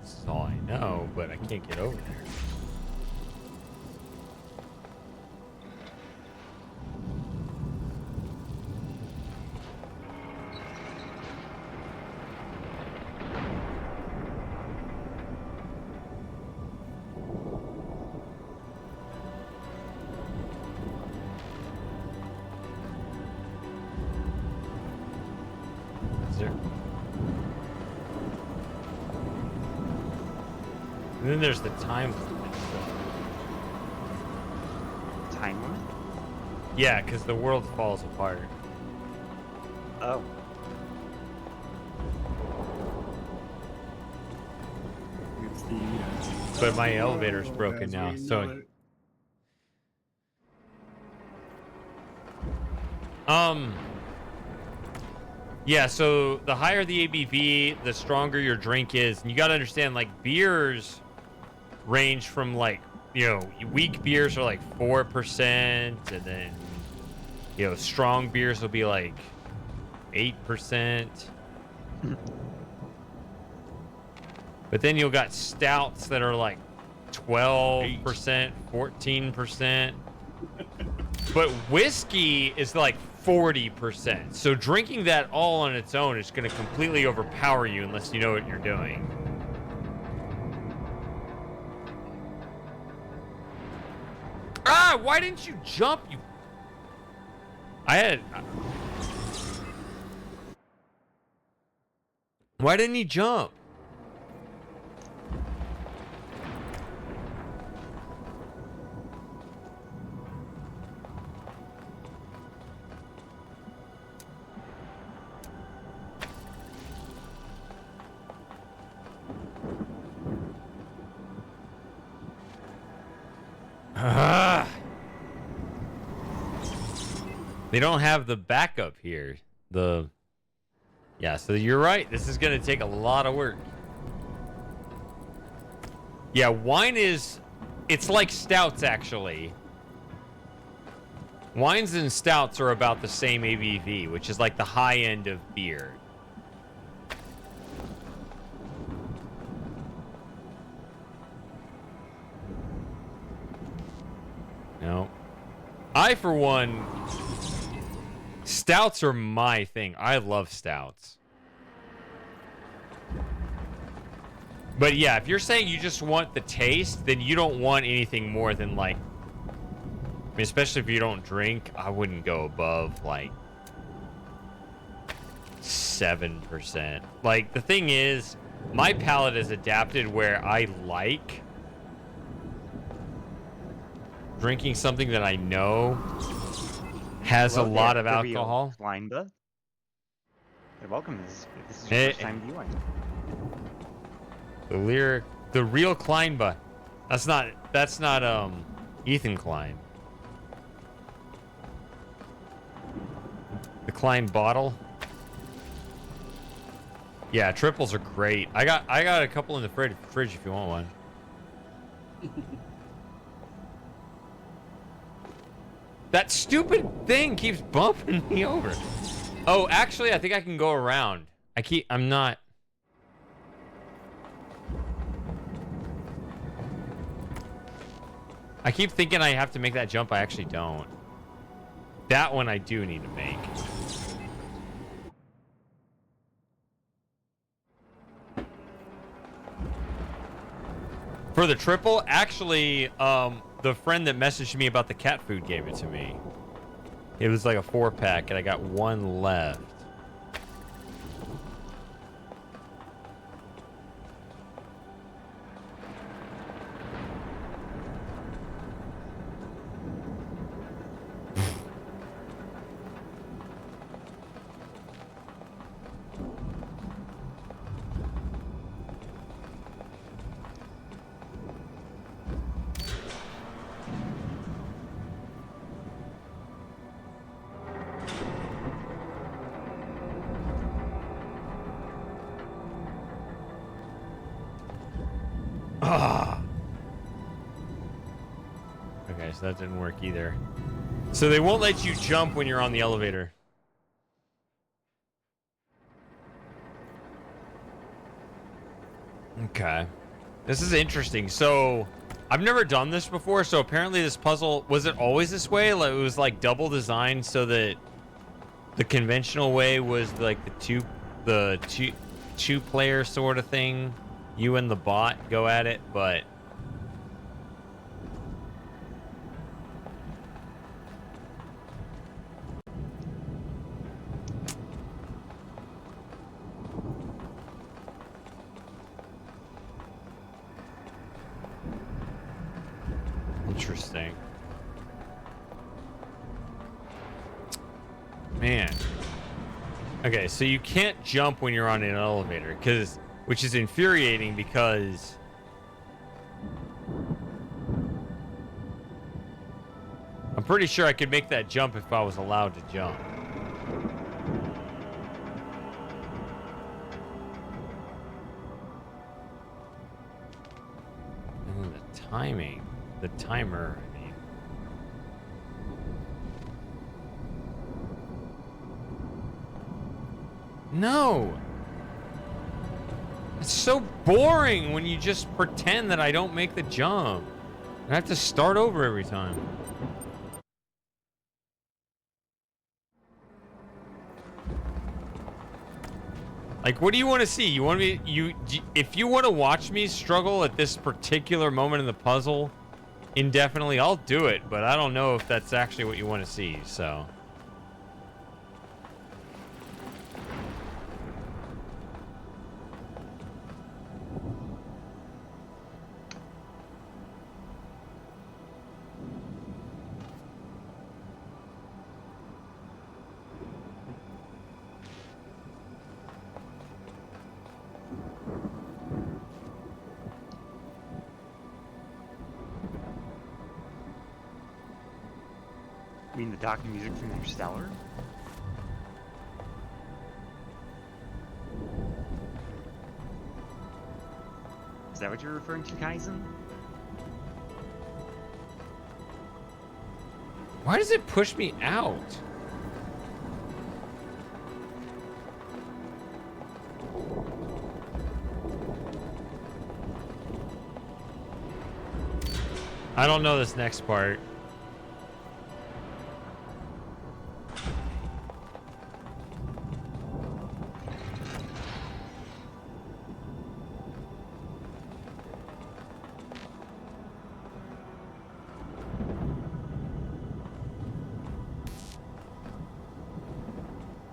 That's all I know, but I can't get over there. Is there? And then there's the time limit stuff. Time limit? Yeah, because the world falls apart. Oh. But my elevator's broken now, so yeah, so the higher the ABV, the stronger your drink is. And you got to understand, like, beers range from, like, you know, weak beers are like 4%, and then, you know, strong beers will be like 8%. But then you'll got stouts that are like 12%, 14%. But whiskey is like 40%. So drinking that all on its own is going to completely overpower you unless you know what you're doing. why didn't you jump? You. I had. Why didn't he jump? They don't have the backup here. Yeah, so you're right. This is going to take a lot of work. Yeah, wine is... It's like stouts, actually. Wines and stouts are about the same ABV, which is like the high end of beer. No. I, for one... Stouts are my thing. I love stouts. But yeah, if you're saying you just want the taste, then you don't want anything more than like... I mean, especially if you don't drink, I wouldn't go above like 7%. Like, the thing is, my palate is adapted where I like drinking something that I know has a lot of alcohol. Kleinba. You're welcome. This is your first time viewing. The real Kleinba. That's not Ethan Klein. The Klein bottle. Yeah, triples are great. I got a couple in the fridge if you want one. That stupid thing keeps bumping me over. Oh, actually, I think I can go around. I'm not. I keep thinking I have to make that jump. I actually don't. That one I do need to make. For the triple, actually, the friend that messaged me about the cat food gave it to me. It was like a 4-pack, and I got one left. Okay, so that didn't work either. So they won't let you jump when you're on the elevator. Okay. This is interesting. So I've never done this before, so apparently this puzzle, was it always this way? Like, it was like double designed so that the conventional way was like the two player sort of thing. You and the bot go at it, but interesting. Man. Okay, so you can't jump when you're on an elevator, which is infuriating because I'm pretty sure I could make that jump if I was allowed to jump. And the timing, the timer, I mean. No! It's so boring when you just pretend that I don't make the jump. I have to start over every time. Like, what do you want to see? You want me, if you want to watch me struggle at this particular moment in the puzzle, indefinitely, I'll do it, but I don't know if that's actually what you want to see, so. You mean the docking music from Interstellar? Is that what you're referring to, Kaizen? Why does it push me out? I don't know this next part.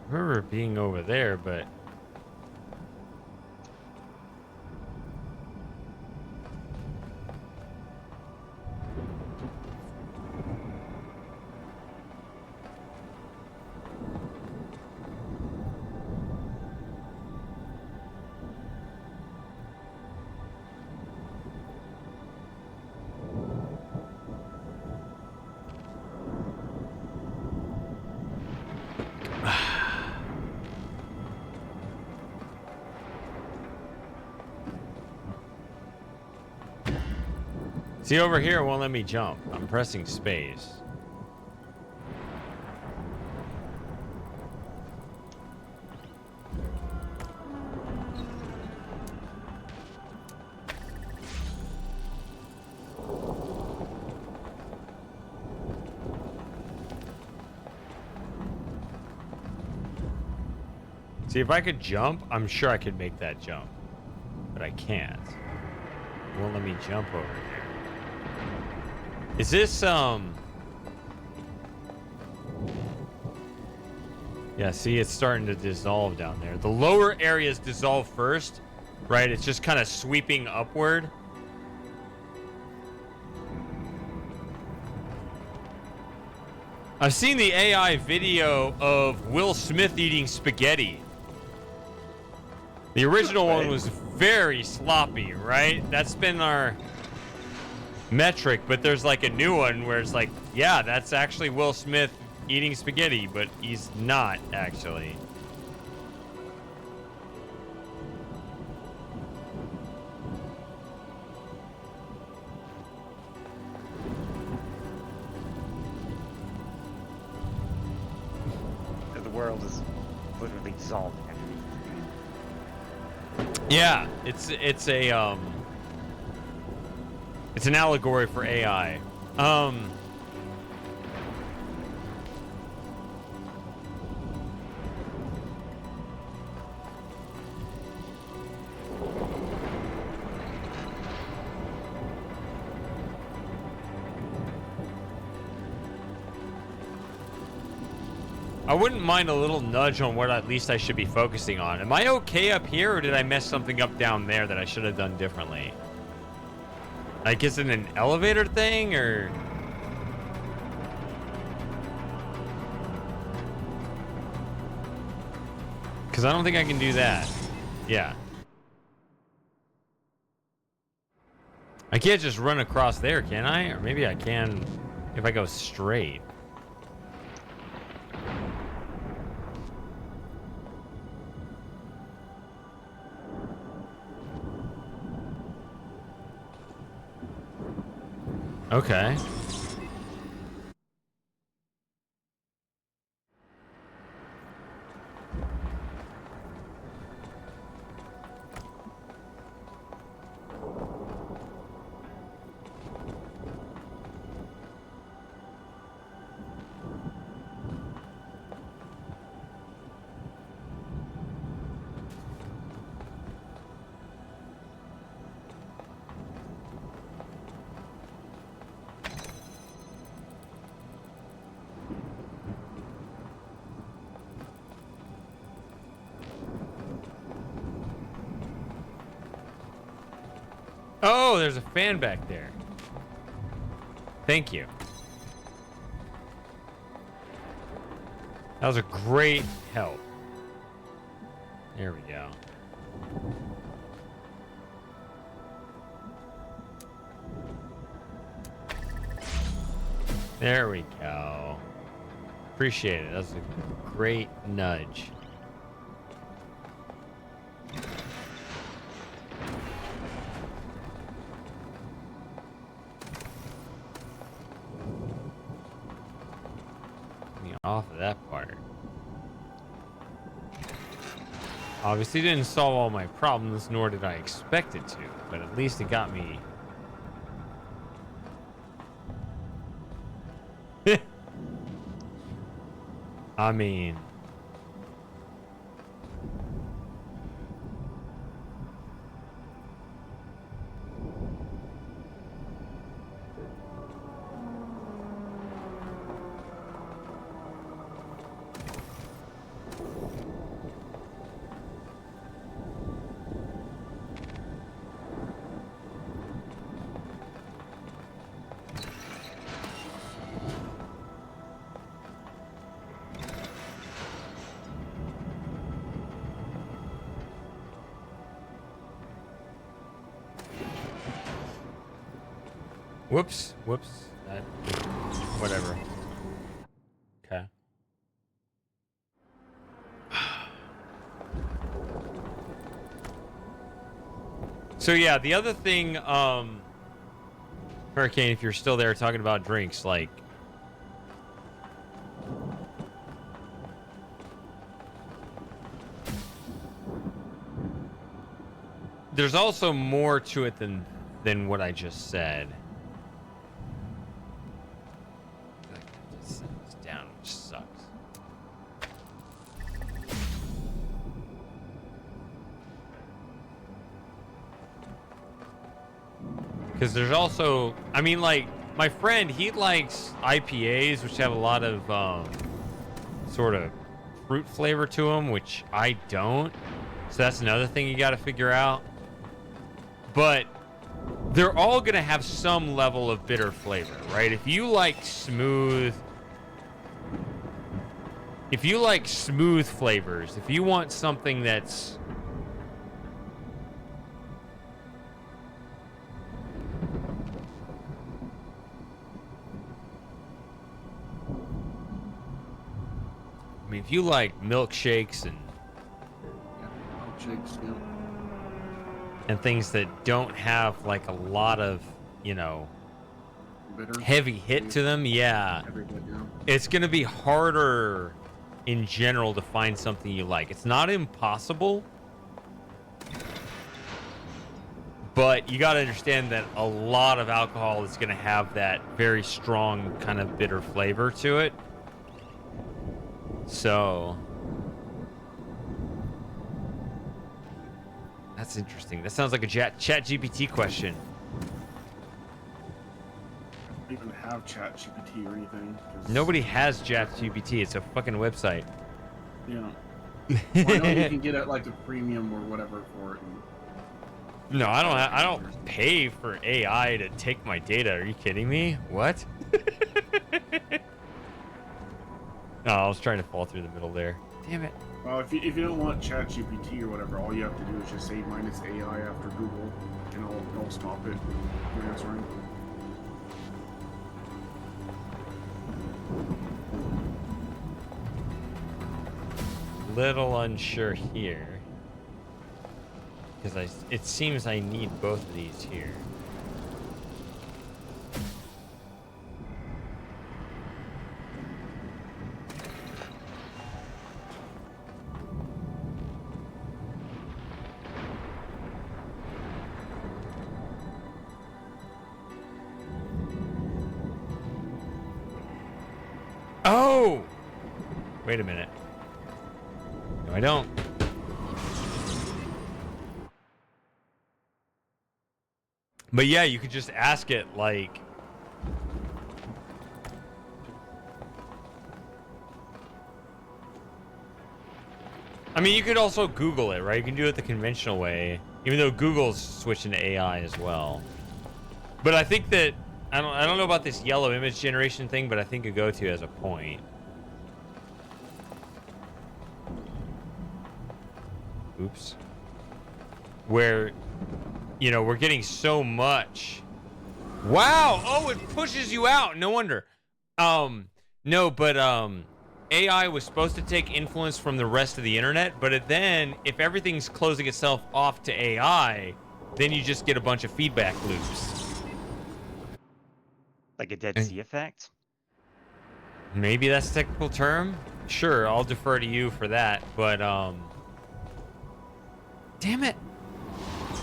I remember being over there, but see, over here it won't let me jump. I'm pressing space. See, if I could jump, I'm sure I could make that jump. But I can't. It won't let me jump over here. Is this, yeah, see, it's starting to dissolve down there. The lower areas dissolve first, right? It's just kind of sweeping upward. I've seen the AI video of Will Smith eating spaghetti. The original one was very sloppy, right? That's been our metric, but there's like a new one where it's like, yeah, that's actually Will Smith eating spaghetti, but he's not actually. The world is literally dissolved. Yeah, it's an allegory for AI. I wouldn't mind a little nudge on what at least I should be focusing on. Am I okay up here, or did I mess something up down there that I should have done differently? Like, is it an elevator thing, or? Because I don't think I can do that. Yeah. I can't just run across there, can I? Or maybe I can if I go straight. Okay. Oh, there's a fan back there. Thank you. That was a great help. There we go. There we go. Appreciate it. That was a great nudge. Off of that part. Obviously didn't solve all my problems, nor did I expect it to, but at least it got me. I mean, whoops. Whatever. Okay. So yeah, the other thing, Hurricane, if you're still there talking about drinks, like, there's also more to it than what I just said. Set this down, which sucks. Because there's also, I mean, like, my friend, he likes IPAs, which have a lot of sort of fruit flavor to them, which I don't. So that's another thing you got to figure out. But they're all going to have some level of bitter flavor, right? If you like smooth flavors, if you want something that's if you like milkshakes and Milkshakes, yeah. and things that don't have like a lot of, you know, Bitter. heavy hit to them, yeah. Heavy hit, yeah. It's going to be harder in general to find something you like. It's not impossible, but you got to understand that a lot of alcohol is going to have that very strong kind of bitter flavor to it. So that's interesting. That sounds like a chat GPT question. I don't even have chat GPT or anything. Nobody has chat GPT. It's a fucking website. Yeah. Well, I know you can get it like a premium or whatever for it. No, I don't pay for AI to take my data. Are you kidding me? What? No, I was trying to fall through the middle there. Damn it. Well, if you don't want chat GPT or whatever, all you have to do is just say minus AI after Google, and it'll stop it from answering. Little unsure here. Because it seems I need both of these here. Oh! Wait a minute. No, I don't. But yeah, you could just ask it, like... I mean, you could also Google it, right? You can do it the conventional way. Even though Google's switching to AI as well. But I think that I don't know about this yellow image generation thing, but I think Agotu has a point. Oops. Where, you know, we're getting so much. Wow! Oh, it pushes you out. No wonder. No, but AI was supposed to take influence from the rest of the internet, but then if everything's closing itself off to AI, then you just get a bunch of feedback loops. Like a Dead Sea effect? Maybe that's a technical term. Sure, I'll defer to you for that, but damn it.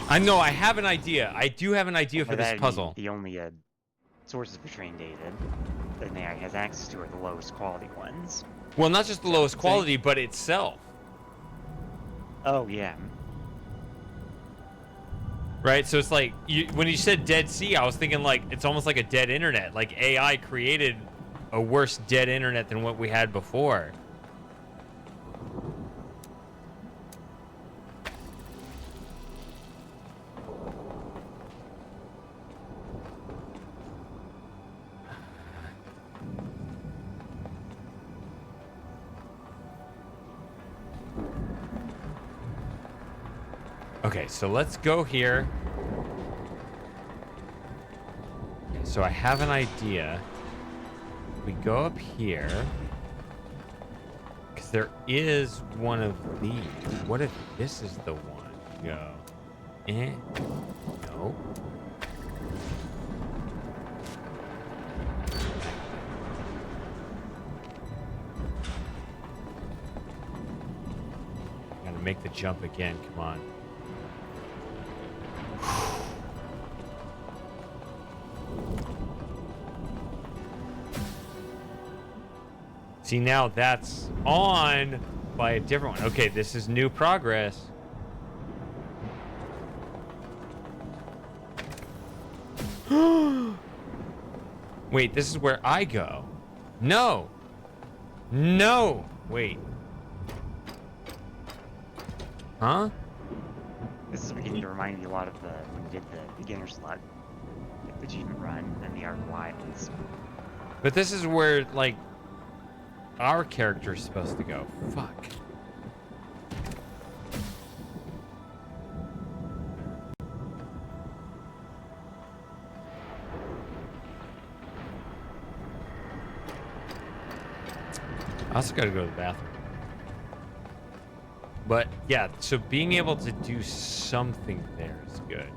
I know I have an idea. I do have an idea for this puzzle. The only sources for trained data that an AI has access to are the lowest quality ones. Well, not just the lowest quality, but itself. Oh, yeah. Right? So it's like, when you said Dead Sea, I was thinking like, it's almost like a dead internet. Like AI created a worse dead internet than what we had before. Okay, so let's go here. Okay, so I have an idea. We go up here. Because there is one of these. What if this is the one? Go. No. Gotta make the jump again. Come on. See, now that's on by a different one. Okay, this is new progress. Wait, this is where I go. No. No. Wait. Huh? This is beginning to remind me a lot of when you did the beginner slot achievement run and the Arc Wilds. But this is where, like, our character is supposed to go. Fuck. I also gotta go to the bathroom. But yeah, so being able to do something there is good.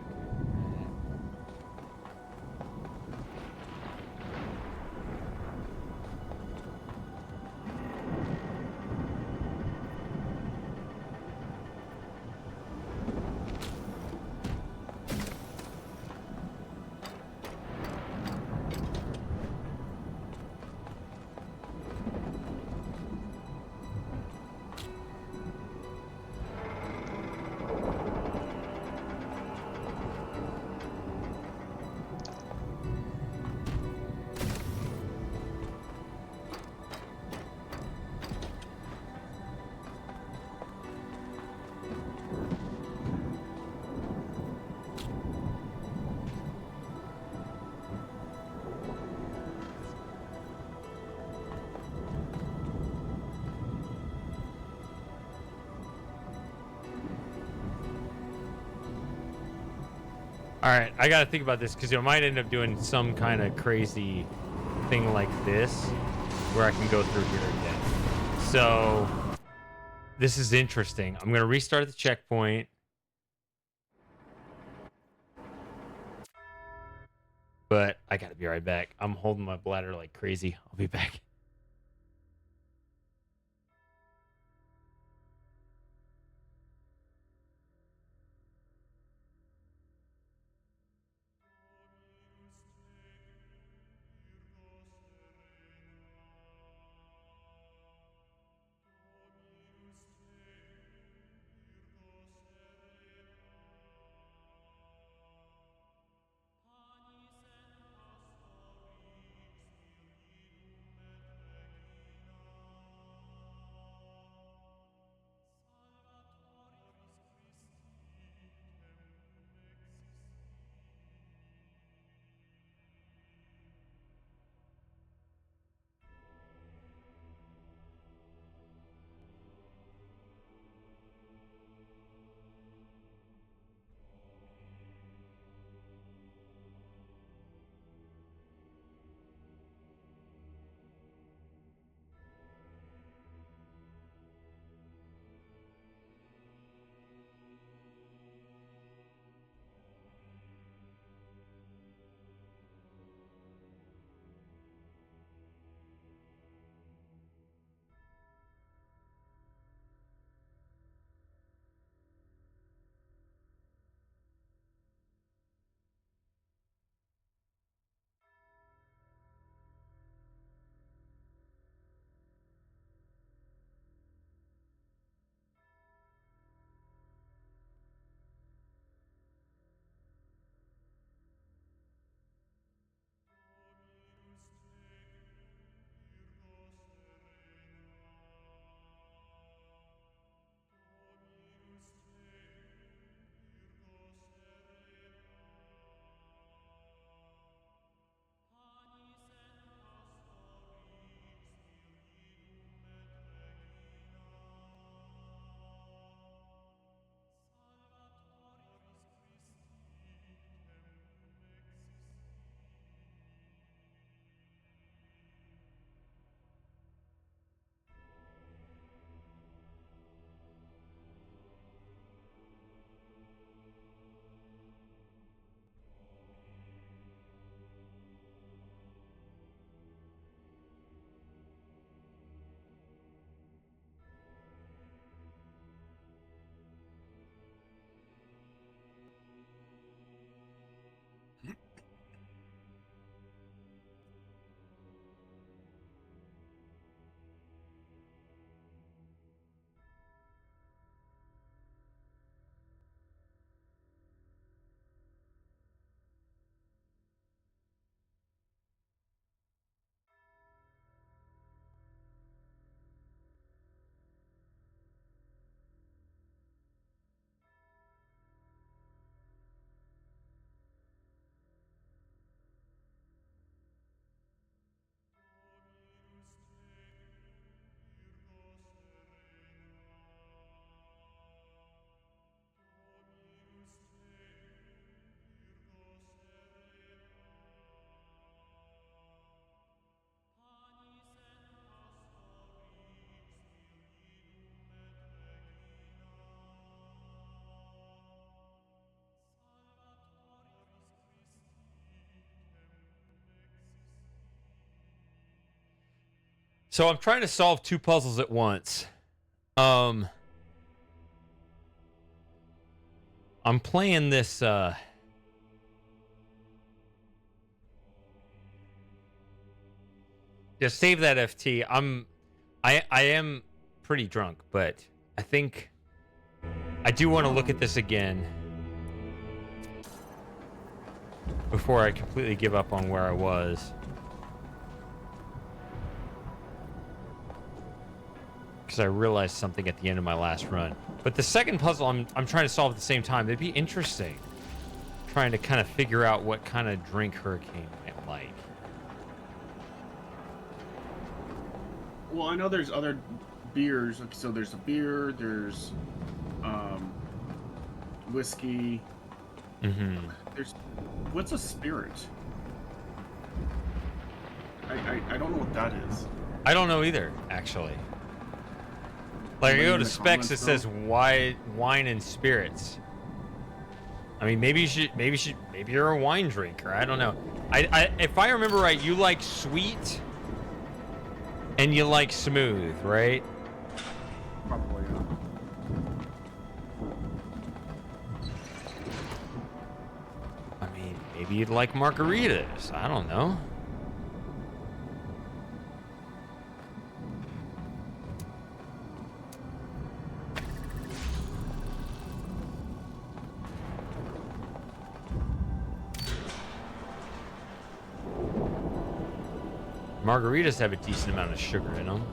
All right, I gotta think about this because I might end up doing some kind of crazy thing like this where I can go through here again. So this is interesting. I'm gonna restart the checkpoint. But I gotta be right back. I'm holding my bladder like crazy. I'll be back. So I'm trying to solve 2 puzzles at once. I'm playing this just save that FT. I am pretty drunk, but I think I do want to look at this again before I completely give up on where I was. Because I realized something at the end of my last run. But the second puzzle I'm trying to solve at the same time. It'd be interesting. Trying to kind of figure out what kind of drink Hurricane might like. Well, I know there's other beers. So there's a beer, there's whiskey. Mm-hmm. There's what's a spirit? I don't know what that is. I don't know either, actually. Like, I go to specs, it says wine and spirits. I mean, maybe you're a wine drinker. I don't know. If I remember right, you like sweet and you like smooth, right? Probably, yeah. I mean, maybe you'd like margaritas. I don't know. Margaritas have a decent amount of sugar in them.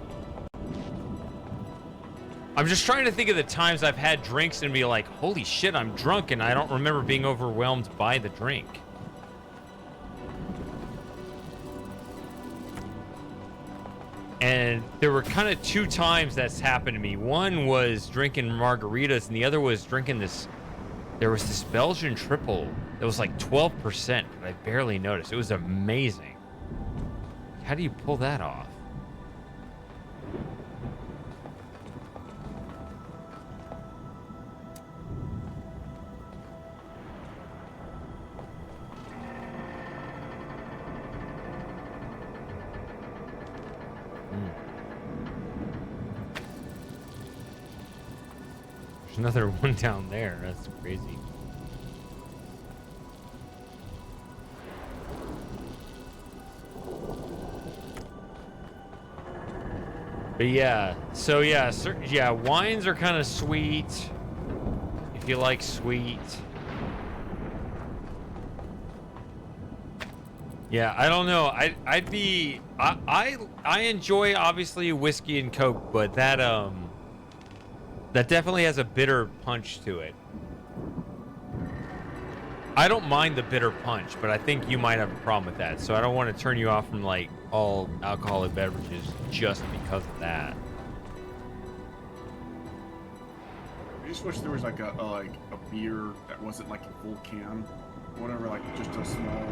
I'm just trying to think of the times I've had drinks and be like, holy shit, I'm drunk, and I don't remember being overwhelmed by the drink. And there were kind of 2 times that's happened to me. One was drinking margaritas, and the other was drinking this. There was this Belgian triple that was like 12%, but I barely noticed. It was amazing. How do you pull that off? There's another one down there. That's crazy. But yeah, so yeah, wines are kind of sweet. If you like sweet. Yeah, I don't know. I enjoy obviously whiskey and Coke, but that definitely has a bitter punch to it. I don't mind the bitter punch, but I think you might have a problem with that. So I don't want to turn you off from like all alcoholic beverages just because of that. I just wish there was like a beer that wasn't like a full can, whatever, like just a small,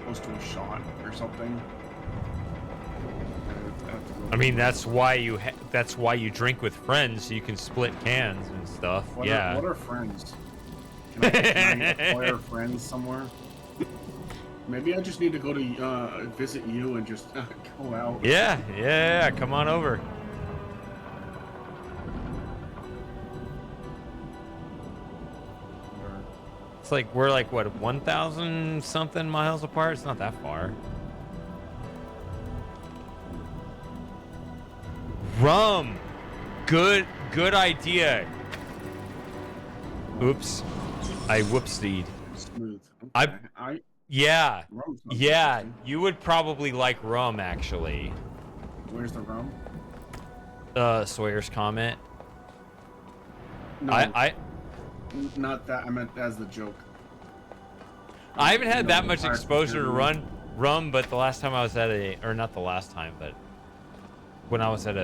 close to a shot or something. I mean, that's why you drink with friends, so you can split cans and stuff. What yeah. are friends? Can I acquire friends somewhere? Maybe I just need to go to visit you and just go out. Yeah, come on over. It's like we're like what, 1,000 something miles apart? It's not that far. Rum. Good idea. Oops. I whoopsied. Smooth. Okay. Yeah, yeah. you would probably like rum, actually. Where's the rum? Sawyer's comment. No, not that. I meant as the joke. I haven't had that much exposure to rum, but the last time I was at or not the last time, but when I was at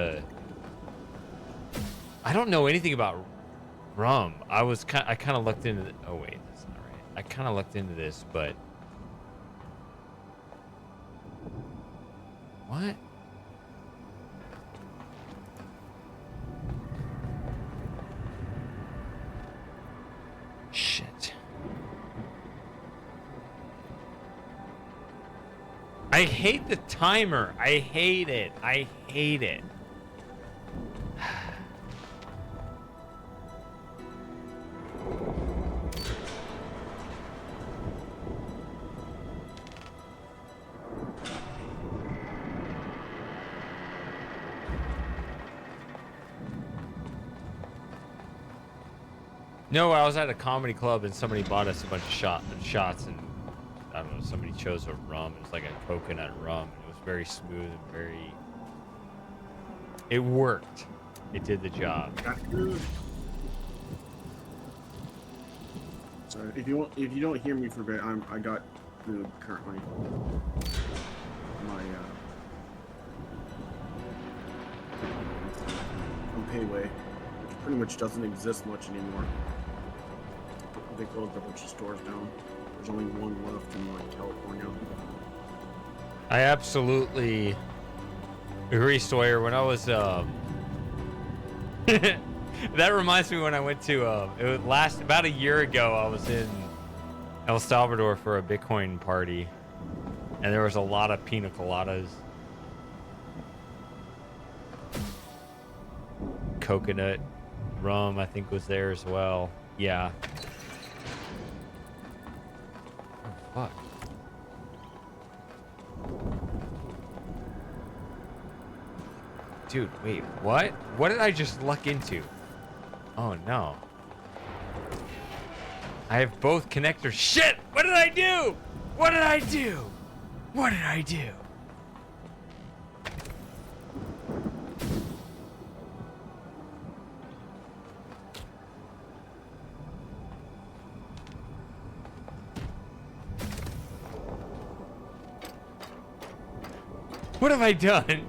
I don't know anything about rum. I kind of looked into oh wait, that's not right. I kind of looked into this, but what? Shit. I hate the timer. I hate it. I hate it. No, I was at a comedy club and somebody bought us a bunch of shots, and I don't know, somebody chose a rum. It was like a coconut rum. It was very smooth and very. It worked. It did the job. Sorry, if you don't hear me for a bit, I got food currently. My from Payway, which pretty much doesn't exist much anymore. They closed a bunch of stores down. There's only one left in like California. I absolutely agree, Sawyer. When I was that reminds me when I went to it was about a year ago. I was in El Salvador for a Bitcoin party, and there was a lot of pina coladas, coconut rum, I think was there as well. Yeah. Fuck. Dude, wait, what? What did I just luck into? Oh no. I have both connectors. Shit! What did I do? What did I do? What did I do? What have I done?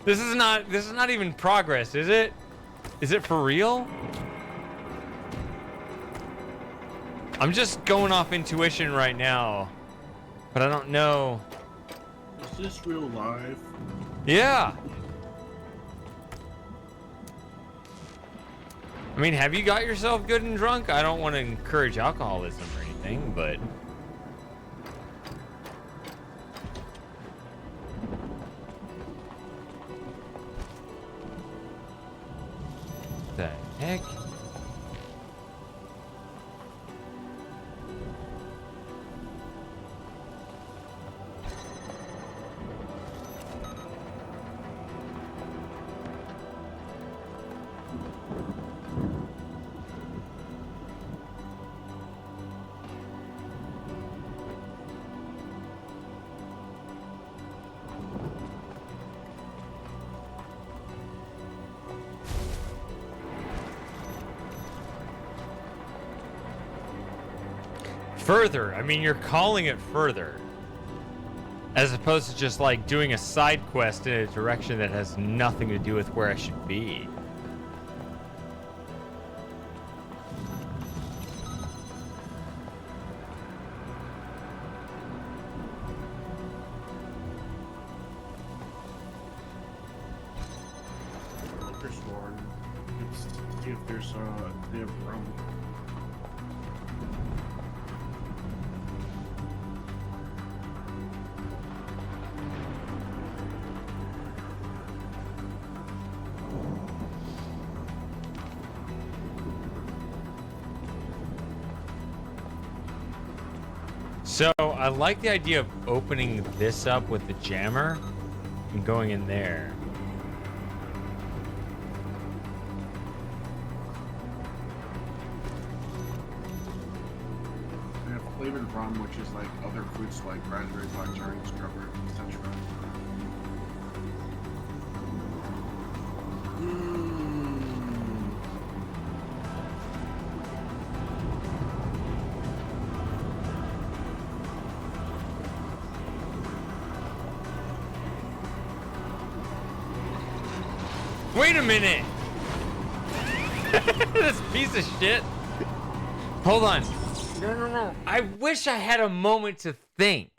This is not even progress, is it? Is it for real? I'm just going off intuition right now, but I don't know. Is this real life? Yeah. I mean, have you got yourself good and drunk? I don't want to encourage alcoholism or anything, but the heck? Further. I mean, you're calling it further. As opposed to just like doing a side quest in a direction that has nothing to do with where I should be. Liquor store. Let's see if there's they have rum. So I like the idea of opening this up with the jammer and going in there. They have flavored rum, which is like other fruits like raspberry, blackberry, strawberry, etc. Wait a minute! This piece of shit. Hold on. No. I wish I had a moment to think.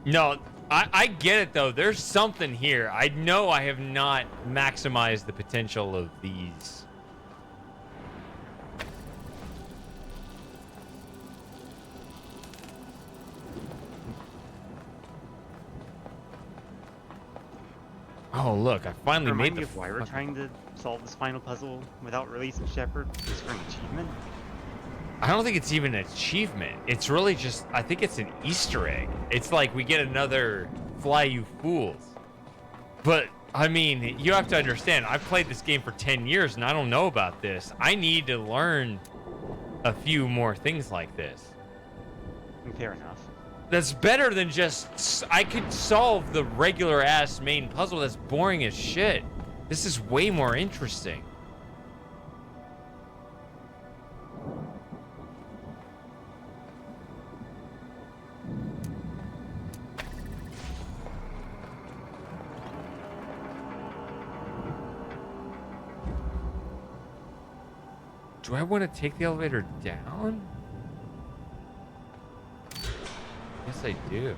No, I get it though. There's something here. I know I have not maximized the potential of these Oh, look, I finally Remind made me the of why we're trying to solve this final puzzle without releasing Shepard. Is for an achievement? I don't think it's even an achievement. It's really just, I think it's an Easter egg. It's like we get another Fly You Fools. But, I mean, you have to understand, I've played this game for 10 years and I don't know about this. I need to learn a few more things like this. Fair enough. That's better than just, I could solve the regular ass main puzzle that's boring as shit. This is way more interesting. Do I want to take the elevator down? Yes, I do.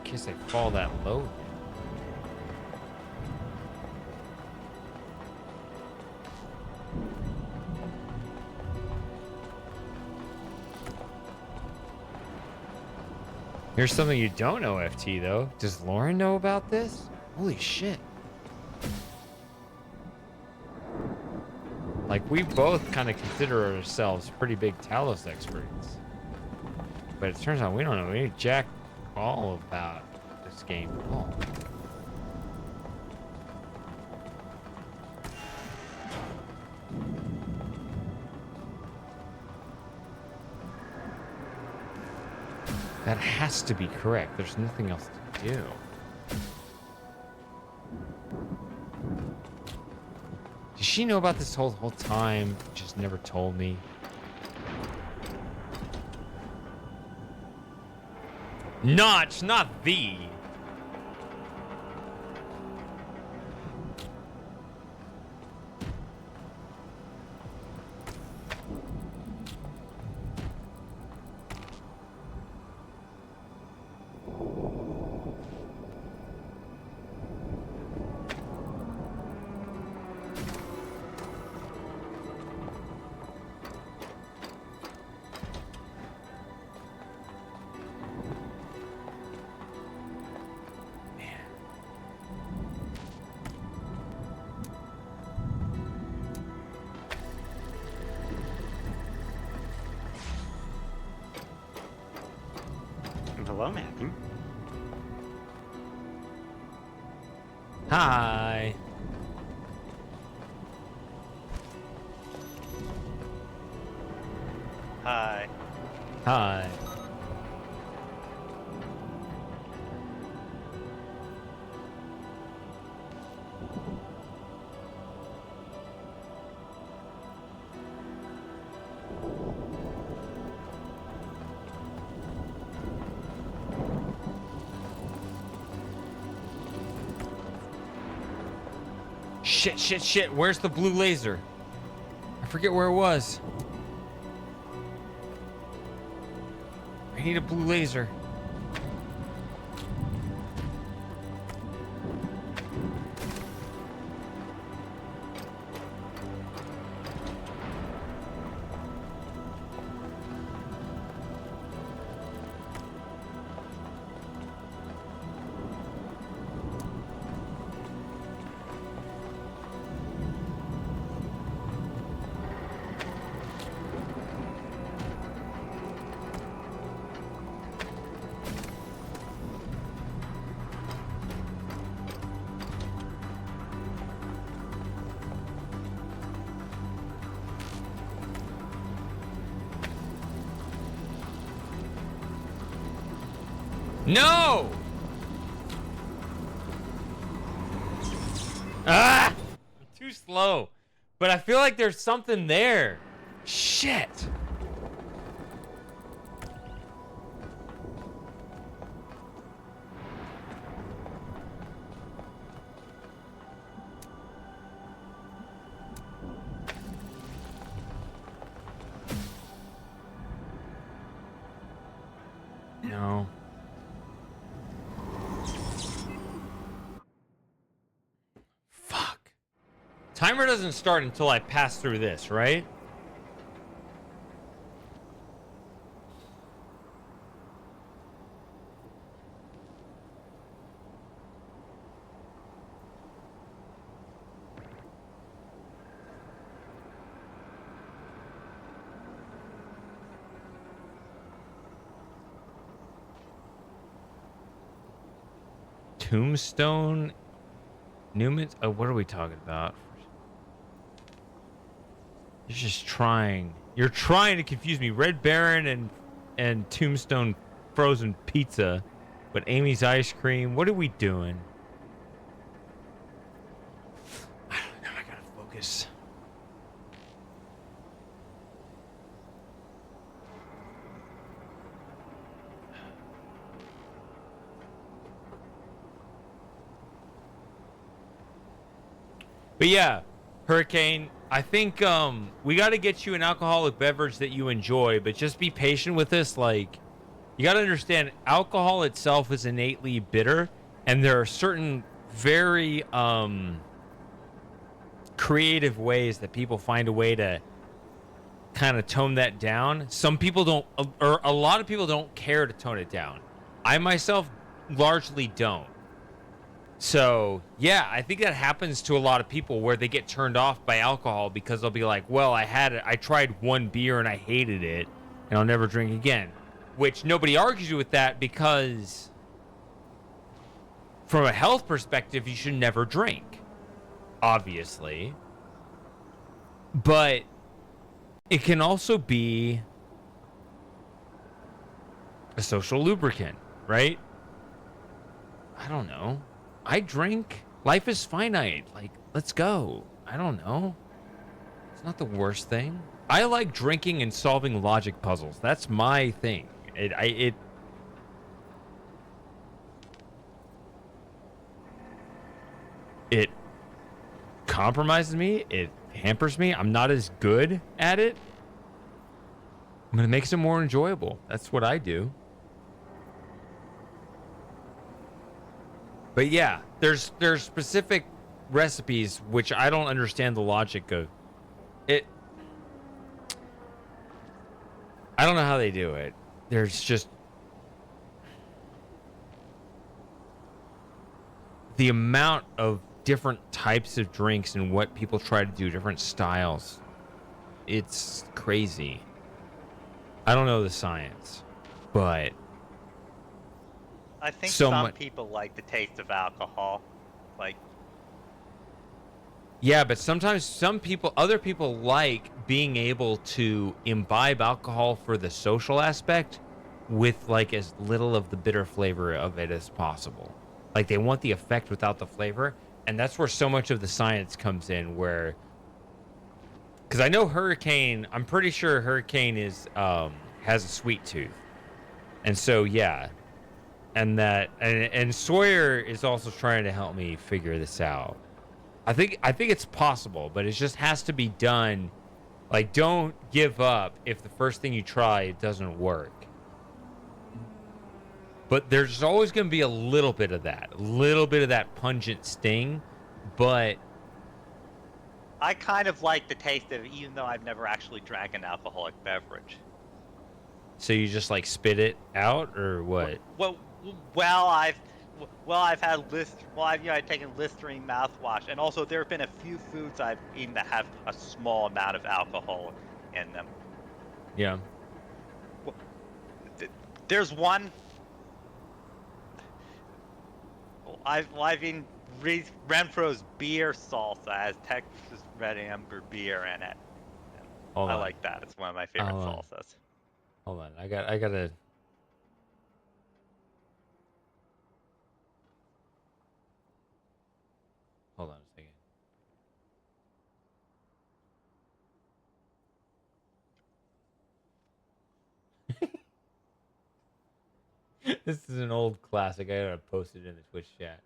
In case I fall that low again. Here's something you don't know, FT, though. Does Lauren know about this? Holy shit. Like, we both kind of consider ourselves pretty big Talos experts. But it turns out we don't know any jack all about this game at all. That has to be correct. There's nothing else to do. Does she know about this whole time? Just never told me. Notch, not thee. Hello, Matthew. Hi. Hi. Hi. Shit. Where's the blue laser? I forget where it was. I need a blue laser. No! Ah! I'm too slow. But I feel like there's something there. Shit. No. Fuck. Timer doesn't start until I pass through this, right? Tombstone, Newman's. Oh, what are we talking about? You're just trying. You're trying to confuse me. Red Baron and Tombstone frozen pizza, but Amy's ice cream. What are we doing? I don't know. I gotta focus. But yeah, Hurricane, I think we got to get you an alcoholic beverage that you enjoy, but just be patient with this. Like, you got to understand, alcohol itself is innately bitter, and there are certain very creative ways that people find a way to kind of tone that down. Some people don't, or a lot of people don't care to tone it down. I myself largely don't. So, yeah, I think that happens to a lot of people where they get turned off by alcohol because they'll be like, well, I tried one beer and I hated it and I'll never drink again. Which nobody argues with that because from a health perspective, you should never drink, obviously. But it can also be a social lubricant, right? I don't know. I drink. Life is finite. Like, let's go. I don't know. It's not the worst thing. I like drinking and solving logic puzzles. That's my thing. It compromises me. It hampers me. I'm not as good at it. I'm gonna make it more enjoyable. That's what I do. But yeah, there's specific recipes which I don't understand the logic of. It. I don't know how they do it. There's just the amount of different types of drinks and what people try to do, different styles. It's crazy. I don't know the science, but I think so some people like the taste of alcohol. Like, yeah, but sometimes other people like being able to imbibe alcohol for the social aspect with like as little of the bitter flavor of it as possible. Like they want the effect without the flavor, and that's where so much of the science comes in. Where, because I know Hurricane, I'm pretty sure Hurricane has a sweet tooth, and so yeah. And and Sawyer is also trying to help me figure this out. I think it's possible, but it just has to be done. Like, don't give up if the first thing you try it doesn't work. But there's always going to be a little bit of that pungent sting, but I kind of like the taste of it, even though I've never actually drank an alcoholic beverage. So you just like spit it out, or what? I've had I've taken Listerine mouthwash, and also there have been a few foods I've eaten that have a small amount of alcohol in them. Yeah. There's one. I've eaten Renfro's beer salsa has Texas Red Amber beer in it. I like that. It's one of my favorite salsas. Hold on, I gotta. Hold on a second. This is an old classic. I gotta post it in the Twitch chat.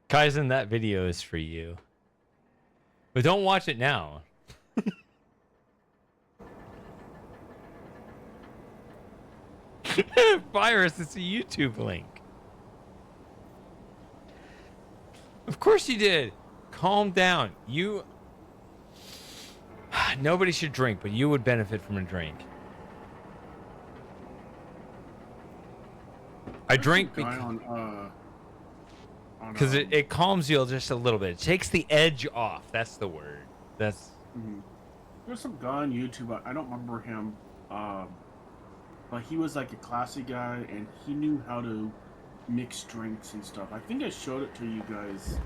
Kaizen, that video is for you. But don't watch it now. Virus, it's a YouTube link. Of course you did. Calm down. Nobody should drink, but you would benefit from a drink. I drink Guy because it calms you just a little bit. It takes the edge off. That's the word. That's. There's some guy on YouTube. I don't remember him, but he was like a classy guy, and he knew how to mix drinks and stuff. I think I showed it to you guys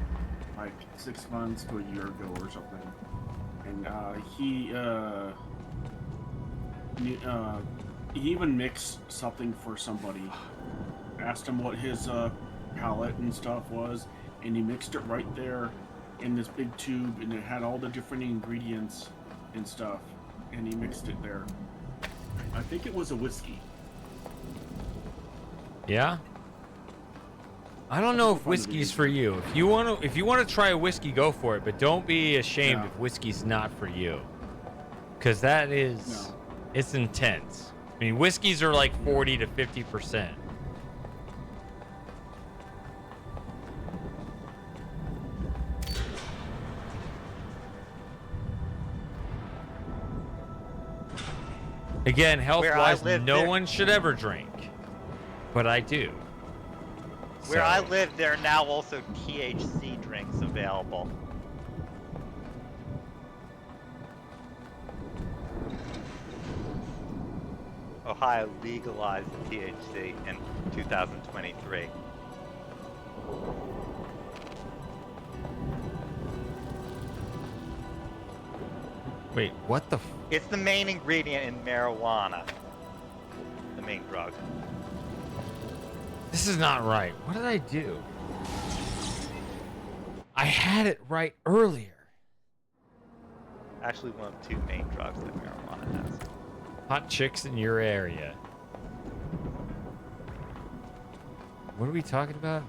like 6 months to a year ago or something. And he even mixed something for somebody. Asked him what his palette and stuff was, and he mixed it right there in this big tube, and it had all the different ingredients and stuff, and he mixed it there. I think it was a whiskey. Yeah. I don't know if whiskey's for you. If you want to try a whiskey, go for it. But don't be ashamed if whiskey's not for you, because that is, it's intense. I mean, whiskeys are like 40 to 50%. Again, health-wise, no one should ever drink, but I do. Where I live, there are now also THC drinks available. Ohio legalized THC in 2023. Wait, what the? It's the main ingredient in marijuana. The main drug. This is not right. What did I do? I had it right earlier. Actually, one of two main drugs that marijuana has. Hot chicks in your area. What are we talking about?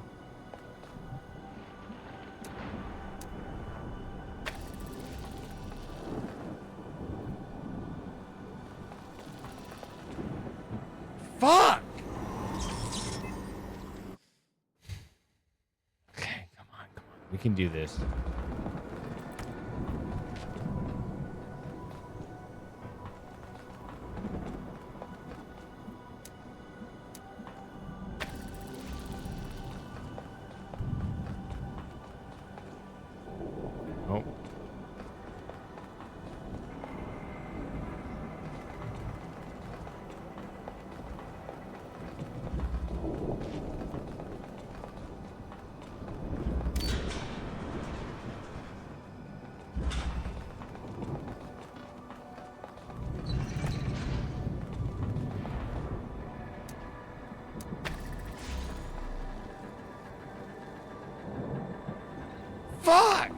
Fuck! Okay, come on. We can do this. Oh. Fuck!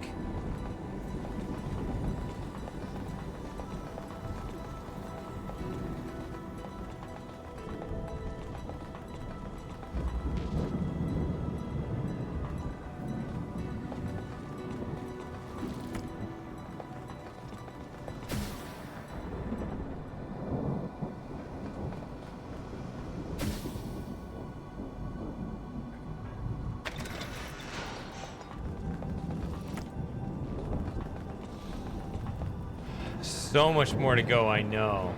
So much more to go, I know.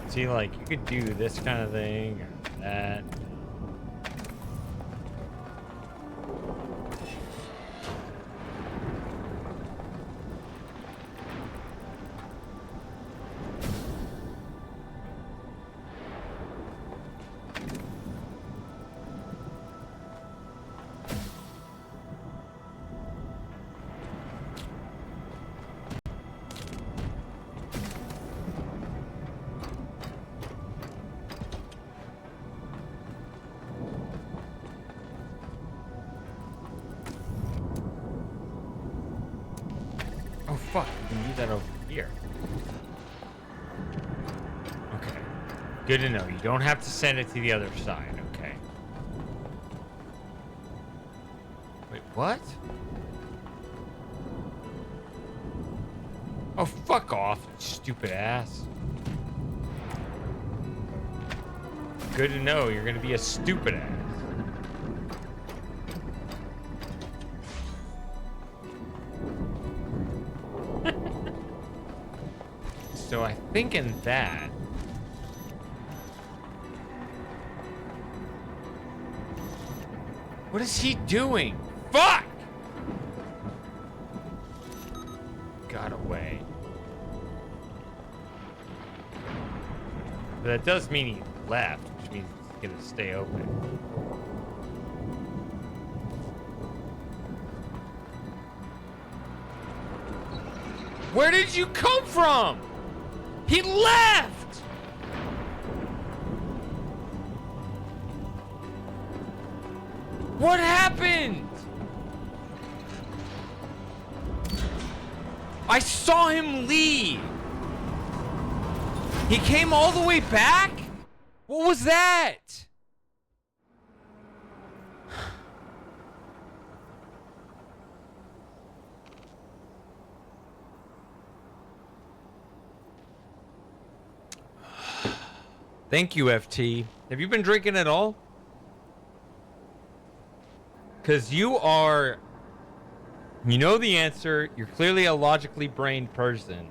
See, like, you could do this kind of thing or that. Oh fuck, we can do that over here. Okay. Good to know. You don't have to send it to the other side, okay. Wait, what? Oh, fuck off, stupid ass. Good to know you're gonna be a stupid ass. So I think in that. What is he doing? Fuck! Got away. But that does mean he left, which means he's gonna stay open. Where did you come from? He left! What happened? I saw him leave. He came all the way back? What was that? Thank you, FT. Have you been drinking at all? Because you are... You know the answer. You're clearly a logically brained person.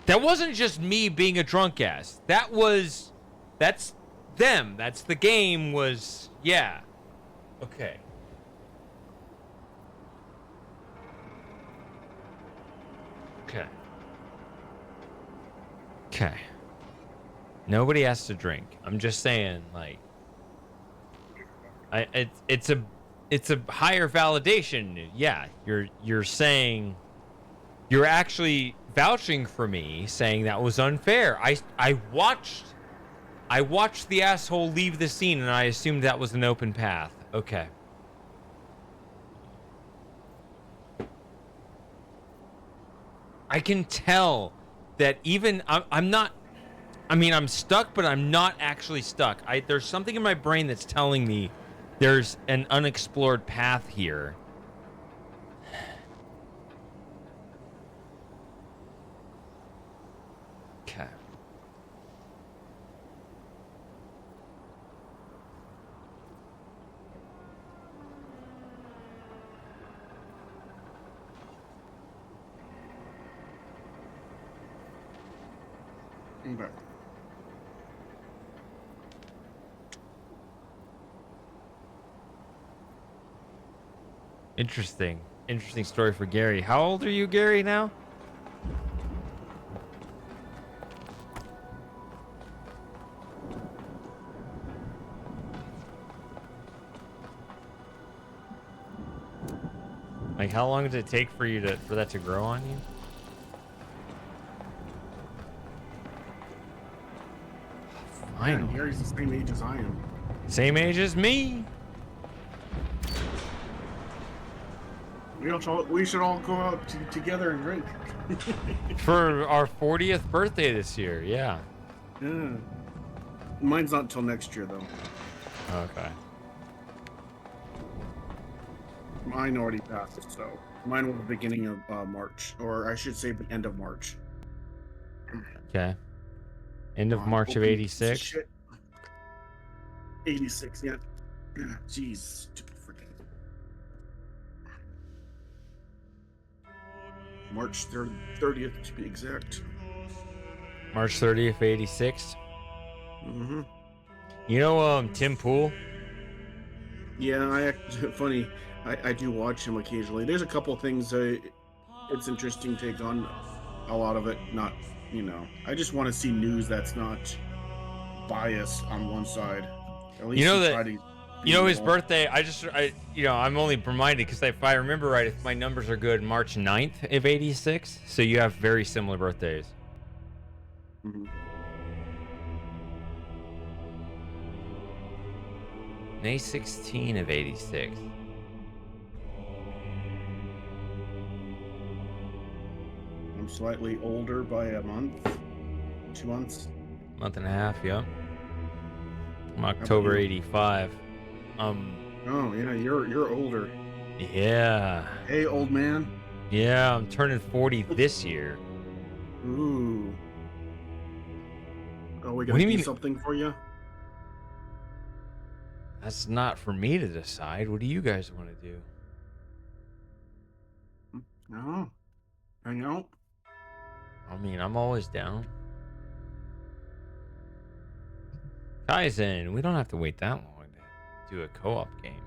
That wasn't just me being a drunk ass. That was... That's them. That's the game was... Yeah. Okay. Okay. Okay. Nobody has to drink. I'm just saying, like, it's a higher validation. Yeah, you're saying, you're actually vouching for me, saying that was unfair. I watched the asshole leave the scene, and I assumed that was an open path. Okay. I can tell that even I'm not. I mean, I'm stuck, but I'm not actually stuck. There's something in my brain that's telling me there's an unexplored path here. Okay. Okay. Interesting story for Gary. How old are you, Gary, now? Like, how long does it take for that to grow on you? Man, Gary's the same age as I am. Same age as me. We should all go out together and drink. For our 40th birthday this year, yeah. Yeah. Mine's not until next year, though. Okay. Mine already passed, so mine was the beginning of March, or I should say the end of March. Okay. End of March of 86. 86, yeah. Jeez, stupid freaking. March 30th to be exact. March 30th, 86. Mm-hmm. You know, Tim Pool? Yeah, funny. I do watch him occasionally. There's a couple things it's interesting take on. A lot of it, not, I just want to see news that's not biased on one side. At least his birthday, I'm only reminded because if I remember right, if my numbers are good, March 9th of 86. So you have very similar birthdays. Mm-hmm. May 16 of 86. I'm slightly older by a month, 2 months. Month and a half, yeah. I'm October 85. Oh yeah, you're older. Yeah. Hey, old man. Yeah, I'm turning 40 this year. Ooh. Oh, we What gotta do you do mean? something for you? That's not for me to decide. What do you guys want to do? No. Hangout? I mean, I'm always down. Kaizen, we don't have to wait that long to do a co-op game.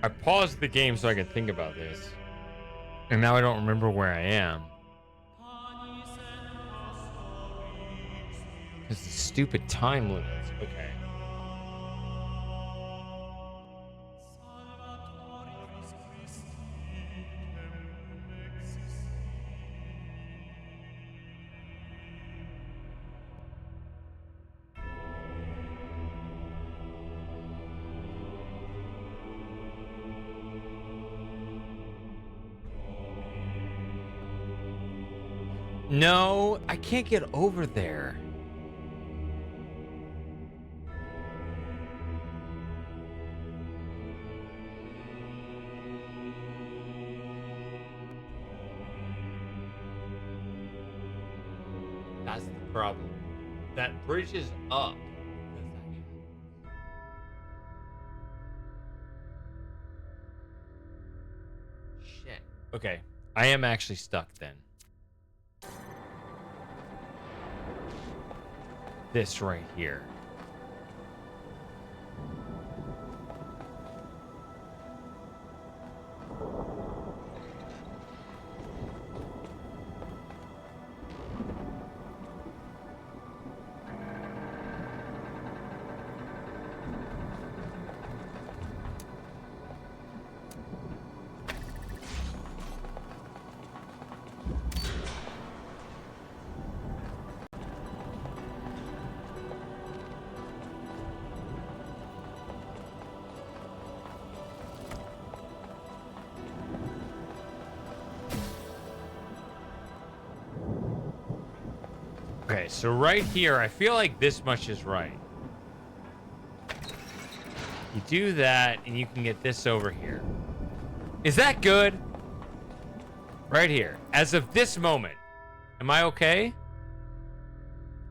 I paused the game so I could think about this. And now I don't remember where I am. Because the stupid time limits. Okay. No, I can't get over there. That's the problem. That bridge is up. Shit. Okay, I am actually stuck then. This right here. Okay, so right here, I feel like this much is right. You do that, and you can get this over here. Is that good? Right here. As of this moment, am I okay?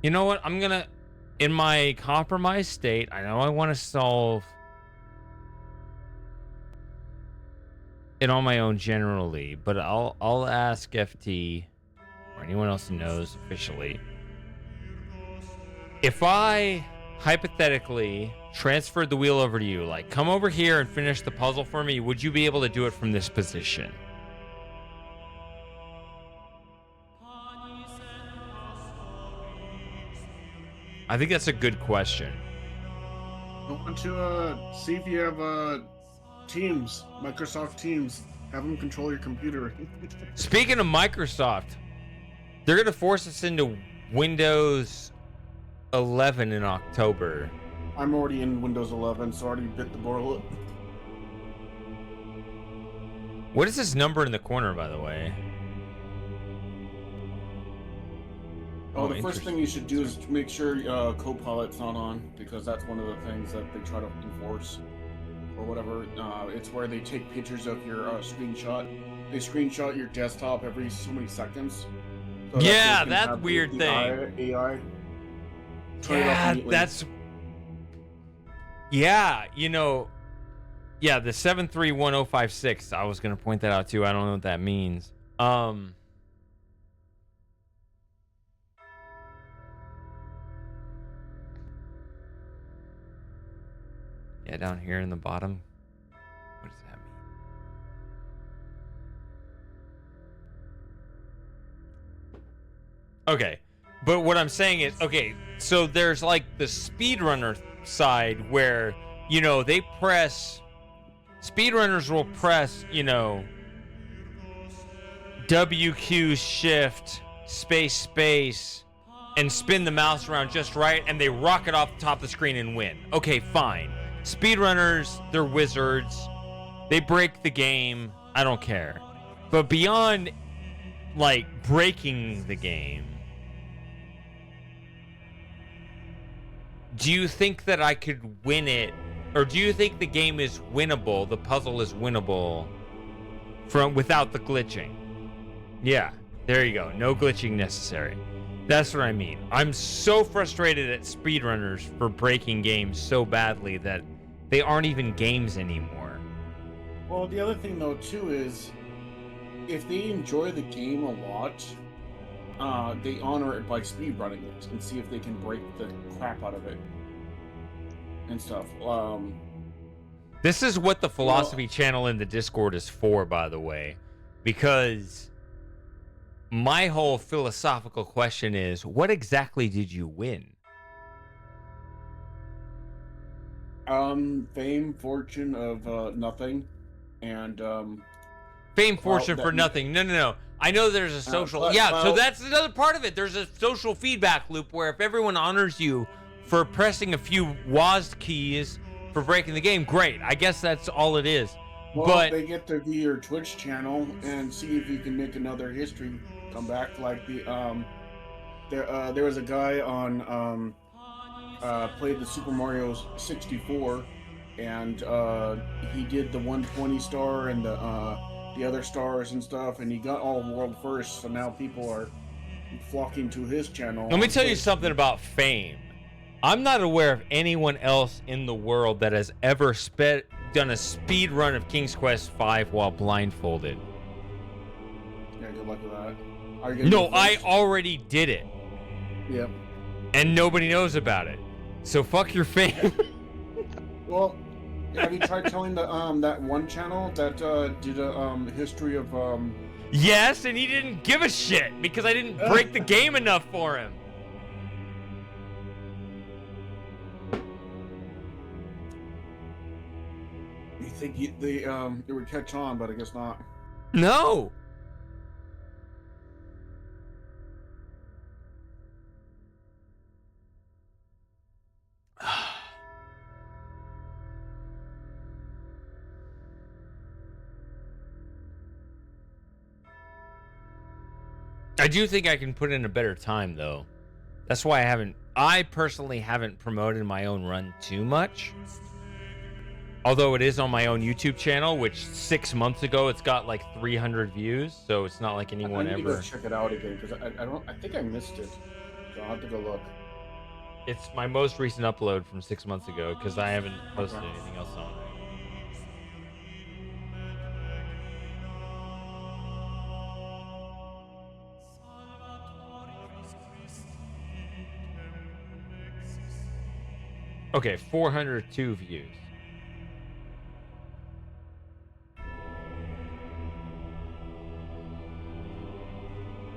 You know what? I'm gonna, in my compromised state, I know I want to solve it on my own generally, but I'll ask FT or anyone else who knows officially. If I hypothetically transferred the wheel over to you, like come over here and finish the puzzle for me, would you be able to do it from this position? I think that's a good question. I want to see if you have Teams, Microsoft Teams. Have them control your computer. Speaking of Microsoft, they're going to force us into Windows 11 in October. I'm already in Windows 11, so I already bit the bullet. What is this number in the corner, by the way? Oh, the first thing you should do is make sure Copilot's not on, because that's one of the things that they try to enforce, or whatever. It's where they take pictures of your screenshot. They screenshot your desktop every so many seconds. So yeah, that weird thing. AI. Yeah, that's... Yeah, you know... Yeah, the 7311056. I was going to point that out, too. I don't know what that means. Yeah, down here in the bottom. What does that mean? Okay. But what I'm saying is, okay, so there's like the speedrunner side where, you know, they press... Speedrunners will press, you know, WQ shift, space, and spin the mouse around just right, and they rocket off the top of the screen and win. Okay, fine. Speedrunners, they're wizards. They break the game. I don't care. But beyond, like, breaking the game, do you think that I could win it? Or do you think the game is winnable, the puzzle is winnable, from without the glitching. Yeah, there you go. No glitching necessary. That's what I mean. I'm so frustrated at speedrunners for breaking games so badly that they aren't even games anymore. Well, the other thing though too is, if they enjoy the game a lot, they honor it by speedrunning it and see if they can break the crap out of it and stuff. This is what the philosophy channel in the Discord is for, by the way, because my whole philosophical question is, what exactly did you win? Fame, fortune of nothing, and fame, fortune for nothing. No. I know there's a social... so that's another part of it. There's a social feedback loop where if everyone honors you for pressing a few WASD keys for breaking the game, great. I guess that's all it is. Well, but they get to view your Twitch channel and see if you can make another history come back. Like there was a guy on played the Super Mario 64, and he did the 120 star and the other stars and stuff, and he got all world first. So now people are flocking to his channel. let me tell you something about fame. I'm not aware of anyone else in the world that has ever done a speed run of King's Quest V while blindfolded. Yeah, good luck with that. No, I already did it. Yep. And nobody knows about it. So fuck your fame. Well, have you tried telling the that one channel that did a history of Yes, and he didn't give a shit because I didn't break the game enough for him. You think they it would catch on, but I guess not. No. I do think I can put in a better time, though. That's why I personally haven't promoted my own run too much. Although it is on my own YouTube channel, which 6 months ago it's got like 300 views, so it's not like anyone I need ever. to go check it out again because I think I missed it, so I'll have to go look. It's my most recent upload from 6 months ago because I haven't posted anything else on it. Okay, 402 views.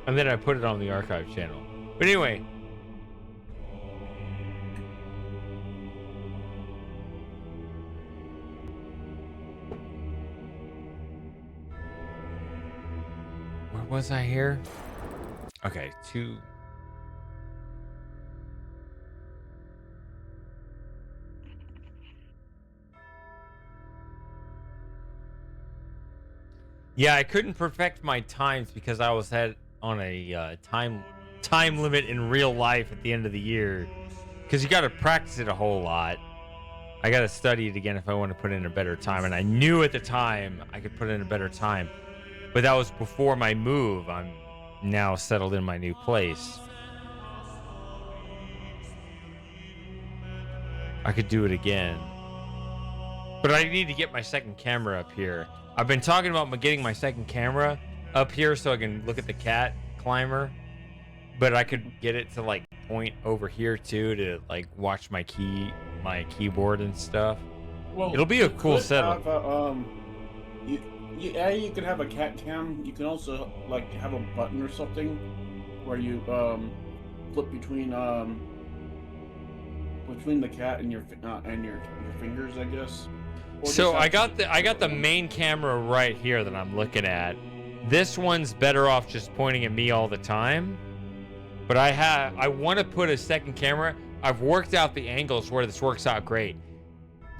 And then I put it on the archive channel. But anyway. Where was I here? Okay, 2... Yeah, I couldn't perfect my times because I was on a time limit in real life at the end of the year. Because you got to practice it a whole lot. I got to study it again if I want to put in a better time. And I knew at the time I could put in a better time. But that was before my move. I'm now settled in my new place. I could do it again. But I need to get my second camera up here. I've been talking about getting my second camera up here so I can look at the cat climber. But I could get it to like point over here too to like watch my keyboard and stuff. Well, it'll be a cool setup. You could have a cat cam. You can also like have a button or something where you flip between the cat and your fingers, I guess. So I got the main camera right here that I'm looking at. This one's better off just pointing at me all the time. But I want to put a second camera. I've worked out the angles where this works out great.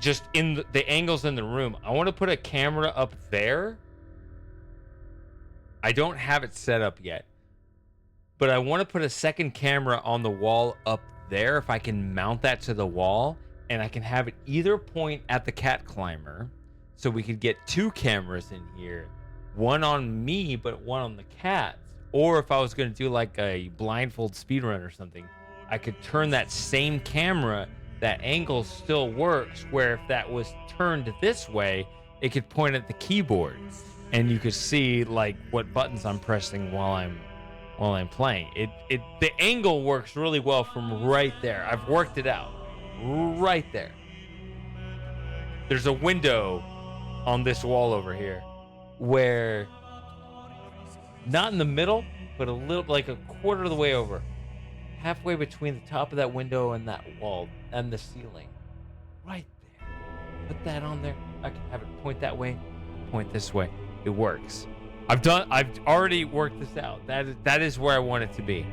Just in the angles in the room. I want to put a camera up there. I don't have it set up yet. But I want to put a second camera on the wall up there if I can mount that to the wall. And I can have it either point at the cat climber, so we could get 2 cameras in here, one on me, but one on the cats. Or if I was going to do like a blindfold speedrun or something, I could turn that same camera. That angle still works, where if that was turned this way, it could point at the keyboard, and you could see like what buttons I'm pressing while I'm playing. The angle works really well from right there. I've worked it out. Right there. There's a window on this wall over here where not in the middle, but a little like a quarter of the way over. Halfway between the top of that window and that wall and the ceiling. Right there. Put that on there. I can have it point that way, point this way. It works. I've already worked this out. That is where I want it to be.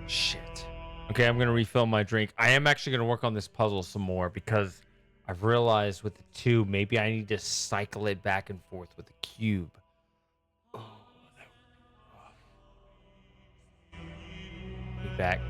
Shit. Okay, I'm gonna refill my drink. I am actually gonna work on this puzzle some more because I've realized with the 2, maybe I need to cycle it back and forth with the cube. Oh, that would be rough. Be back.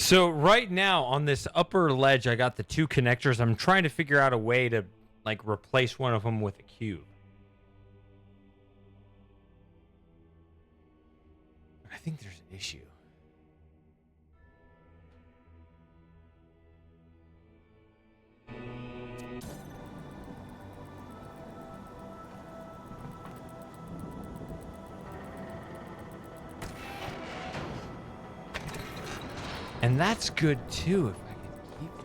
So right now on this upper ledge, I got the 2 connectors. I'm trying to figure out a way to like replace one of them with a cube. I think there's an issue. And that's good too if I can keep it.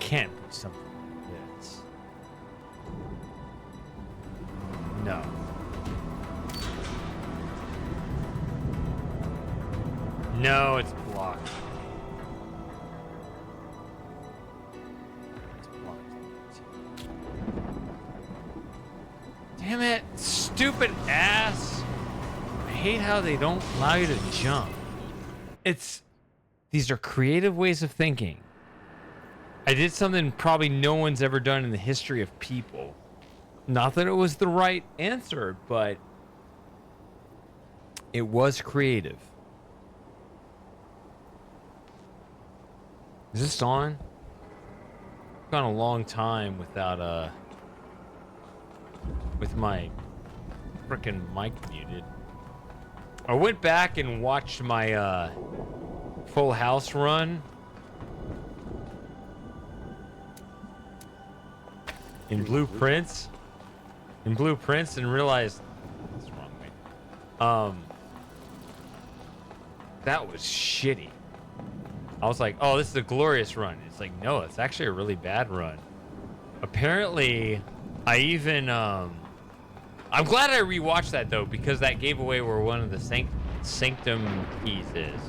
Can't be something like this. No. No, it's blocked. It's blocked. Damn it, stupid ass. I hate how they don't allow you to jump. These are creative ways of thinking. I did something probably no one's ever done in the history of people. Not that it was the right answer, but it was creative. Is this on? It's gone a long time without with my frickin' mic muted. I went back and watched my Full House run. In Blueprints, and realized that's the wrong way. That was shitty. I was like, oh, this is a glorious run. It's like, no, it's actually a really bad run. Apparently, I even I'm glad I rewatched that though, because that gave away where one of the sanctum keys is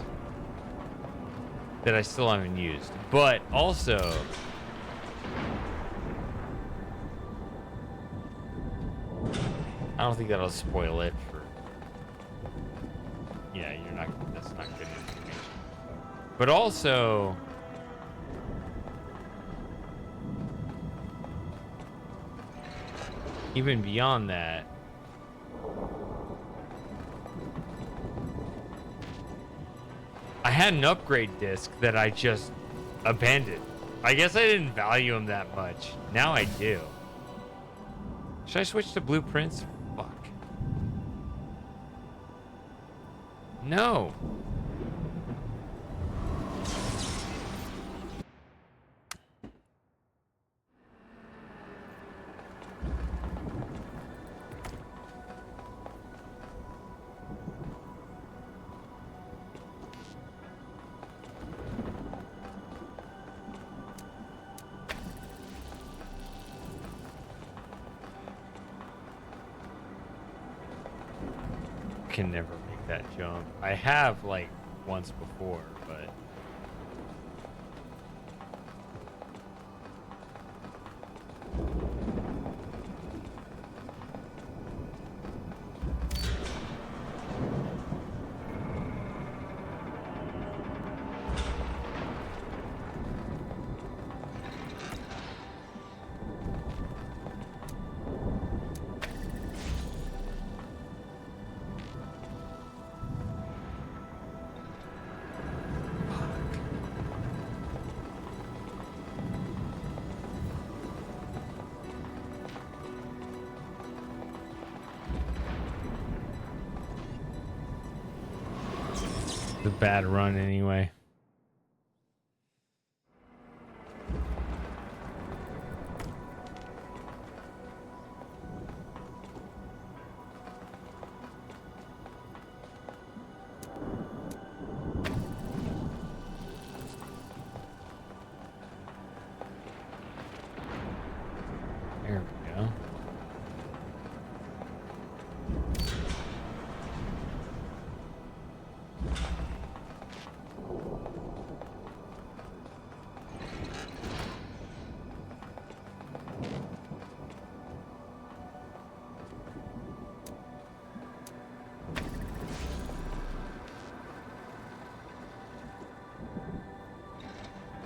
that I still haven't used. But also, I don't think that'll spoil it for... Yeah, that's not good information. But also... Even beyond that... I had an upgrade disc that I just abandoned. I guess I didn't value them that much. Now I do. Should I switch to Blueprints? Fuck. No. Can never make that jump. I have like once before, but the bad run anyway.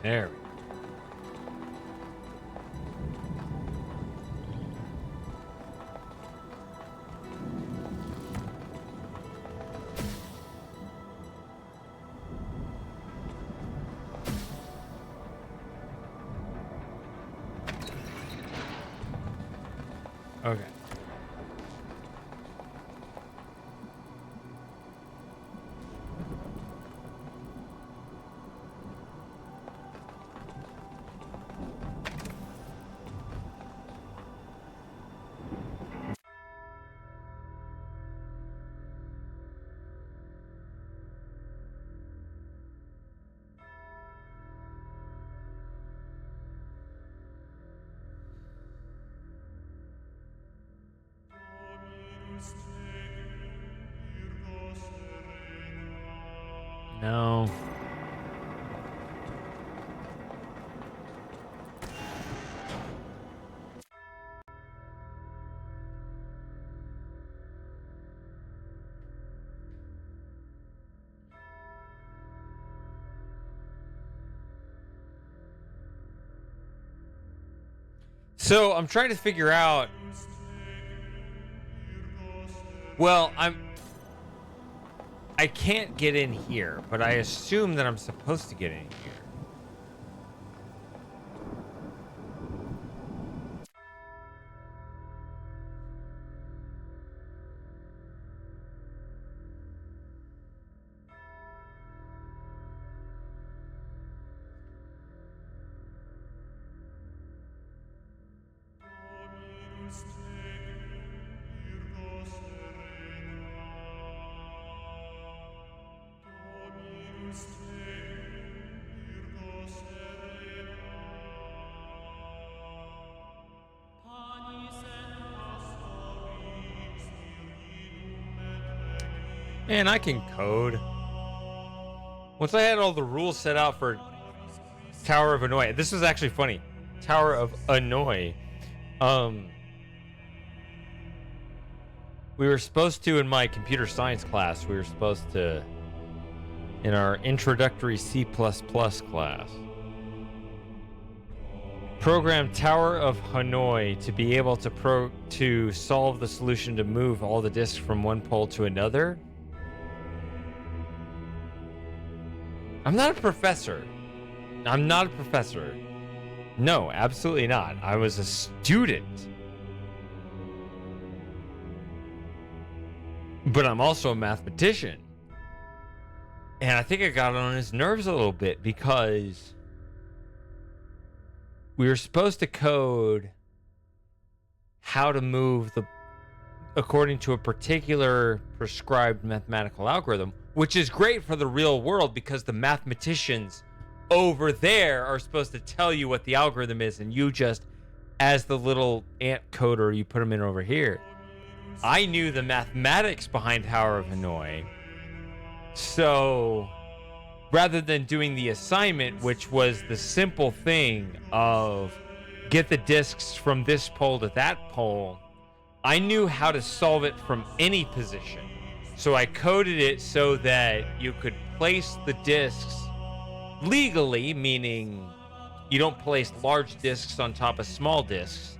There we go. Okay. No. So I'm trying to figure out. Well, I can't get in here, but I assume that I'm supposed to get in here. Man, I can code. Once I had all the rules set out for Tower of Annoy, this was actually funny. Tower of Annoy. We were supposed to, in my computer science class, we were supposed to, in our introductory C++ class, program Tower of Hanoi to be able to solve the solution to move all the disks from one pole to another. I'm not a professor. I'm not a professor. No, absolutely not. I was a student. But I'm also a mathematician. And I think I got on his nerves a little bit because we were supposed to code how to move according to a particular prescribed mathematical algorithm, which is great for the real world because the mathematicians over there are supposed to tell you what the algorithm is, and you just, as the little ant coder, you put them in over here. I knew the mathematics behind Tower of Hanoi, so rather than doing the assignment, which was the simple thing of get the disks from this pole to that pole, I knew how to solve it from any position. So I coded it so that you could place the disks legally, meaning you don't place large disks on top of small disks,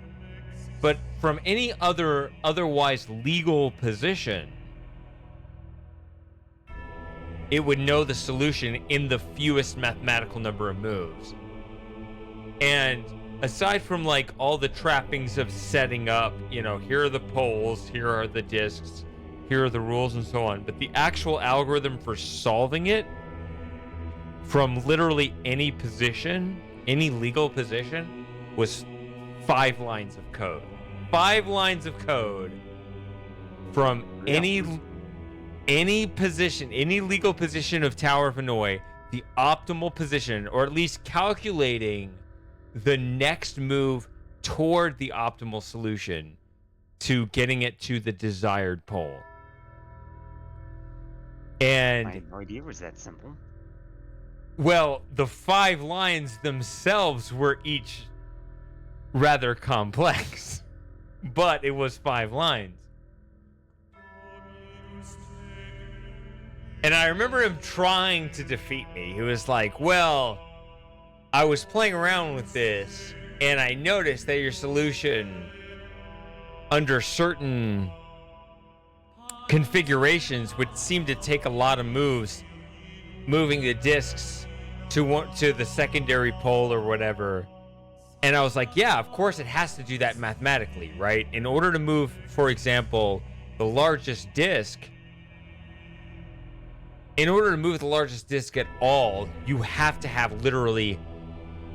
but from any otherwise legal position, it would know the solution in the fewest mathematical number of moves. And aside from like all the trappings of setting up, here are the poles, here are the disks, here are the rules and so on, but the actual algorithm for solving it from literally any position, any legal position, was 5 lines of code. 5 lines of code from any position, any legal position of Tower of Hanoi, the optimal position, or at least calculating the next move toward the optimal solution to getting it to the desired pole. And I had no idea it was that simple. Well, the 5 lines themselves were each rather complex, but it was 5 lines. And I remember him trying to defeat me. He was like, well, I was playing around with this, and I noticed that your solution, under certain configurations, would seem to take a lot of moves, moving the discs to the secondary pole or whatever. And I was like, yeah, of course it has to do that mathematically, right? In order to move, for example, the largest disc, in order to move the largest disc at all, you have to have literally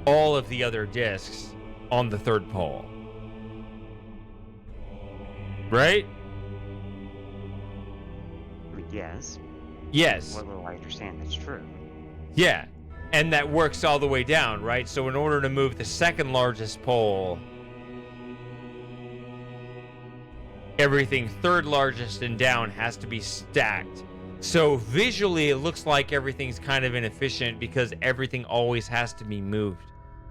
all of the other discs on the third pole. Right? I mean, yes. Yes. What little I understand, that's true. Yeah. And that works all the way down, right? So in order to move the second largest pole, everything third largest and down has to be stacked. So visually, it looks like everything's kind of inefficient because everything always has to be moved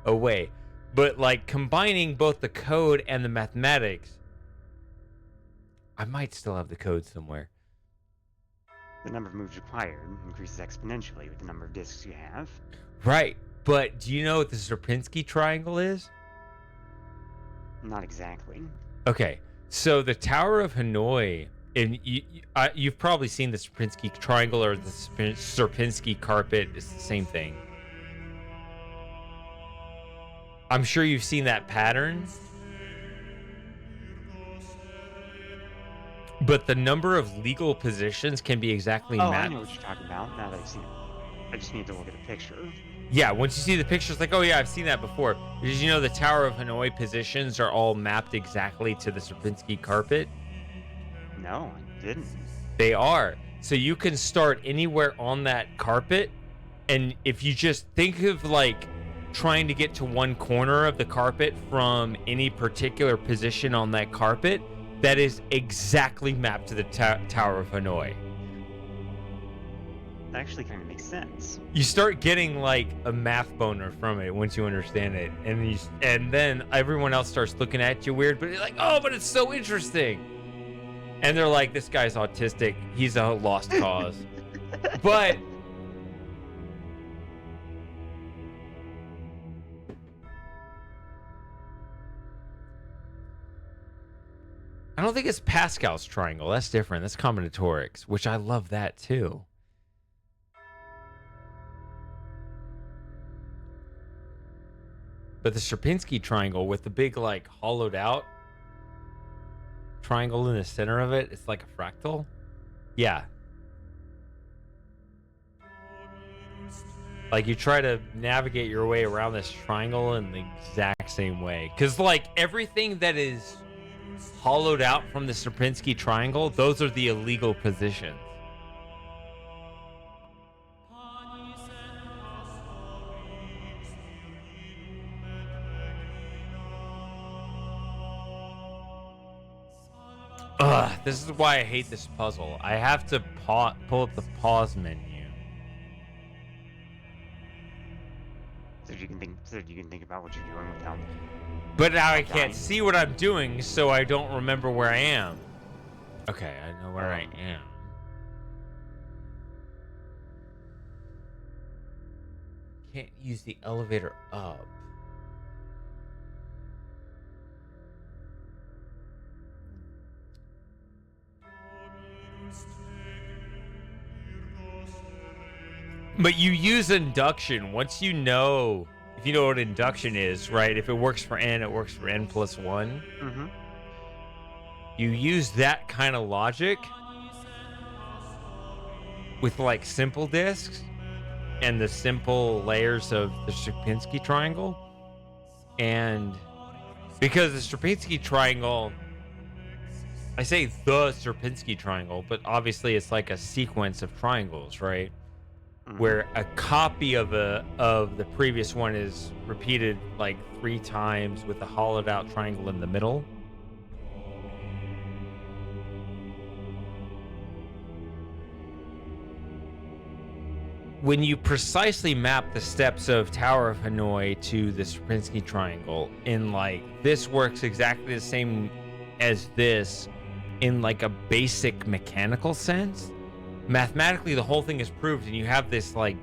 away. But like combining both the code and the mathematics, I might still have the code somewhere. The number of moves required increases exponentially with the number of discs you have. Right. But do you know what the Sierpinski triangle is? Not exactly. Okay. So the Tower of Hanoi, and you've probably seen the Sierpinski triangle or the Sierpinski carpet. It's the same thing. I'm sure you've seen that pattern. But the number of legal positions can be exactly matched. I know what you're talking about now that I've seen it. I just need to look at a picture. Yeah, once you see the picture, it's like, oh yeah, I've seen that before. Did you know the Tower of Hanoi positions are all mapped exactly to the Sierpinski carpet? No, I didn't. They are. So you can start anywhere on that carpet, and if you just think of like trying to get to one corner of the carpet from any particular position on that carpet, that is exactly mapped to the Tower of Hanoi. That actually kind of makes sense. You start getting like a math boner from it once you understand it, and then everyone else starts looking at you weird, but you're like, oh, but it's so interesting. And they're like, this guy's autistic. He's a lost cause. But I don't think it's Pascal's triangle. That's different. That's combinatorics, which I love that too. But the Sierpinski triangle with the big, like, hollowed out triangle in the center of it, it's like a fractal. Yeah. Like, you try to navigate your way around this triangle in the exact same way. Because, like, everything that is hollowed out from the Sierpinski triangle, those are the illegal positions. Ugh, this is why I hate this puzzle. I have to pull up the pause menu. So you can think about what you're doing without. But now I can't see what I'm doing, so I don't remember where I am. Okay, I know where I am. Can't use the elevator up. But you use induction once you know, if you know what induction is, right? If it works for n, it works for n plus 1. Mm-hmm. You use that kind of logic with like simple disks and the simple layers of the Sierpinski triangle. And because the Sierpinski triangle, I say the Sierpinski triangle, but obviously it's like a sequence of triangles, right? Where a copy of the previous one is repeated like 3 times with a hollowed out triangle in the middle. When you precisely map the steps of Tower of Hanoi to the Sierpinski triangle, in like this works exactly the same as this in like a basic mechanical sense, mathematically the whole thing is proved, and you have this like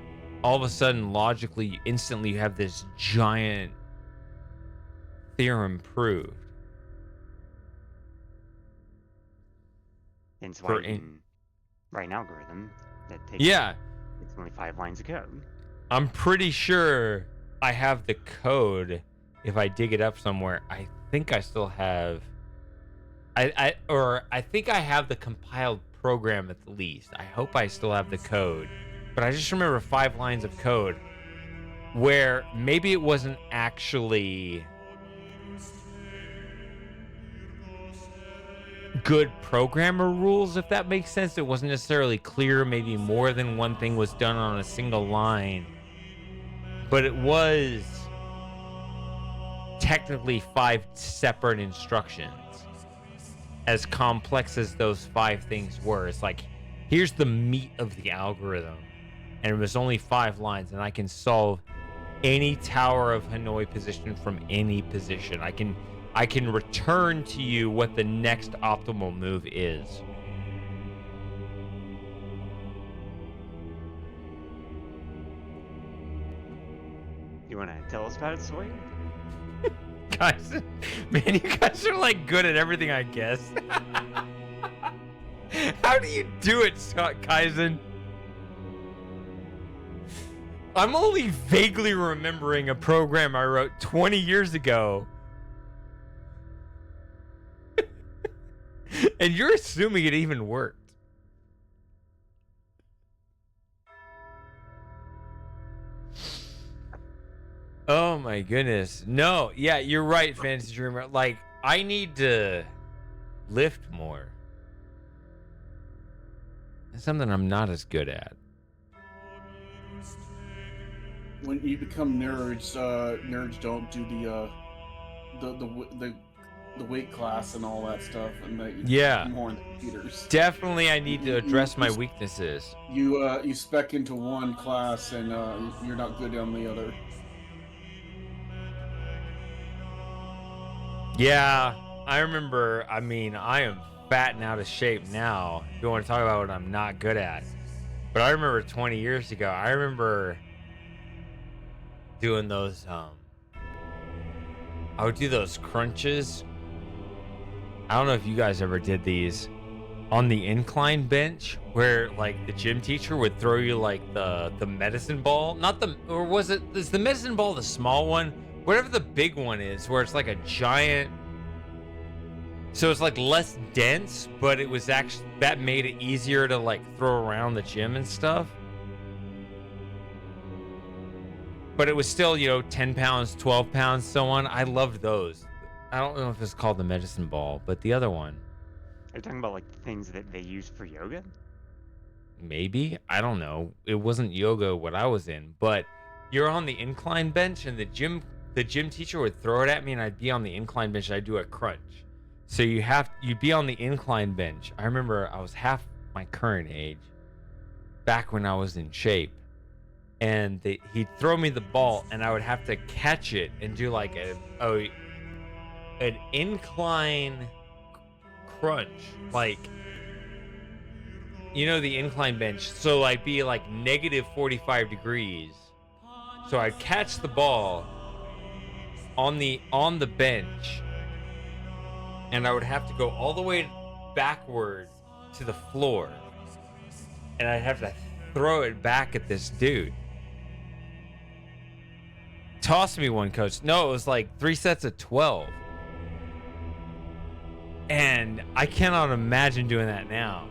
all of a sudden, logically, instantly, you have this giant theorem proved. Hence why you can write an algorithm that takes it's only 5 lines of code. I'm pretty sure I have the code. If I dig it up somewhere, I think I still have. I think I have the compiled program at the least. I hope I still have the code, but I just remember 5 lines of code where maybe it wasn't actually good programmer rules, if that makes sense. It wasn't necessarily clear. Maybe more than one thing was done on a single line, but it was technically 5 separate instructions. As complex as those 5 things were, it's like, here's the meat of the algorithm, and it was only 5 lines, and I can solve any Tower of Hanoi position from any position. I can return to you what the next optimal move is. You want to tell us about it, Soy? Guys, man, you guys are like good at everything, I guess. How do you do it, Scott Kaizen? I'm only vaguely remembering a program I wrote 20 years ago. And you're assuming it even worked. Oh my goodness. No, yeah, you're right, Fantasy Dreamer. Like, I need to lift more. It's something I'm not as good at. When you become nerds, nerds don't do the weight class and all that stuff, and more in the computers. Definitely, I need to address my weaknesses. You spec into one class and you're not good on the other. Yeah, I remember. I mean, I am fat and out of shape now. If you want to talk about what I'm not good at. But I remember 20 years ago, I remember doing those, I would do those crunches. I don't know if you guys ever did these on the incline bench where like the gym teacher would throw you like the medicine ball, is the medicine ball the small one? Whatever the big one is, where it's like a giant, so it's like less dense, but it was actually, that made it easier to like throw around the gym and stuff. But it was still, 10 pounds, 12 pounds, so on. I loved those. I don't know if it's called the medicine ball, but the other one. Are you talking about like the things that they use for yoga? Maybe. I don't know. It wasn't yoga what I was in, but you're on the incline bench and the gym teacher would throw it at me and I'd be on the incline bench and I'd do a crunch. So you'd be on the incline bench. I remember I was half my current age back when I was in shape. And he'd throw me the ball and I would have to catch it and do like an incline crunch. Like, the incline bench. So I'd be like negative 45 degrees. So I'd catch the ball on the bench and I would have to go all the way backward to the floor. And I'd have to throw it back at this dude. Toss me one, coach. No, it was like 3 sets of 12. And I cannot imagine doing that now.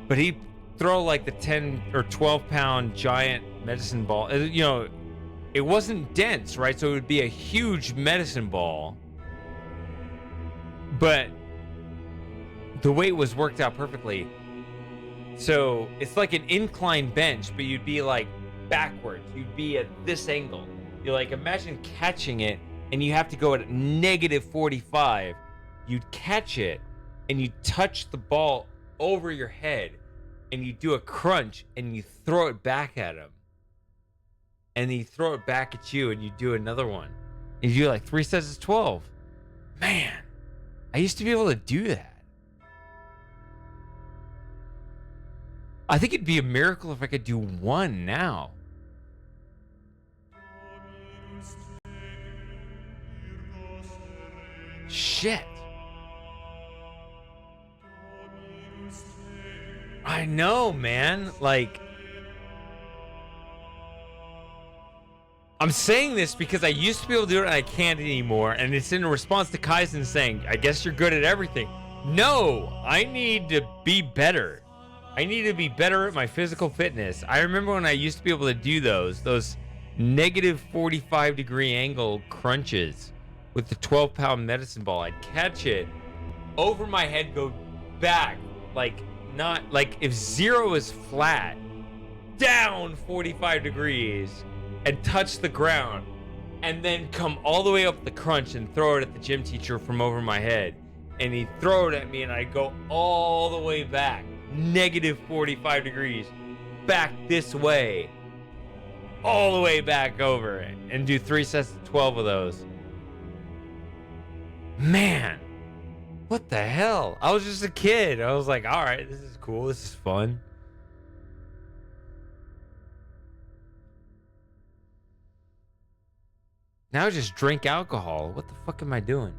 But he'd throw like the 10 or 12 pound giant medicine ball. It wasn't dense, right? So it would be a huge medicine ball. But the weight was worked out perfectly. So it's like an incline bench, but you'd be like backwards. You'd be at this angle. You like imagine catching it and you have to go at negative 45. You'd catch it and you touch the ball over your head and you do a crunch and you throw it back at him. And then you throw it back at you and you do another one. And you do like 3 sets of 12. Man, I used to be able to do that. I think it'd be a miracle if I could do one now. Shit. I know, man. Like, I'm saying this because I used to be able to do it and I can't anymore. And it's in response to Kaizen saying, I guess you're good at everything. No, I need to be better. I need to be better at my physical fitness. I remember when I used to be able to do those negative 45-degree angle crunches with the 12-pound medicine ball. I'd catch it over my head, go back, like not like if 0 is flat, down 45 degrees and touch the ground, and then come all the way up the crunch and throw it at the gym teacher from over my head. And he'd throw it at me and I'd go all the way back, negative 45 degrees, back this way, all the way back over it, and do 3 sets of 12 of those. Man, what the hell? I was just a kid. I was like, all right, this is cool. This is fun. Now I just drink alcohol. What the fuck am I doing?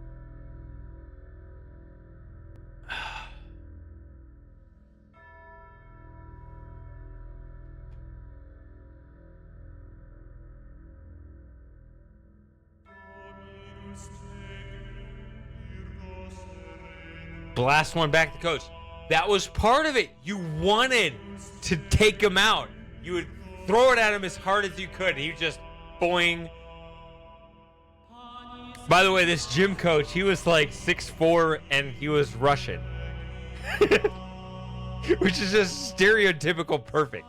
Blast one back to coach. That was part of it. You wanted to take him out. You would throw it at him as hard as you could. He just boing. By the way, this gym coach, he was like 6'4" and he was Russian. Which is just stereotypical perfect.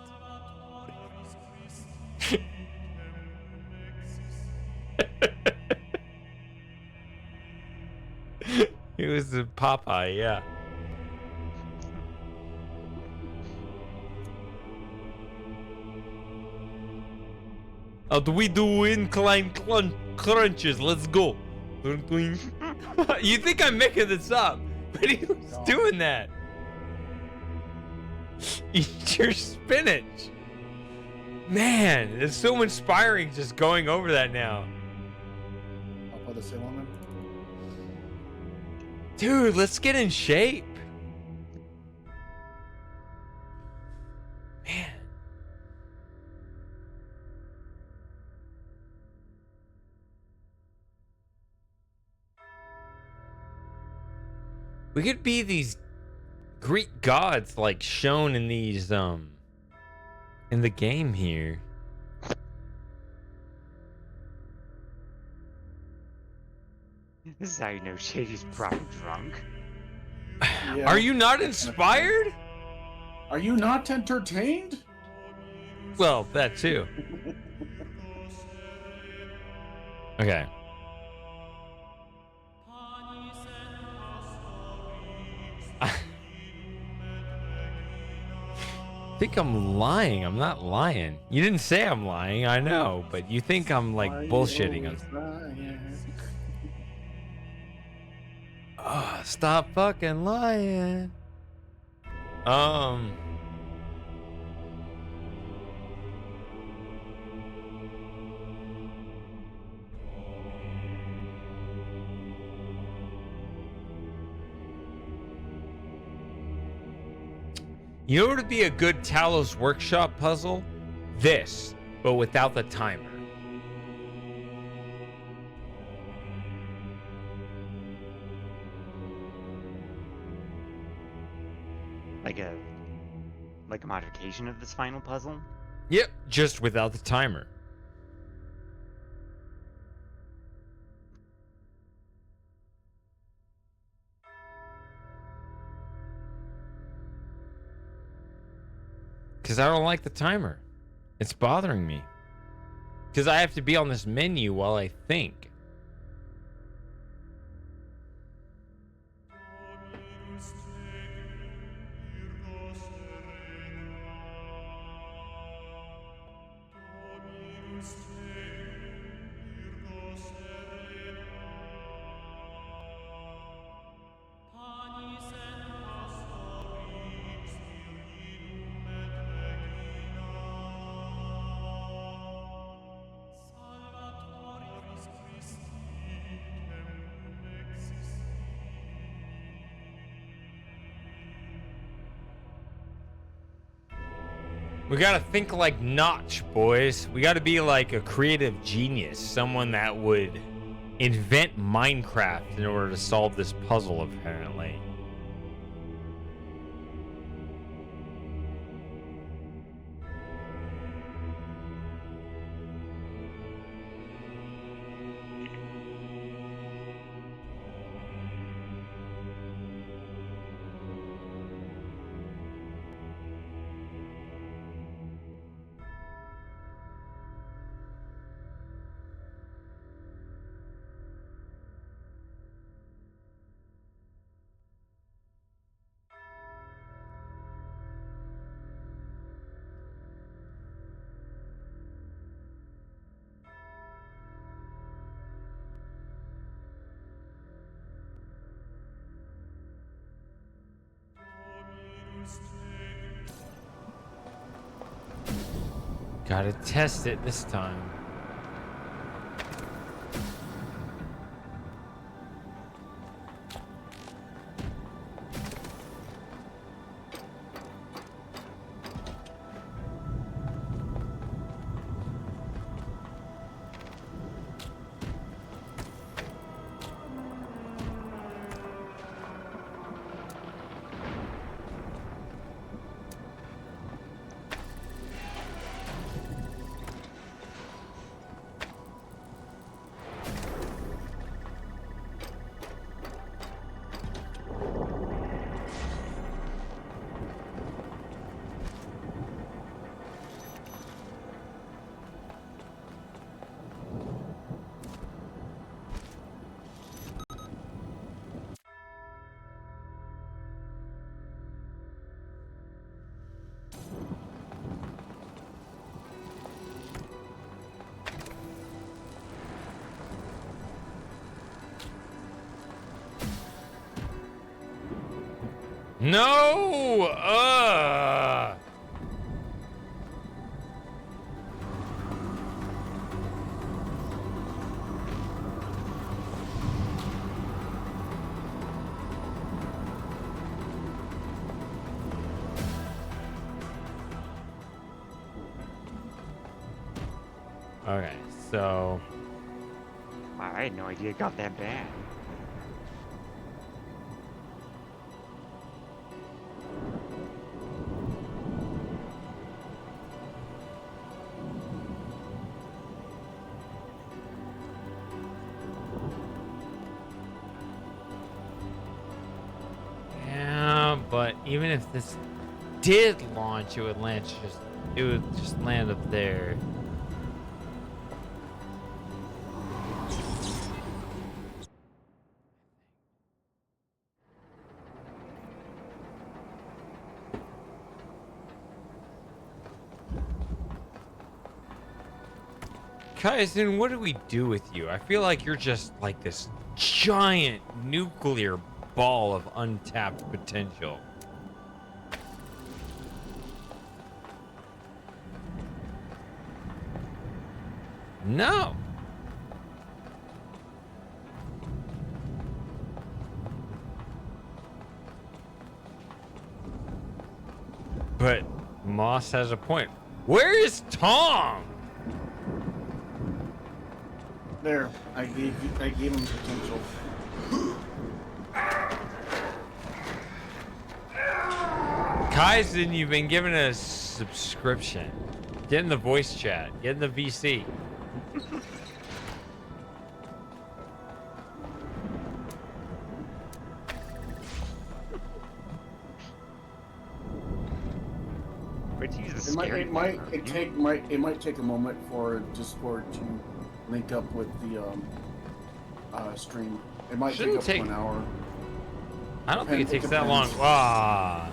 He was a Popeye, yeah. How do we do incline crunches? Let's go. You think I'm making this up, but he was doing that. Eat your spinach. Man, it's so inspiring just going over that now. I'll put the same on them. Dude, let's get in shape. Man. We could be these Greek gods like shown in these in the game here. This is how you know Shady's probably drunk. Yeah. Are you not inspired? Are you not entertained? Well, that too. Okay. I think I'm lying. I'm not lying. You didn't say I'm lying, I know, but you think I'm like bullshitting. Oh, stop fucking lying. You know what would be a good Talos workshop puzzle? This, but without the timer. Like a modification of this final puzzle? Yep, just without the timer. Because I don't like the timer. It's bothering me. Because I have to be on this menu while I think. We gotta think like Notch, boys. We gotta be like a creative genius. Someone that would invent Minecraft in order to solve this puzzle, apparently. Gotta test it this time. No! Okay, so... Wow, I had no idea it got that bad. Yeah, but even if this did launch, it would just land up there. Kaizen, what do we do with you? I feel like you're just like this giant nuclear ball of untapped potential. No. But Moss has a point. Where is Tom? There, I gave him potential. Kaizen, you've been given a subscription. Get in the voice chat. Get in the VC. It might take a moment for Discord to link up with the stream. It might take up to an hour. I don't think it takes that long. Ah.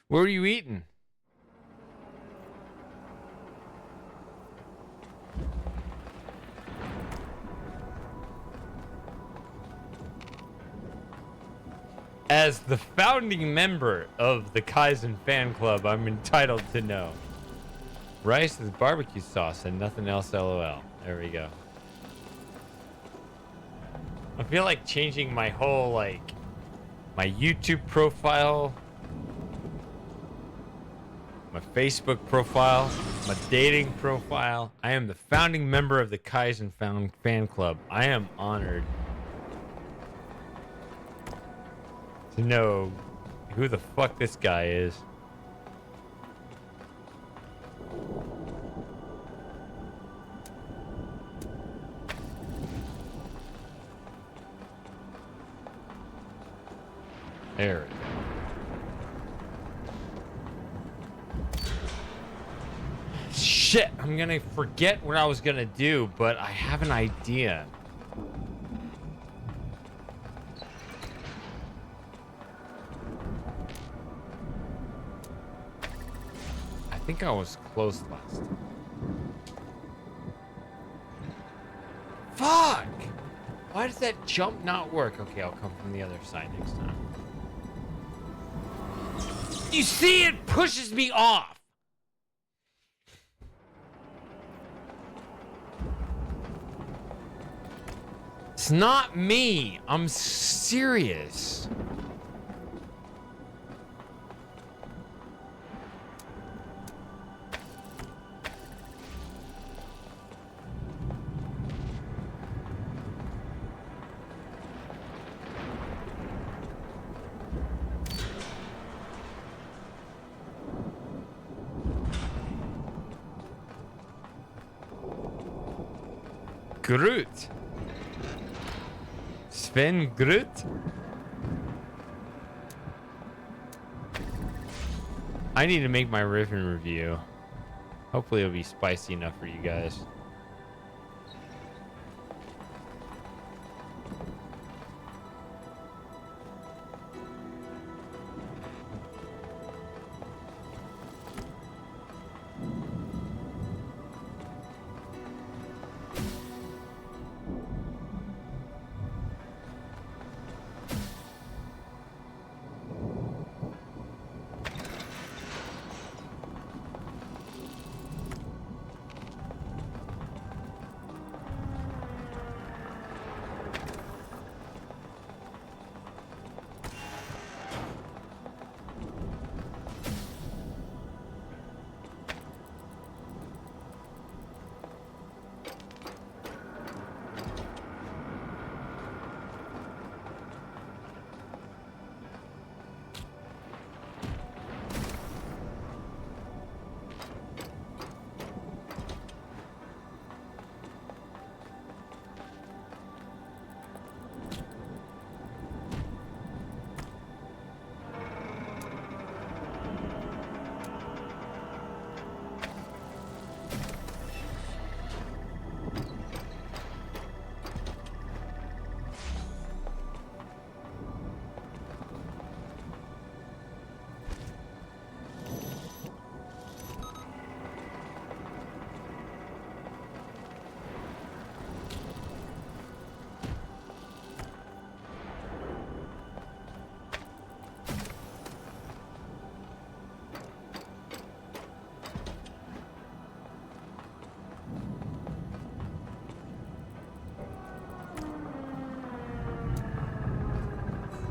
What are you eating? As the founding member of the Kaizen fan club, I'm entitled to know. Rice with barbecue sauce and nothing else, LOL. There we go. I feel like changing my whole, like, my YouTube profile. my Facebook profile, my dating profile. I am the founding member of the Kaizen fan club. I am honored to know who the fuck this guy is. There. Shit, I'm gonna forget what I was gonna do, but I have an idea. I think I was close last time. Fuck! Why does that jump not work? Okay, I'll come from the other side next time. You see, it pushes me off! It's not me. I'm serious. Groot. Sven Groot. I need to make my Riven review. Hopefully it'll be spicy enough for you guys.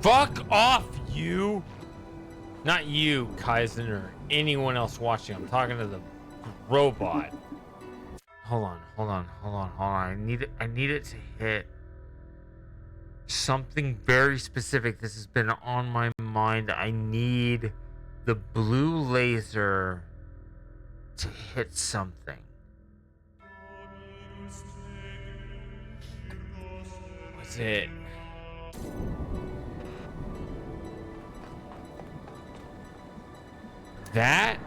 Fuck off, you! Not you, Kaizen, or anyone else watching. I'm talking to the robot. Hold on. I need it to hit something very specific. This has been on my mind. I need the blue laser to hit something. What's it? That?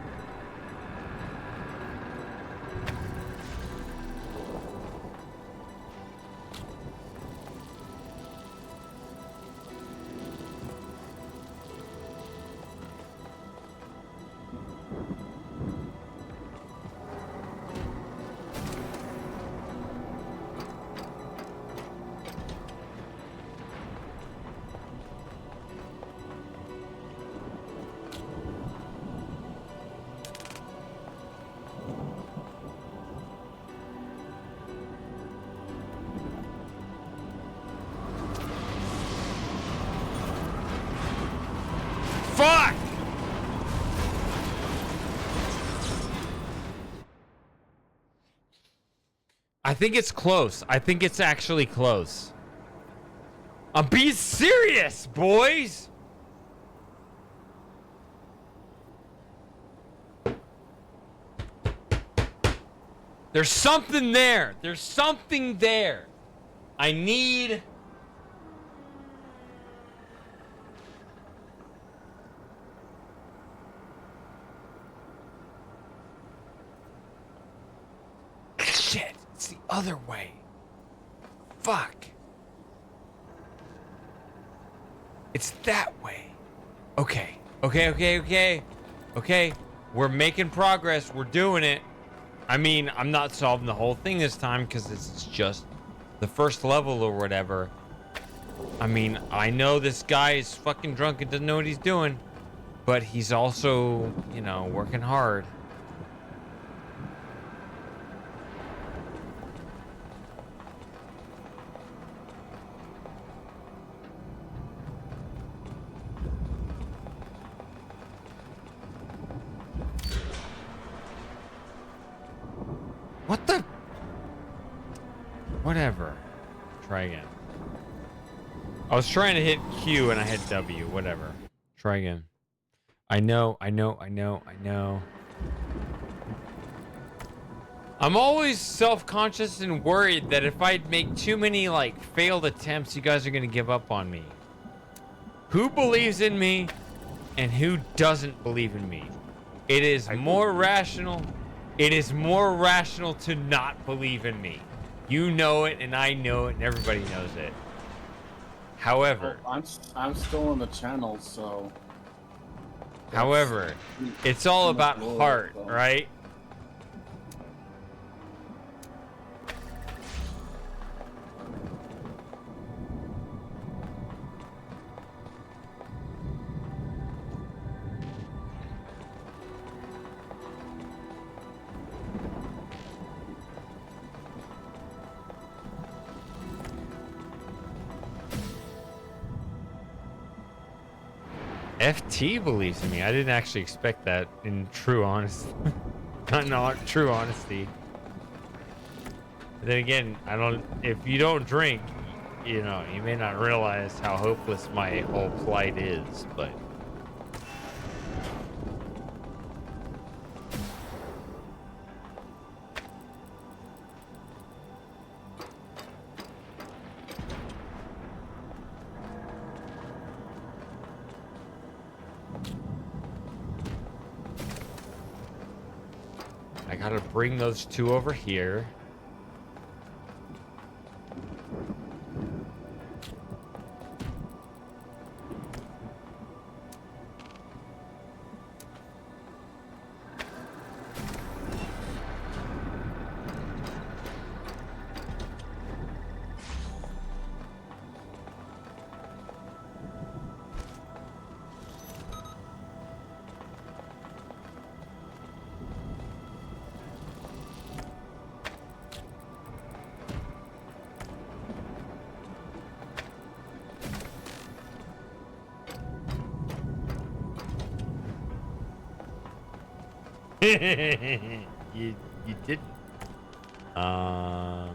think it's close. I think it's actually close. I'm being serious, boys. There's something there. There's something there. I need... Shit, it's the other way. Fuck. It's that way. Okay. Okay. We're making progress. We're doing it. I mean, I'm not solving the whole thing this time because it's just the first level or whatever. I mean, I know this guy is fucking drunk and doesn't know what he's doing, but he's also, you know, working hard. What the? Whatever. Try again. I was trying to hit Q and I hit W. Whatever. Try again. I know. I'm always self-conscious and worried that if I make too many, like, failed attempts, you guys are going to give up on me. Who believes in me and who doesn't believe in me? It is more rational. It is more rational to not believe in me. You know it, and I know it, and everybody knows it. However... Well, I'm still on the channel, so... However, it's all about heart, right? FT believes in me. I didn't actually expect that in true honesty. Not true honesty. But then again, if you don't drink, you know, you may not realize how hopeless my whole plight is, but... I gotta bring those two over here. you didn't. I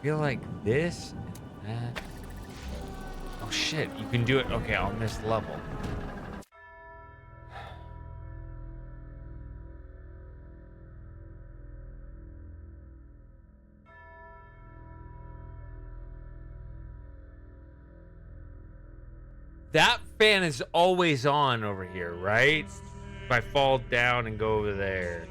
feel like this and that. Oh shit, you can do it. Okay, on this level. That fan is always on over here, right? If I fall down and go over there.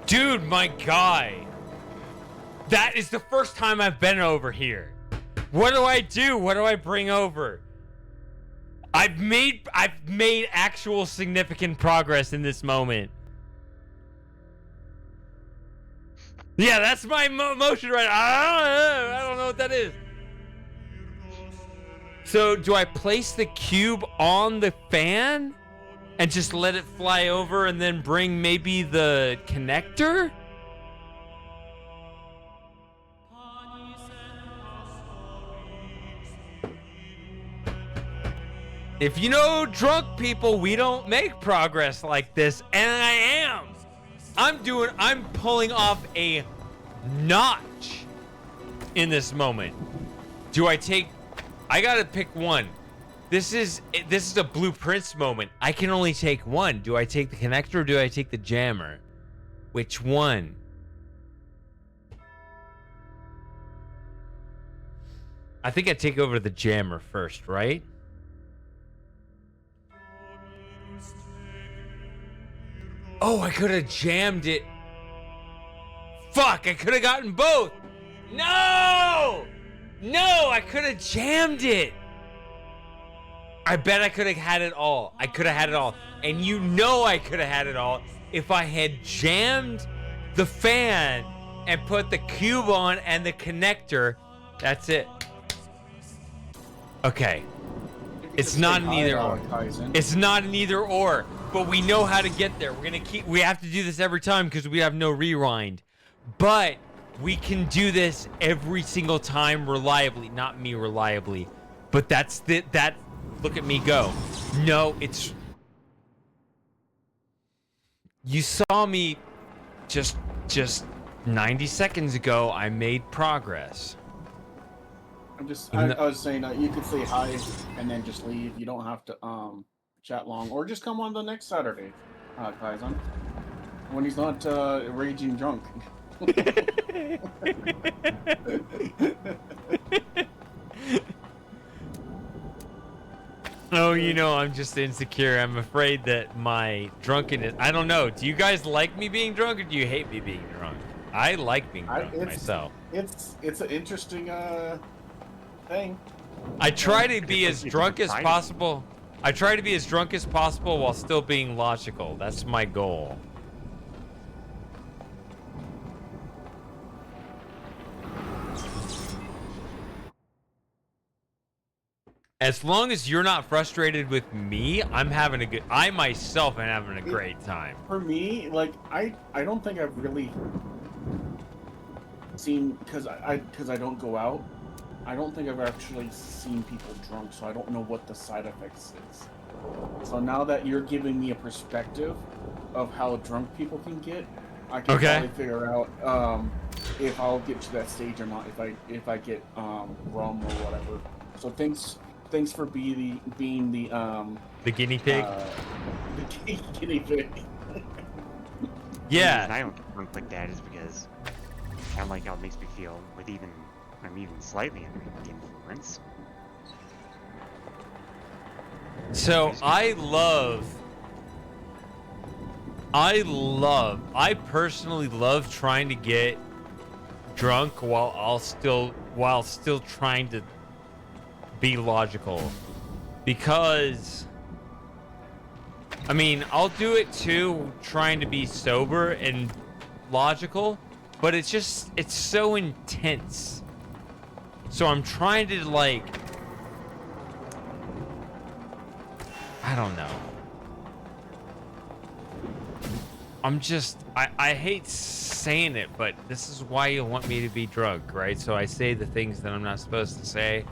Dude, my guy. That is the first time I've been over here. What do I do? What do I bring over? I I've made actual significant progress in this moment. Yeah, that's my motion right. I don't know what that is. So do I place the cube on the fan and just let it fly over and then bring maybe the connector? If you know drunk people, we don't make progress like this, and I am. I'm pulling off a notch in this moment. I gotta pick one. This is a blueprints moment. I can only take one. Do I take the connector or do I take the jammer? Which one? I think I take over the jammer first, right? Oh, I could have jammed it. Fuck, I could have gotten both. No! No, I could have jammed it. I bet I could have had it all. I could have had it all. And you know I could have had it all if I had jammed the fan and put the cube on and the connector. We it. Okay. It's not an either or. It's not an either or. But we know how to get there. We have to do this every time because we have no rewind. But we can do this every single time reliably. Not me reliably. But look at me go. No, it's... You saw me just 90 seconds ago. I made progress. I was saying you could say hi and then just leave. You don't have to chat long, or just come on the next Saturday, Kaizen, when he's not raging drunk. Oh, you know, I'm just insecure. I'm afraid that my drunkenness... I don't know. Do you guys like me being drunk, or do you hate me being drunk? I like being drunk myself. It's an interesting thing. I try to be as drunk as possible. I try to be as drunk as possible while still being logical. That's my goal. As long as you're not frustrated with me, I myself am having a great time. For me, like I don't think I've really seen, because I don't go out. I don't think I've actually seen people drunk, so I don't know what the side effects is. So now that you're giving me a perspective of how drunk people can get, I can probably figure out if I'll get to that stage or not. If I get rum or whatever. So thanks for being the guinea pig. The guinea pig. Yeah. I don't get drunk like that is because I don't like how it makes me feel I'm even slightly under the influence. So I personally love trying to get drunk while still trying to be logical, because I mean, I'll do it too, trying to be sober and logical, but it's so intense. So I'm trying to, like, I don't know. I hate saying it, but this is why you want me to be drunk, right? So I say the things that I'm not supposed to say.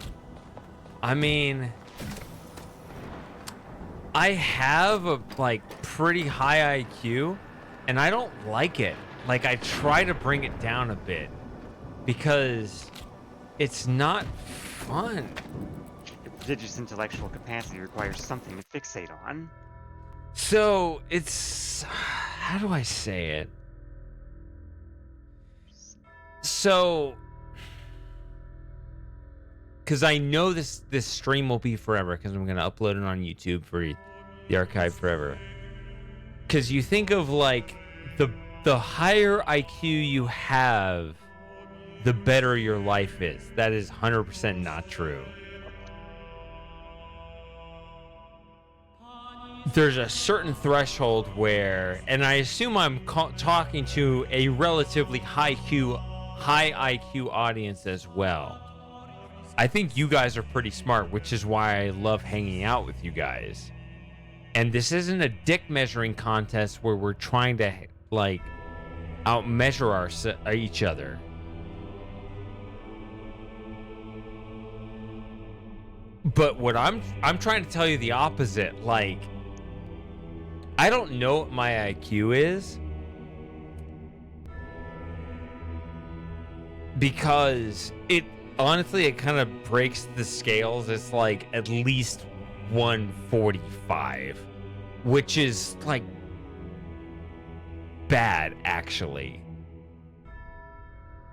I mean, I have a, like, pretty high IQ, and I don't like it. Like, I try to bring it down a bit, because it's not fun. The prodigious intellectual capacity requires something to fixate on. So, it's... How do I say it? So... Because I know this stream will be forever, because I'm going to upload it on YouTube for the archive forever. Because you think of, like, the higher IQ you have, the better your life is. That is 100% not true. there's a certain threshold where, and I assume I'm talking to a relatively high IQ audience as well. I think you guys are pretty smart, which is why I love hanging out with you guys. And this isn't a dick measuring contest where we're trying to like outmeasure each other. But what I'm trying to tell you the opposite. Like, I don't know what my IQ is because it honestly it kind of breaks the scales. It's like at least 145, which is like bad actually.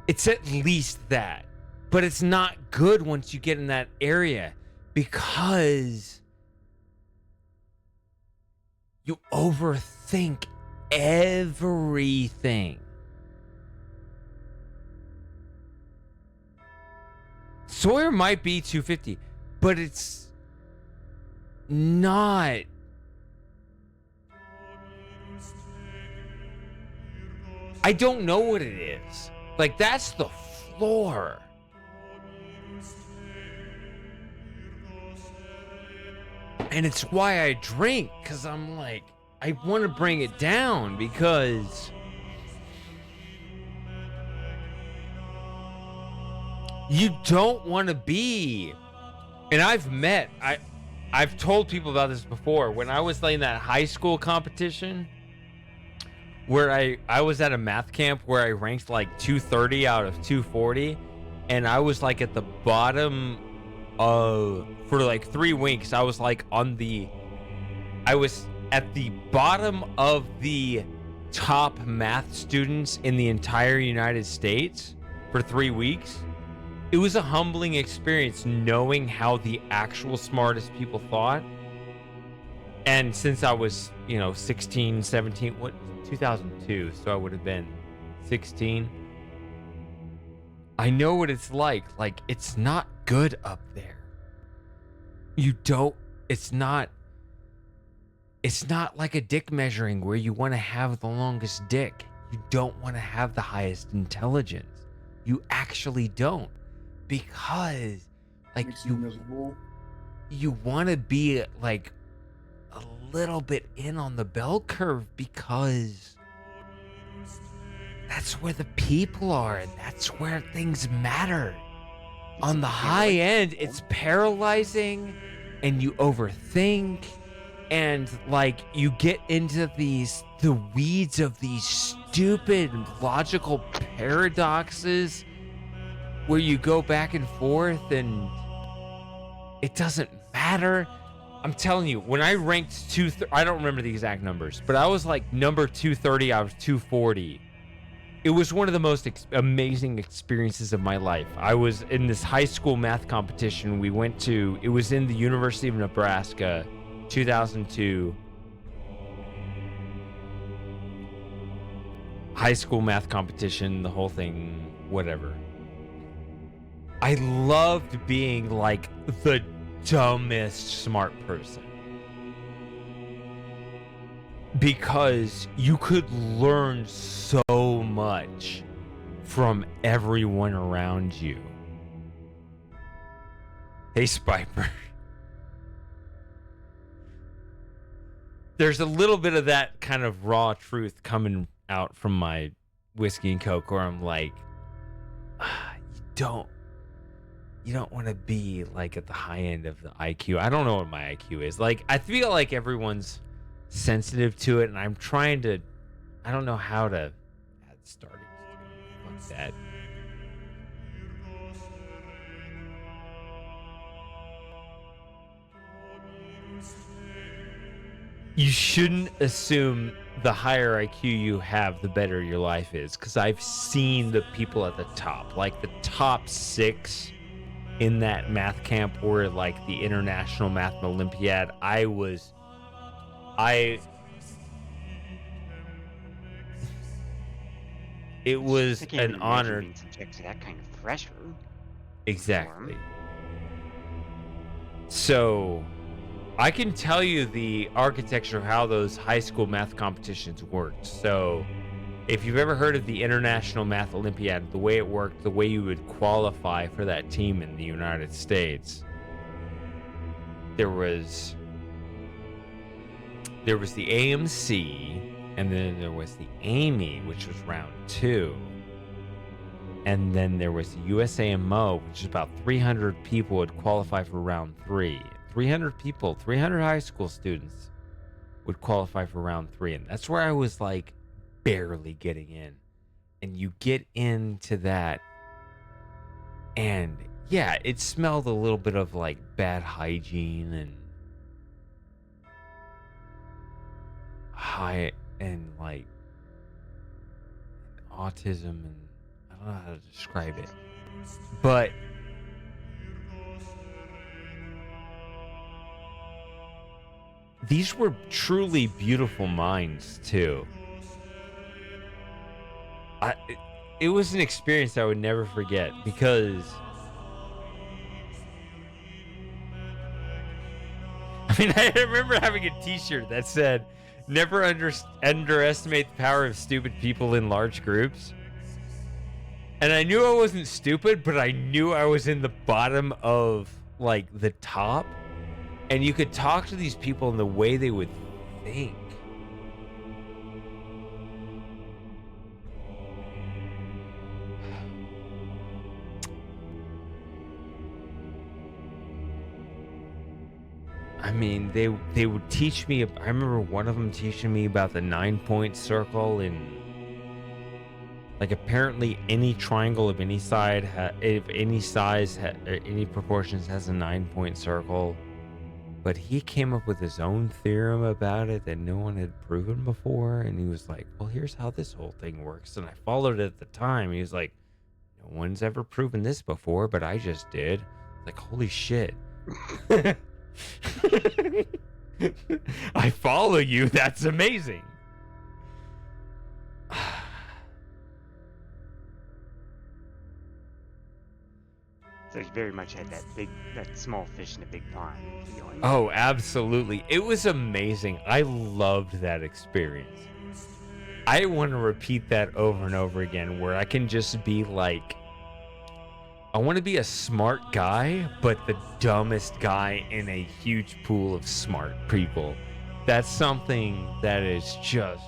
It's at least that, but it's not good once you get in that area because you overthink everything. Sawyer might be 250, but it's not. I don't know what it is. Like, that's the floor. And it's why I drink, because I'm like, I want to bring it down because you don't want to be. And I've told people about this before. When I was in that high school competition where I was at a math camp where I ranked like 230 out of 240, and I was like at the bottom of, for like 3 weeks, I was like I was at the bottom of the top math students in the entire United States for 3 weeks. It was a humbling experience knowing how the actual smartest people thought. And since I was, 16, 17, 2002, so I would have been 16. I know what it's like. Like, it's not good up there. It's not like a dick measuring where you want to have the longest dick. You don't want to have the highest intelligence. You actually don't. Because, like, you want to be, like, a little bit in on the bell curve because that's where the people are and that's where things matter. On the high end, it's paralyzing and you overthink and like you get into the weeds of these stupid logical paradoxes where you go back and forth and it doesn't matter. I'm telling you, when I ranked I don't remember the exact numbers, but I was like number 230 out of 240. It was one of the most amazing experiences of my life. I was in this high school math competition we went to. It was in the University of Nebraska, 2002. High school math competition, the whole thing, whatever. I loved being like the dumbest smart person. Because you could learn so much from everyone around you. Hey, Spiper. There's a little bit of that kind of raw truth coming out from my whiskey and coke where I'm like, you don't want to be like at the high end of the IQ. I don't know what my IQ is. Like, I feel like everyone's sensitive to it, and I'm trying to. I don't know how to add starting. Fuck that. You shouldn't assume the higher IQ you have, the better your life is, because I've seen the people at the top, like the top 6 in that math camp or like the International Math Olympiad. It was an honor. Being subject to that kind of pressure. Exactly. So, I can tell you the architecture of how those high school math competitions worked. So, if you've ever heard of the International Math Olympiad, the way it worked, the way you would qualify for that team in the United States, there was the AMC, and then there was the Amy, which was round 2. And then there was the USAMO, which is about 300 people would qualify for round 3. 300 people, 300 high school students would qualify for round 3. And that's where I was like barely getting in. And you get into that, and yeah, it smelled a little bit of like bad hygiene and high and like autism, and I don't know how to describe it, but these were truly beautiful minds too. It was an experience I would never forget, because I mean, I remember having a t-shirt that said, "Never underestimate the power of stupid people in large groups." And I knew I wasn't stupid, but I knew I was in the bottom of like the top. And you could talk to these people in the way they would think. I mean, they would teach me. I remember one of them teaching me about the 9-point circle, and like apparently any triangle of any side, if any size, any proportions, has a 9-point circle. But he came up with his own theorem about it that no one had proven before, and he was like, "Well, here's how this whole thing works." And I followed it at the time. He was like, "No one's ever proven this before, but I just did." Like, holy shit. I follow you. That's amazing. So you very much had that small fish in a big pond feeling. Oh, absolutely. It was amazing. I loved that experience. I want to repeat that over and over again, where I can just be like, I want to be a smart guy, but the dumbest guy in a huge pool of smart people. That's something that is just...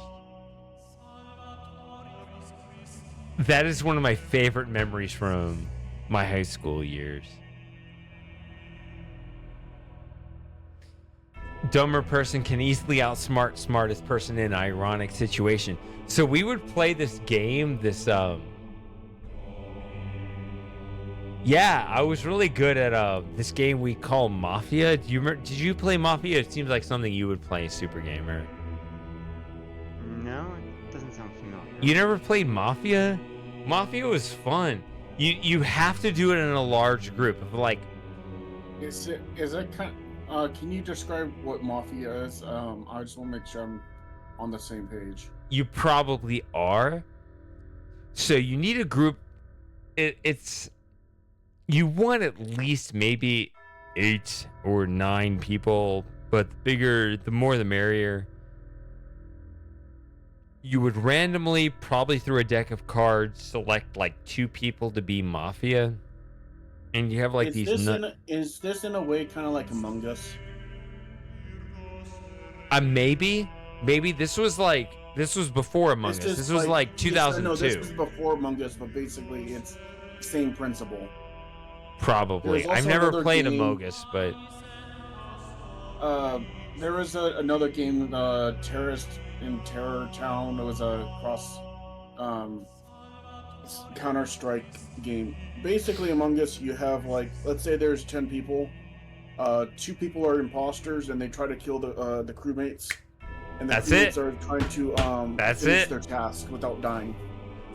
That is one of my favorite memories from my high school years. Dumber person can easily outsmart smartest person in ironic situation. So we would play this game, yeah, I was really good at this game we call Mafia. Do you remember, did you play Mafia? It seems like something you would play, Super Gamer. No, it doesn't sound familiar. You never played Mafia? Mafia was fun. You have to do it in a large group of like... Is it kind of, can you describe what Mafia is? I just want to make sure I'm on the same page. You probably are. So you need a group. It's... You want at least maybe 8 or 9 people, but the bigger, the more the merrier. You would randomly, probably through a deck of cards, select like 2 people to be Mafia. And you have like is this in a way kind of like Among Us? Maybe this was before Among Us. This was like 2002. No, this was before Among Us, but basically it's the same principle. Probably. I've never played Among Us, but there was another game, Terrorist in Terror Town. It was a cross Counter-Strike game. Basically, Among Us, you have like, let's say there's 10 people. 2 people are imposters, and they try to kill the crewmates. And the crewmates are trying to finish their task without dying.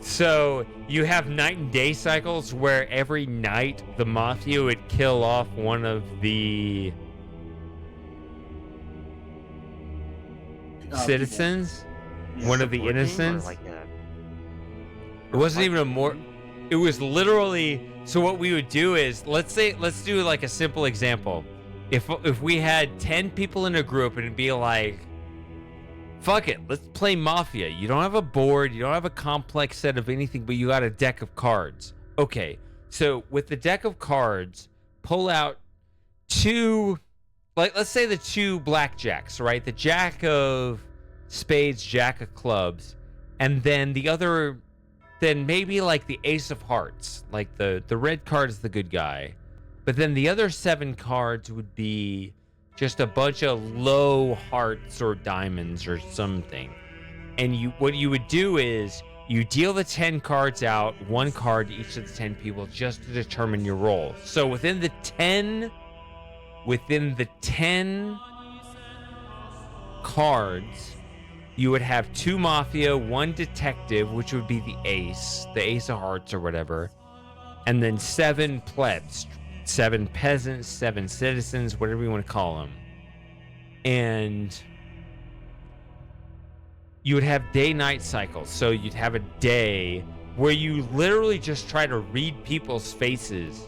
So you have night and day cycles where every night the Mafia would kill off one of the citizens, one of the innocents. It wasn't even it was literally, so what we would do is, let's do like a simple example. if we had 10 people in a group and it'd be like, fuck it, let's play Mafia. You don't have a board, you don't have a complex set of anything, but you got a deck of cards. Okay, so with the deck of cards, pull out two, like let's say the two blackjacks, right? The jack of spades, jack of clubs, and then the other, then maybe like the ace of hearts. Like the red card is the good guy. But then the other 7 cards would be just a bunch of low hearts or diamonds or something. And what you would do is you deal the 10 cards out, 1 card to each of the 10 people just to determine your roll. So within the 10 cards, you would have 2 mafia, 1 detective, which would be the ace of hearts or whatever, and then 7 plebs, 7 peasants, 7 citizens, whatever you want to call them. And you would have day-night cycles. So you'd have a day where you literally just try to read people's faces,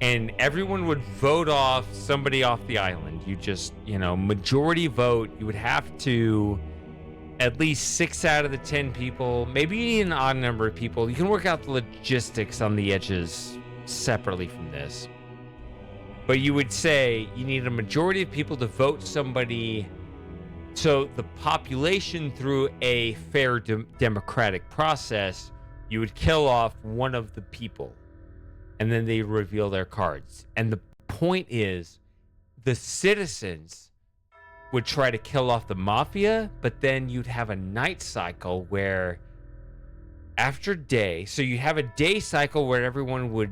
and everyone would vote off somebody off the island. You just, majority vote. You would have to at least 6 out of the 10 people, maybe you need an odd number of people. You can work out the logistics on the edges separately from this. But you would say you need a majority of people to vote somebody. So the population, through a fair democratic process, you would kill off one of the people. And then they reveal their cards. And the point is, the citizens would try to kill off the mafia, but then you'd have a night cycle where after day, so you have a day cycle where everyone would,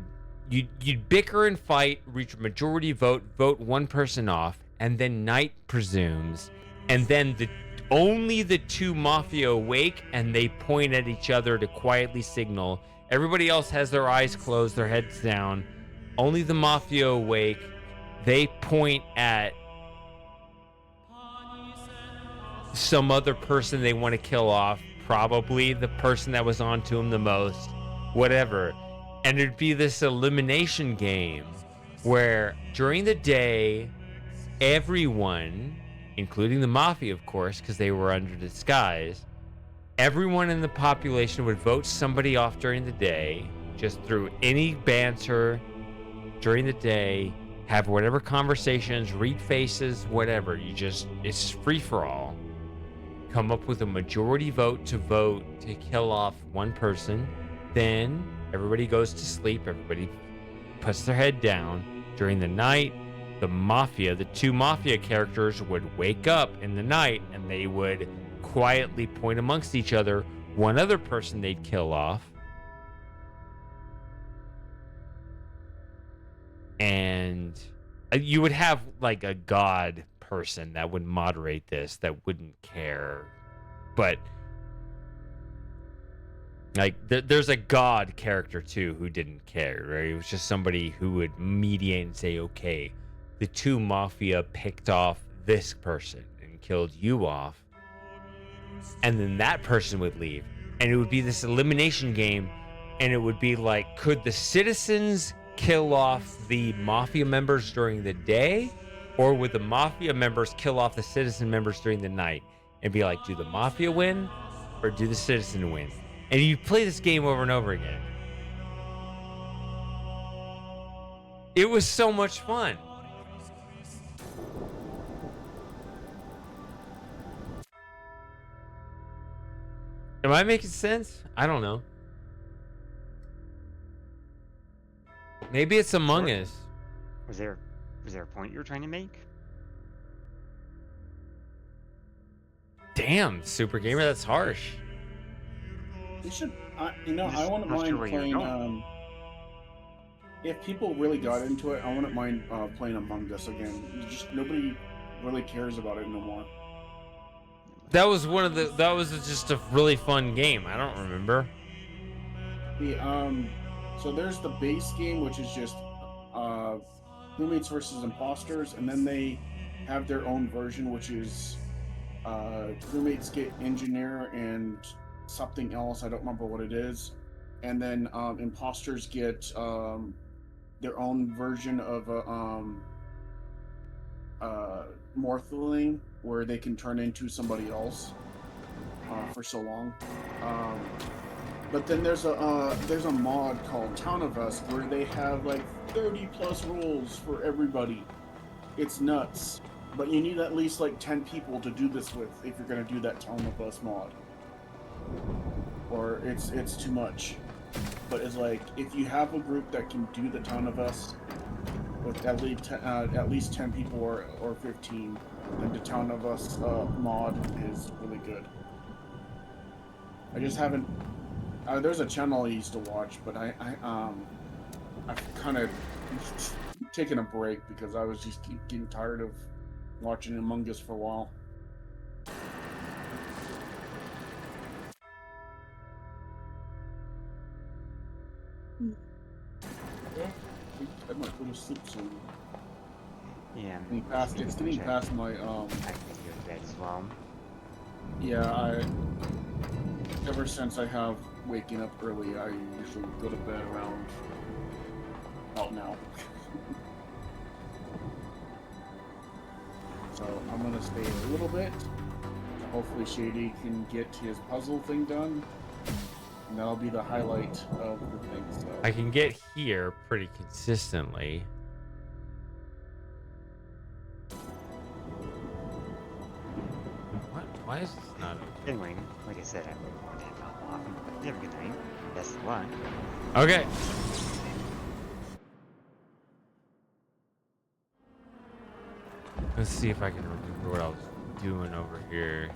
you'd bicker and fight, reach a majority vote 1 person off, and then night presumes, and then only the 2 mafia awake, and they point at each other to quietly signal. Everybody else has their eyes closed, their heads down. Only the mafia awake. They point at some other person they want to kill off, probably the person that was onto him the most, whatever. And it'd be this elimination game where during the day, everyone, including the mafia, of course, because they were under disguise, everyone in the population would vote somebody off during the day, just through any banter during the day, have whatever conversations, read faces, whatever. It's free for all. Come up with a majority vote to kill off 1 person. Then everybody goes to sleep. Everybody puts their head down. During the night, the 2 mafia characters would wake up in the night, and they would quietly point amongst each other one other person they'd kill off. And you would have like a god person that would moderate this, that wouldn't care. But like there's a god character too who didn't care, right? It was just somebody who would mediate and say, okay, the 2 mafia picked off this person and killed you off. And then that person would leave. And it would be this elimination game. And it would be like, could the citizens kill off the mafia members during the day? Or would the mafia members kill off the citizen members during the night? And be like, do the mafia win? Or do the citizen win? And you play this game over and over again. It was so much fun. Am I making sense? I don't know. Maybe it's Among Us. Was there a point you were trying to make? Damn, Super Gamer, that's harsh. We should, I wouldn't mind playing. If people really got into it, I wouldn't mind playing Among Us again. Nobody really cares about it no more. That was just a really fun game. I don't remember. So there's the base game, which is just roommates versus imposters, and then they have their own version, which is roommates get engineer and something else. I don't remember what it is, and then imposters get their own version of morpholine where they can turn into somebody else for so long. But then there's a mod called Town of Us where they have like 30 plus roles for everybody. It's nuts. But you need at least like 10 people to do this with if you're gonna do that Town of Us mod. Or it's too much. But it's like if you have a group that can do the Town of Us with at least 10 people or 15, then the Town of Us mod is really good. I just haven't. There's a channel I used to watch, but I've kind of taken a break because I was just getting tired of watching Among Us for a while. I might go to sleep soon. Yeah. It's getting past my I can go to bed as well. Yeah, ever since I have waking up early, I usually go to bed around about now. So I'm gonna stay a little bit. Hopefully Shady can get his puzzle thing done. And that'll be the highlight of the thing. So I can get here pretty consistently. What? Why is this not open? Anyway, like I said, I'm going to hop off. You have a good night. Best of luck. Okay. Let's see if I can remember what I was doing over here.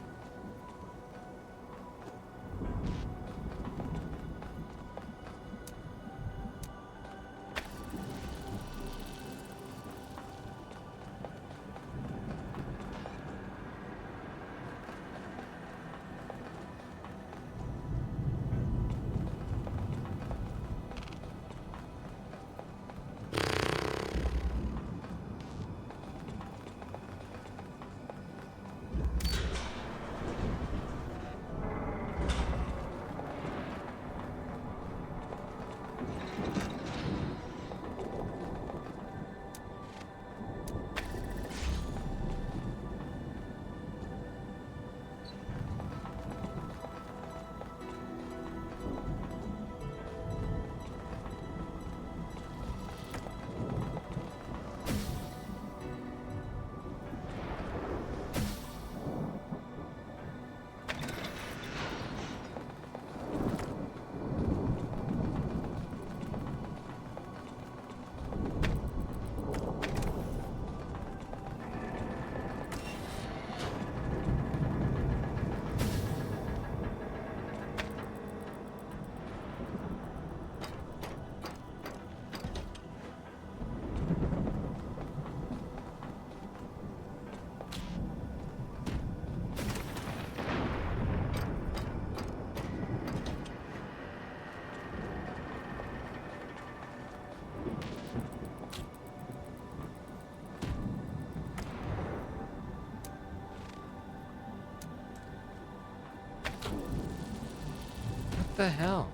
What the hell?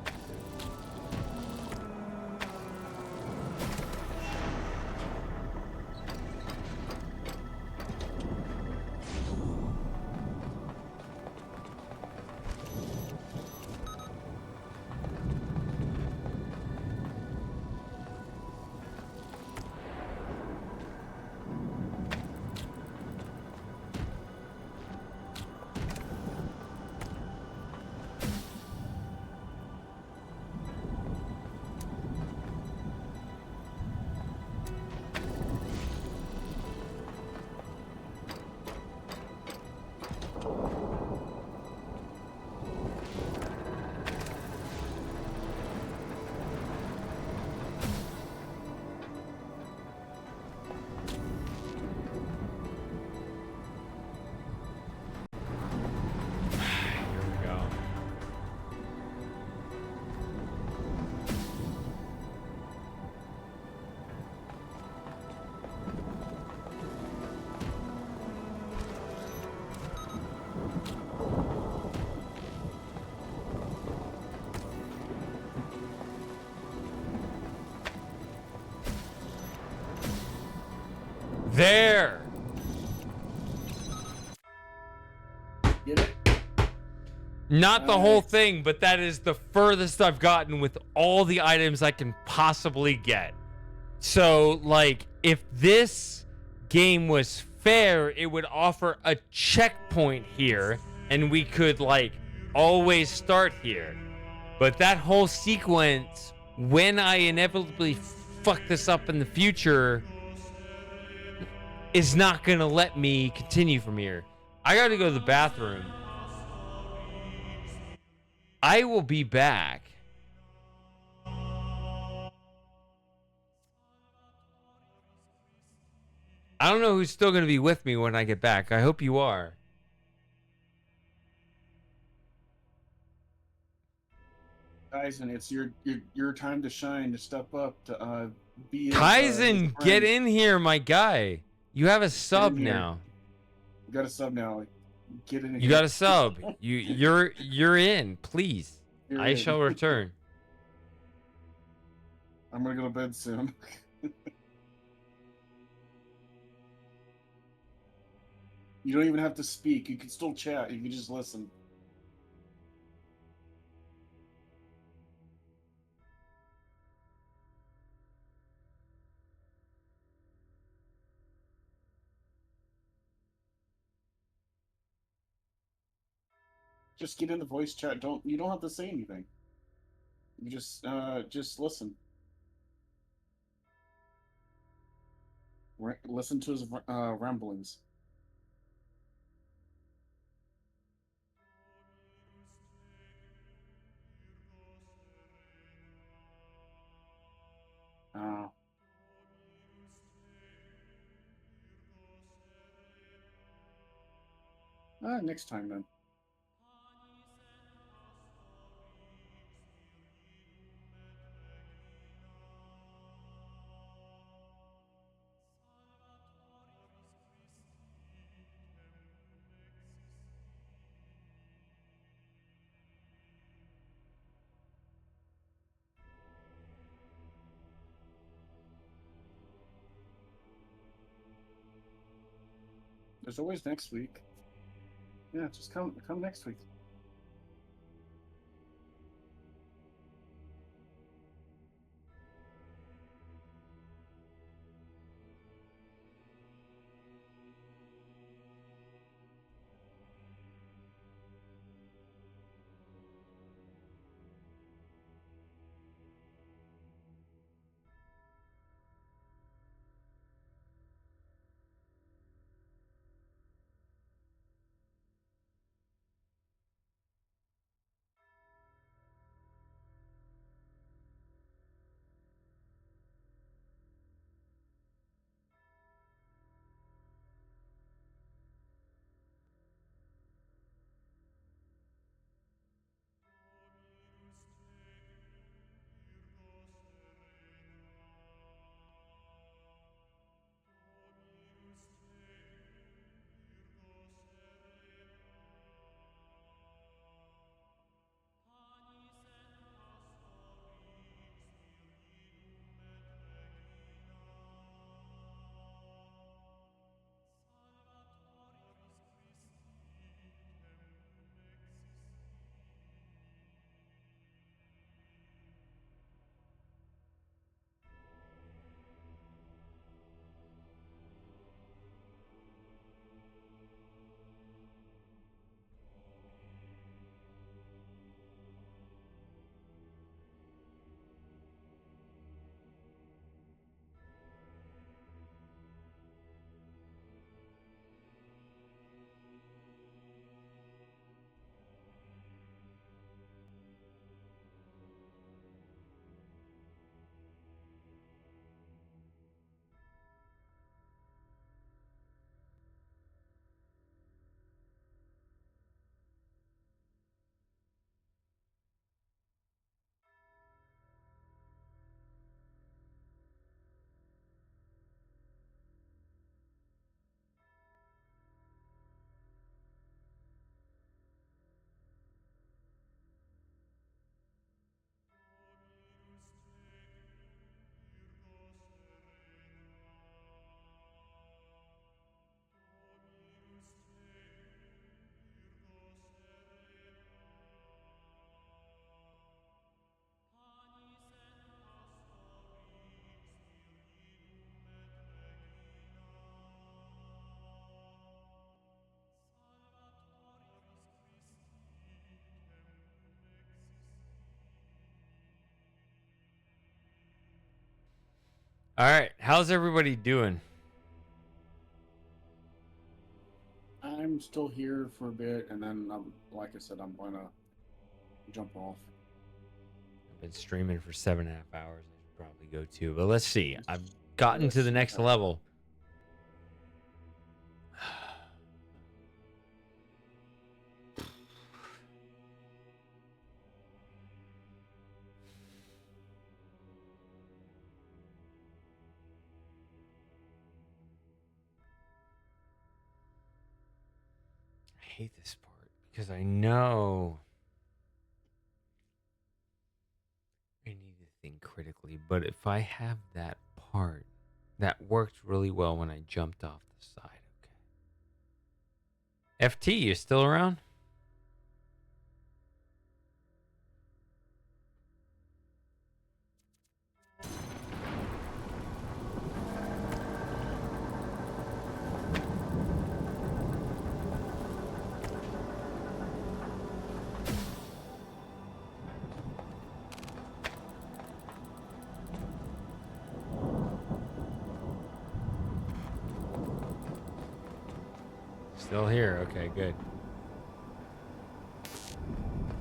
There! Get it? Not the whole thing, but that is the furthest I've gotten with all the items I can possibly get. So, like, if this game was fair, it would offer a checkpoint here, and we could, like, always start here. But that whole sequence, when I inevitably fuck this up in the future, is not going to let me continue from here. I got to go to the bathroom. I will be back. I don't know who's still going to be with me when I get back. I hope you are. Kaizen, it's your time to shine, to step up, to be his Kaizen, get friend. in here, my guy. You have a sub here. now. You got a sub now. Get in here. You got a sub. You're in. Please. You're I in. shall return. I'm gonna go to bed soon. You don't even have to speak. You can still chat. You can just listen. Just get in the voice chat. You don't have to say anything. You just listen. Listen to his ramblings. Next time then. There's always next week. Yeah, just come next week. All right, how's everybody doing? I'm still here for a bit, and then, like I said, I'm gonna jump off. I've been streaming for 7.5 hours. I should probably go too, but let's see. I've gotten to the next level. I hate this part because I know I need to think critically, but if I have that part that worked really well when I jumped off the side, okay. FT, you still around? Still here. Okay, good.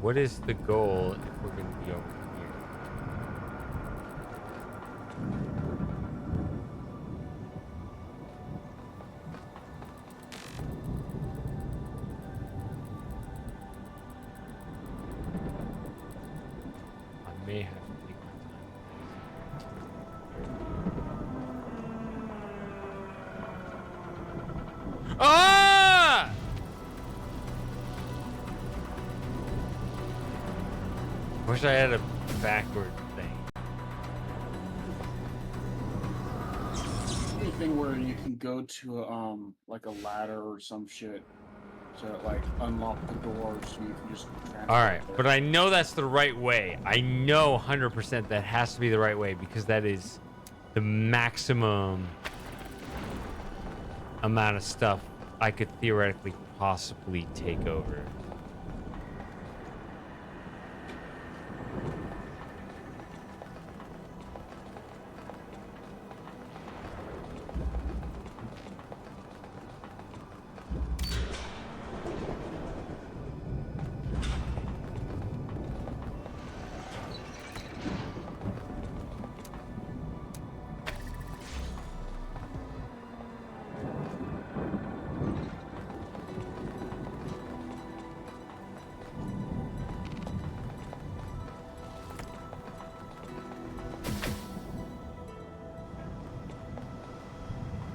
What is the goal if we're going to be over here? I may have to take my time. Ah! Wish I had a backward thing. Anything where you can go to like a ladder or some shit to like unlock the door so you can just All right, but I know that's the right way. I know 100% that has to be the right way because that is the maximum amount of stuff I could theoretically possibly take over.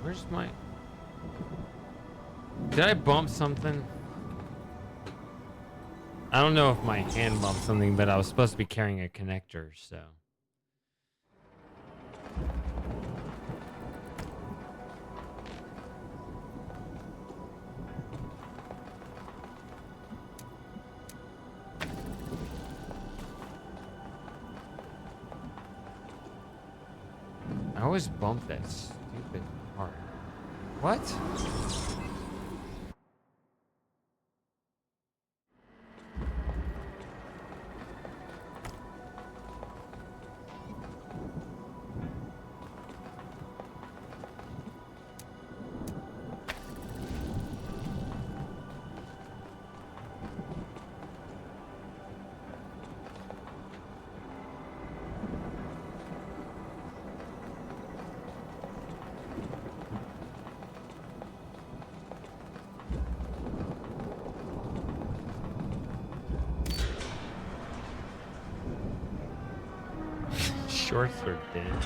Where's my... Did I bump something? I don't know if my hand bumped something, but I was supposed to be carrying a connector, so... I always bump that stupid part. What? Shorts are dead.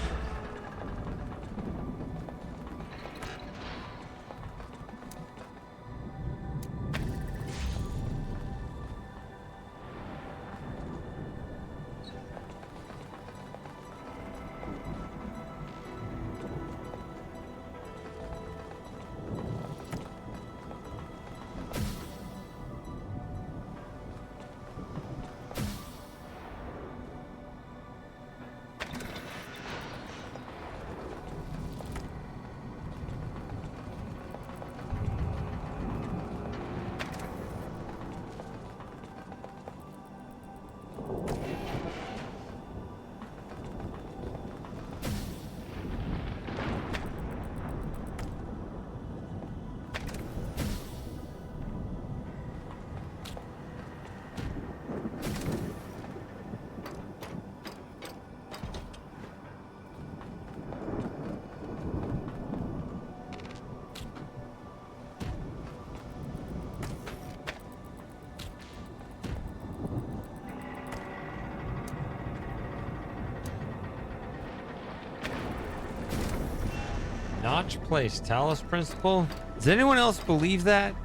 Watch place, Talos principle. Does anyone else believe that?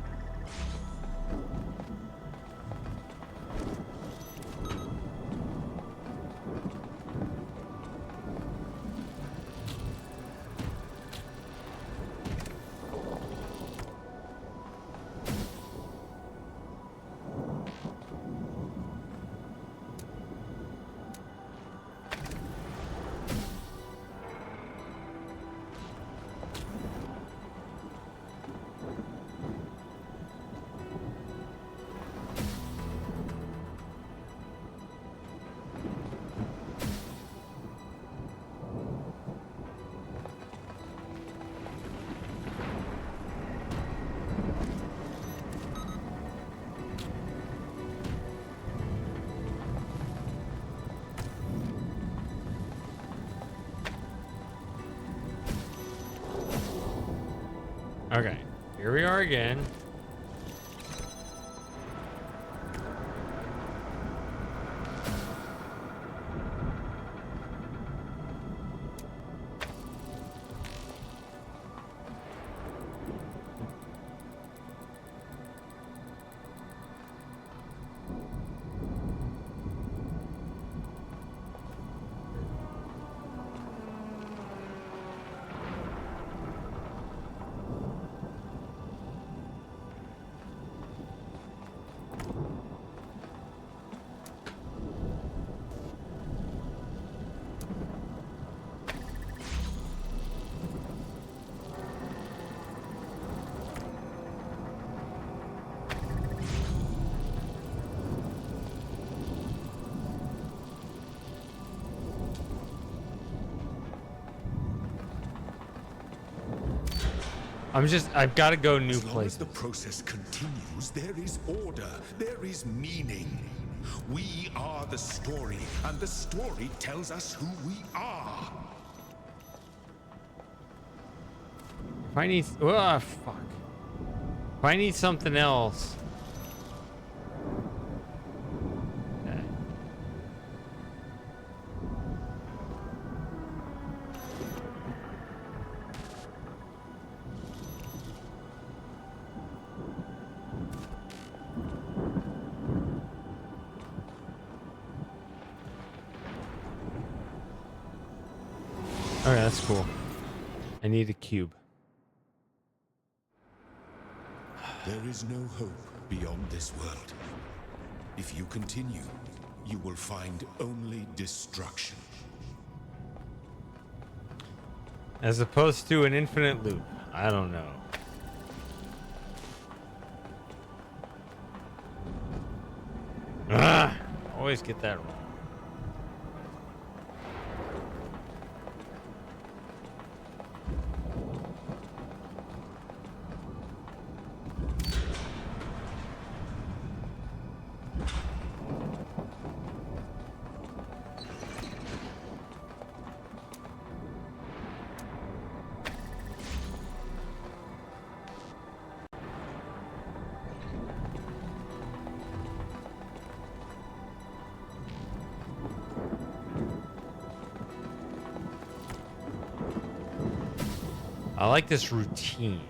Okay, here we are again. I've got to go new place. As the process continues, there is order, there is meaning. We are the story, and the story tells us who we are. If I need, oh fuck. If I need something else. Okay. Okay, that's cool. I need a cube. There is no hope beyond this world. If you continue, you will find only destruction. As opposed to an infinite loop. I don't know. Ah, always get that wrong. I like this routine.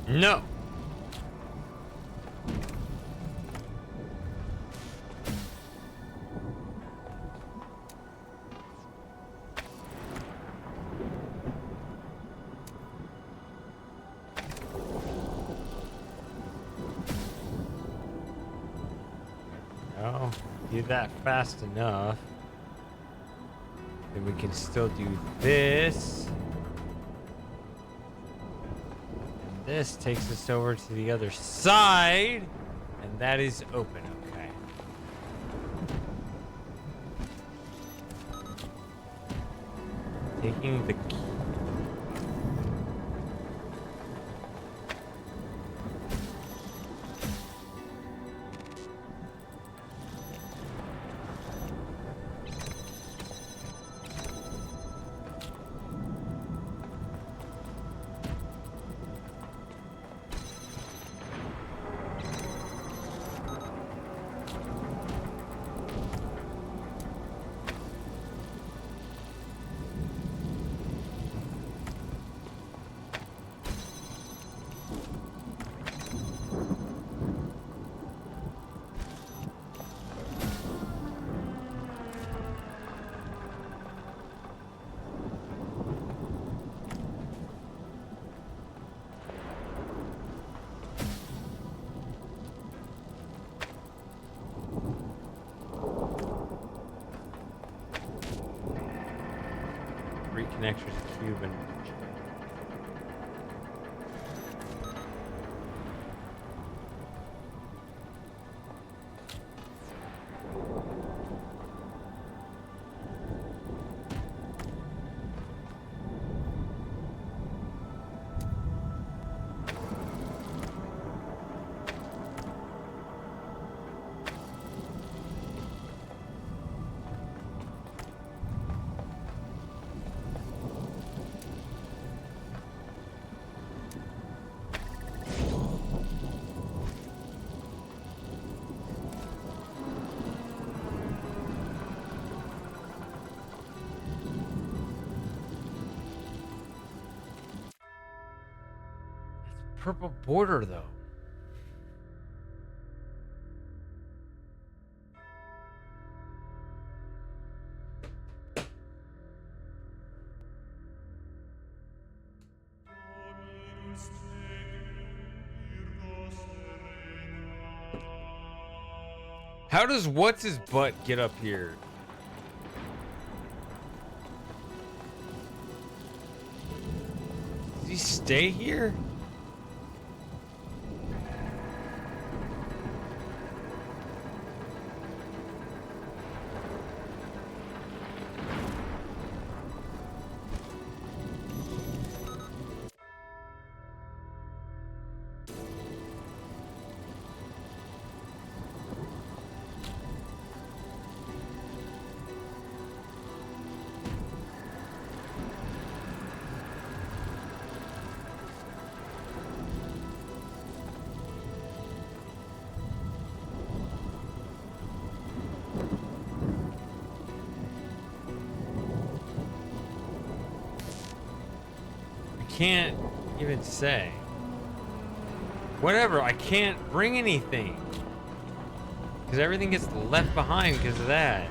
No. do that fast enough, then we can still do this. And this takes us over to the other side, and that is open. Okay. Taking the key. Reconnect with the cube and purple border though. How does what's his butt get up here? Does he stay here? Can't even say. Whatever, I can't bring anything. Because everything gets left behind because of that.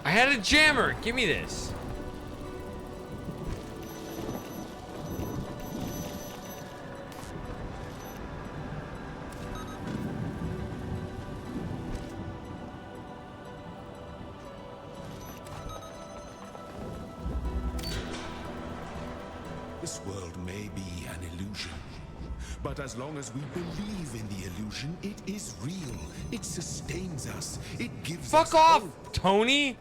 I had a jammer. Give me this. This world may be an illusion, but as long as we believe in the illusion, it is real. It sustains us. It gives us Fuck off, hope. Tony.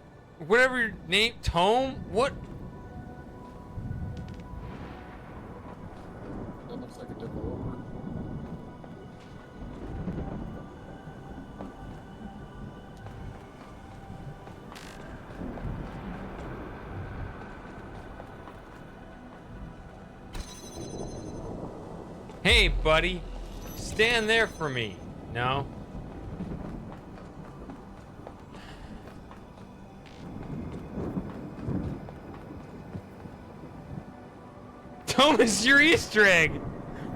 Whatever your name, Tome. What? That looks like a developer. Hey, buddy. Stand there for me. No? Show us your Easter egg.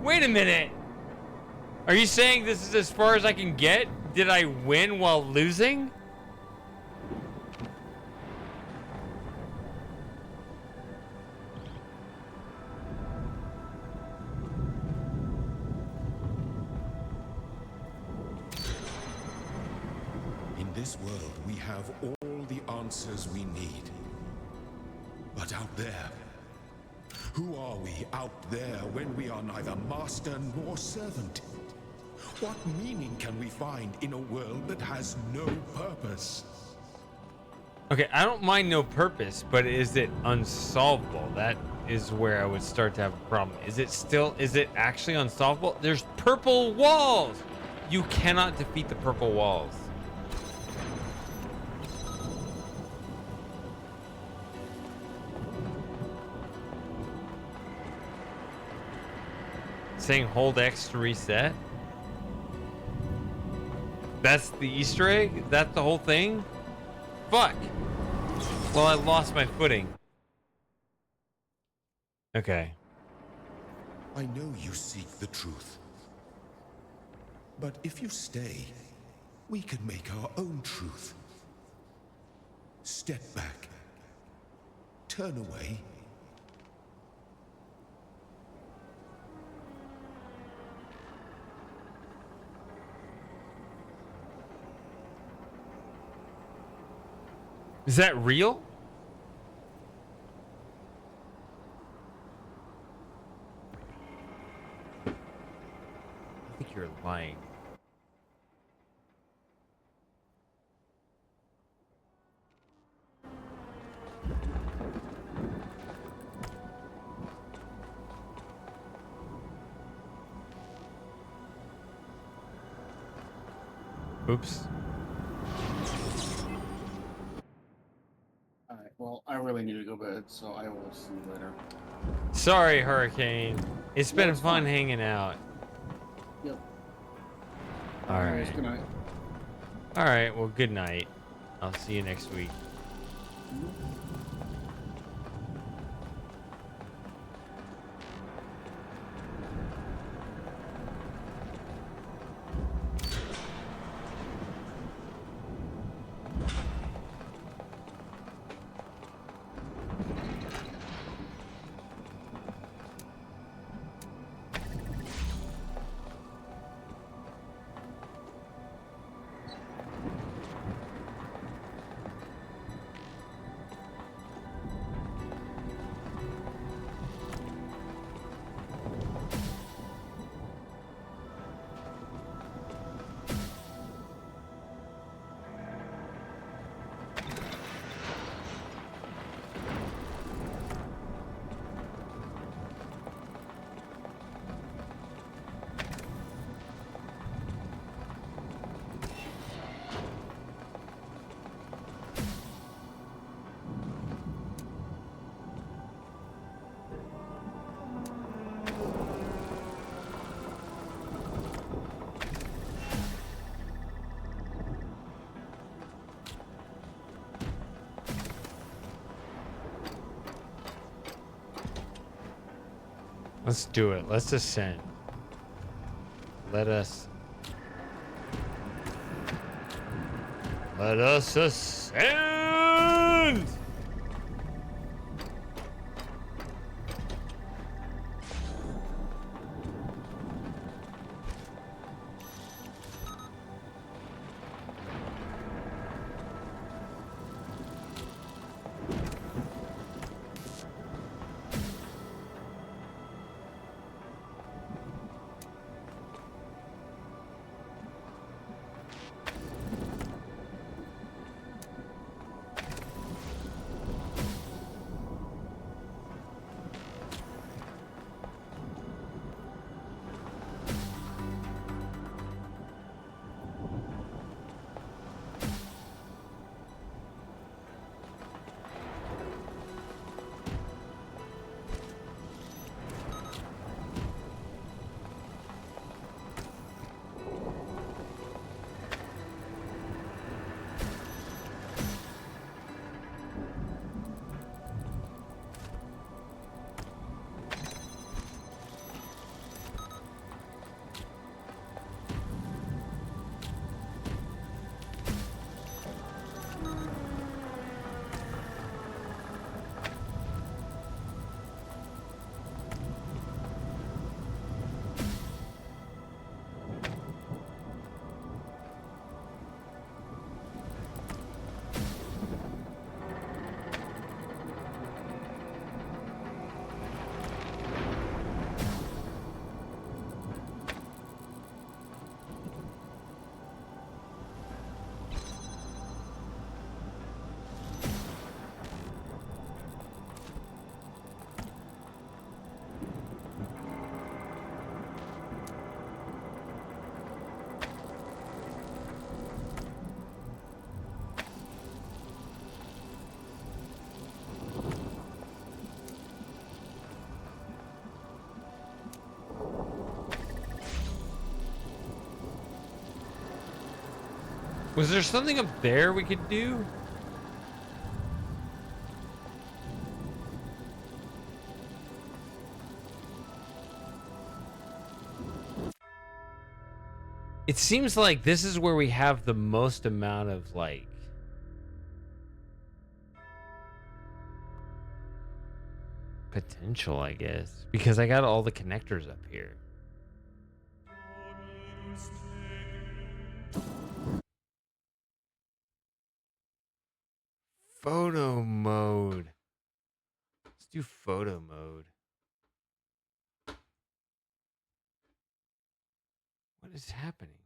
Wait a minute. Are you saying this is as far as I can get? Did I win while losing? In this world, we have all the answers we need. But out there, who are we out there when we are neither master nor servant? What meaning can we find in a world that has no purpose? Okay, I don't mind no purpose, but is it unsolvable? That is where I would start to have a problem. Is it actually unsolvable? There's purple walls! You cannot defeat the purple walls. Saying hold X to reset? That's the Easter egg? That's the whole thing? Fuck! Well, I lost my footing. Okay. I know you seek the truth. But if you stay, we can make our own truth. Step back. Turn away. Is that real? I think you're lying. Oops. Alright, well, I really need to go to bed, so I will see you later. Sorry, Hurricane. It's been it's fun fine. hanging out. Yep. All Anyways, right. Good night. All right. Well, good night. I'll see you next week. Let's do it. Let's ascend. Let us ascend! Was there something up there we could do? It seems like this is where we have the most amount of, like... potential, I guess. Because I got all the connectors up here. Photo mode. Let's do photo mode. What is happening?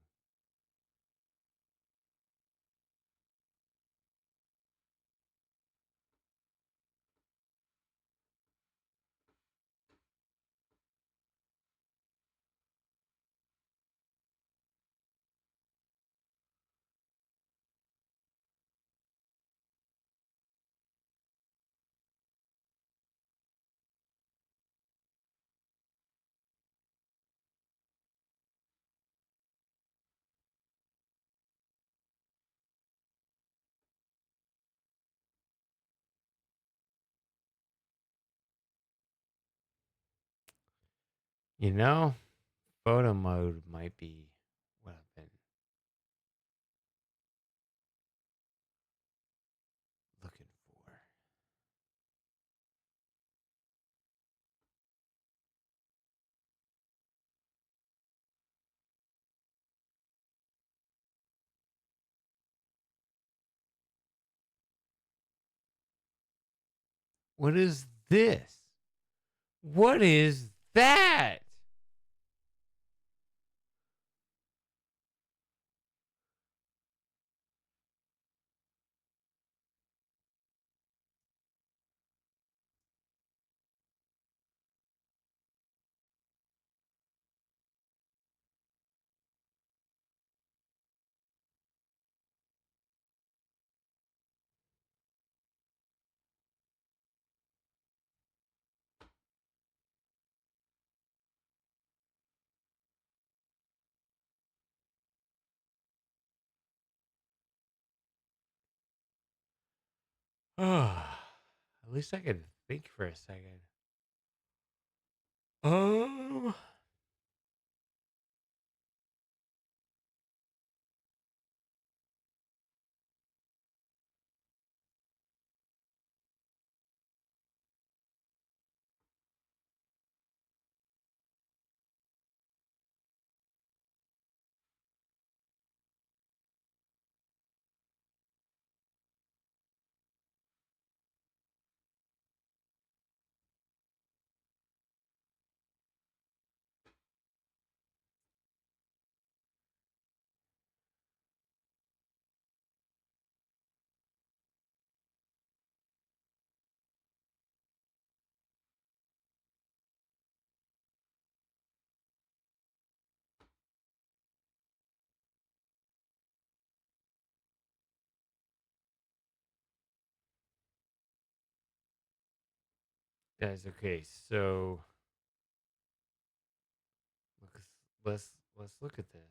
You know, photo mode might be what I've been looking for. What is this? What is that? Oh, at least I could think for a second. Um, guys, okay, so let's look at this.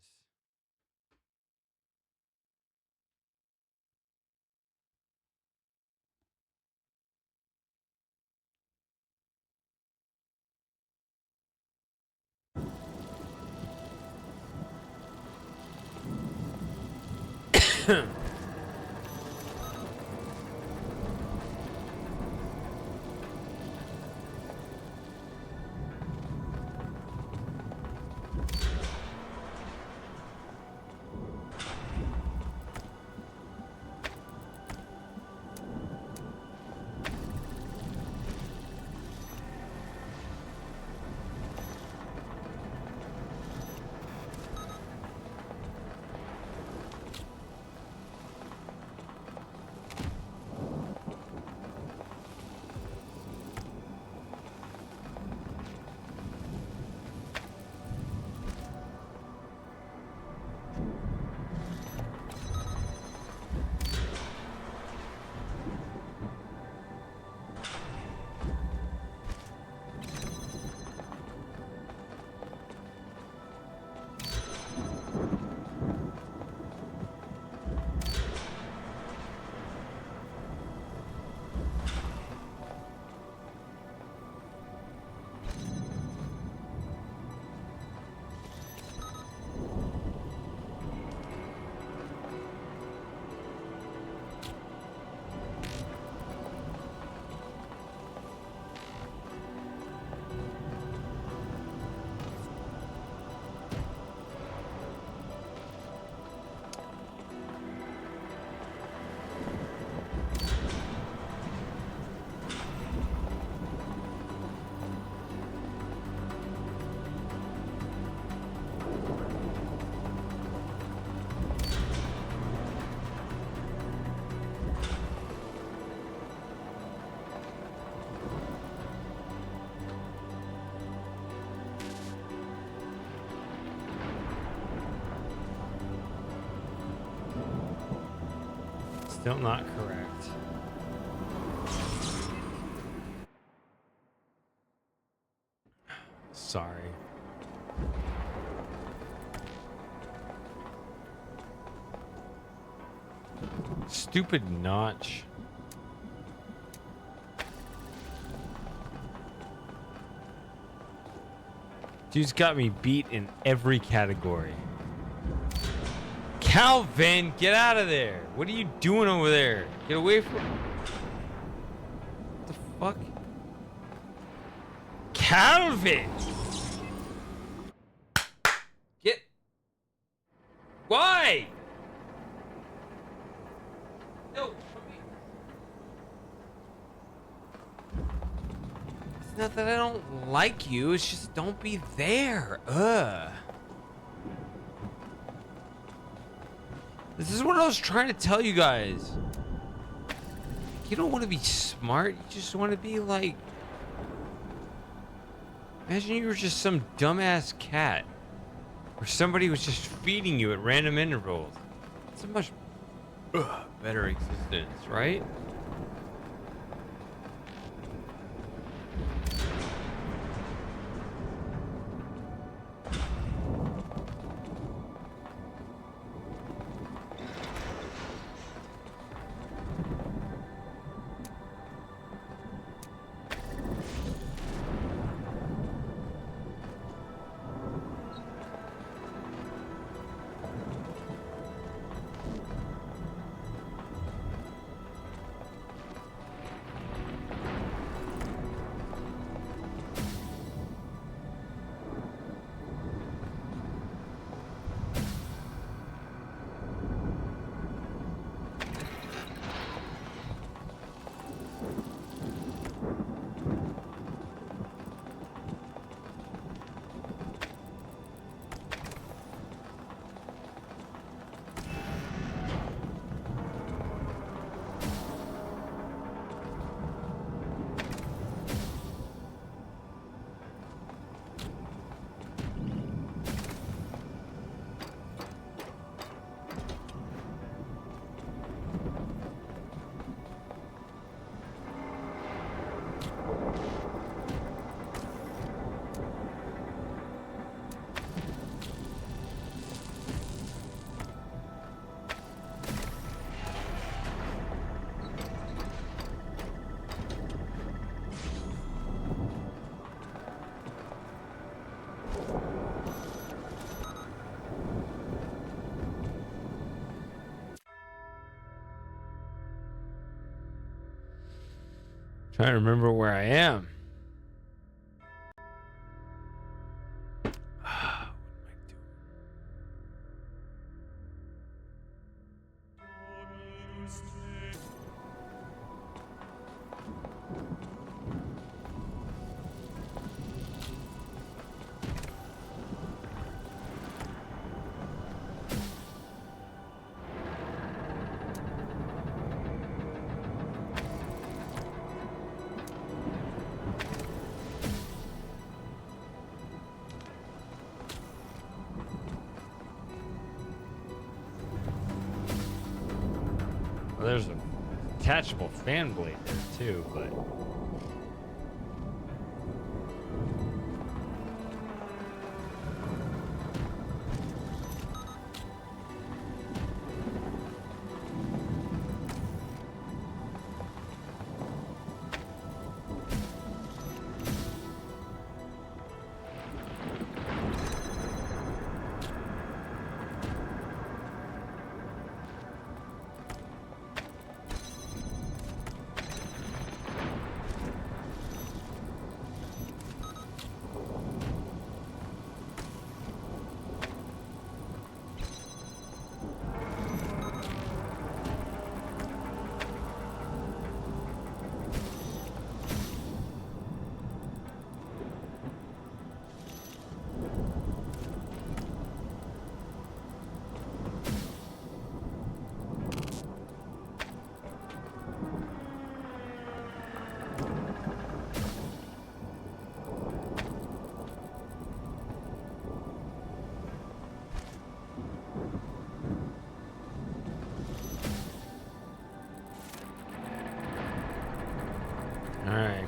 Still not correct. Sorry. Stupid notch. Dude's got me beat in every category. Calvin, get out of there. What are you doing over there? Get away from... What the fuck? Calvin! Get... Why? No. It's not that I don't like you, it's just don't be there. Ugh. This is what I was trying to tell you guys. You don't want to be smart, you just want to be like... Imagine you were just some dumbass cat. Or somebody was just feeding you at random intervals. It's a much better existence, right? Trying to remember where I am. Well, there's a detachable fan blade there too, but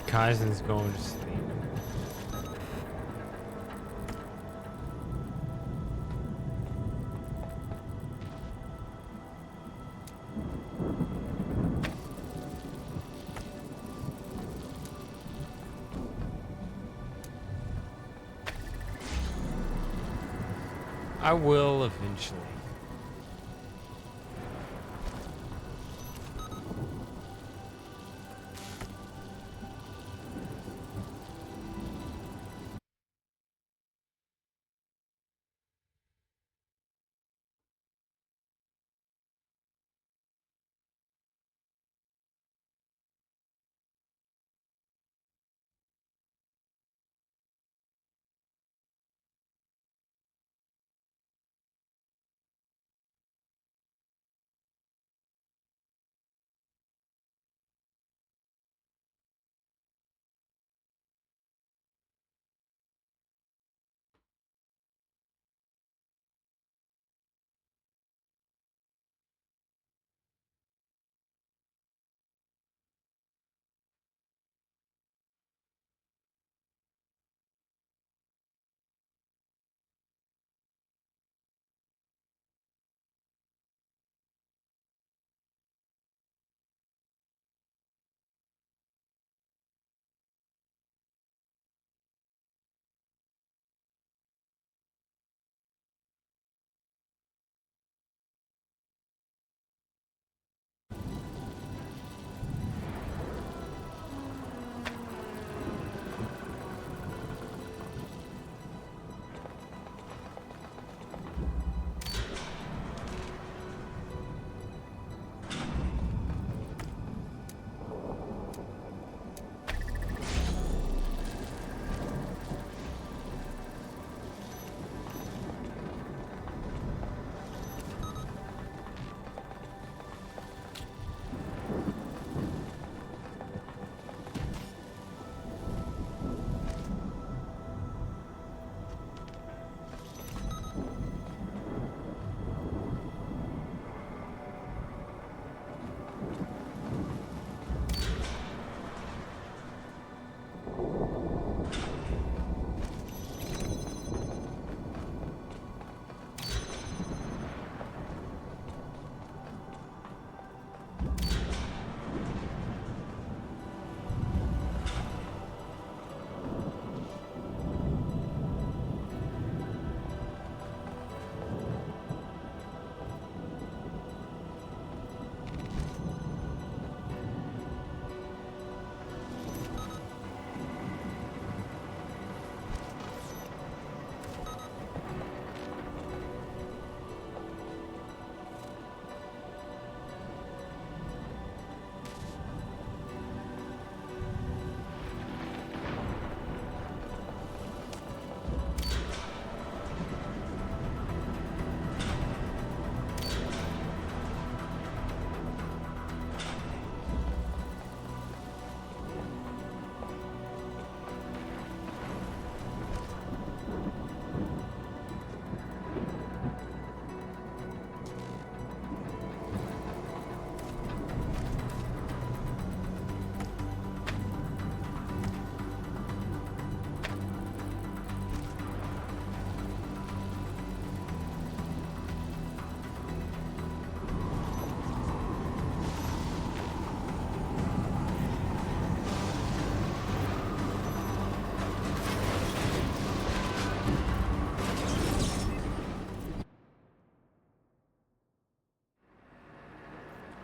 Kaizen's going to sleep. I will eventually.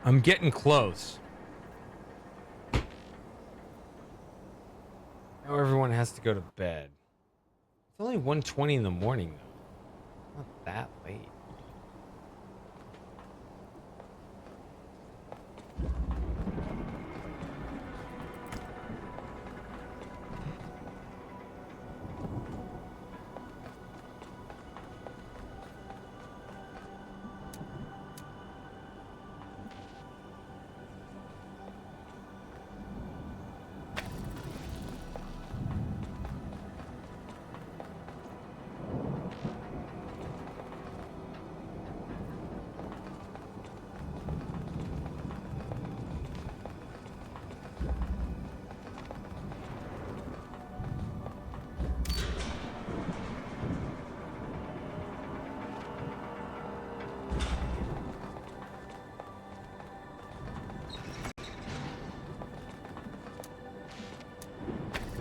I'm getting close. Now everyone has to go to bed. It's only 1:20 in the morning, though. Not that late.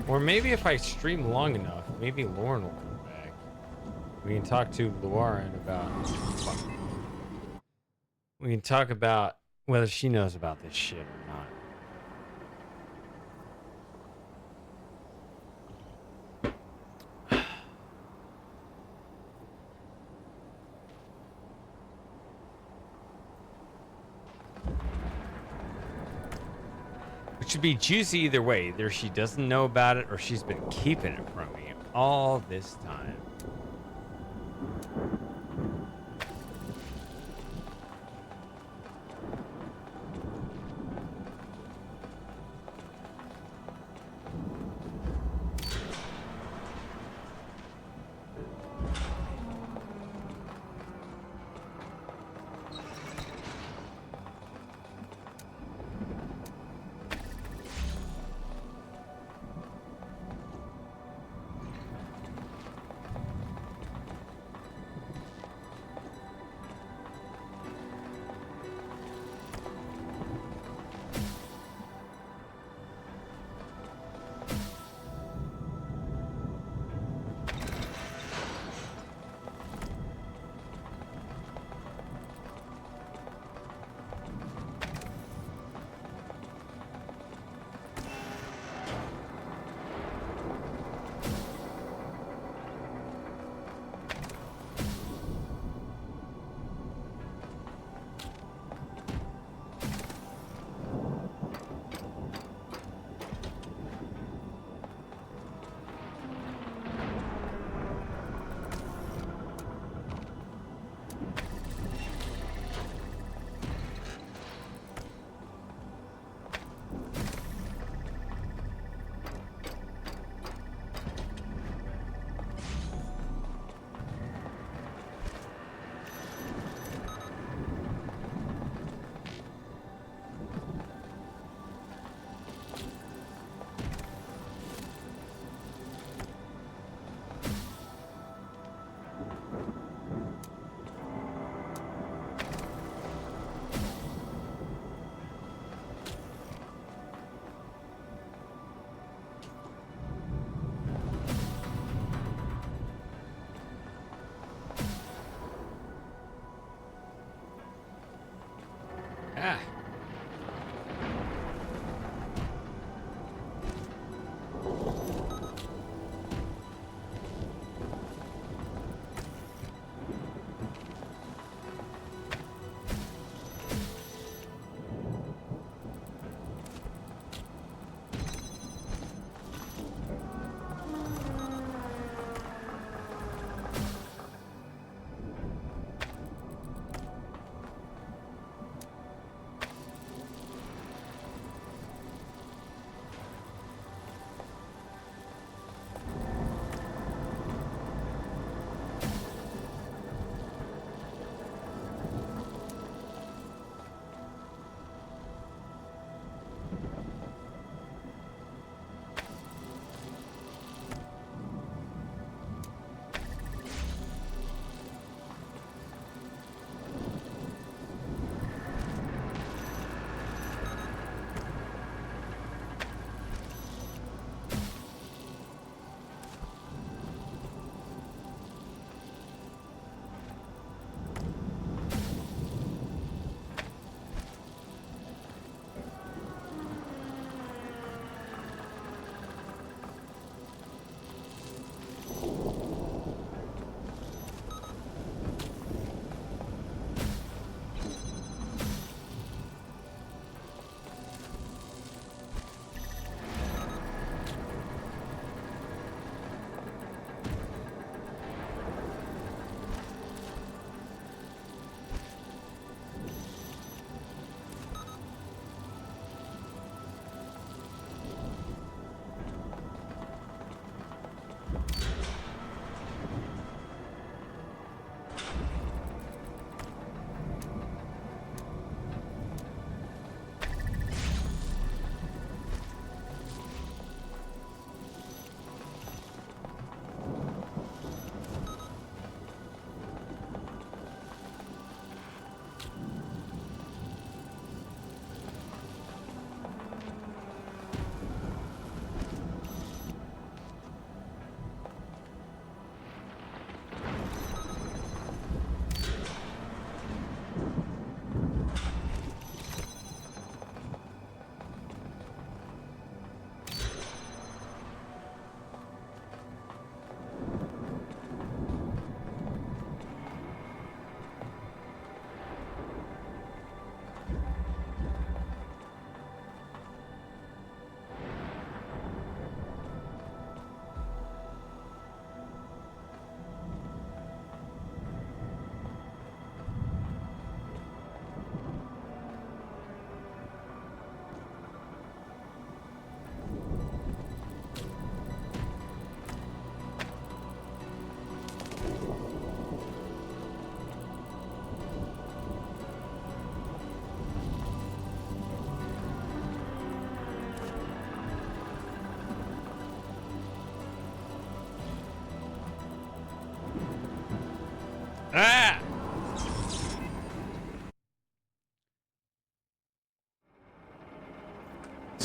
Or maybe if I stream long enough, maybe Lauren will come back. We can talk to Lauren about... We can talk about whether she knows about this shit or not. It should be juicy either way. Either she doesn't know about it or she's been keeping it from me all this time.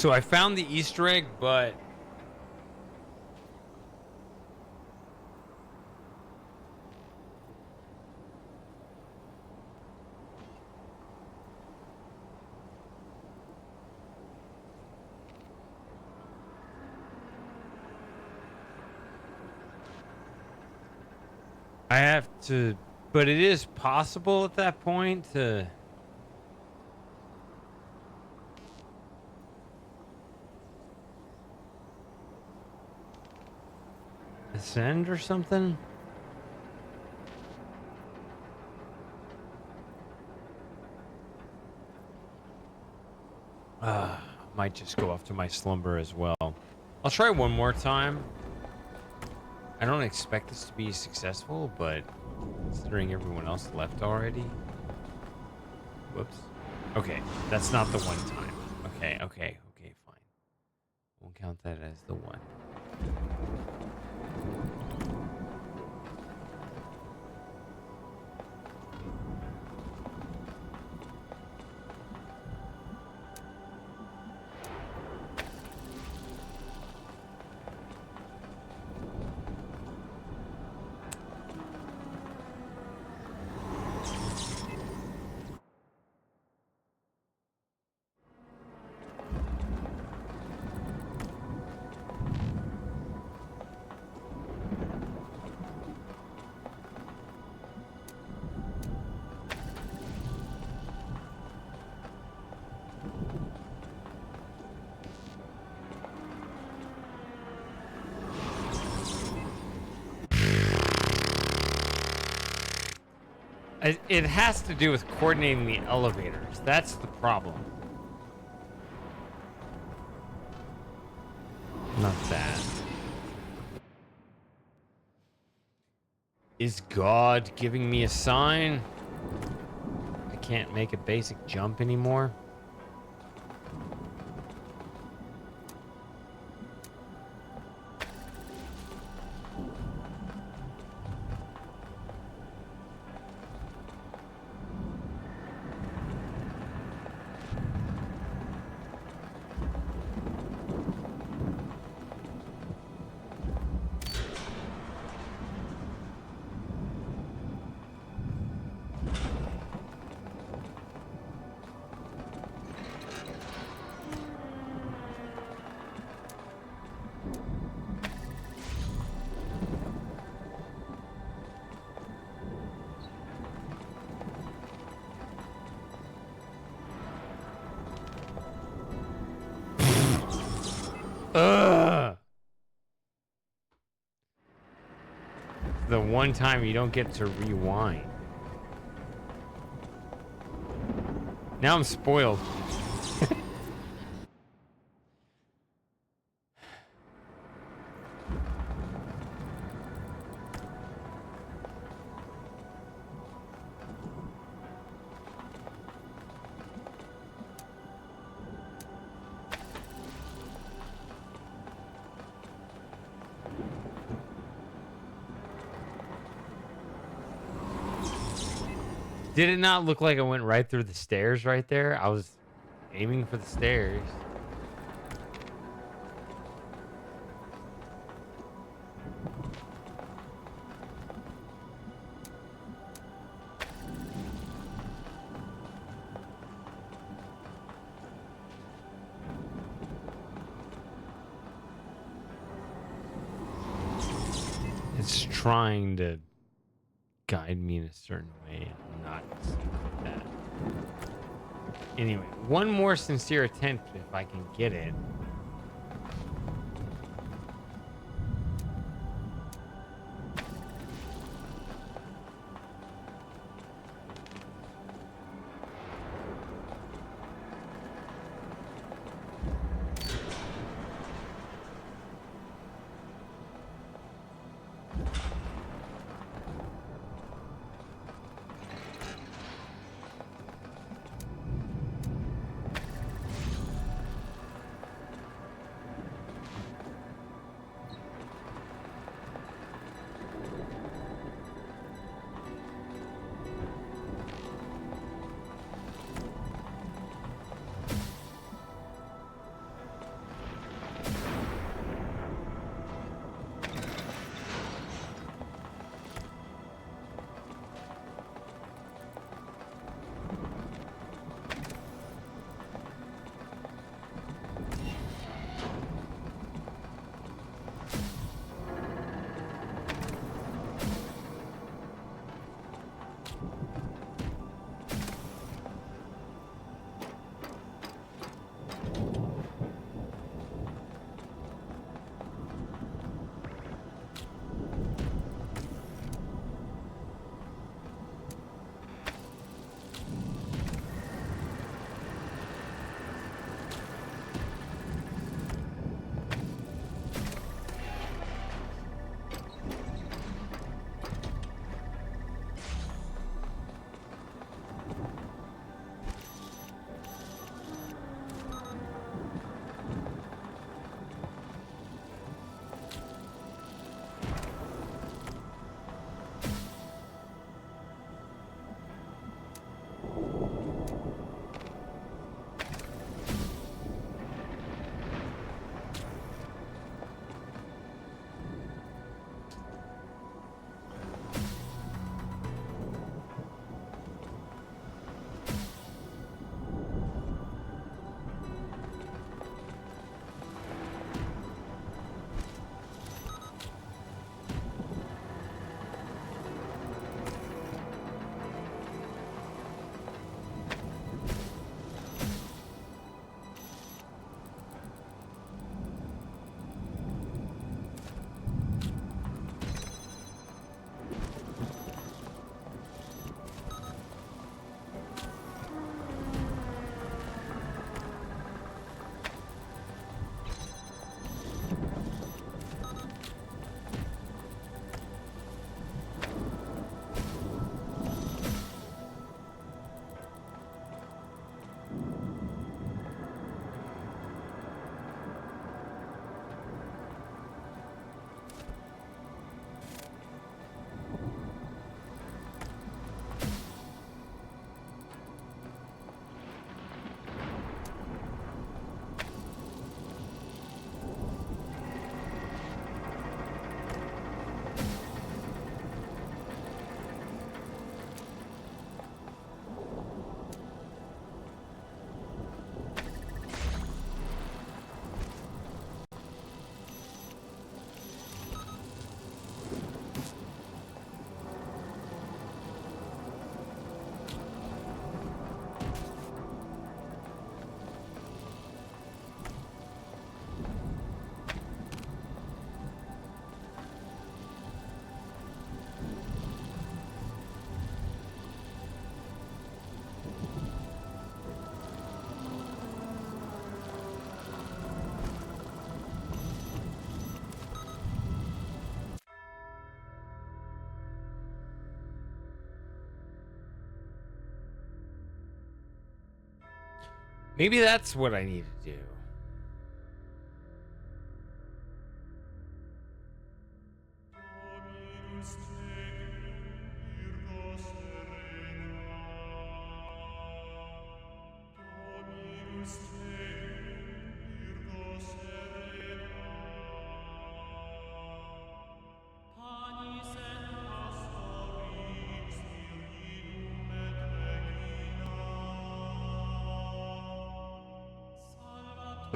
So I found the Easter egg, but I have to, but it is possible at that point to ascend or something. Might just go off to my slumber as well. I'll try one more time. I don't expect this to be successful, but considering everyone else left already. Whoops. Okay, that's not the one time. Okay, fine. We'll count that as the one. It has to do with coordinating the elevators. That's the problem. Not that. Is God giving me a sign? I can't make a basic jump anymore. The one time you don't get to rewind. Now I'm spoiled. Did it not look like I went right through the stairs right there? I was aiming for the stairs. It's trying to guide me in a certain way. I'm not seeing that. Anyway, one more sincere attempt if I can get it. Maybe that's what I need to do.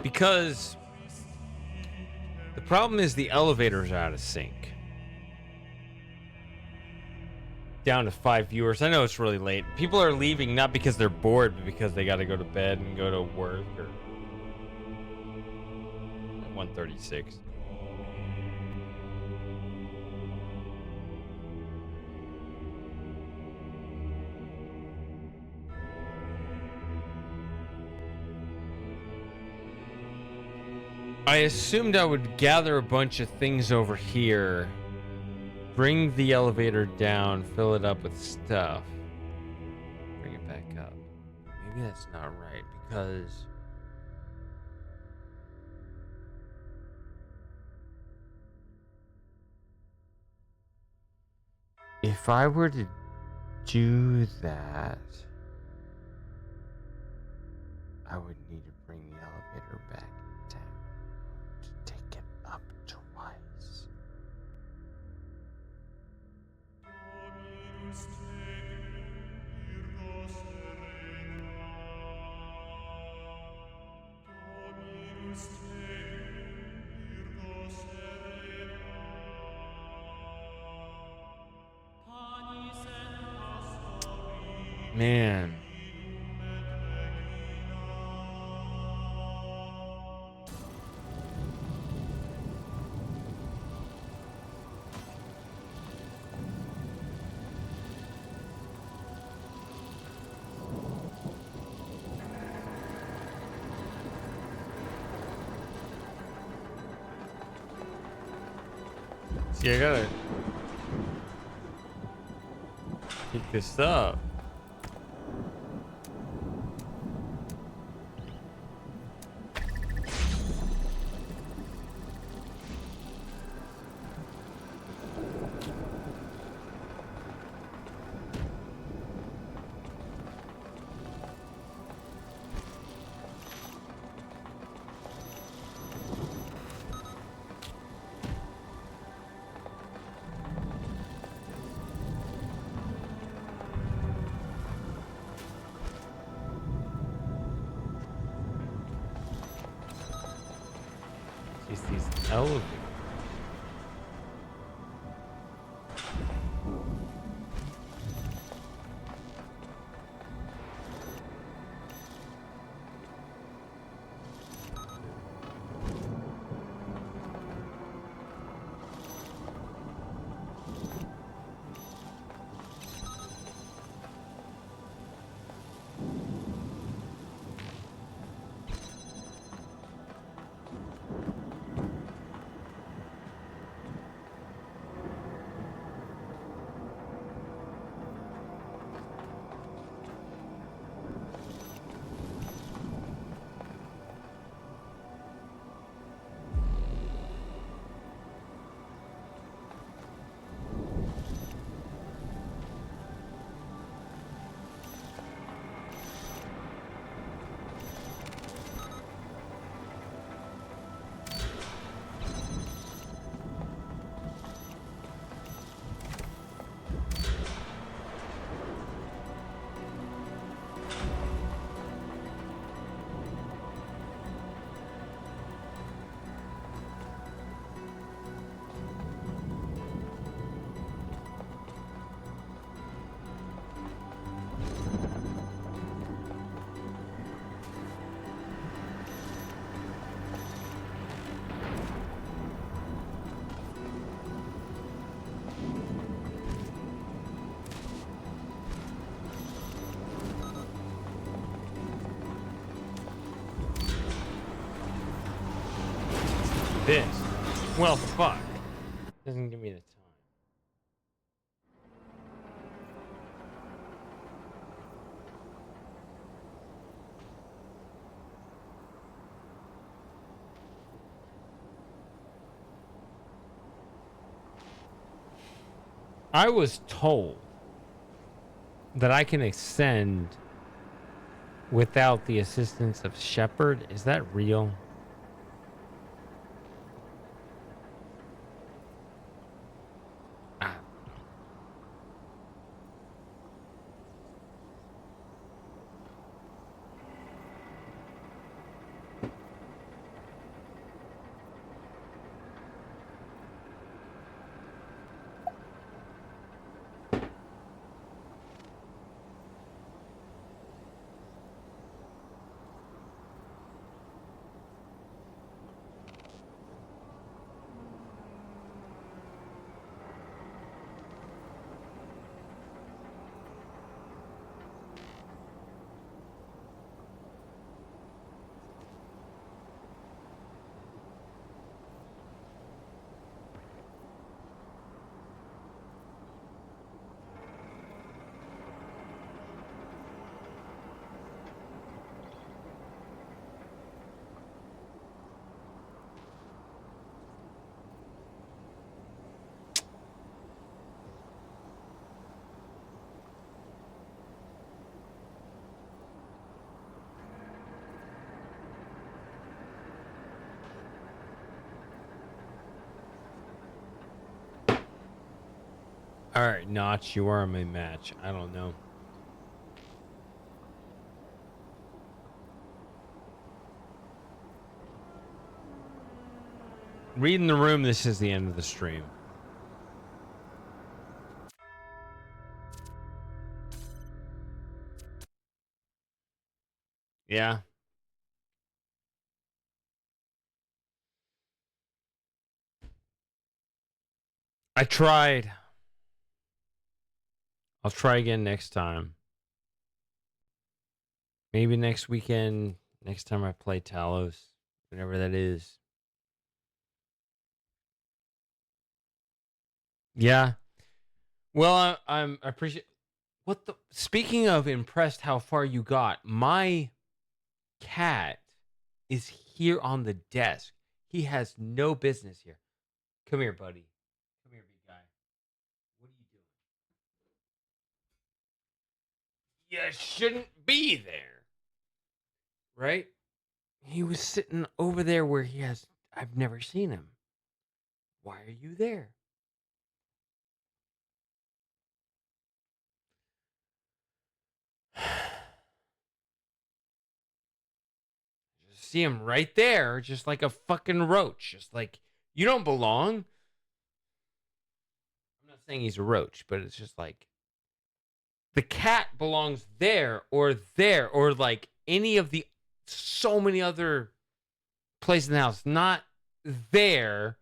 Because the problem is the elevators are out of sync. Down to 5 viewers. I know it's really late. People are leaving not because they're bored, but because they got to go to bed and go to work. Or at 1:36. I assumed I would gather a bunch of things over here, bring the elevator down, fill it up with stuff, bring it back up. Maybe that's not right, because if I were to do that, I would need to bring the elevator back down to take it up twice. Man. See, I gotta pick this up. These elevators. This. Well, fuck. Doesn't give me the time. I was told that I can ascend without the assistance of Shepherd. Is that real? All right, Notch, you are my match. I don't know. Reading the room, this is the end of the stream. Yeah. I tried. I'll try again next time. Maybe next weekend, next time I play Talos, whenever that is. Yeah. Well, I appreciate what the speaking of impressed how far you got. My cat is here on the desk. He has no business here. Come here, buddy. Come here, big guy. What are you doing? You shouldn't be there. Right? He was sitting over there where I've never seen him. Why are you there? Just see him right there, just like a fucking roach. Just like, you don't belong. I'm not saying he's a roach, but it's just like, the cat belongs there, or like any of the so many other places in the house. Not there.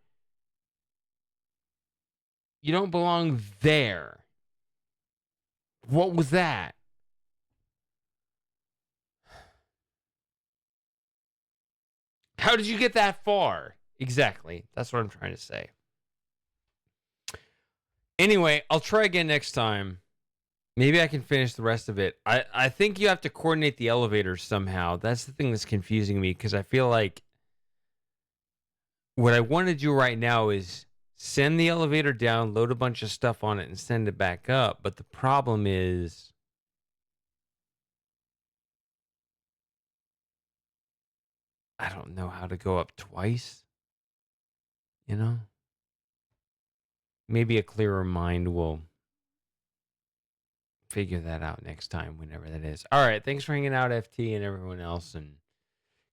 You don't belong there. What was that? How did you get that far? Exactly. That's what I'm trying to say. Anyway, I'll try again next time. Maybe I can finish the rest of it. I think you have to coordinate the elevators somehow. That's the thing that's confusing me, because I feel like what I want to do right now is send the elevator down, load a bunch of stuff on it, and send it back up. But the problem is, I don't know how to go up twice. You know? Maybe a clearer mind will figure that out next time, whenever that is. All right. Thanks for hanging out, FT, and everyone else. And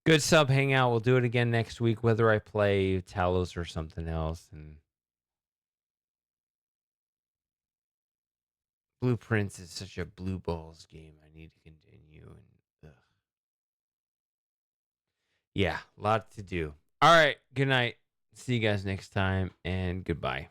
good sub hangout. We'll do it again next week, whether I play Talos or something else. And Blueprints is such a blue balls game. I need to continue. And yeah, a lot to do. All right. Good night. See you guys next time, and goodbye.